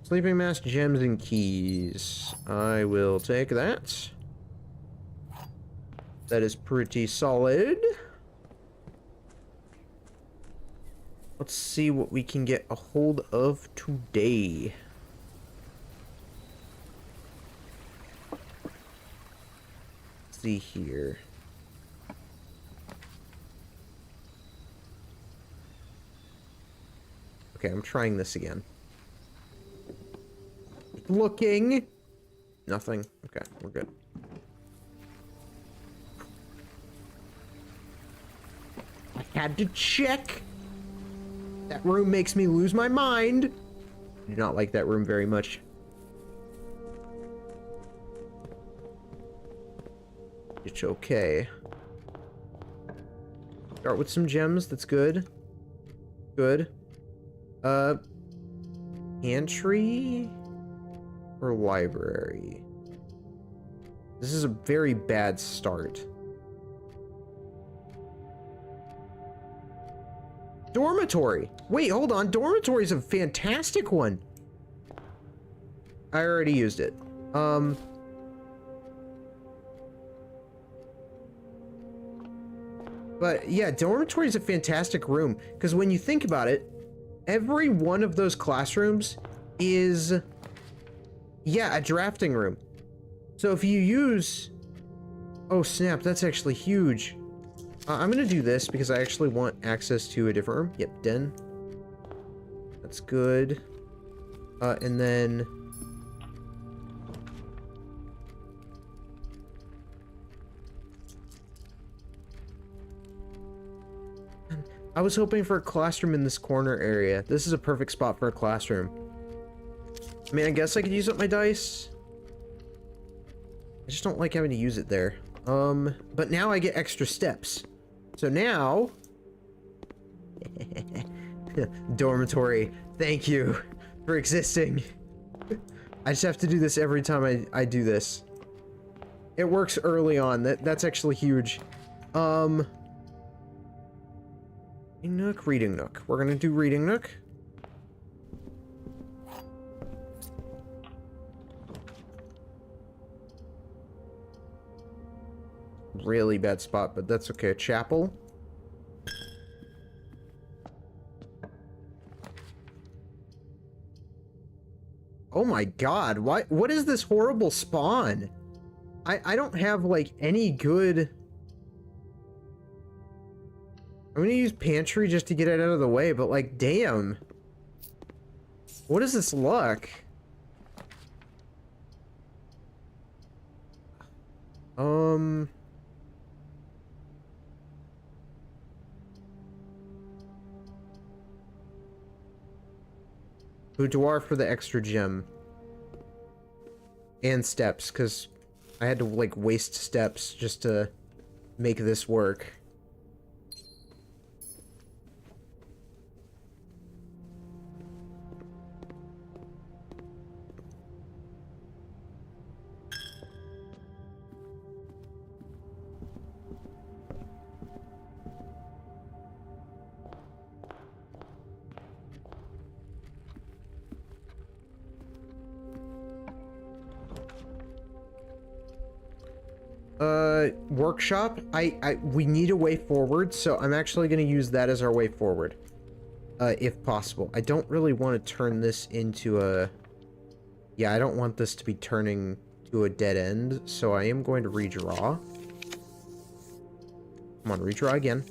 Sleeping mask, gems, and keys. I will take that. That is pretty solid. Let's see what we can get a hold of today. Let's see here. Okay, I'm trying this again. Looking. Nothing. Okay, we're good. I had to check. That room makes me lose my mind. I do not like that room very much. It's okay. Start with some gems. That's good. Good. Pantry or library? This is a very bad start. Dormitory. Wait, hold on. Dormitory is a fantastic one. I already used it. But yeah, dormitory is a fantastic room because when you think about it, every one of those classrooms is, yeah, a drafting room. So if you use, oh snap, that's actually huge. I'm gonna do this because I actually want access to a different room. Yep, den. That's good. And then I was hoping for a classroom in this corner area. This is a perfect spot for a classroom. I mean, I guess I could use up my dice. I just don't like having to use it there. But now I get extra steps. So now... Dormitory, thank you for existing. I just have to do this every time I do this. It works early on. That's actually huge. Nook, reading nook. We're gonna do reading nook. Really bad spot, but that's okay. Chapel. Oh my god, what is this horrible spawn? I don't have like any good... I'm gonna use pantry just to get it out of the way, but like, damn. What is this luck? Boudoir for the extra gem. And steps, because I had to like waste steps just to make this work. Workshop. We need a way forward, so I'm actually going to use that as our way forward. If possible. I don't really want to turn this into a... Yeah, I don't want this to be turning to a dead end, so I am going to redraw. Come on, redraw again.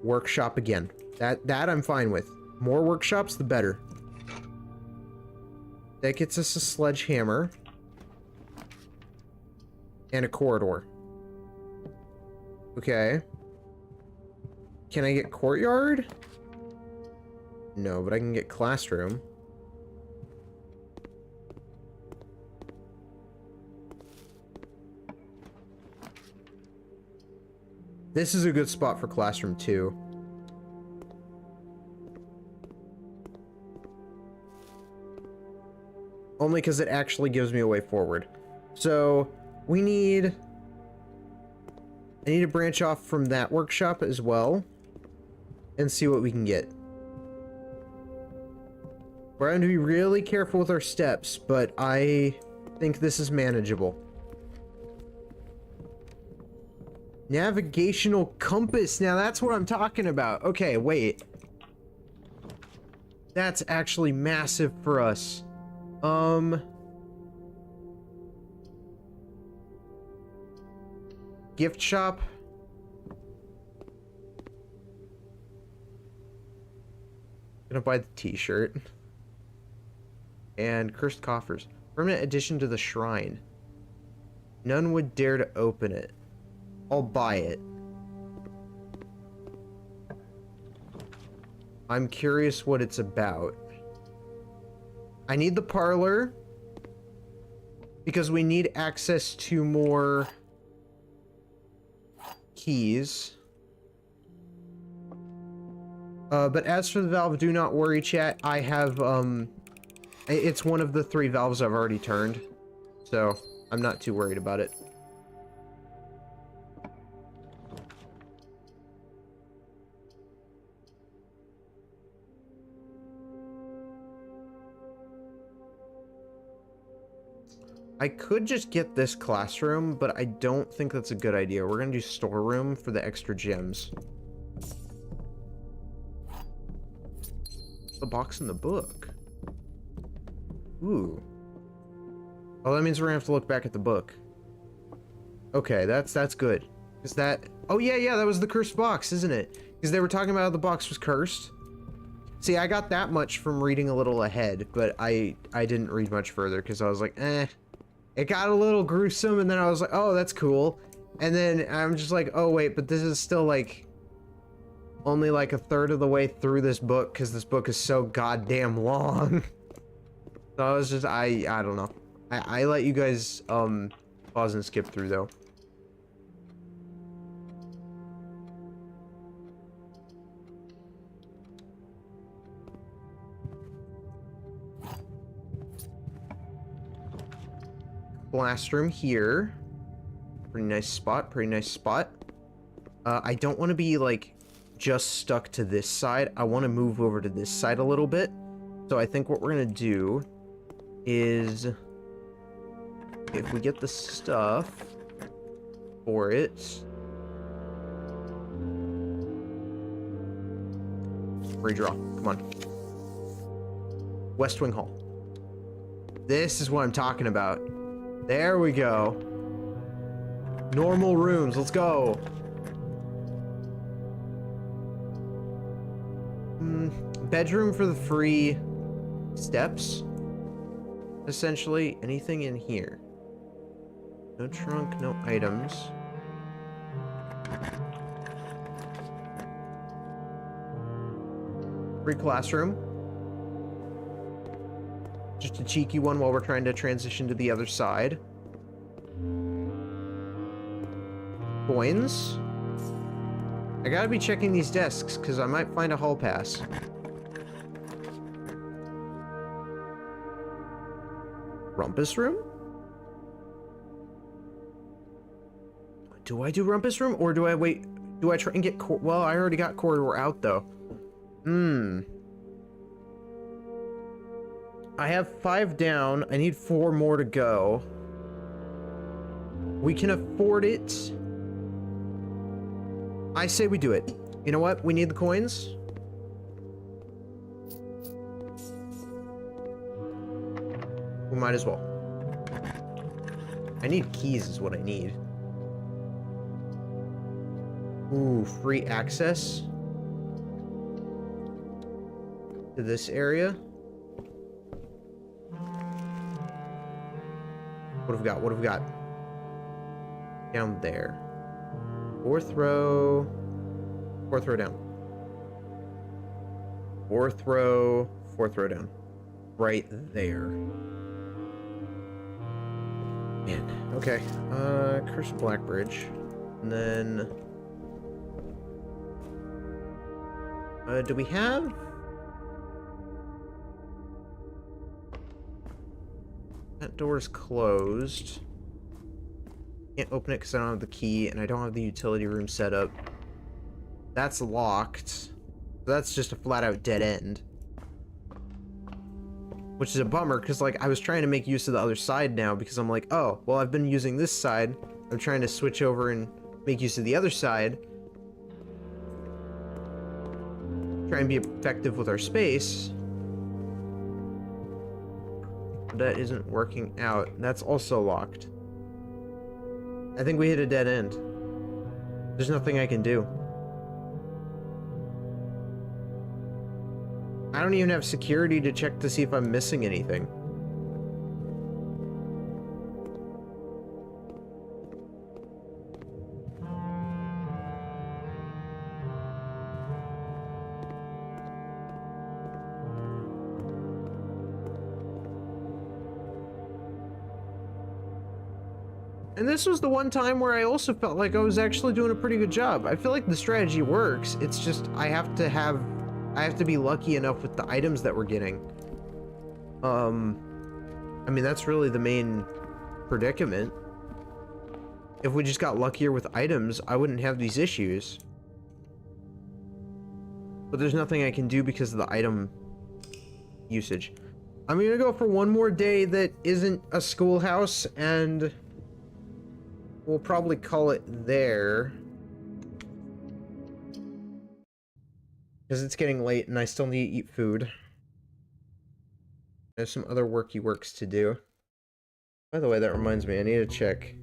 Workshop again. That I'm fine with. More workshops, the better. That gets us a sledgehammer. And a corridor. Okay. Can I get courtyard? No, but I can get classroom. This is a good spot for classroom too. Only because it actually gives me a way forward. So, we need... I need to branch off from that workshop as well. And see what we can get. We're going to be really careful with our steps, but I think this is manageable. Navigational compass. Now that's what I'm talking about. Okay, wait. That's actually massive for us. Gift shop. Gonna buy the t-shirt. And cursed coffers. Permanent addition to the shrine. None would dare to open it. I'll buy it. I'm curious what it's about. I need the parlor. Because we need access to more keys. But as for the valve, do not worry, chat. I have, it's one of the 3 valves I've already turned. So, I'm not too worried about it. I could just get this classroom, but I don't think that's a good idea. We're gonna do storeroom for the extra gems. The box in the book. Ooh. Oh, that means we're gonna have to look back at the book. Okay, that's good. Is that... Oh, yeah, that was the cursed box, isn't it? Because they were talking about how the box was cursed. See, I got that much from reading a little ahead, but I didn't read much further because I was like, eh. It got a little gruesome, and then I was like, oh, that's cool. And then I'm just like, oh, wait, but this is still, like, only, like, a third of the way through this book, because this book is so goddamn long. So I was just, I don't know. I let you guys, pause and skip through, though. Classroom here. Pretty nice spot, pretty nice spot. I don't want to be, like, just stuck to this side. I want to move over to this side a little bit. So I think what we're going to do is... if we get the stuff for it... redraw. Come on. West Wing Hall. This is what I'm talking about. There we go. Normal rooms. Let's go. Bedroom for the free steps. Essentially, anything in here. No trunk, no items. Free classroom. Just a cheeky one while we're trying to transition to the other side. Coins. I gotta be checking these desks, because I might find a hall pass. Rumpus room? Do I do Rumpus room, or do I wait? Do I try and get well, I already got corridor out, though. I have 5 down. I need 4 more to go. We can afford it. I say we do it. You know what? We need the coins. We might as well. I need keys is what I need. Ooh, free access to this area. What have we got? What have we got? Down there. 4th row. 4th row down. 4th row. 4th row down. Right there. Man. Okay. Cursed Black Bridge. And then... do we have... That door's closed. Can't open it because I don't have the key, and I don't have the utility room set up. That's locked. That's just a flat-out dead end. Which is a bummer, because, like, I was trying to make use of the other side now, because I'm like, oh, well, I've been using this side. I'm trying to switch over and make use of the other side. Try and be effective with our space. But that isn't working out. That's also locked. I think we hit a dead end. There's nothing I can do. I don't even have security to check to see if I'm missing anything. And this was the one time where I also felt like I was actually doing a pretty good job. I feel like the strategy works. It's just I have to be lucky enough with the items that we're getting. I mean, that's really the main predicament. If we just got luckier with items, I wouldn't have these issues. But there's nothing I can do because of the item usage. I'm gonna go for one more day that isn't a schoolhouse, and we'll probably call it there. Because it's getting late and I still need to eat food. There's some other worky works to do. By the way, that reminds me, I need to check.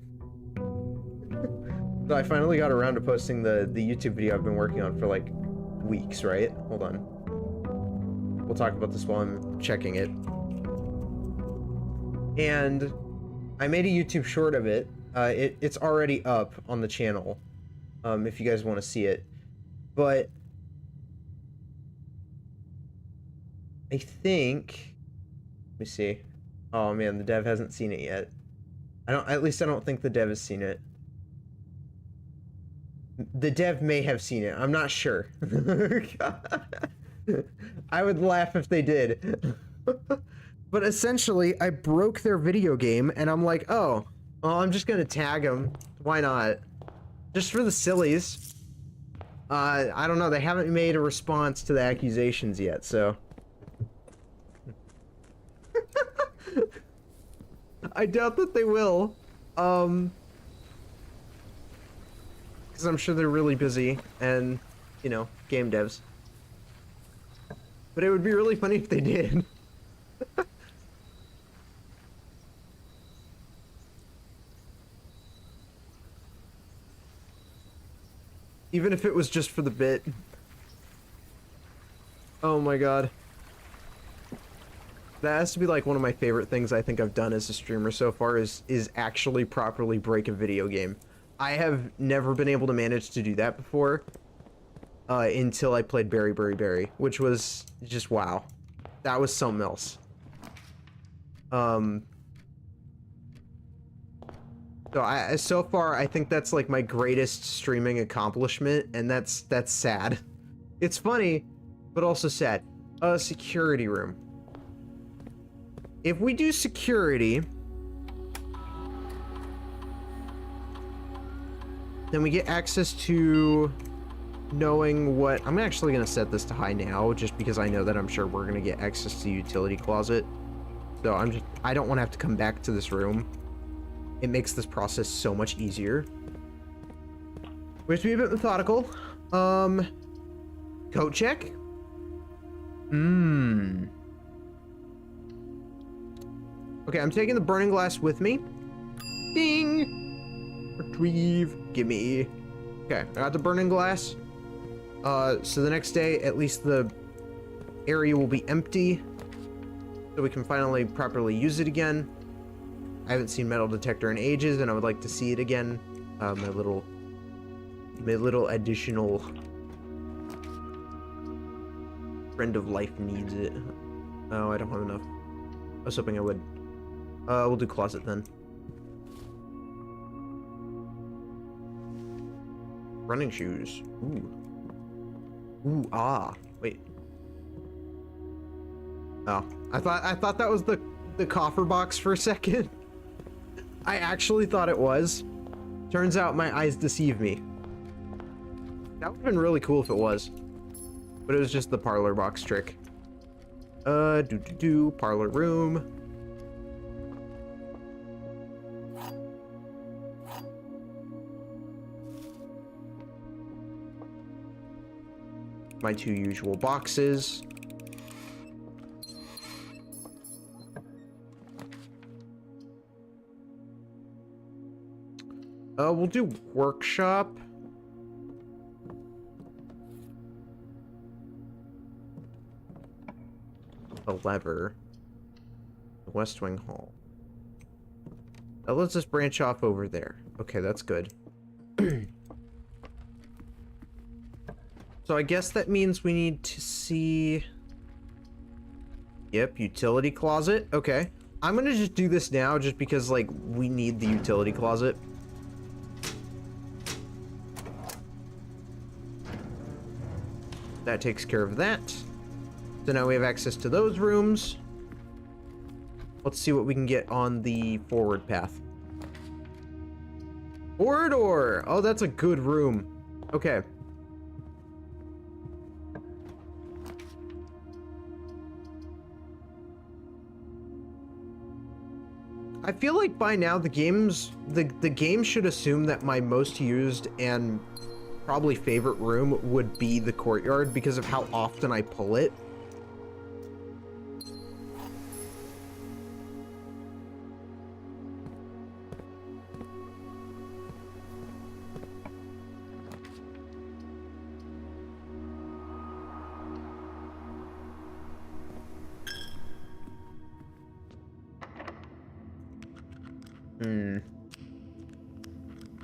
So I finally got around to posting the YouTube video I've been working on for like weeks, right? Hold on. We'll talk about this while I'm checking it. And I made a YouTube short of it. It's already up on the channel, if you guys want to see it. But I think, let me see. Oh man, the dev hasn't seen it yet. At least I don't think the dev has seen it. The dev may have seen it, I'm not sure. I would laugh if they did. But essentially, I broke their video game, and I'm like, oh, well, I'm just gonna tag them. Why not? Just for the sillies. I don't know, they haven't made a response to the accusations yet, so. I doubt that they will. Because I'm sure they're really busy, and, you know, game devs. But it would be really funny if they did. Even if it was just for the bit. Oh my god. That has to be like one of my favorite things I think I've done as a streamer so far is actually properly break a video game. I have never been able to manage to do that before until I played Berry, which was just wow. That was something else. So far I think that's like my greatest streaming accomplishment, and that's sad. It's funny, but also sad. Security room. If we do security, then we get access to knowing what... I'm actually going to set this to high now, just because I know that I'm sure we're going to get access to the utility closet. So I don't want to have to come back to this room. It makes this process so much easier. We have to be a bit methodical. Coat check? Okay, I'm taking the burning glass with me. Ding! Retrieve. Gimme. Okay, I got the burning glass. So the next day, at least the area will be empty. So we can finally properly use it again. I haven't seen metal detector in ages, and I would like to see it again. My little additional friend of life needs it. Oh, I don't have enough. I was hoping I would. We'll do closet then. Running shoes. Ooh. Ooh, ah. Wait. Oh, I thought that was the the coffer box for a second. I actually thought it was. Turns out my eyes deceive me. That would have been really cool if it was. But it was just the parlor box trick. Parlor room. My two usual boxes. We'll do workshop. A lever. The West Wing Hall. That lets us branch off over there. Okay, that's good. So I guess that means we need to see... Yep, utility closet. Okay. I'm gonna just do this now just because, like, we need the utility closet. That takes care of that. So now we have access to those rooms. Let's see what we can get on the forward path. Corridor! Oh, that's a good room. Okay. I feel like by now the game should assume that my most used and probably favorite room would be the courtyard because of how often I pull it.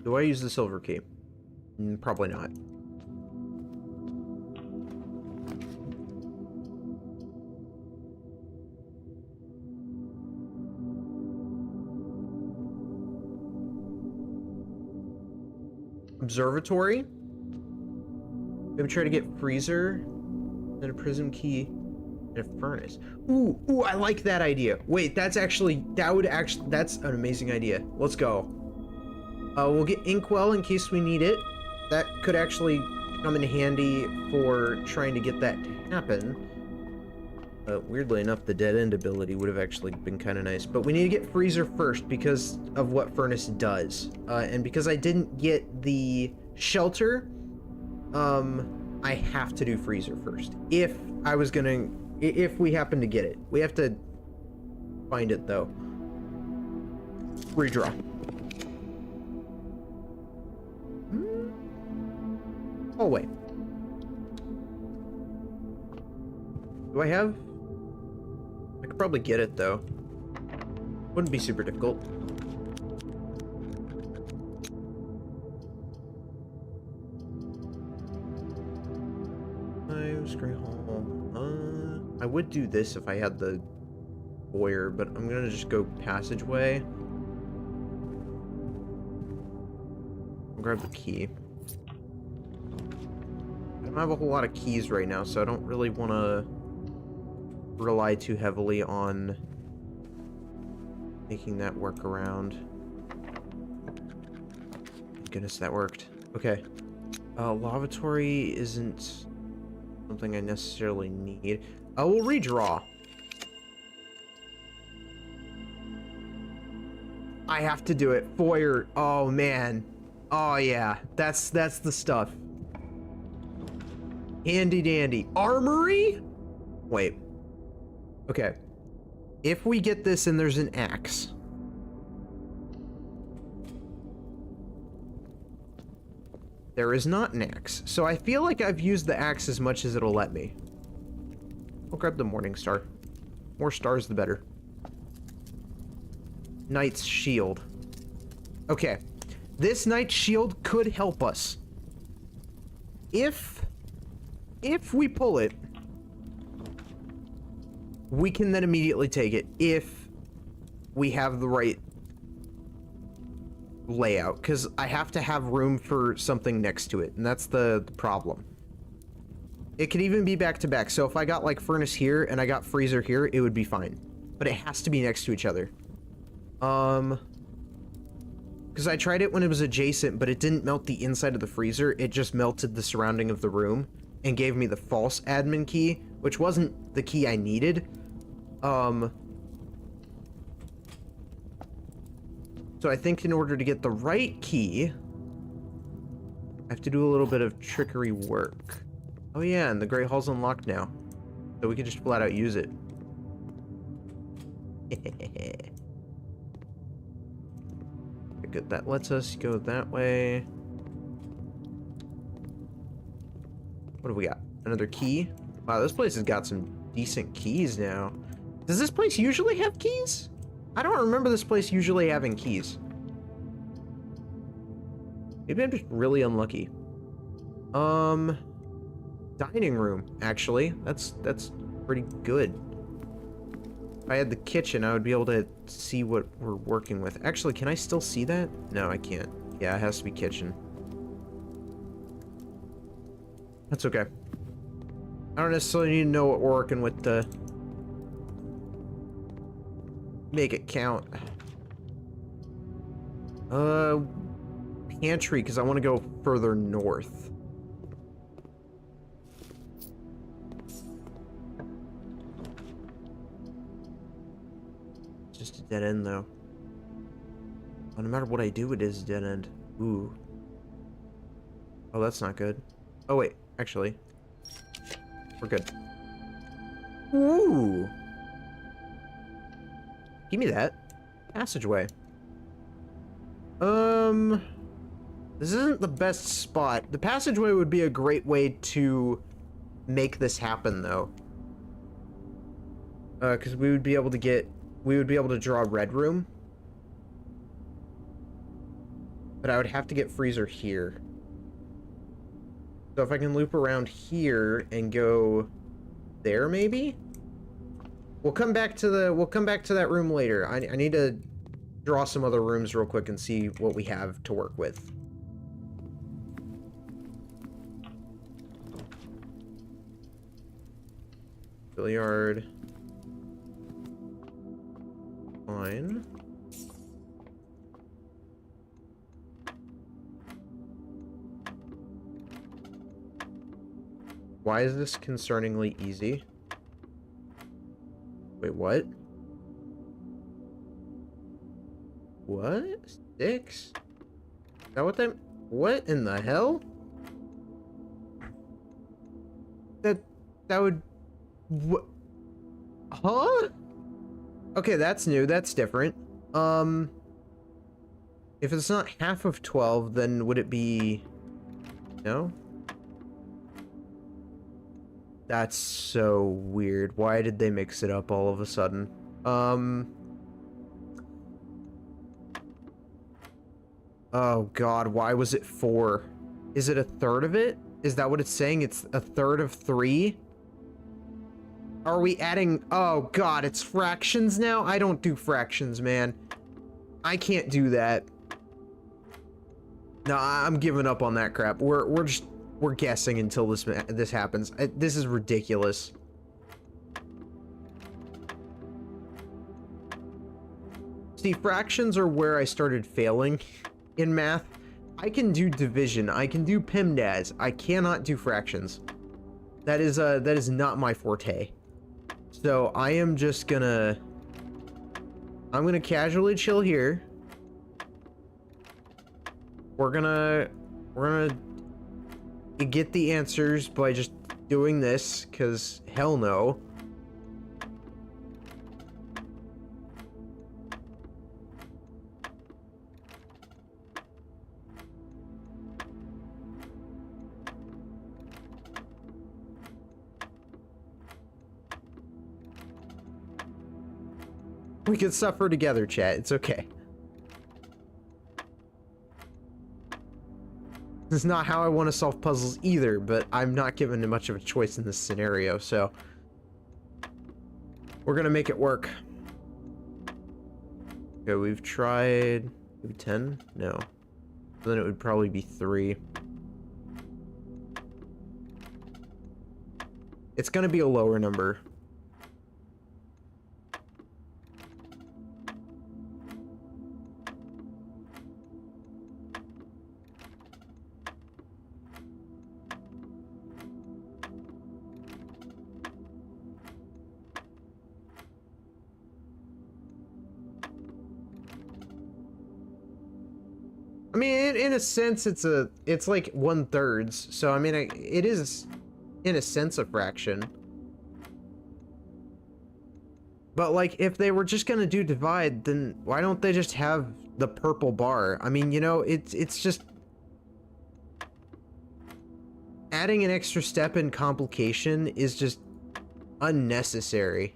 Do I use the silver key? Probably not. Observatory? Maybe try to get freezer, then a prism key, and a furnace. Ooh, I like that idea. Wait, that's an amazing idea. Let's go. We'll get inkwell in case we need it. That could actually come in handy for trying to get that to happen. Weirdly enough, the dead end ability would have actually been kind of nice. But we need to get freezer first because of what furnace does. And because I didn't get the shelter, I have to do freezer first. If we happen to get it. We have to find it though. Redraw. Oh, wait. Do I have... I could probably get it, though. Wouldn't be super difficult. I would do this if I had the foyer, but I'm gonna just go passageway. I'll grab the key. I don't have a whole lot of keys right now, so I don't really want to rely too heavily on making that work around. Goodness, that worked. Okay. Lavatory isn't something I necessarily need. I will redraw. I have to do it. Foyer. Oh, man. Oh, yeah. That's the stuff. Handy dandy. Armory? Wait. Okay. If we get this and there's an axe. There is not an axe. So I feel like I've used the axe as much as it'll let me. I'll grab the Morning Star. More stars, the better. Knight's Shield. Okay. This Knight's Shield could help us. If we pull it, we can then immediately take it if we have the right layout, because I have to have room for something next to it, and that's the problem. It could even be back to back, so if I got like furnace here and I got freezer here, it would be fine. but it has to be next to each other. Because I tried it when it was adjacent, but it didn't melt the inside of the freezer. It just melted the surrounding of the room and gave me the false admin key, which wasn't the key I needed. So I think in order to get the right key, I have to do a little bit of trickery work. Oh yeah, and the Great Hall's unlocked now. So we can just flat out use it. Good, that lets us go that way. What do we got? Another key? Wow, this place has got some decent keys now. Does this place usually have keys? I don't remember this place usually having keys. Maybe I'm just really unlucky. Dining room, actually. That's pretty good. If I had the kitchen, I would be able to see what we're working with. Actually, can I still see that? No, I can't. Yeah, it has to be kitchen. That's okay. I don't necessarily need to know what we're working with to make it count. Pantry, because I want to go further north. It's just a dead end, though. Oh, no matter what I do, it is a dead end. Ooh. Oh, that's not good. Oh, wait. Actually. We're good. Ooh. Give me that. Passageway. This isn't the best spot. The passageway would be a great way to make this happen, though. Because we would be able to draw Red Room. But I would have to get Freezer here. So if I can loop around here and go there, maybe? We'll come back to that room later. I need to draw some other rooms real quick and see what we have to work with. Billiard. Fine. Why is this concerningly easy? Wait, what? What? 6? Is that what that... What in the hell? That would... What? Huh? Okay, that's new. That's different. If it's not half of 12, then would it be... No? That's so weird. Why did they mix it up all of a sudden? Oh god, why was it 4? Is it a third of it? Is that what it's saying? It's a third of 3? Are we adding... Oh god, it's fractions now? I don't do fractions, man. I can't do that. No, I'm giving up on that crap. We're guessing until this happens. This is ridiculous. See, fractions are where I started failing in math. I can do division. I can do PEMDAS. I cannot do fractions. That is not my forte. So I am just gonna... I'm gonna casually chill here. We're gonna get the answers by just doing this, because hell no. We can suffer together, chat. It's okay. This is not how I want to solve puzzles either, but I'm not given much of a choice in this scenario, so... We're gonna make it work. Okay, we've tried... Maybe 10? No. Then it would probably be 3. It's gonna be a lower number. I mean, in a sense, it's like 1/3. So I mean, it is, in a sense, a fraction. But like, if they were just gonna do divide, then why don't they just have the purple bar? I mean, you know, it's just adding an extra step in complication is just unnecessary.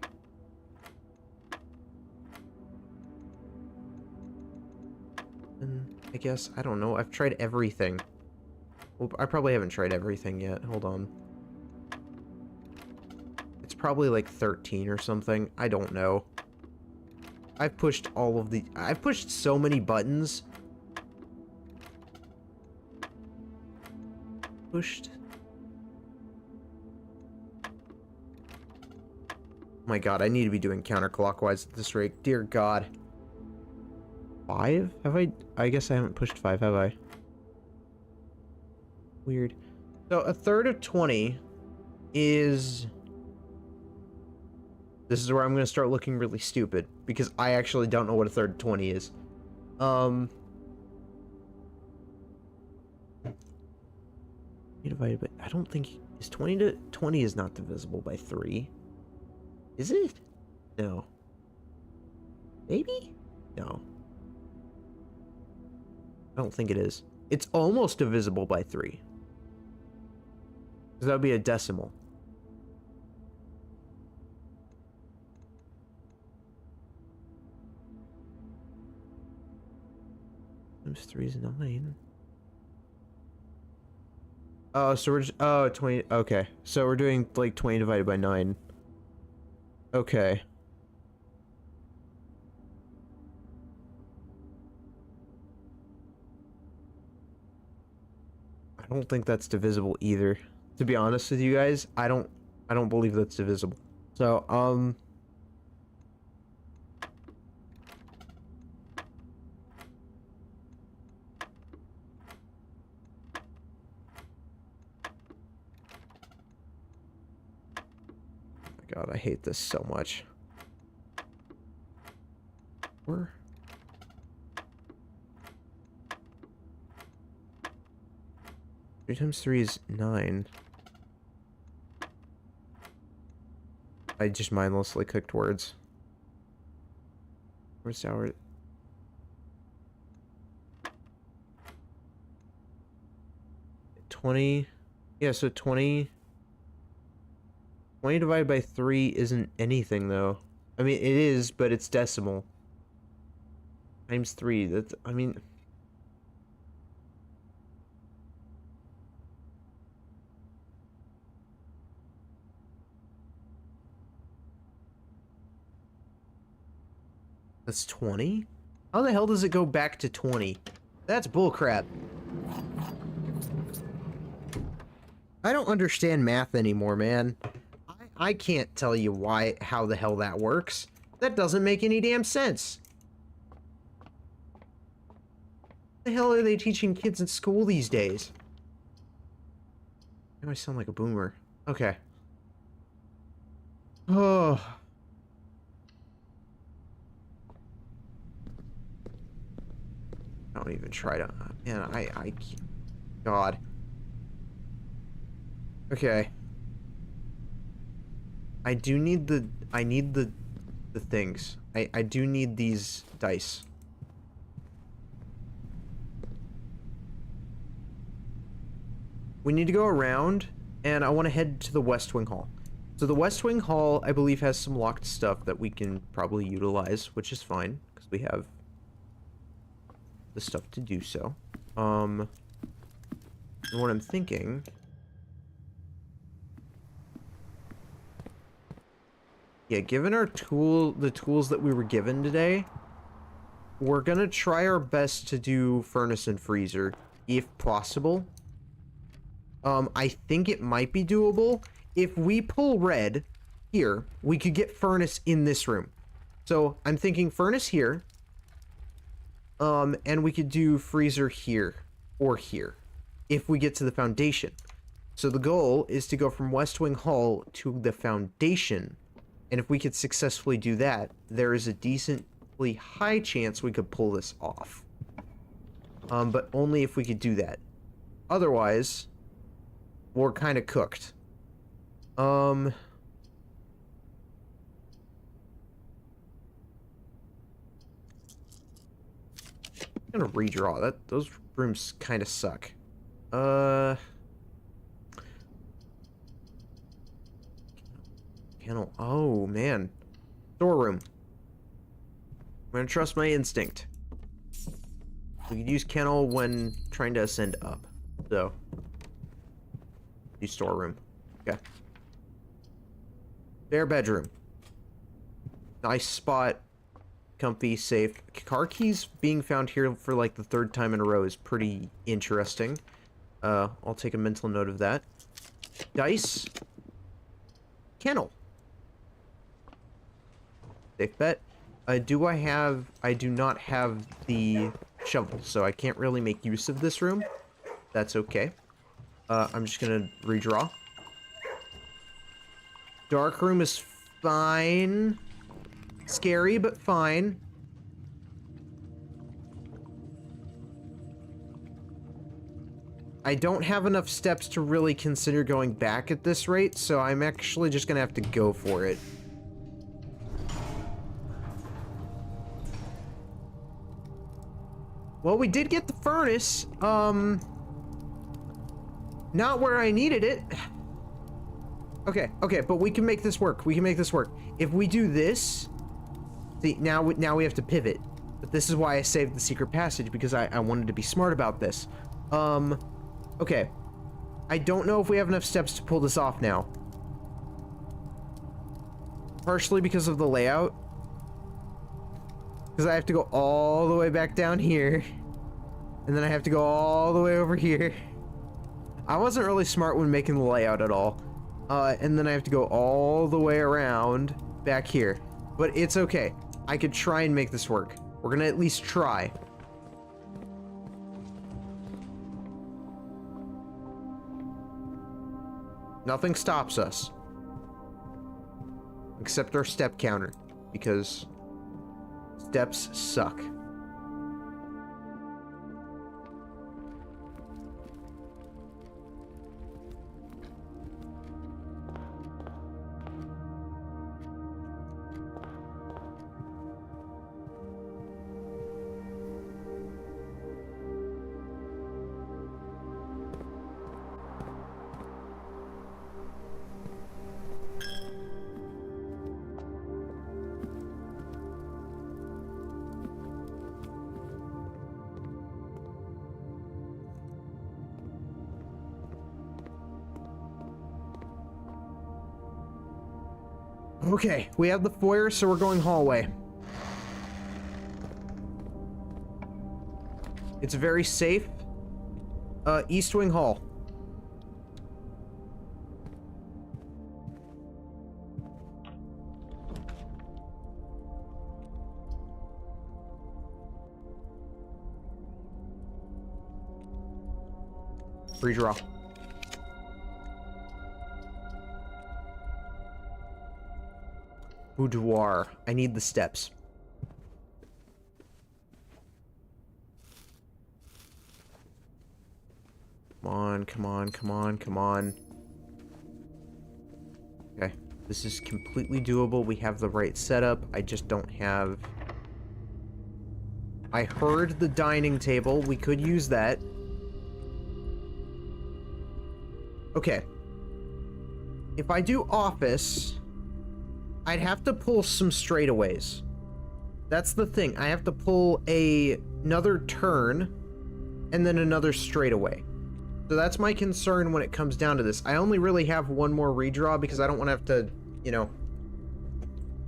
And I guess, I don't know, I've tried everything. Well, I probably haven't tried everything yet. Hold on. It's probably like 13 or something. I don't know. I've pushed I've pushed so many buttons. Pushed. Oh my god, I need to be doing counterclockwise at this rate. Dear god. 5? Have I? I guess I haven't pushed 5, have I? Weird. So a third of 20 is... This is where I'm going to start looking really stupid, because I actually don't know what a third of 20 is. Divided by... I don't think... Is 20 is not divisible by 3. Is it? No. Maybe? No. I don't think it is. It's almost divisible by 3. Because that would be a decimal. Times 3 is 9. Oh, so we're just... Oh, 20... Okay. So we're doing, like, 20 divided by 9. Okay. I don't think that's divisible either. To be honest with you guys, I don't believe that's divisible. So, God, I hate this so much. 3 times 3 is 9. I just mindlessly clicked words. Where's our... $20... Yeah, so 20 divided by 3 isn't anything, though. I mean, it is, but it's decimal. Times 3, that's... I mean... That's 20? How the hell does it go back to 20? That's bullcrap. I don't understand math anymore, man. I can't tell you how the hell that works. That doesn't make any damn sense. What the hell are they teaching kids in school these days? Now I sound like a boomer. Okay. Oh. Don't even try to... Man, God. Okay. I do need the... I need the things. I do need these dice. We need to go around, and I want to head to the West Wing Hall. So the West Wing Hall, I believe, has some locked stuff that we can probably utilize, which is fine, because we have the stuff to do so. And what I'm thinking... Yeah, given our the tools that we were given today, we're gonna try our best to do furnace and freezer, if possible. I think it might be doable. If we pull red here, we could get furnace in this room. So I'm thinking furnace here. And we could do freezer here or here if we get to the foundation. So the goal is to go from West Wing Hall to the foundation. And if we could successfully do that, there is a decently high chance we could pull this off. But only if we could do that. Otherwise, we're kind of cooked. I'm gonna redraw. Those rooms kind of suck. Kennel. Oh, man. Storeroom. I'm gonna trust my instinct. We could use kennel when trying to ascend up. So, use storeroom. Okay. Spare bedroom. Nice spot. Comfy, safe. Car keys being found here for like the 3rd time in a row is pretty interesting. I'll take a mental note of that. Dice. Kennel. Safe bet. I do not have the shovel, so I can't really make use of this room. That's okay. I'm just gonna redraw. Dark room is fine. Scary, but fine. I don't have enough steps to really consider going back at this rate, so I'm actually just gonna have to go for it. Well, we did get the furnace. Not where I needed it. Okay, but we can make this work. We can make this work. If we do this... See, now we have to pivot. But this is why I saved the secret passage, because I wanted to be smart about this. Okay. I don't know if we have enough steps to pull this off now. Partially because of the layout. Because I have to go all the way back down here. And then I have to go all the way over here. I wasn't really smart when making the layout at all. And then I have to go all the way around back here. But it's okay. I could try and make this work. We're gonna at least try. Nothing stops us. Except our step counter. Because steps suck. Okay, we have the foyer, so we're going hallway. It's very safe. East Wing Hall. Redraw. Boudoir. I need the steps. Come on, come on, come on, come on. Okay. This is completely doable. We have the right setup. I just don't have... I heard the dining table. We could use that. Okay. If I do office... I'd have to pull some straightaways. That's the thing. I have to pull another turn and then another straightaway. So that's my concern when it comes down to this. I only really have one more redraw because I don't want to have to, you know,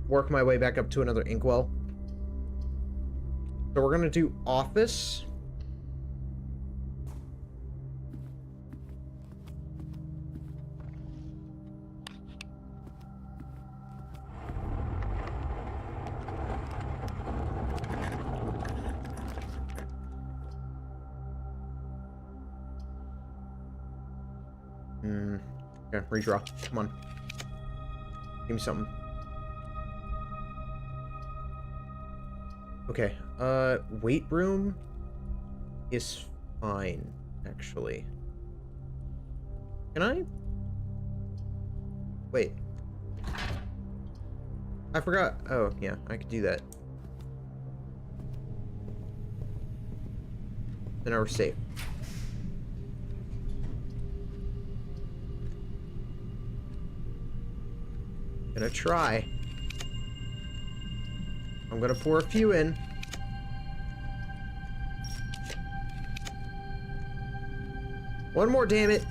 work my way back up to another inkwell. So we're going to do office. Okay, redraw. Come on. Give me something. Okay, weight room is fine, actually. Can I? Wait. I forgot. Oh, yeah, I could do that. Then now we're safe. Gonna try. I'm gonna pour a few in. One more, damn it.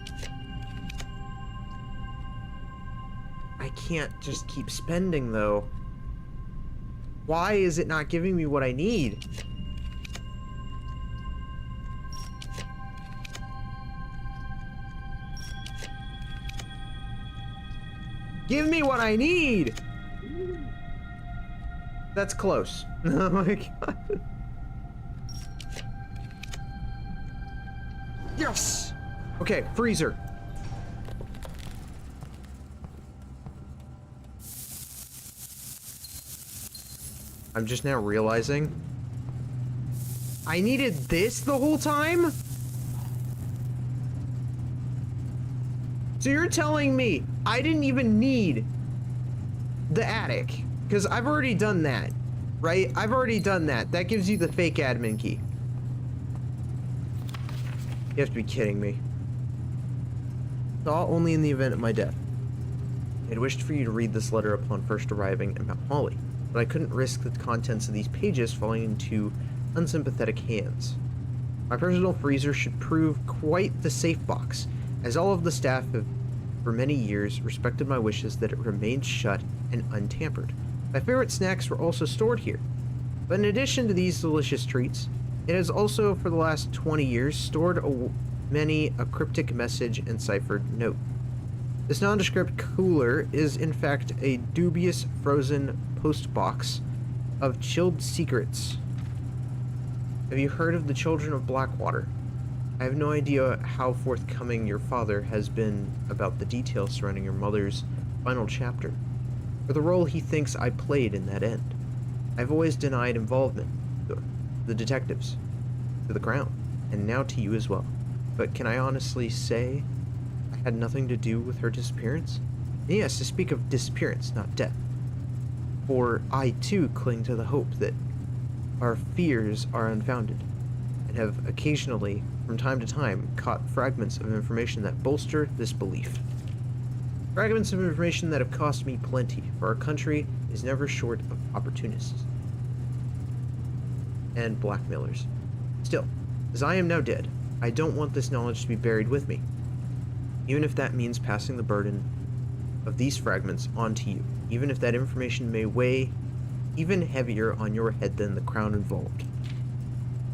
I can't just keep spending, though. Why is it not giving me what I need? Give me what I need! That's close. Oh my god. Yes! Okay, freezer. I'm just now realizing I needed this the whole time? So you're telling me I didn't even need the attic? Because I've already done that, right? I've already done that. That gives you the fake admin key. You have to be kidding me. All only in the event of my death. I had wished for you to read this letter upon first arriving in Mount Holly, but I couldn't risk the contents of these pages falling into unsympathetic hands. My personal freezer should prove quite the safe box, as all of the staff have for many years respected my wishes that it remained shut and untampered. My favorite snacks were also stored here, but in addition to these delicious treats, it has also for the last 20 years stored many a cryptic message and ciphered note. This nondescript cooler is in fact a dubious frozen post box of chilled secrets. Have you heard of the Children of Blackwater? I have no idea how forthcoming your father has been about the details surrounding your mother's final chapter, or the role he thinks I played in that end. I've always denied involvement to the detectives, to the Crown, and now to you as well. But can I honestly say I had nothing to do with her disappearance? And yes, to speak of disappearance, not death. For I too cling to the hope that our fears are unfounded, and have occasionally, from time to time, caught fragments of information that bolster this belief. Fragments of information that have cost me plenty, for our country is never short of opportunists and blackmailers. Still, as I am now dead, I don't want this knowledge to be buried with me, even if that means passing the burden of these fragments on to you, even if that information may weigh even heavier on your head than the crown involved.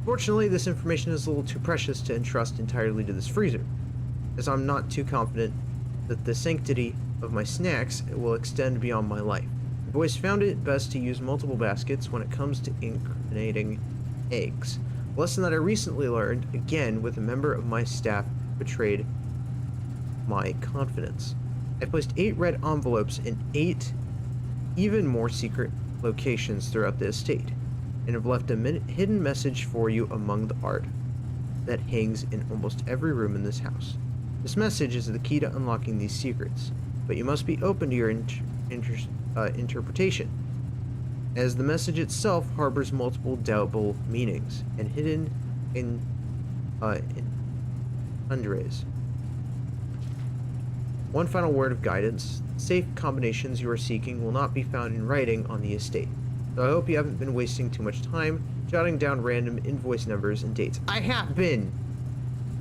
Fortunately, this information is a little too precious to entrust entirely to this freezer, as I'm not too confident that the sanctity of my snacks will extend beyond my life. I've always found it best to use multiple baskets when it comes to incriminating eggs. A lesson that I recently learned, again, with a member of my staff who betrayed my confidence. I placed 8 red envelopes in 8 even more secret locations throughout the estate, and have left a hidden message for you among the art that hangs in almost every room in this house. This message is the key to unlocking these secrets, but you must be open to your interpretation, as the message itself harbors multiple doubtful meanings and hidden in undres. One final word of guidance: safe combinations you are seeking will not be found in writing on the estate, so I hope you haven't been wasting too much time jotting down random invoice numbers and dates. I have been,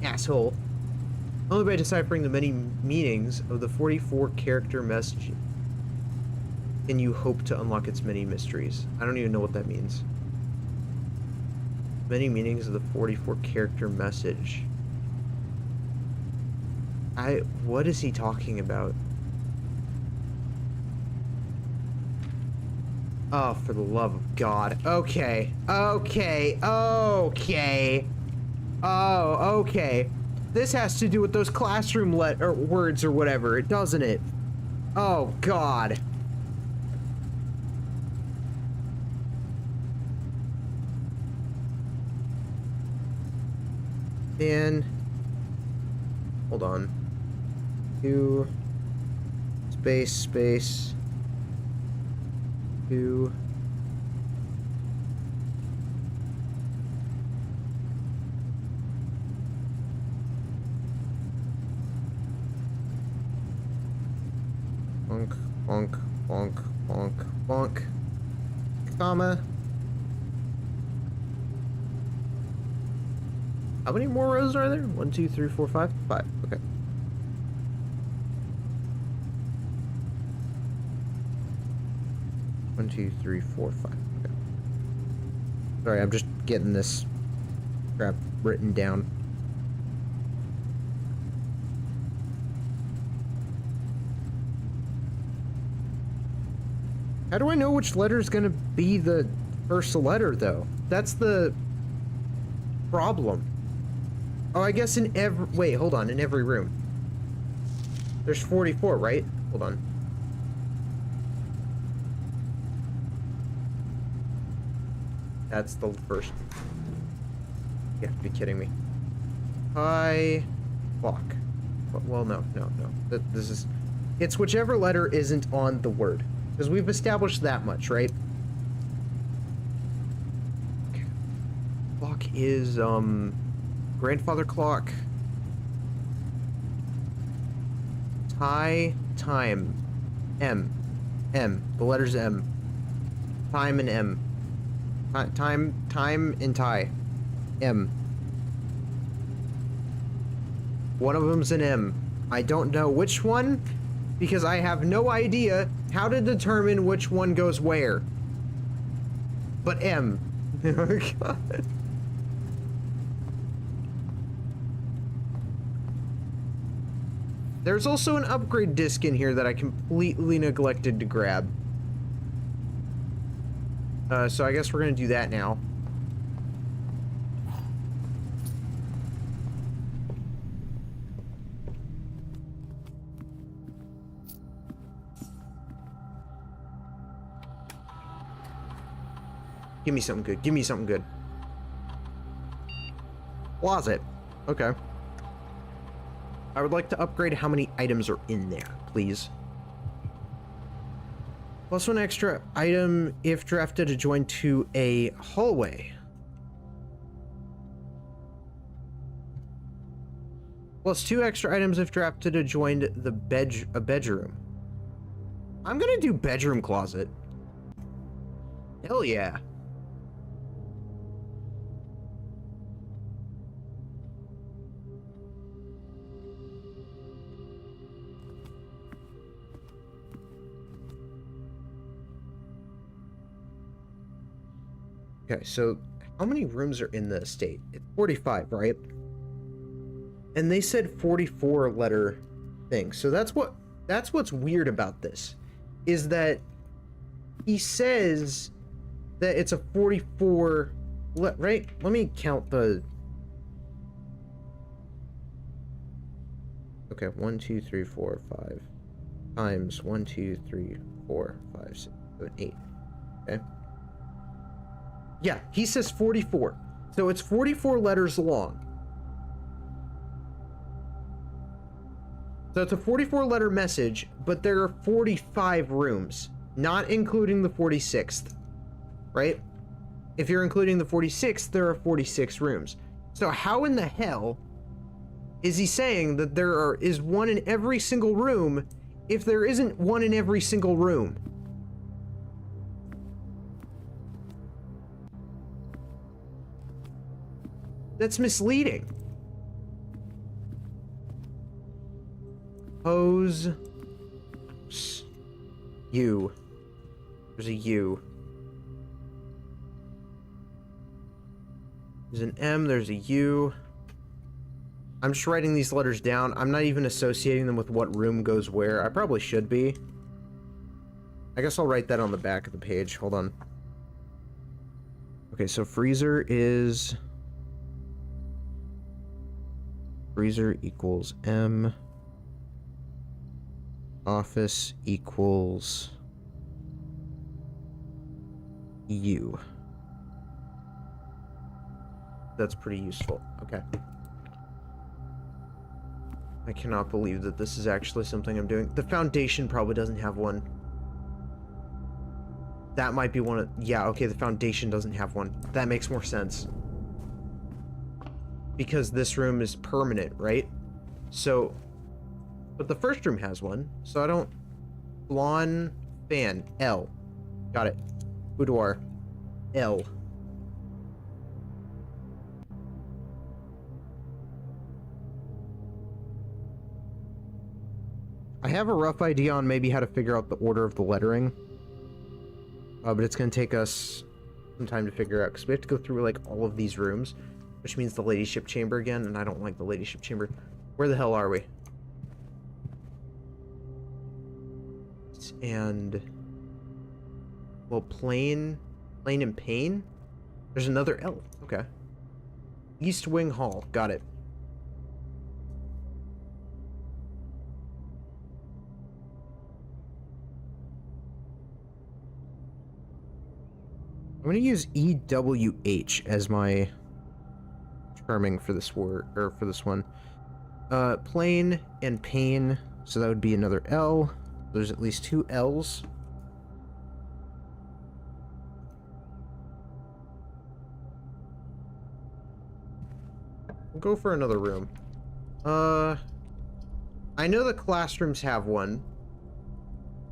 asshole. Only by deciphering the many meanings of the 44 character message can you hope to unlock its many mysteries. I don't even know what that means. Many meanings of the 44 character message. What is he talking about? Oh, for the love of God. Okay. Okay. Okay. Oh, okay. This has to do with those classroom words or whatever, doesn't it? Oh, God. And hold on. Two space two. Bonk, bonk, bonk, bonk, bonk, comma. How many more rows are there? 1, 2, 3, 4, 5? 5. Okay. One, two, three, four, five. Okay. Sorry, I'm just getting this crap written down. How do I know which letter is gonna be the first letter, though? That's the problem. Oh, I guess in every... Wait, hold on. In every room. There's 44, right? Hold on. That's the first. You have to be kidding me. Hi... Fuck. Well, no. This is... It's whichever letter isn't on the word. Because we've established that much, right? Okay. Clock is, grandfather clock. Time. M. The letters M. Time and M. Time and tie. M. One of them's an M. I don't know which one, because I have no idea how to determine which one goes where. But M. Oh, God. There's also an upgrade disc in here that I completely neglected to grab. So I guess we're gonna do that now. Give me something good. Give me something good. Closet. Okay. I would like to upgrade how many items are in there, please. Plus 1 extra item if drafted adjoined to a hallway. Plus 2 extra items if drafted adjoined a bedroom. I'm gonna do bedroom closet. Hell yeah. Okay, so how many rooms are in the estate? It's 45, right? And they said 44 letter thing. So that's what's weird about this, is that he says that it's a 44, right? Let me count the... Okay, 1, 2, 3, 4, 5 times 1, 2, 3, 4, 5, 6, 7, 8. Okay. Yeah, he says 44. So it's 44 letters long. So it's a 44 letter message, but there are 45 rooms, not including the 46th, right? If you're including the 46th, there are 46 rooms. So how in the hell is he saying that there is one in every single room if there isn't one in every single room? That's misleading. Hose. U. There's a U. There's an M, there's a U. I'm just writing these letters down. I'm not even associating them with what room goes where. I probably should be. I guess I'll write that on the back of the page. Hold on. Okay, so freezer is... Freezer equals M. Office equals U. That's pretty useful. Okay. I cannot believe that this is actually something I'm doing. The foundation probably doesn't have one. That might be one of... Yeah, okay, the foundation doesn't have one. That makes more sense. Because this room is permanent, right? So... But the first room has one, so I don't... Lawn fan. L. Got it. Boudoir. L. I have a rough idea on maybe how to figure out the order of the lettering. But it's going to take us some time to figure out, because we have to go through, like, all of these rooms, which means the ladyship chamber again, and I don't like the ladyship chamber. Where the hell are we? And... Well, plain and pain? There's another L. Okay. East Wing Hall. Got it. I'm gonna use EWH as my terming for this word, or for this one. Plain and pain, so that would be another L. There's at least 2 L's. We'll go for another room. I know the classrooms have one.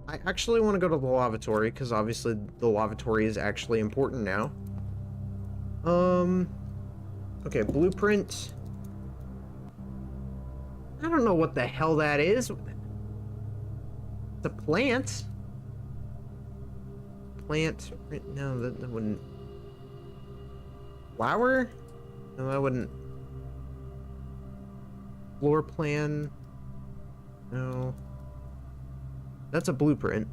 I actually want to go to the lavatory, because obviously the lavatory is actually important now. Okay, blueprint. I don't know what the hell that is. It's a plant. Plant. No, that wouldn't. Flower? No, that wouldn't. Floor plan. No. That's a blueprint.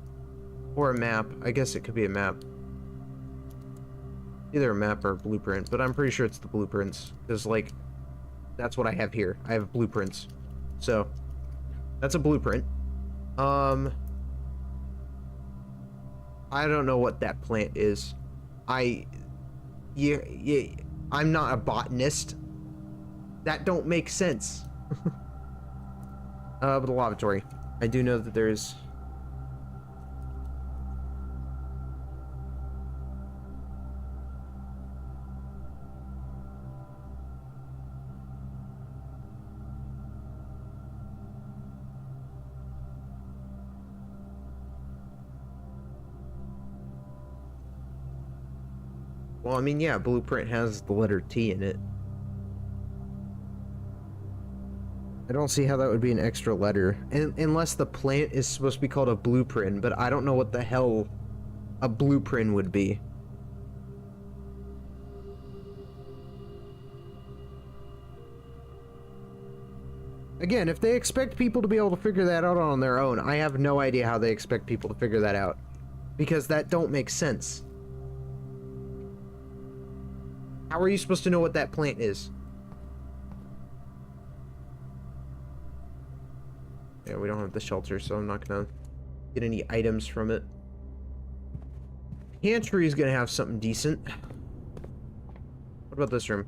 Or a map. I guess it could be a map. Either a map or a blueprint, but I'm pretty sure it's the blueprints. Because, like, that's what I have here. I have blueprints. So, that's a blueprint. I don't know what that plant is. Yeah, I'm not a botanist. That don't make sense. But the lavatory. I do know that there's... Well, I mean, yeah, blueprint has the letter T in it. I don't see how that would be an extra letter. Unless the plant is supposed to be called a blueprint, but I don't know what the hell a blueprint would be. Again, if they expect people to be able to figure that out on their own, I have no idea how they expect people to figure that out. Because that don't make sense. How are you supposed to know what that plant is? Yeah, we don't have the shelter, so I'm not gonna get any items from it. Pantry is gonna have something decent. What about this room?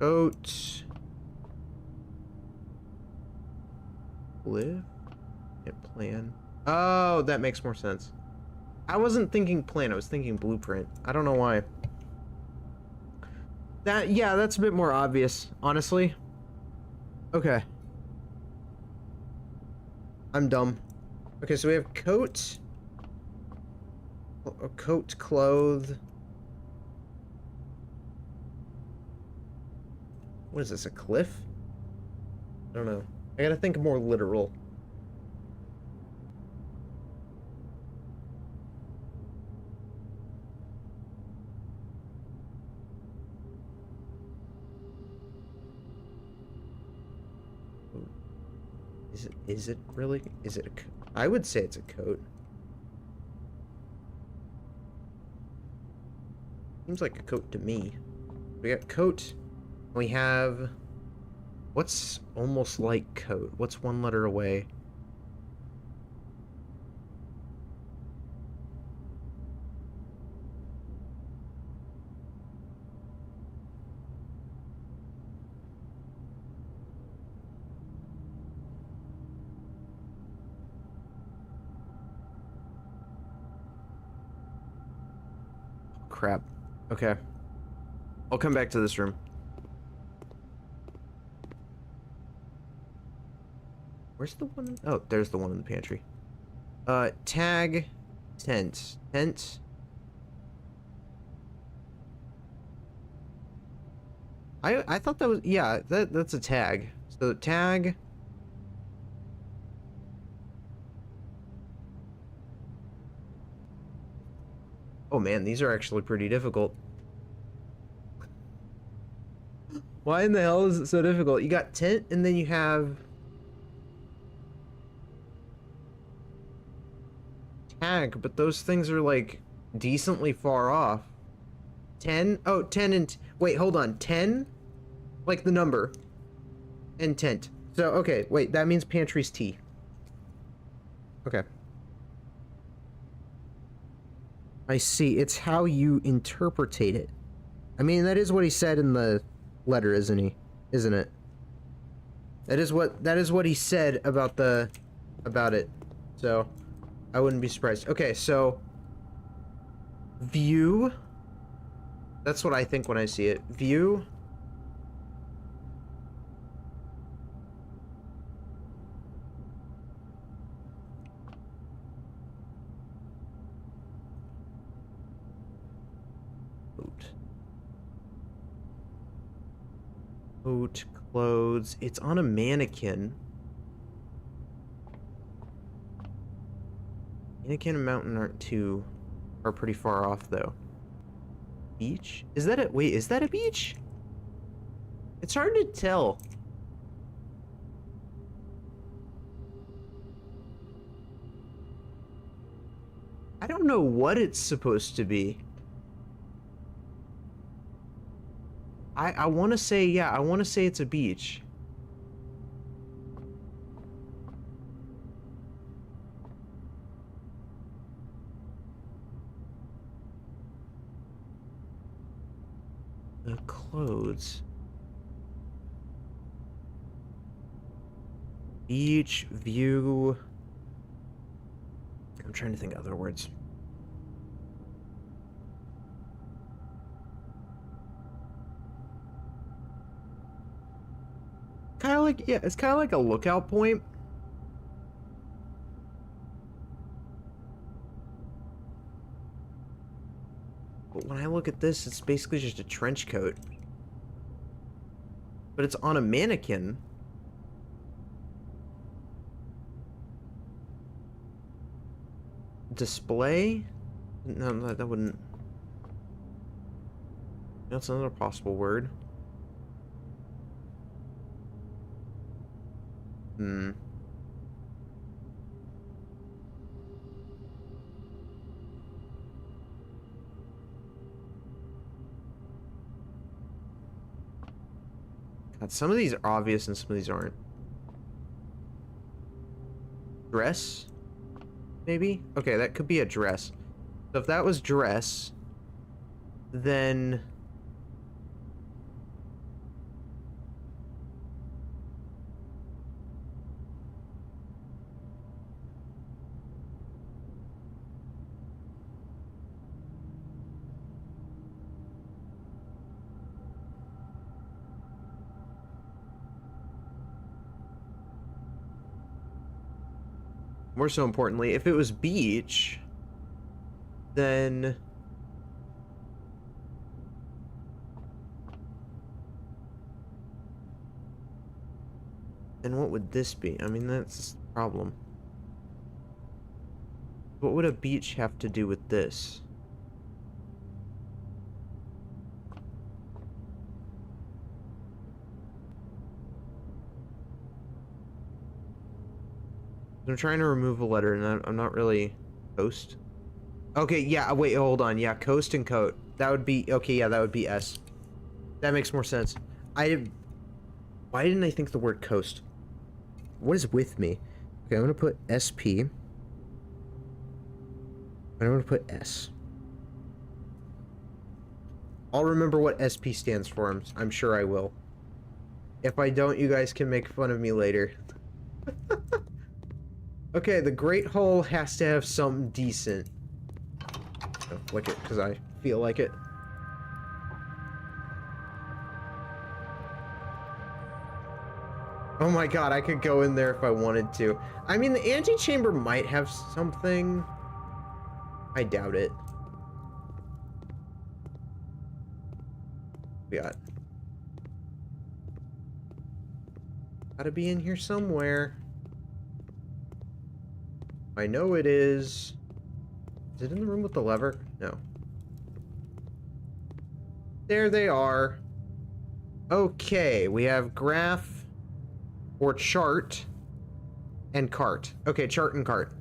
Oats. Live? And plan. Oh, that makes more sense. I wasn't thinking plan, I was thinking blueprint. I don't know why. Yeah, that's a bit more obvious, honestly. Okay. I'm dumb. Okay, so we have coat. A coat, clothes. What is this, a cliff? I don't know. I gotta think more literal. Is it really? Is it a... I would say it's a coat. Seems like a coat to me. We got coat. We have... What's almost like coat? What's one letter away? crap. Okay. I'll come back to this room. Where's the one? Oh, there's the one in the pantry. Tag tent. Tent. I thought that was, yeah, that's a tag. So tag. Oh man, these are actually pretty difficult. Why in the hell is it so difficult? You got tent and then you have tag, but those things are like decently far off. 10? Oh, 10 and wait, hold on. 10? Like the number. And tent. So, okay, wait, that means pantry's T. Okay. I see. It's how you interpretate it. I mean, that is what he said in the letter, isn't he? Isn't it? That is what he said about it. So, I wouldn't be surprised. Okay, so view. That's what I think when I see it. View. Coat, clothes. It's on a mannequin. Mannequin and mountain are pretty far off though. Beach? Is that a wait, is that a beach? It's hard to tell. I don't know what it's supposed to be. I want to say, yeah, I want to say it's a beach. The clothes. Beach, view. I'm trying to think of other words. Kind of like, yeah, it's kind of like a lookout point. But when I look at this, it's basically just a trench coat. But it's on a mannequin. Display? No, that wouldn't. That's another possible word. God, some of these are obvious and some of these aren't. Dress? Maybe? Okay, that could be a dress. So if that was dress, then more so importantly, if it was beach, then what would this be? I mean, that's the problem. What would a beach have to do with this? I'm trying to remove a letter, and I'm not really... Coast? Okay, yeah, wait, hold on. Yeah, coast and coat. That would be... Okay, yeah, that would be S. That makes more sense. Why didn't I think the word coast? What is with me? Okay, I'm gonna put SP. And I'm gonna put S. I'll remember what SP stands for. I'm sure I will. If I don't, you guys can make fun of me later. Okay, the Great Hall has to have something decent. Oh, flick it, because I feel like it. Oh my god, I could go in there if I wanted to. I mean, the antechamber might have something. I doubt it. We got. Gotta be in here somewhere. I know it is. Is it in the room with the lever? No. There they are. Okay, we have graph or chart and cart. Okay, chart and cart.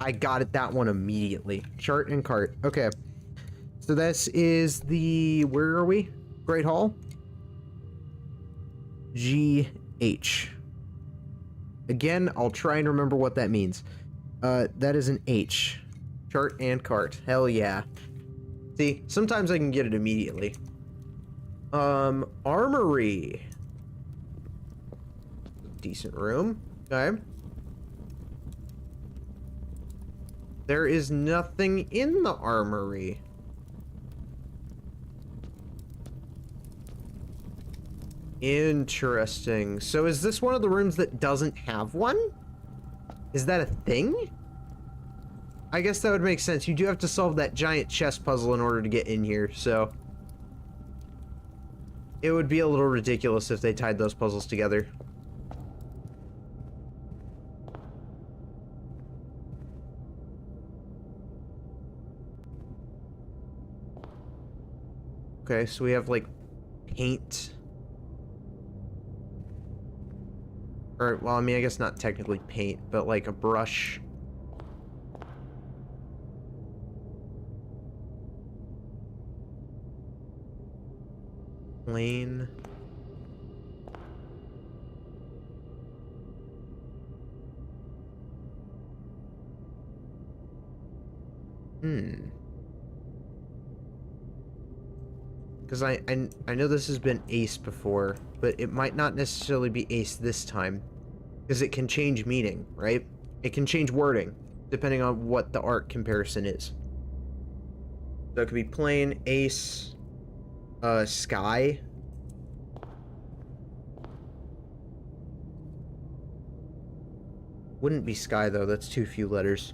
I got it that one immediately. Chart and cart. Okay. So this is the, where are we? Great Hall? GH. Again, I'll try and remember what that means. That is an H. Chart and cart. Hell yeah. See, sometimes I can get it immediately. Armory. Decent room. Okay. There is nothing in the armory. Interesting. So is this one of the rooms that doesn't have one? Is that a thing? I guess that would make sense. You do have to solve that giant chess puzzle in order to get in here, so... It would be a little ridiculous if they tied those puzzles together. Okay, so we have, like, paint. Or, well, I mean, I guess not technically paint, but, like, a brush. Plane. Because I know this has been ace before, but it might not necessarily be ace this time. Because it can change meaning, right? It can change wording, depending on what the art comparison is. So it could be plain, ace, sky. Wouldn't be sky, though. That's too few letters.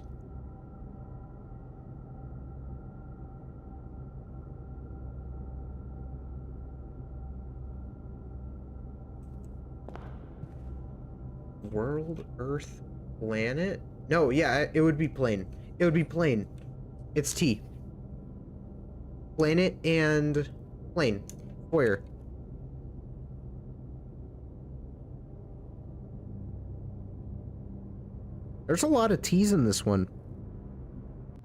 World, Earth, planet? No, yeah, it would be plane. It would be plane. It's T. Planet and plane. Where? There's a lot of T's in this one.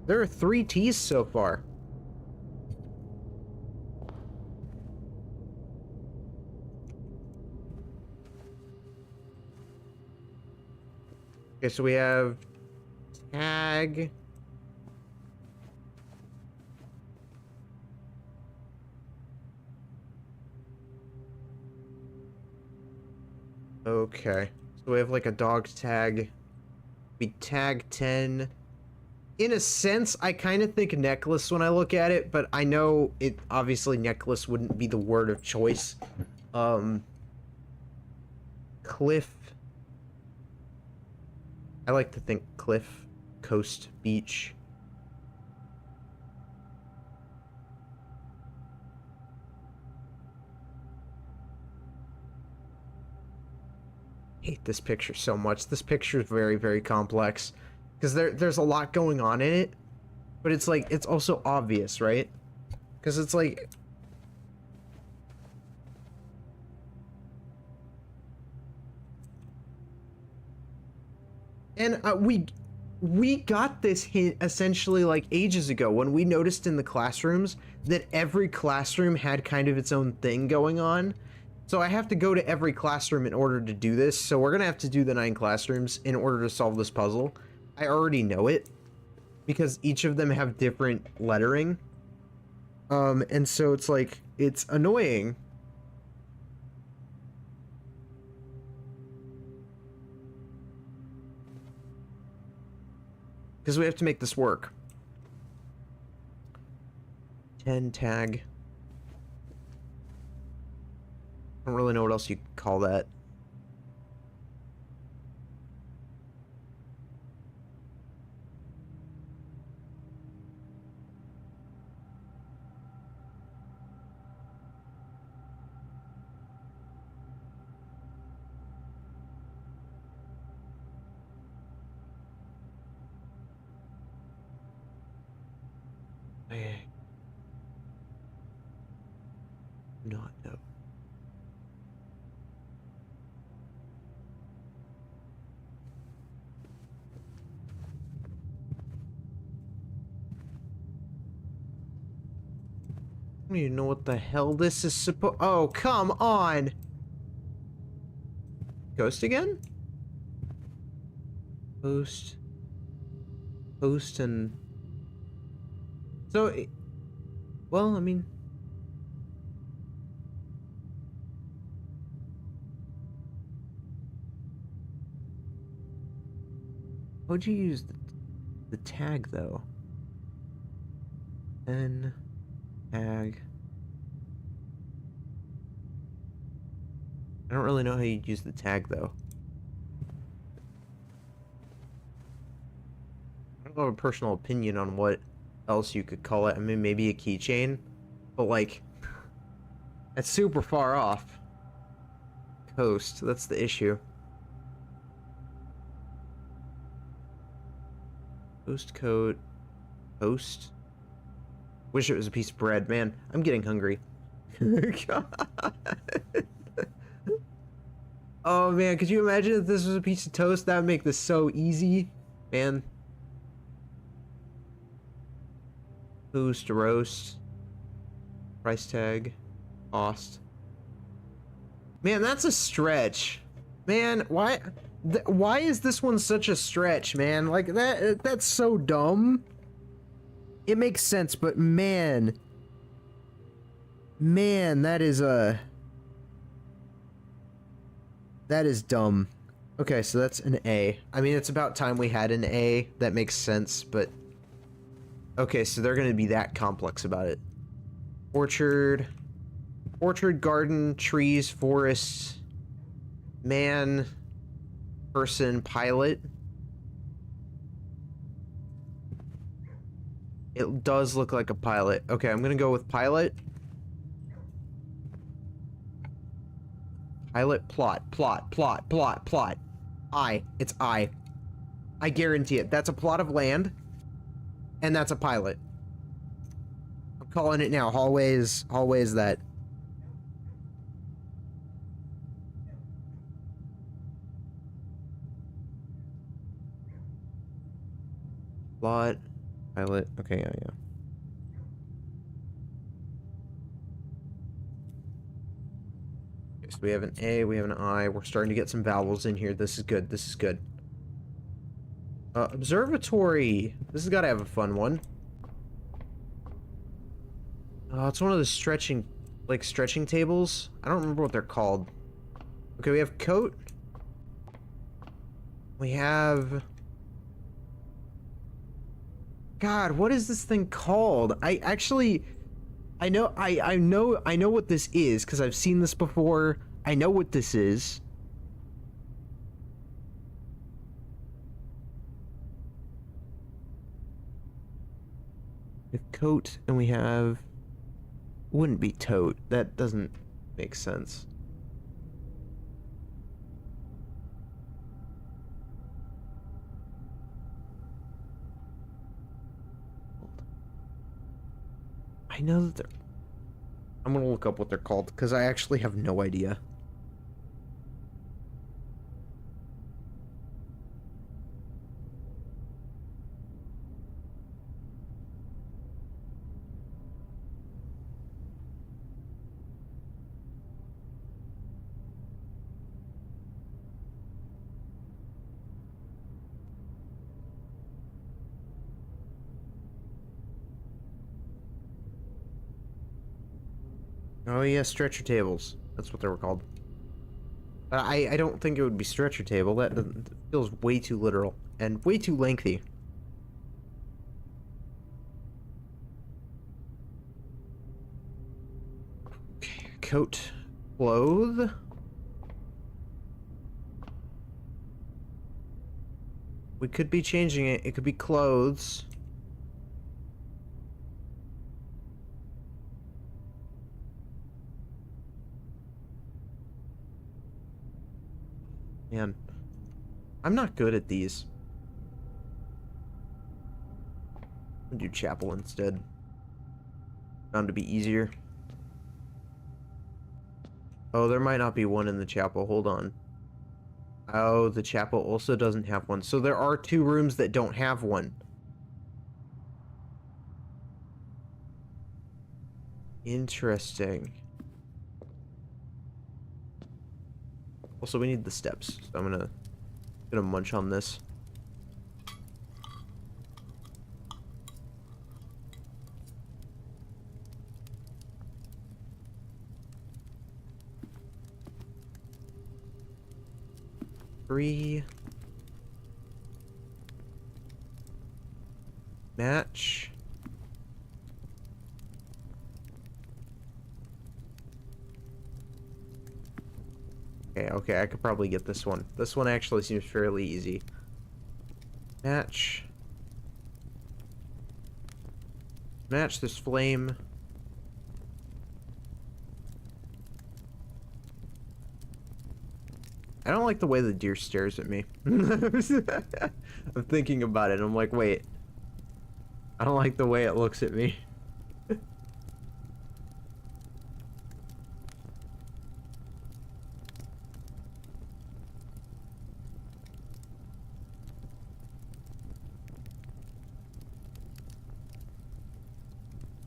There are 3 T's so far. Okay, so we have tag. Okay, so we have like a dog tag. We tag 10. In a sense, I kind of think necklace when I look at it, but I know it obviously necklace wouldn't be the word of choice. Cliff. I like to think cliff, coast, beach. Hate this picture so much. This picture is very, very complex because there's a lot going on in it, but it's like it's also obvious, right? Because it's like and we got this hint essentially like ages ago when we noticed in the classrooms that every classroom had kind of its own thing going on. So I have to go to every classroom in order to do this. So we're going to have to do the 9 classrooms in order to solve this puzzle. I already know it because each of them have different lettering. And so it's like, it's annoying. Because we have to make this work. 10 tag. I don't really know what else you could call that. I do not know. I don't even know what the hell this is supposed. Oh, come on! Ghost again? Post. Post and. So. Well, I mean. How'd you use the tag though? N. Tag. I don't really know how you'd use the tag though. I don't have a personal opinion on what else you could call it. I mean, maybe a keychain, but like, that's super far off. Coast, that's the issue. Post coat. Post. Wish it was a piece of bread, man. I'm getting hungry. God. Oh man, could you imagine if this was a piece of toast? That would make this so easy, man. Post, roast. Price tag. Cost. Man, that's a stretch. Man, why is this one such a stretch, man? Like, that's so dumb. It makes sense, but man, that is dumb. Okay, so that's an A. I mean, it's about time we had an A. That makes sense, but okay, so they're gonna be that complex about it. Orchard, garden, trees, forests, man, person, pilot. It does look like a pilot. Okay, I'm gonna go with pilot. Pilot, plot. It's I. I guarantee it. That's a plot of land. And that's a pilot. I'm calling it now. Hallways that. Plot. Pilot. Okay, yeah. Okay, so we have an A, we have an I. We're starting to get some vowels in here. This is good. This is good. Observatory. This has got to have a fun one. It's one of the stretching tables. I don't remember what they're called. Okay, we have coat. We have... God, what is this thing called? I know what this is because I've seen this before. I know what this is. We have coat and we have... Wouldn't be tote. That doesn't make sense. I know that they're... I'm gonna look up what they're called, because I actually have no idea. Oh yeah, stretcher tables. That's what they were called. I don't think it would be stretcher table. That feels way too literal and way too lengthy. coat clothes. We could be changing it. It could be clothes. Man, I'm not good at these. I'll do chapel instead. Found to be easier. Oh, there might not be one in the chapel. Hold on. Oh, the chapel also doesn't have one. So there are 2 rooms that don't have one. Interesting. Also, we need the steps. So I'm gonna munch on this. Three. Match. Okay, I could probably get this one. This one actually seems fairly easy. Match. Match this flame. I don't like the way the deer stares at me. I'm thinking about it, and I'm like, wait. I don't like the way it looks at me. What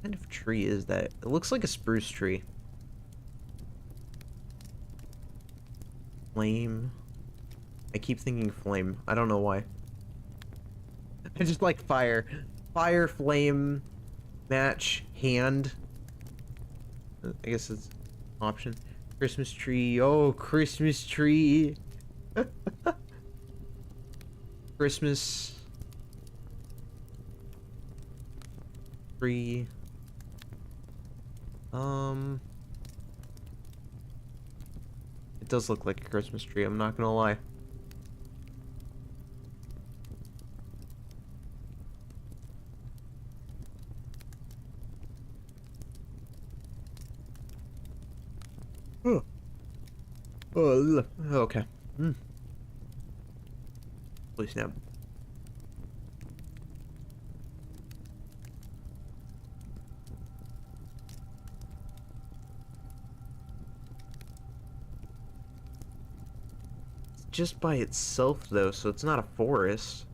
kind of tree is that? It looks like a spruce tree. Flame. I keep thinking flame. I don't know why. I just like fire. Fire, flame, match, hand. I guess it's an option. Christmas tree. Oh, Christmas tree. Christmas tree. It does look like a Christmas tree, I'm not gonna lie. Oh. Oh, okay. Please snap. It's just by itself, though, so it's not a forest.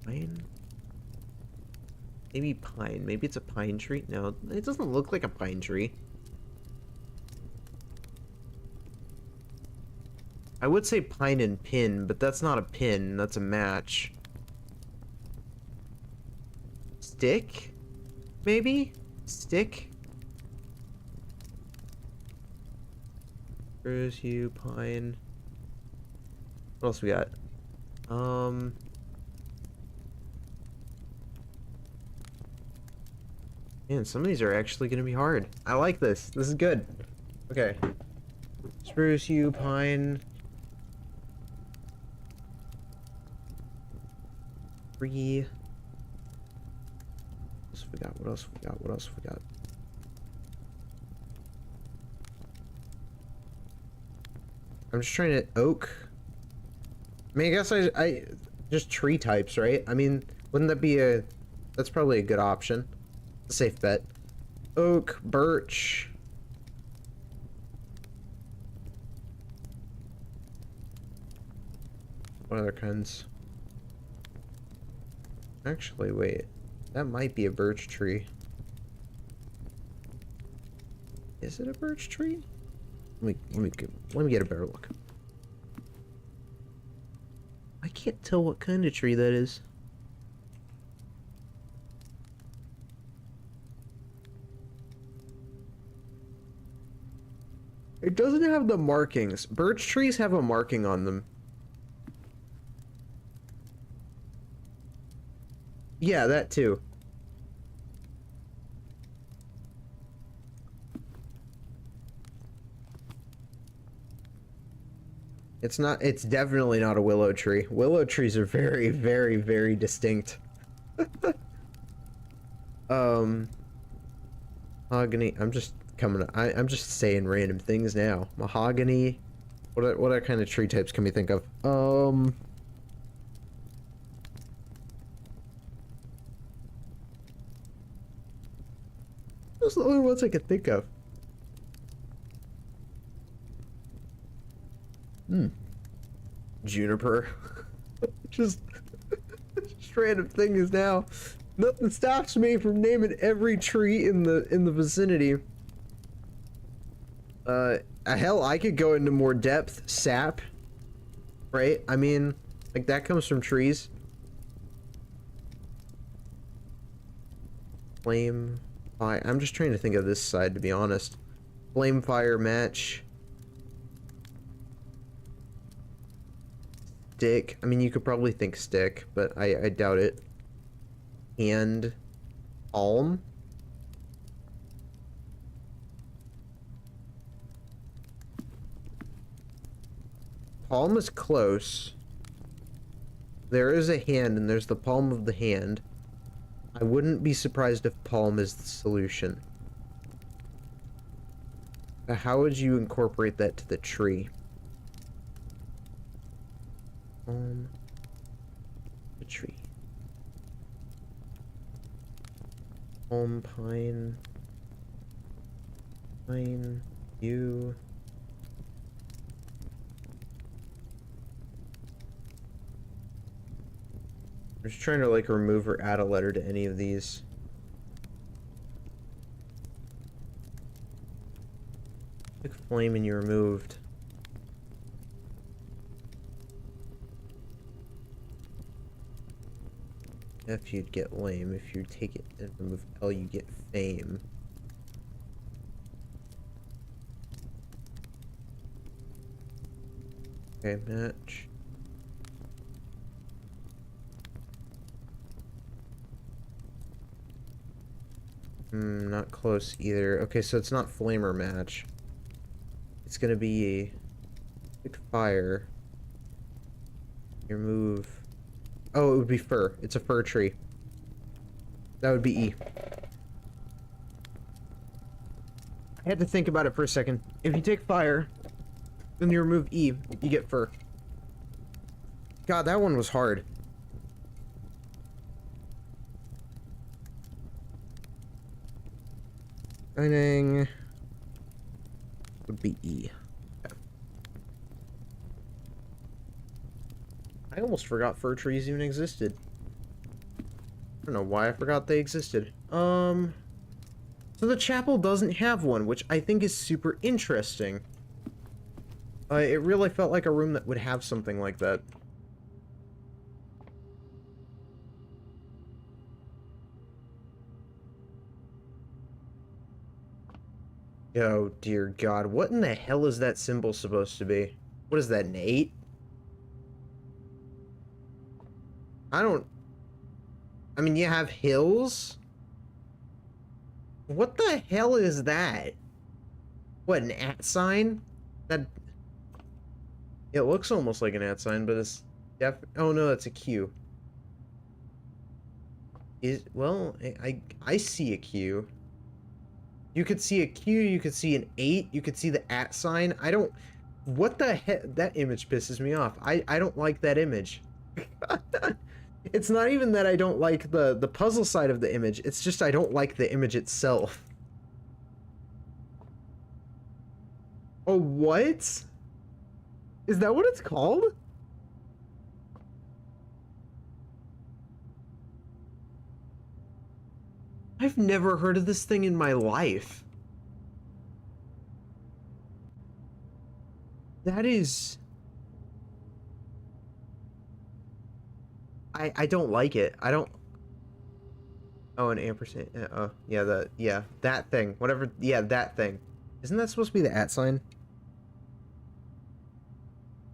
Pine? Maybe pine. Maybe it's a pine tree? No, it doesn't look like a pine tree. I would say pine and pin, but that's not a pin. That's a match. Stick? Maybe? Stick? Spruce, yew, pine. What else we got? Man, some of these are actually gonna be hard. I like this. This is good. Okay. Spruce, yew, pine. Tree. What else we got? What else we got? What else we got? I'm just trying to oak. I mean, I guess I just tree types, right? I mean, wouldn't that be a? That's probably a good option. A safe bet. Oak, birch. What other kinds? Actually, wait. That might be a birch tree. Is it a birch tree? Let me get a better look. I can't tell what kind of tree that is. It doesn't have the markings. Birch trees have a marking on them. Yeah, that too. It's definitely not a willow tree. Willow trees are very, very, very distinct. Mahogany, I'm just saying random things now. Mahogany, what other kind of tree types can we think of? Those are the only ones I could think of. Juniper. just random things now. Nothing stops me from naming every tree in the vicinity. Hell, I could go into more depth. Sap, right? I mean, like that comes from trees. Flame fire. I'm just trying to think of this side, to be honest. Flame fire match. Stick. I mean, you could probably think stick, but I doubt it. And palm. Palm is close. There is a hand, and there's the palm of the hand. I wouldn't be surprised if palm is the solution. But how would you incorporate that to the tree? Palm. The tree. Palm, pine. Pine. You. I'm just trying to like remove or add a letter to any of these. Like flame and you removed. F you'd get lame. If you take it and remove L you get fame. Okay, match. Not close either. Okay, so it's not flame or match. It's gonna be pick fire. Your move. Oh, it would be fir. It's a fir tree. That would be E. I had to think about it for a second. If you take fire, then you remove E, you get fir. God, that one was hard. Mining would be E. Okay. I almost forgot fir trees even existed. I don't know why I forgot they existed. So the chapel doesn't have one, which I think is super interesting. It really felt like a room that would have something like that. Oh dear God, what in the hell is that symbol supposed to be? What is that, an 8? I mean, you have hills? What the hell is that? What, an @ sign? That... It looks almost like an @ sign, but it's oh no, that's a Q. Well, I see a Q. You could see a Q, you could see an 8, you could see the @ sign. I don't... What the heck? That image pisses me off. I don't like that image. It's not even that I don't like the puzzle side of the image, it's just I don't like the image itself. Oh, what? Is that what it's called? I've never heard of this thing in my life. That is... I don't like it. I don't. Oh, an ampersand. Oh, yeah, that thing. Whatever. Yeah, that thing. Isn't that supposed to be the at sign?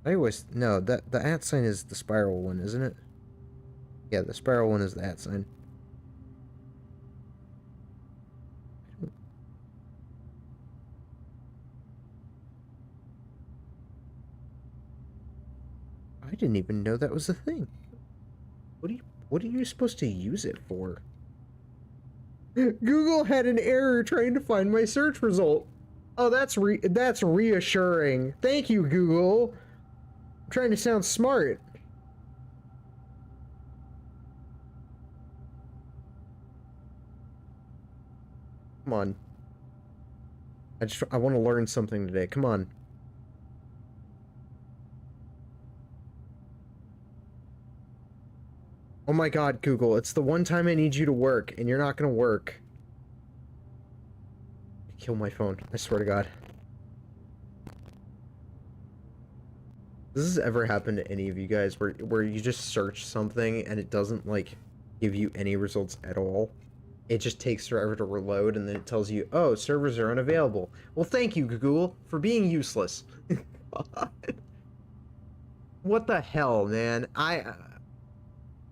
I always no. That the at sign is the spiral one, isn't it? Yeah, the spiral one is the at sign. I didn't even know that was a thing. What are you supposed to use it for? Google had an error trying to find my search result. Oh, that's reassuring. Thank you, Google. I'm trying to sound smart. Come on. I want to learn something today. Come on. Oh my god, Google, it's the one time I need you to work, and you're not gonna work. Kill my phone, I swear to god. Does this ever happen to any of you guys where you just search something and it doesn't, like, give you any results at all? It just takes forever to reload, and then it tells you, oh, servers are unavailable. Well, thank you, Google, for being useless. What the hell, man?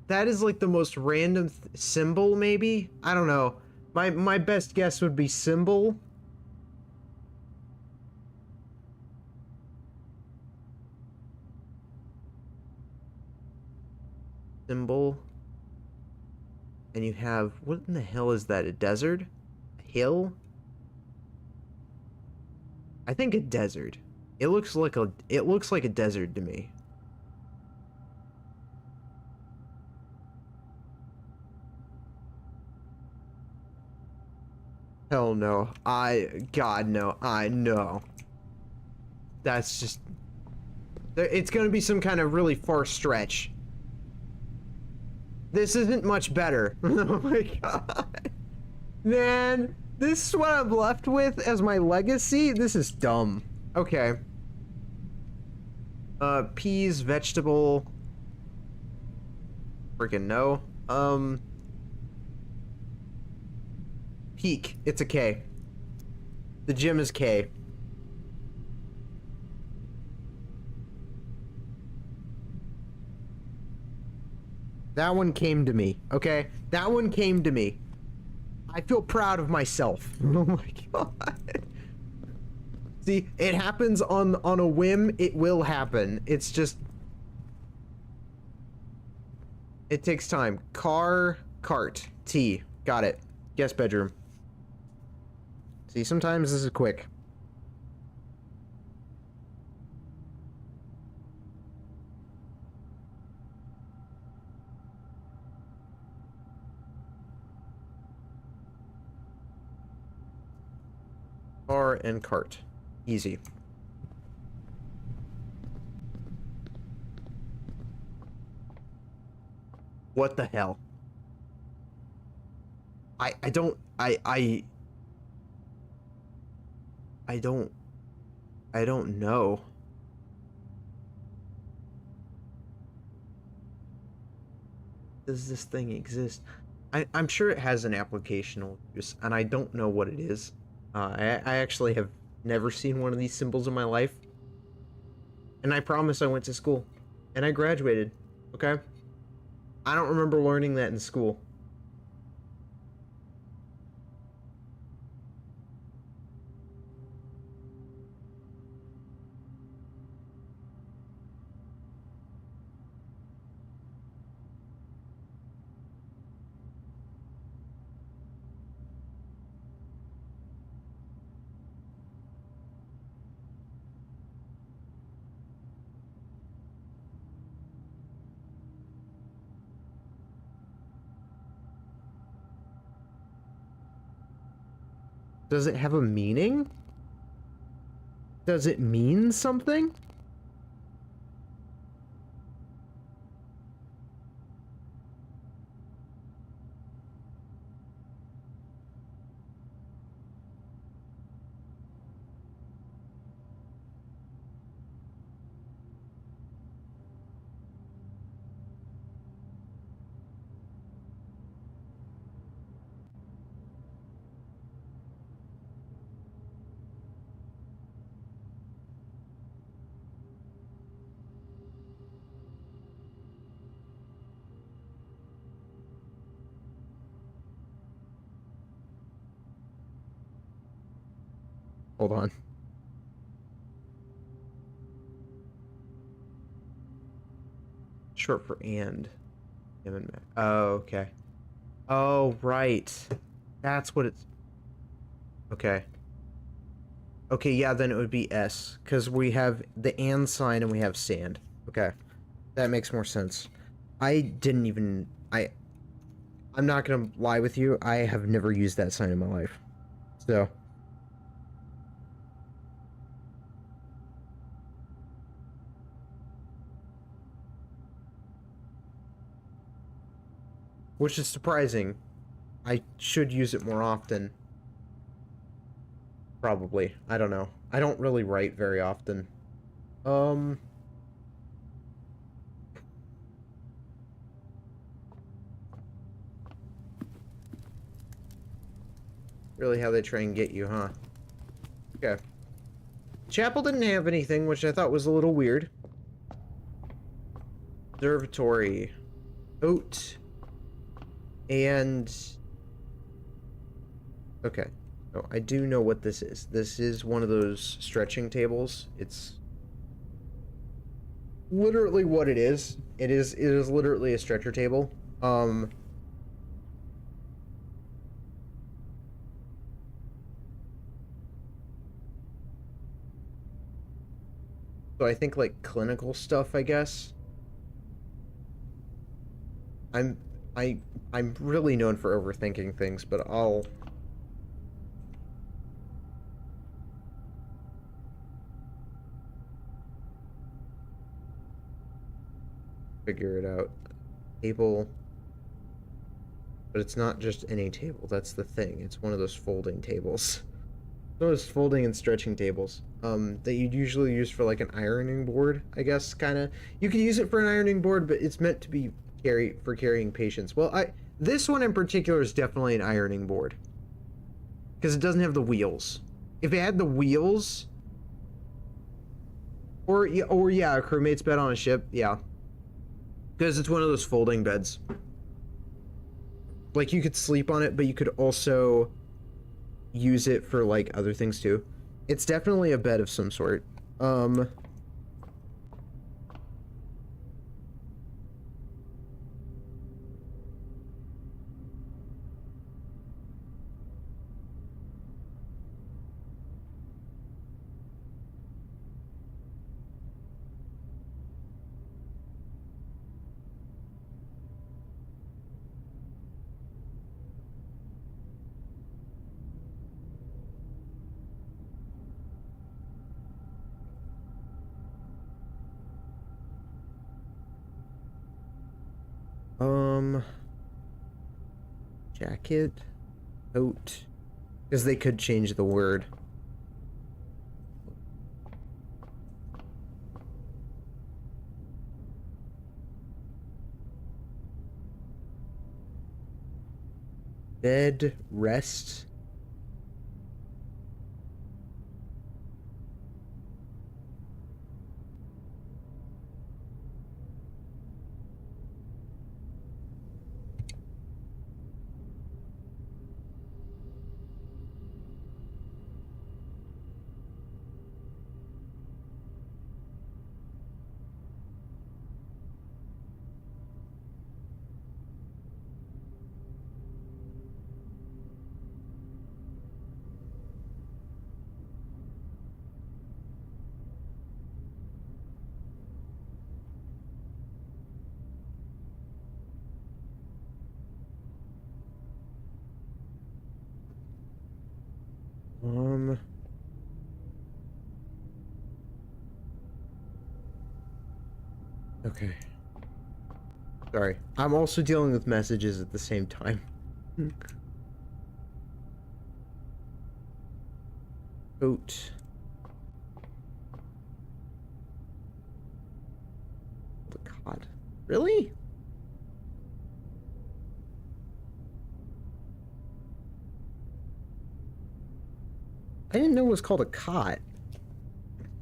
That is like the most random symbol, maybe? I don't know. My best guess would be symbol. Symbol. And you have, what in the hell is that? A desert? A hill? I think a desert. It looks like a desert to me. Hell no. God no. I know. That's just... It's gonna be some kind of really far stretch. This isn't much better. Oh my god. Man, this is what I'm left with as my legacy? This is dumb. Okay. Peas, vegetable. Freaking no. Peak. It's a K. The gym is K. That one came to me, okay? That one came to me. I feel proud of myself. Oh my god. See, it happens on a whim. It will happen. It's just... It takes time. Car, cart, T. Got it. Guest bedroom. See, sometimes this is quick. Car and cart. Easy. What the hell? I don't know. Does this thing exist? I'm sure it has an applicational use, and I don't know what it is. I actually have never seen one of these symbols in my life. And I promise I went to school. And I graduated. Okay? I don't remember learning that in school. Does it have a meaning? Does it mean something? Hold on. Short for and. Oh, okay. Oh, right. That's what it's... Okay. Okay, yeah, then it would be S, because we have the and sign and we have sand. Okay. That makes more sense. I didn't even... I'm not gonna lie with you, I have never used that sign in my life. So... Which is surprising. I should use it more often. Probably. I don't know. I don't really write very often. Really how they try and get you, huh? Okay. Chapel didn't have anything, which I thought was a little weird. Observatory. Oat. And... Okay. Oh, I do know what this is. This is one of those stretching tables. It's literally what it is. It is literally a stretcher table. So I think like clinical stuff, I guess. I'm really known for overthinking things, but I'll figure it out. Table. But it's not just any table, that's the thing. It's one of those folding tables. Those folding and stretching tables. That you'd usually use for like an ironing board, I guess, kinda. You could use it for an ironing board, but it's meant to be for carrying patients. Well, this one in particular is definitely an ironing board. Because it doesn't have the wheels. If it had the wheels, or yeah, a crewmate's bed on a ship, yeah. Because it's one of those folding beds. Like, you could sleep on it, but you could also use it for, like, other things, too. It's definitely a bed of some sort. Jacket, coat, because they could change the word. Bed, rest. Okay. Sorry. I'm also dealing with messages at the same time. Coat. The cot. Really? I didn't know it was called a cot.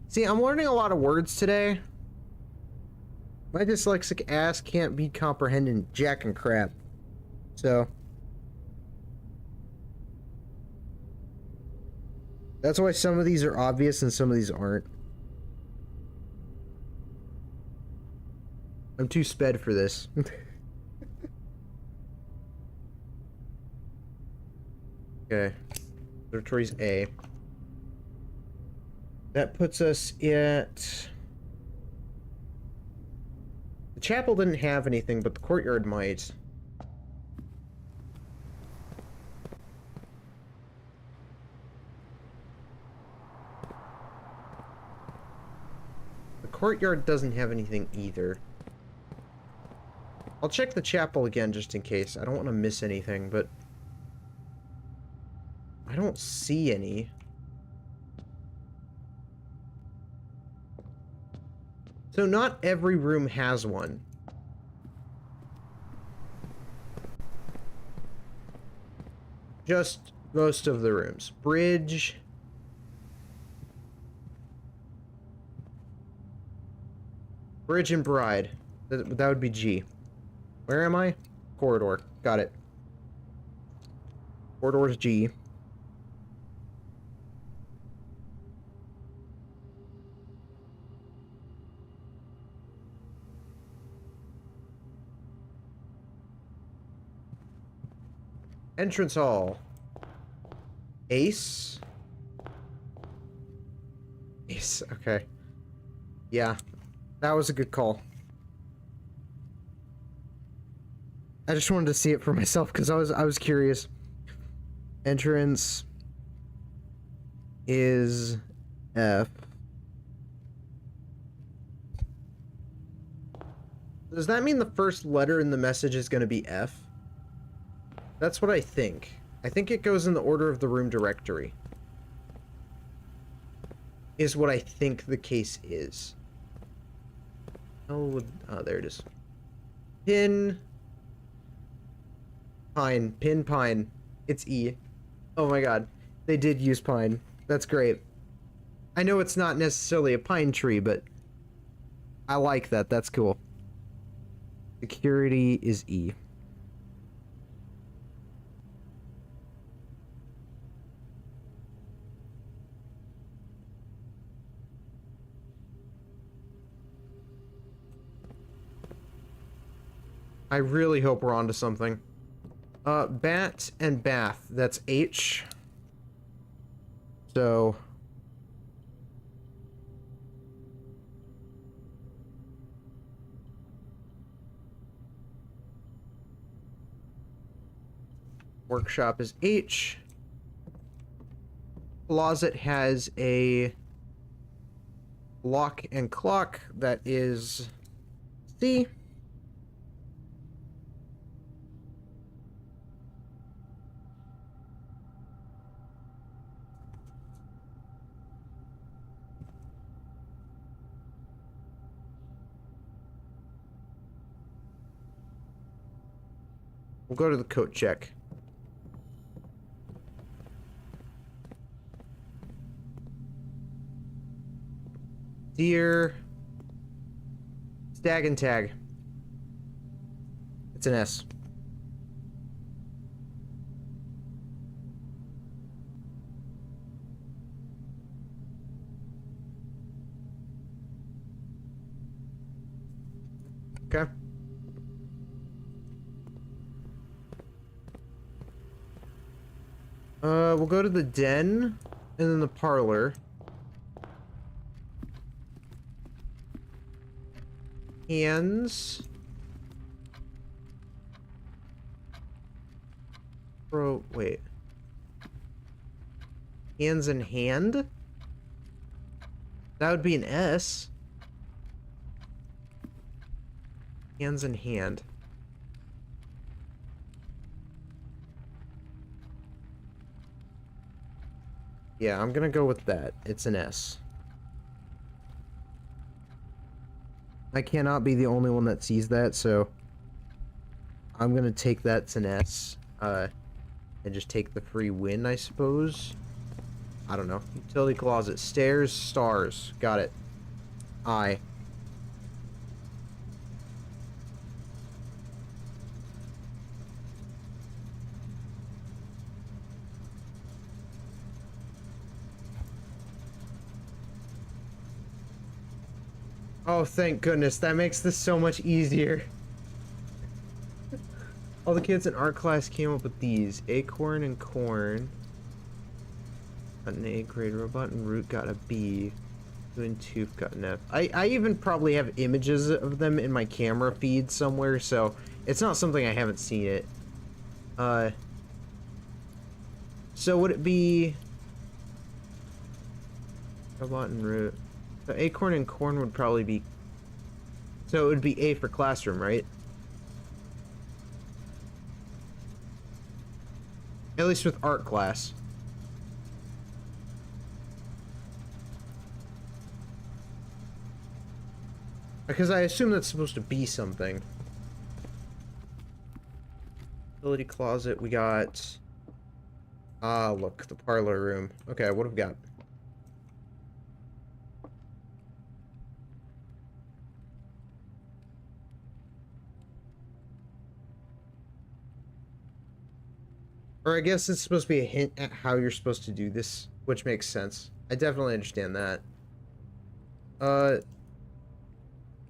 See, I'm learning a lot of words today. My dyslexic ass can't be comprehending jack and crap. So. That's why some of these are obvious and some of these aren't. I'm too sped for this. Okay. Observatory's A. That puts us at... The chapel didn't have anything, but the courtyard might. The courtyard doesn't have anything either. I'll check the chapel again just in case. I don't want to miss anything, but... I don't see any. So not every room has one. Just most of the rooms. Bridge. Bridge and bride. That would be G. Where am I? Corridor. Got it. Corridor's G. Entrance hall. Ace. Ace, okay. Yeah, that was a good call. I just wanted to see it for myself because I was curious. Entrance is F. Does that mean the first letter in the message is going to be F? That's what I think. I think it goes in the order of the room directory. Is what I think the case is. Oh, there it is. Pin. Pine. Pin pine. It's E. Oh my god. They did use pine. That's great. I know it's not necessarily a pine tree, but I like that. That's cool. Security is E. I really hope we're onto something. Bat and bath. That's H. So... Workshop is H. Closet has a lock and clock. That is C. We'll go to the coat check. Deer. Stag and tag. It's an S. Okay. We'll go to the den and then the parlor. Hands. Bro, wait. Hands in hand? That would be an S. Hands in hand. Yeah, I'm gonna go with that. It's an S. I cannot be the only one that sees that, so I'm gonna take that's an S, and just take the free win, I suppose. I don't know. Utility closet. Stairs, stars. Got it. I. Oh, thank goodness. That makes this so much easier. All the kids in art class came up with these. Acorn and corn. Got an A grade. Robot and root got a B. Two and tooth got an F. I even probably have images of them in my camera feed somewhere, so it's not something I haven't seen it. So would it be... Robot and root. So acorn and corn would probably be... So it would be A for classroom, right? At least with art class. Because I assume that's supposed to be something. Utility closet, we got... Ah, look, the parlor room. Okay, what have we got? Or I guess it's supposed to be a hint at how you're supposed to do this, which makes sense. I definitely understand that.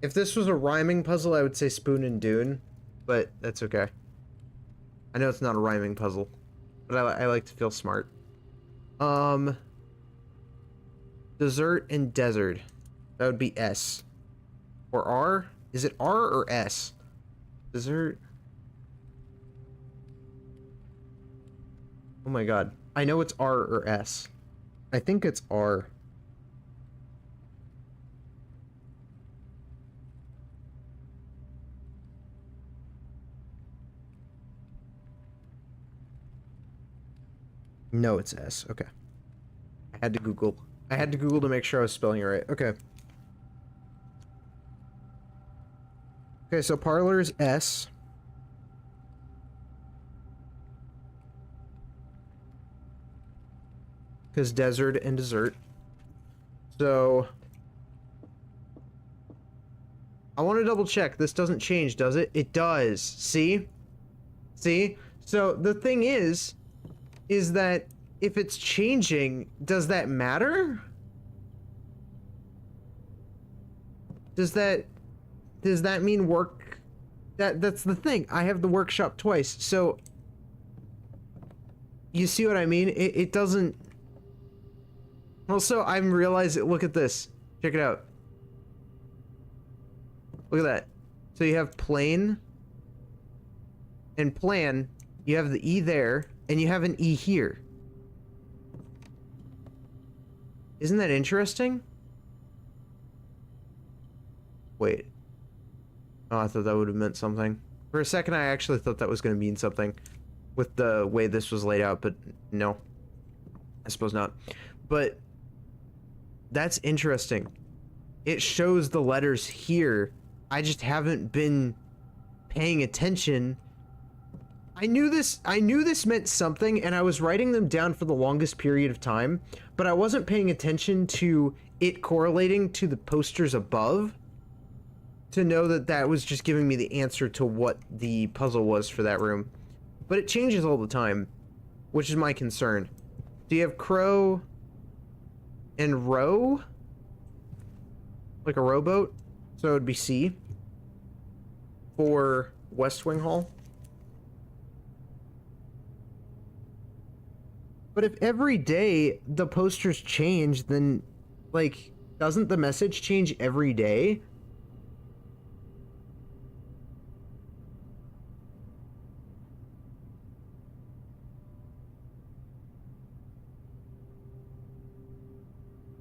If this was a rhyming puzzle, I would say Spoon and Dune, but that's okay. I know it's not a rhyming puzzle, but I like to feel smart. Dessert and desert. That would be S. Or R? Is it R or S? Dessert. Oh my god. I know it's R or S. I think it's R. No, it's S. Okay. I had to Google. I had to Google to make sure I was spelling it right. Okay. Okay, so parlor is S. Because desert and dessert. So... I want to double check. This doesn't change, does it? It does. See? See? So the thing is that if it's changing, does that matter? Does that mean work? That's the thing. I have the workshop twice. So you see what I mean? It doesn't. Also, I'm realizing, look at this. Check it out. Look at that. So you have plane and plan. You have the E there, and you have an E here. Isn't that interesting? Wait. Oh, I thought that would have meant something. For a second, I actually thought that was going to mean something with the way this was laid out, but no. I suppose not. But that's interesting. It shows the letters here. I just haven't been paying attention. I knew this meant something, and I was writing them down for the longest period of time, but I wasn't paying attention to it correlating to the posters above to know that that was just giving me the answer to what the puzzle was for that room. But it changes all the time, which is my concern. Do you have crow and row? Like a rowboat? So it would be C for West Wing Hall. But if every day the posters change, then, like, doesn't the message change every day?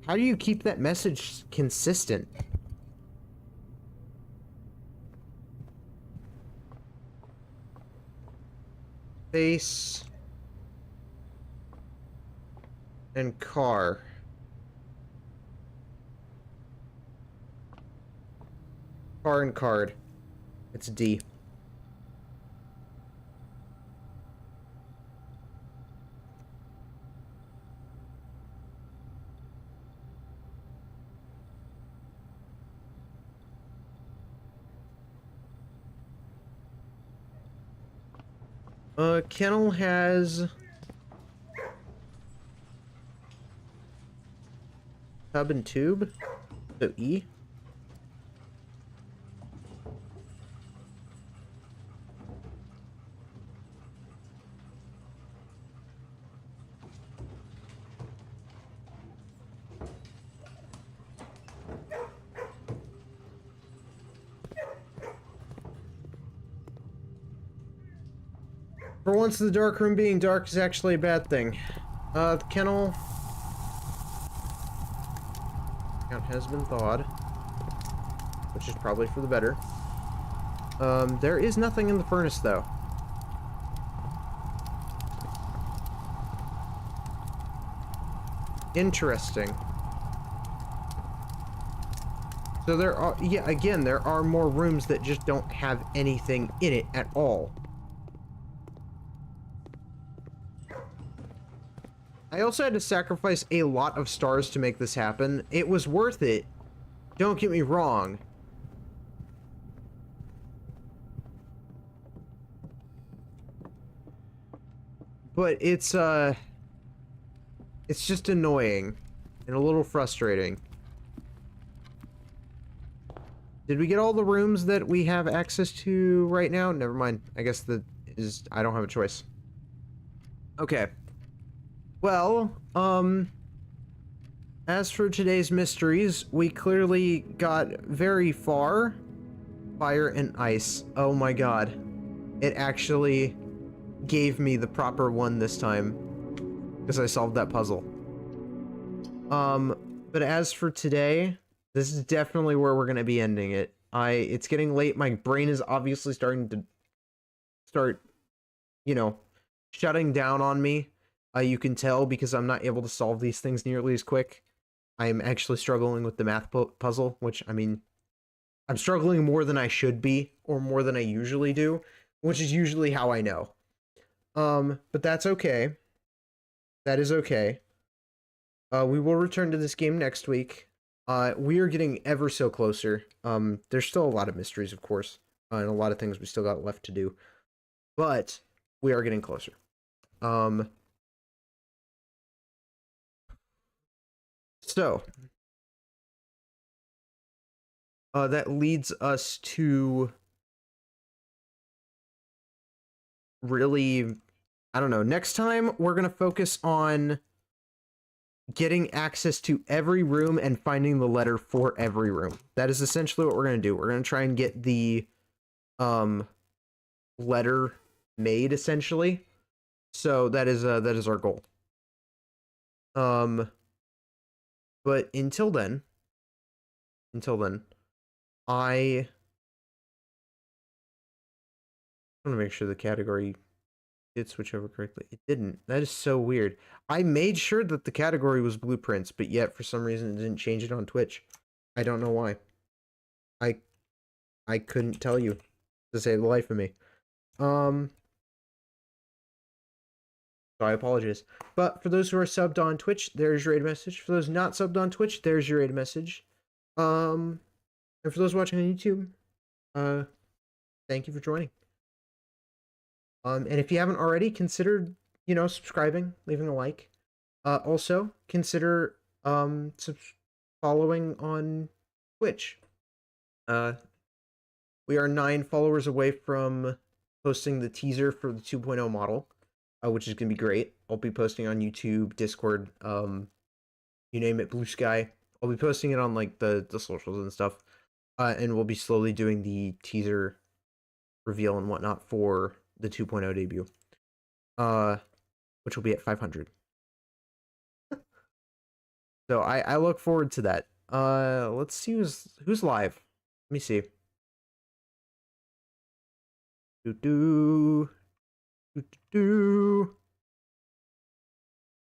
How do you keep that message consistent? Face and car. Car and card. It's D. Kennel has tub and tube, so E. For once, the dark room being dark is actually a bad thing. The kennel count has been thawed, which is probably for the better. There is nothing in the furnace, though. Interesting. So there are, yeah, again, there are more rooms that just don't have anything in it at all. I also had to sacrifice a lot of stars to make this happen. It was worth it. Don't get me wrong. But it's just annoying and a little frustrating. Did we get all the rooms that we have access to right now? Never mind. I guess I don't have a choice. Okay. Well, as for today's mysteries, we clearly got very far. Fire and ice. Oh my god. It actually gave me the proper one this time, because I solved that puzzle. But as for today, this is definitely where we're going to be ending it. It's getting late. My brain is obviously starting to you know, shutting down on me. You can tell because I'm not able to solve these things nearly as quick. I'm actually struggling with the math puzzle, which, I mean, I'm struggling more than I should be, or more than I usually do, which is usually how I know. But that's okay. That is okay. We will return to this game next week. We are getting ever so closer. There's still a lot of mysteries, of course, and a lot of things we still got left to do, but we are getting closer. So, that leads us to really, I don't know, next time we're going to focus on getting access to every room and finding the letter for every room. That is essentially what we're going to do. We're going to try and get the letter made, essentially. So that is our goal. But until then, I want to make sure the category did switch over correctly. It didn't. That is so weird. I made sure that the category was blueprints, but yet for some reason it didn't change it on Twitch. I don't know why. I couldn't tell you, to save the life of me. So I apologize. But for those who are subbed on Twitch, there's your aid message. For those not subbed on Twitch, there's your aid message. And for those watching on YouTube, thank you for joining. And if you haven't already, consider, subscribing, leaving a like. Also, consider following on Twitch. We are 9 followers away from posting the teaser for the 2.0 model, which is going to be great. I'll be posting on YouTube, Discord, you name it, Blue Sky. I'll be posting it on, like, the socials and stuff. And we'll be slowly doing the teaser reveal and whatnot for the 2.0 debut, which will be at 500. So I look forward to that. Let's see who's live. Let me see.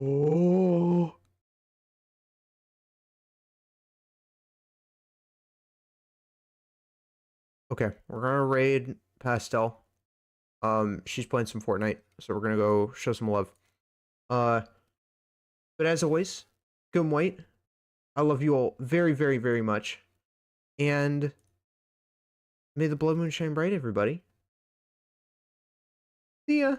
Oh. Okay, we're gonna raid Pastel. She's playing some Fortnite, so we're gonna go show some love. But as always, Gum White, I love you all very, very, very much. And may the blood moon shine bright, everybody. See ya.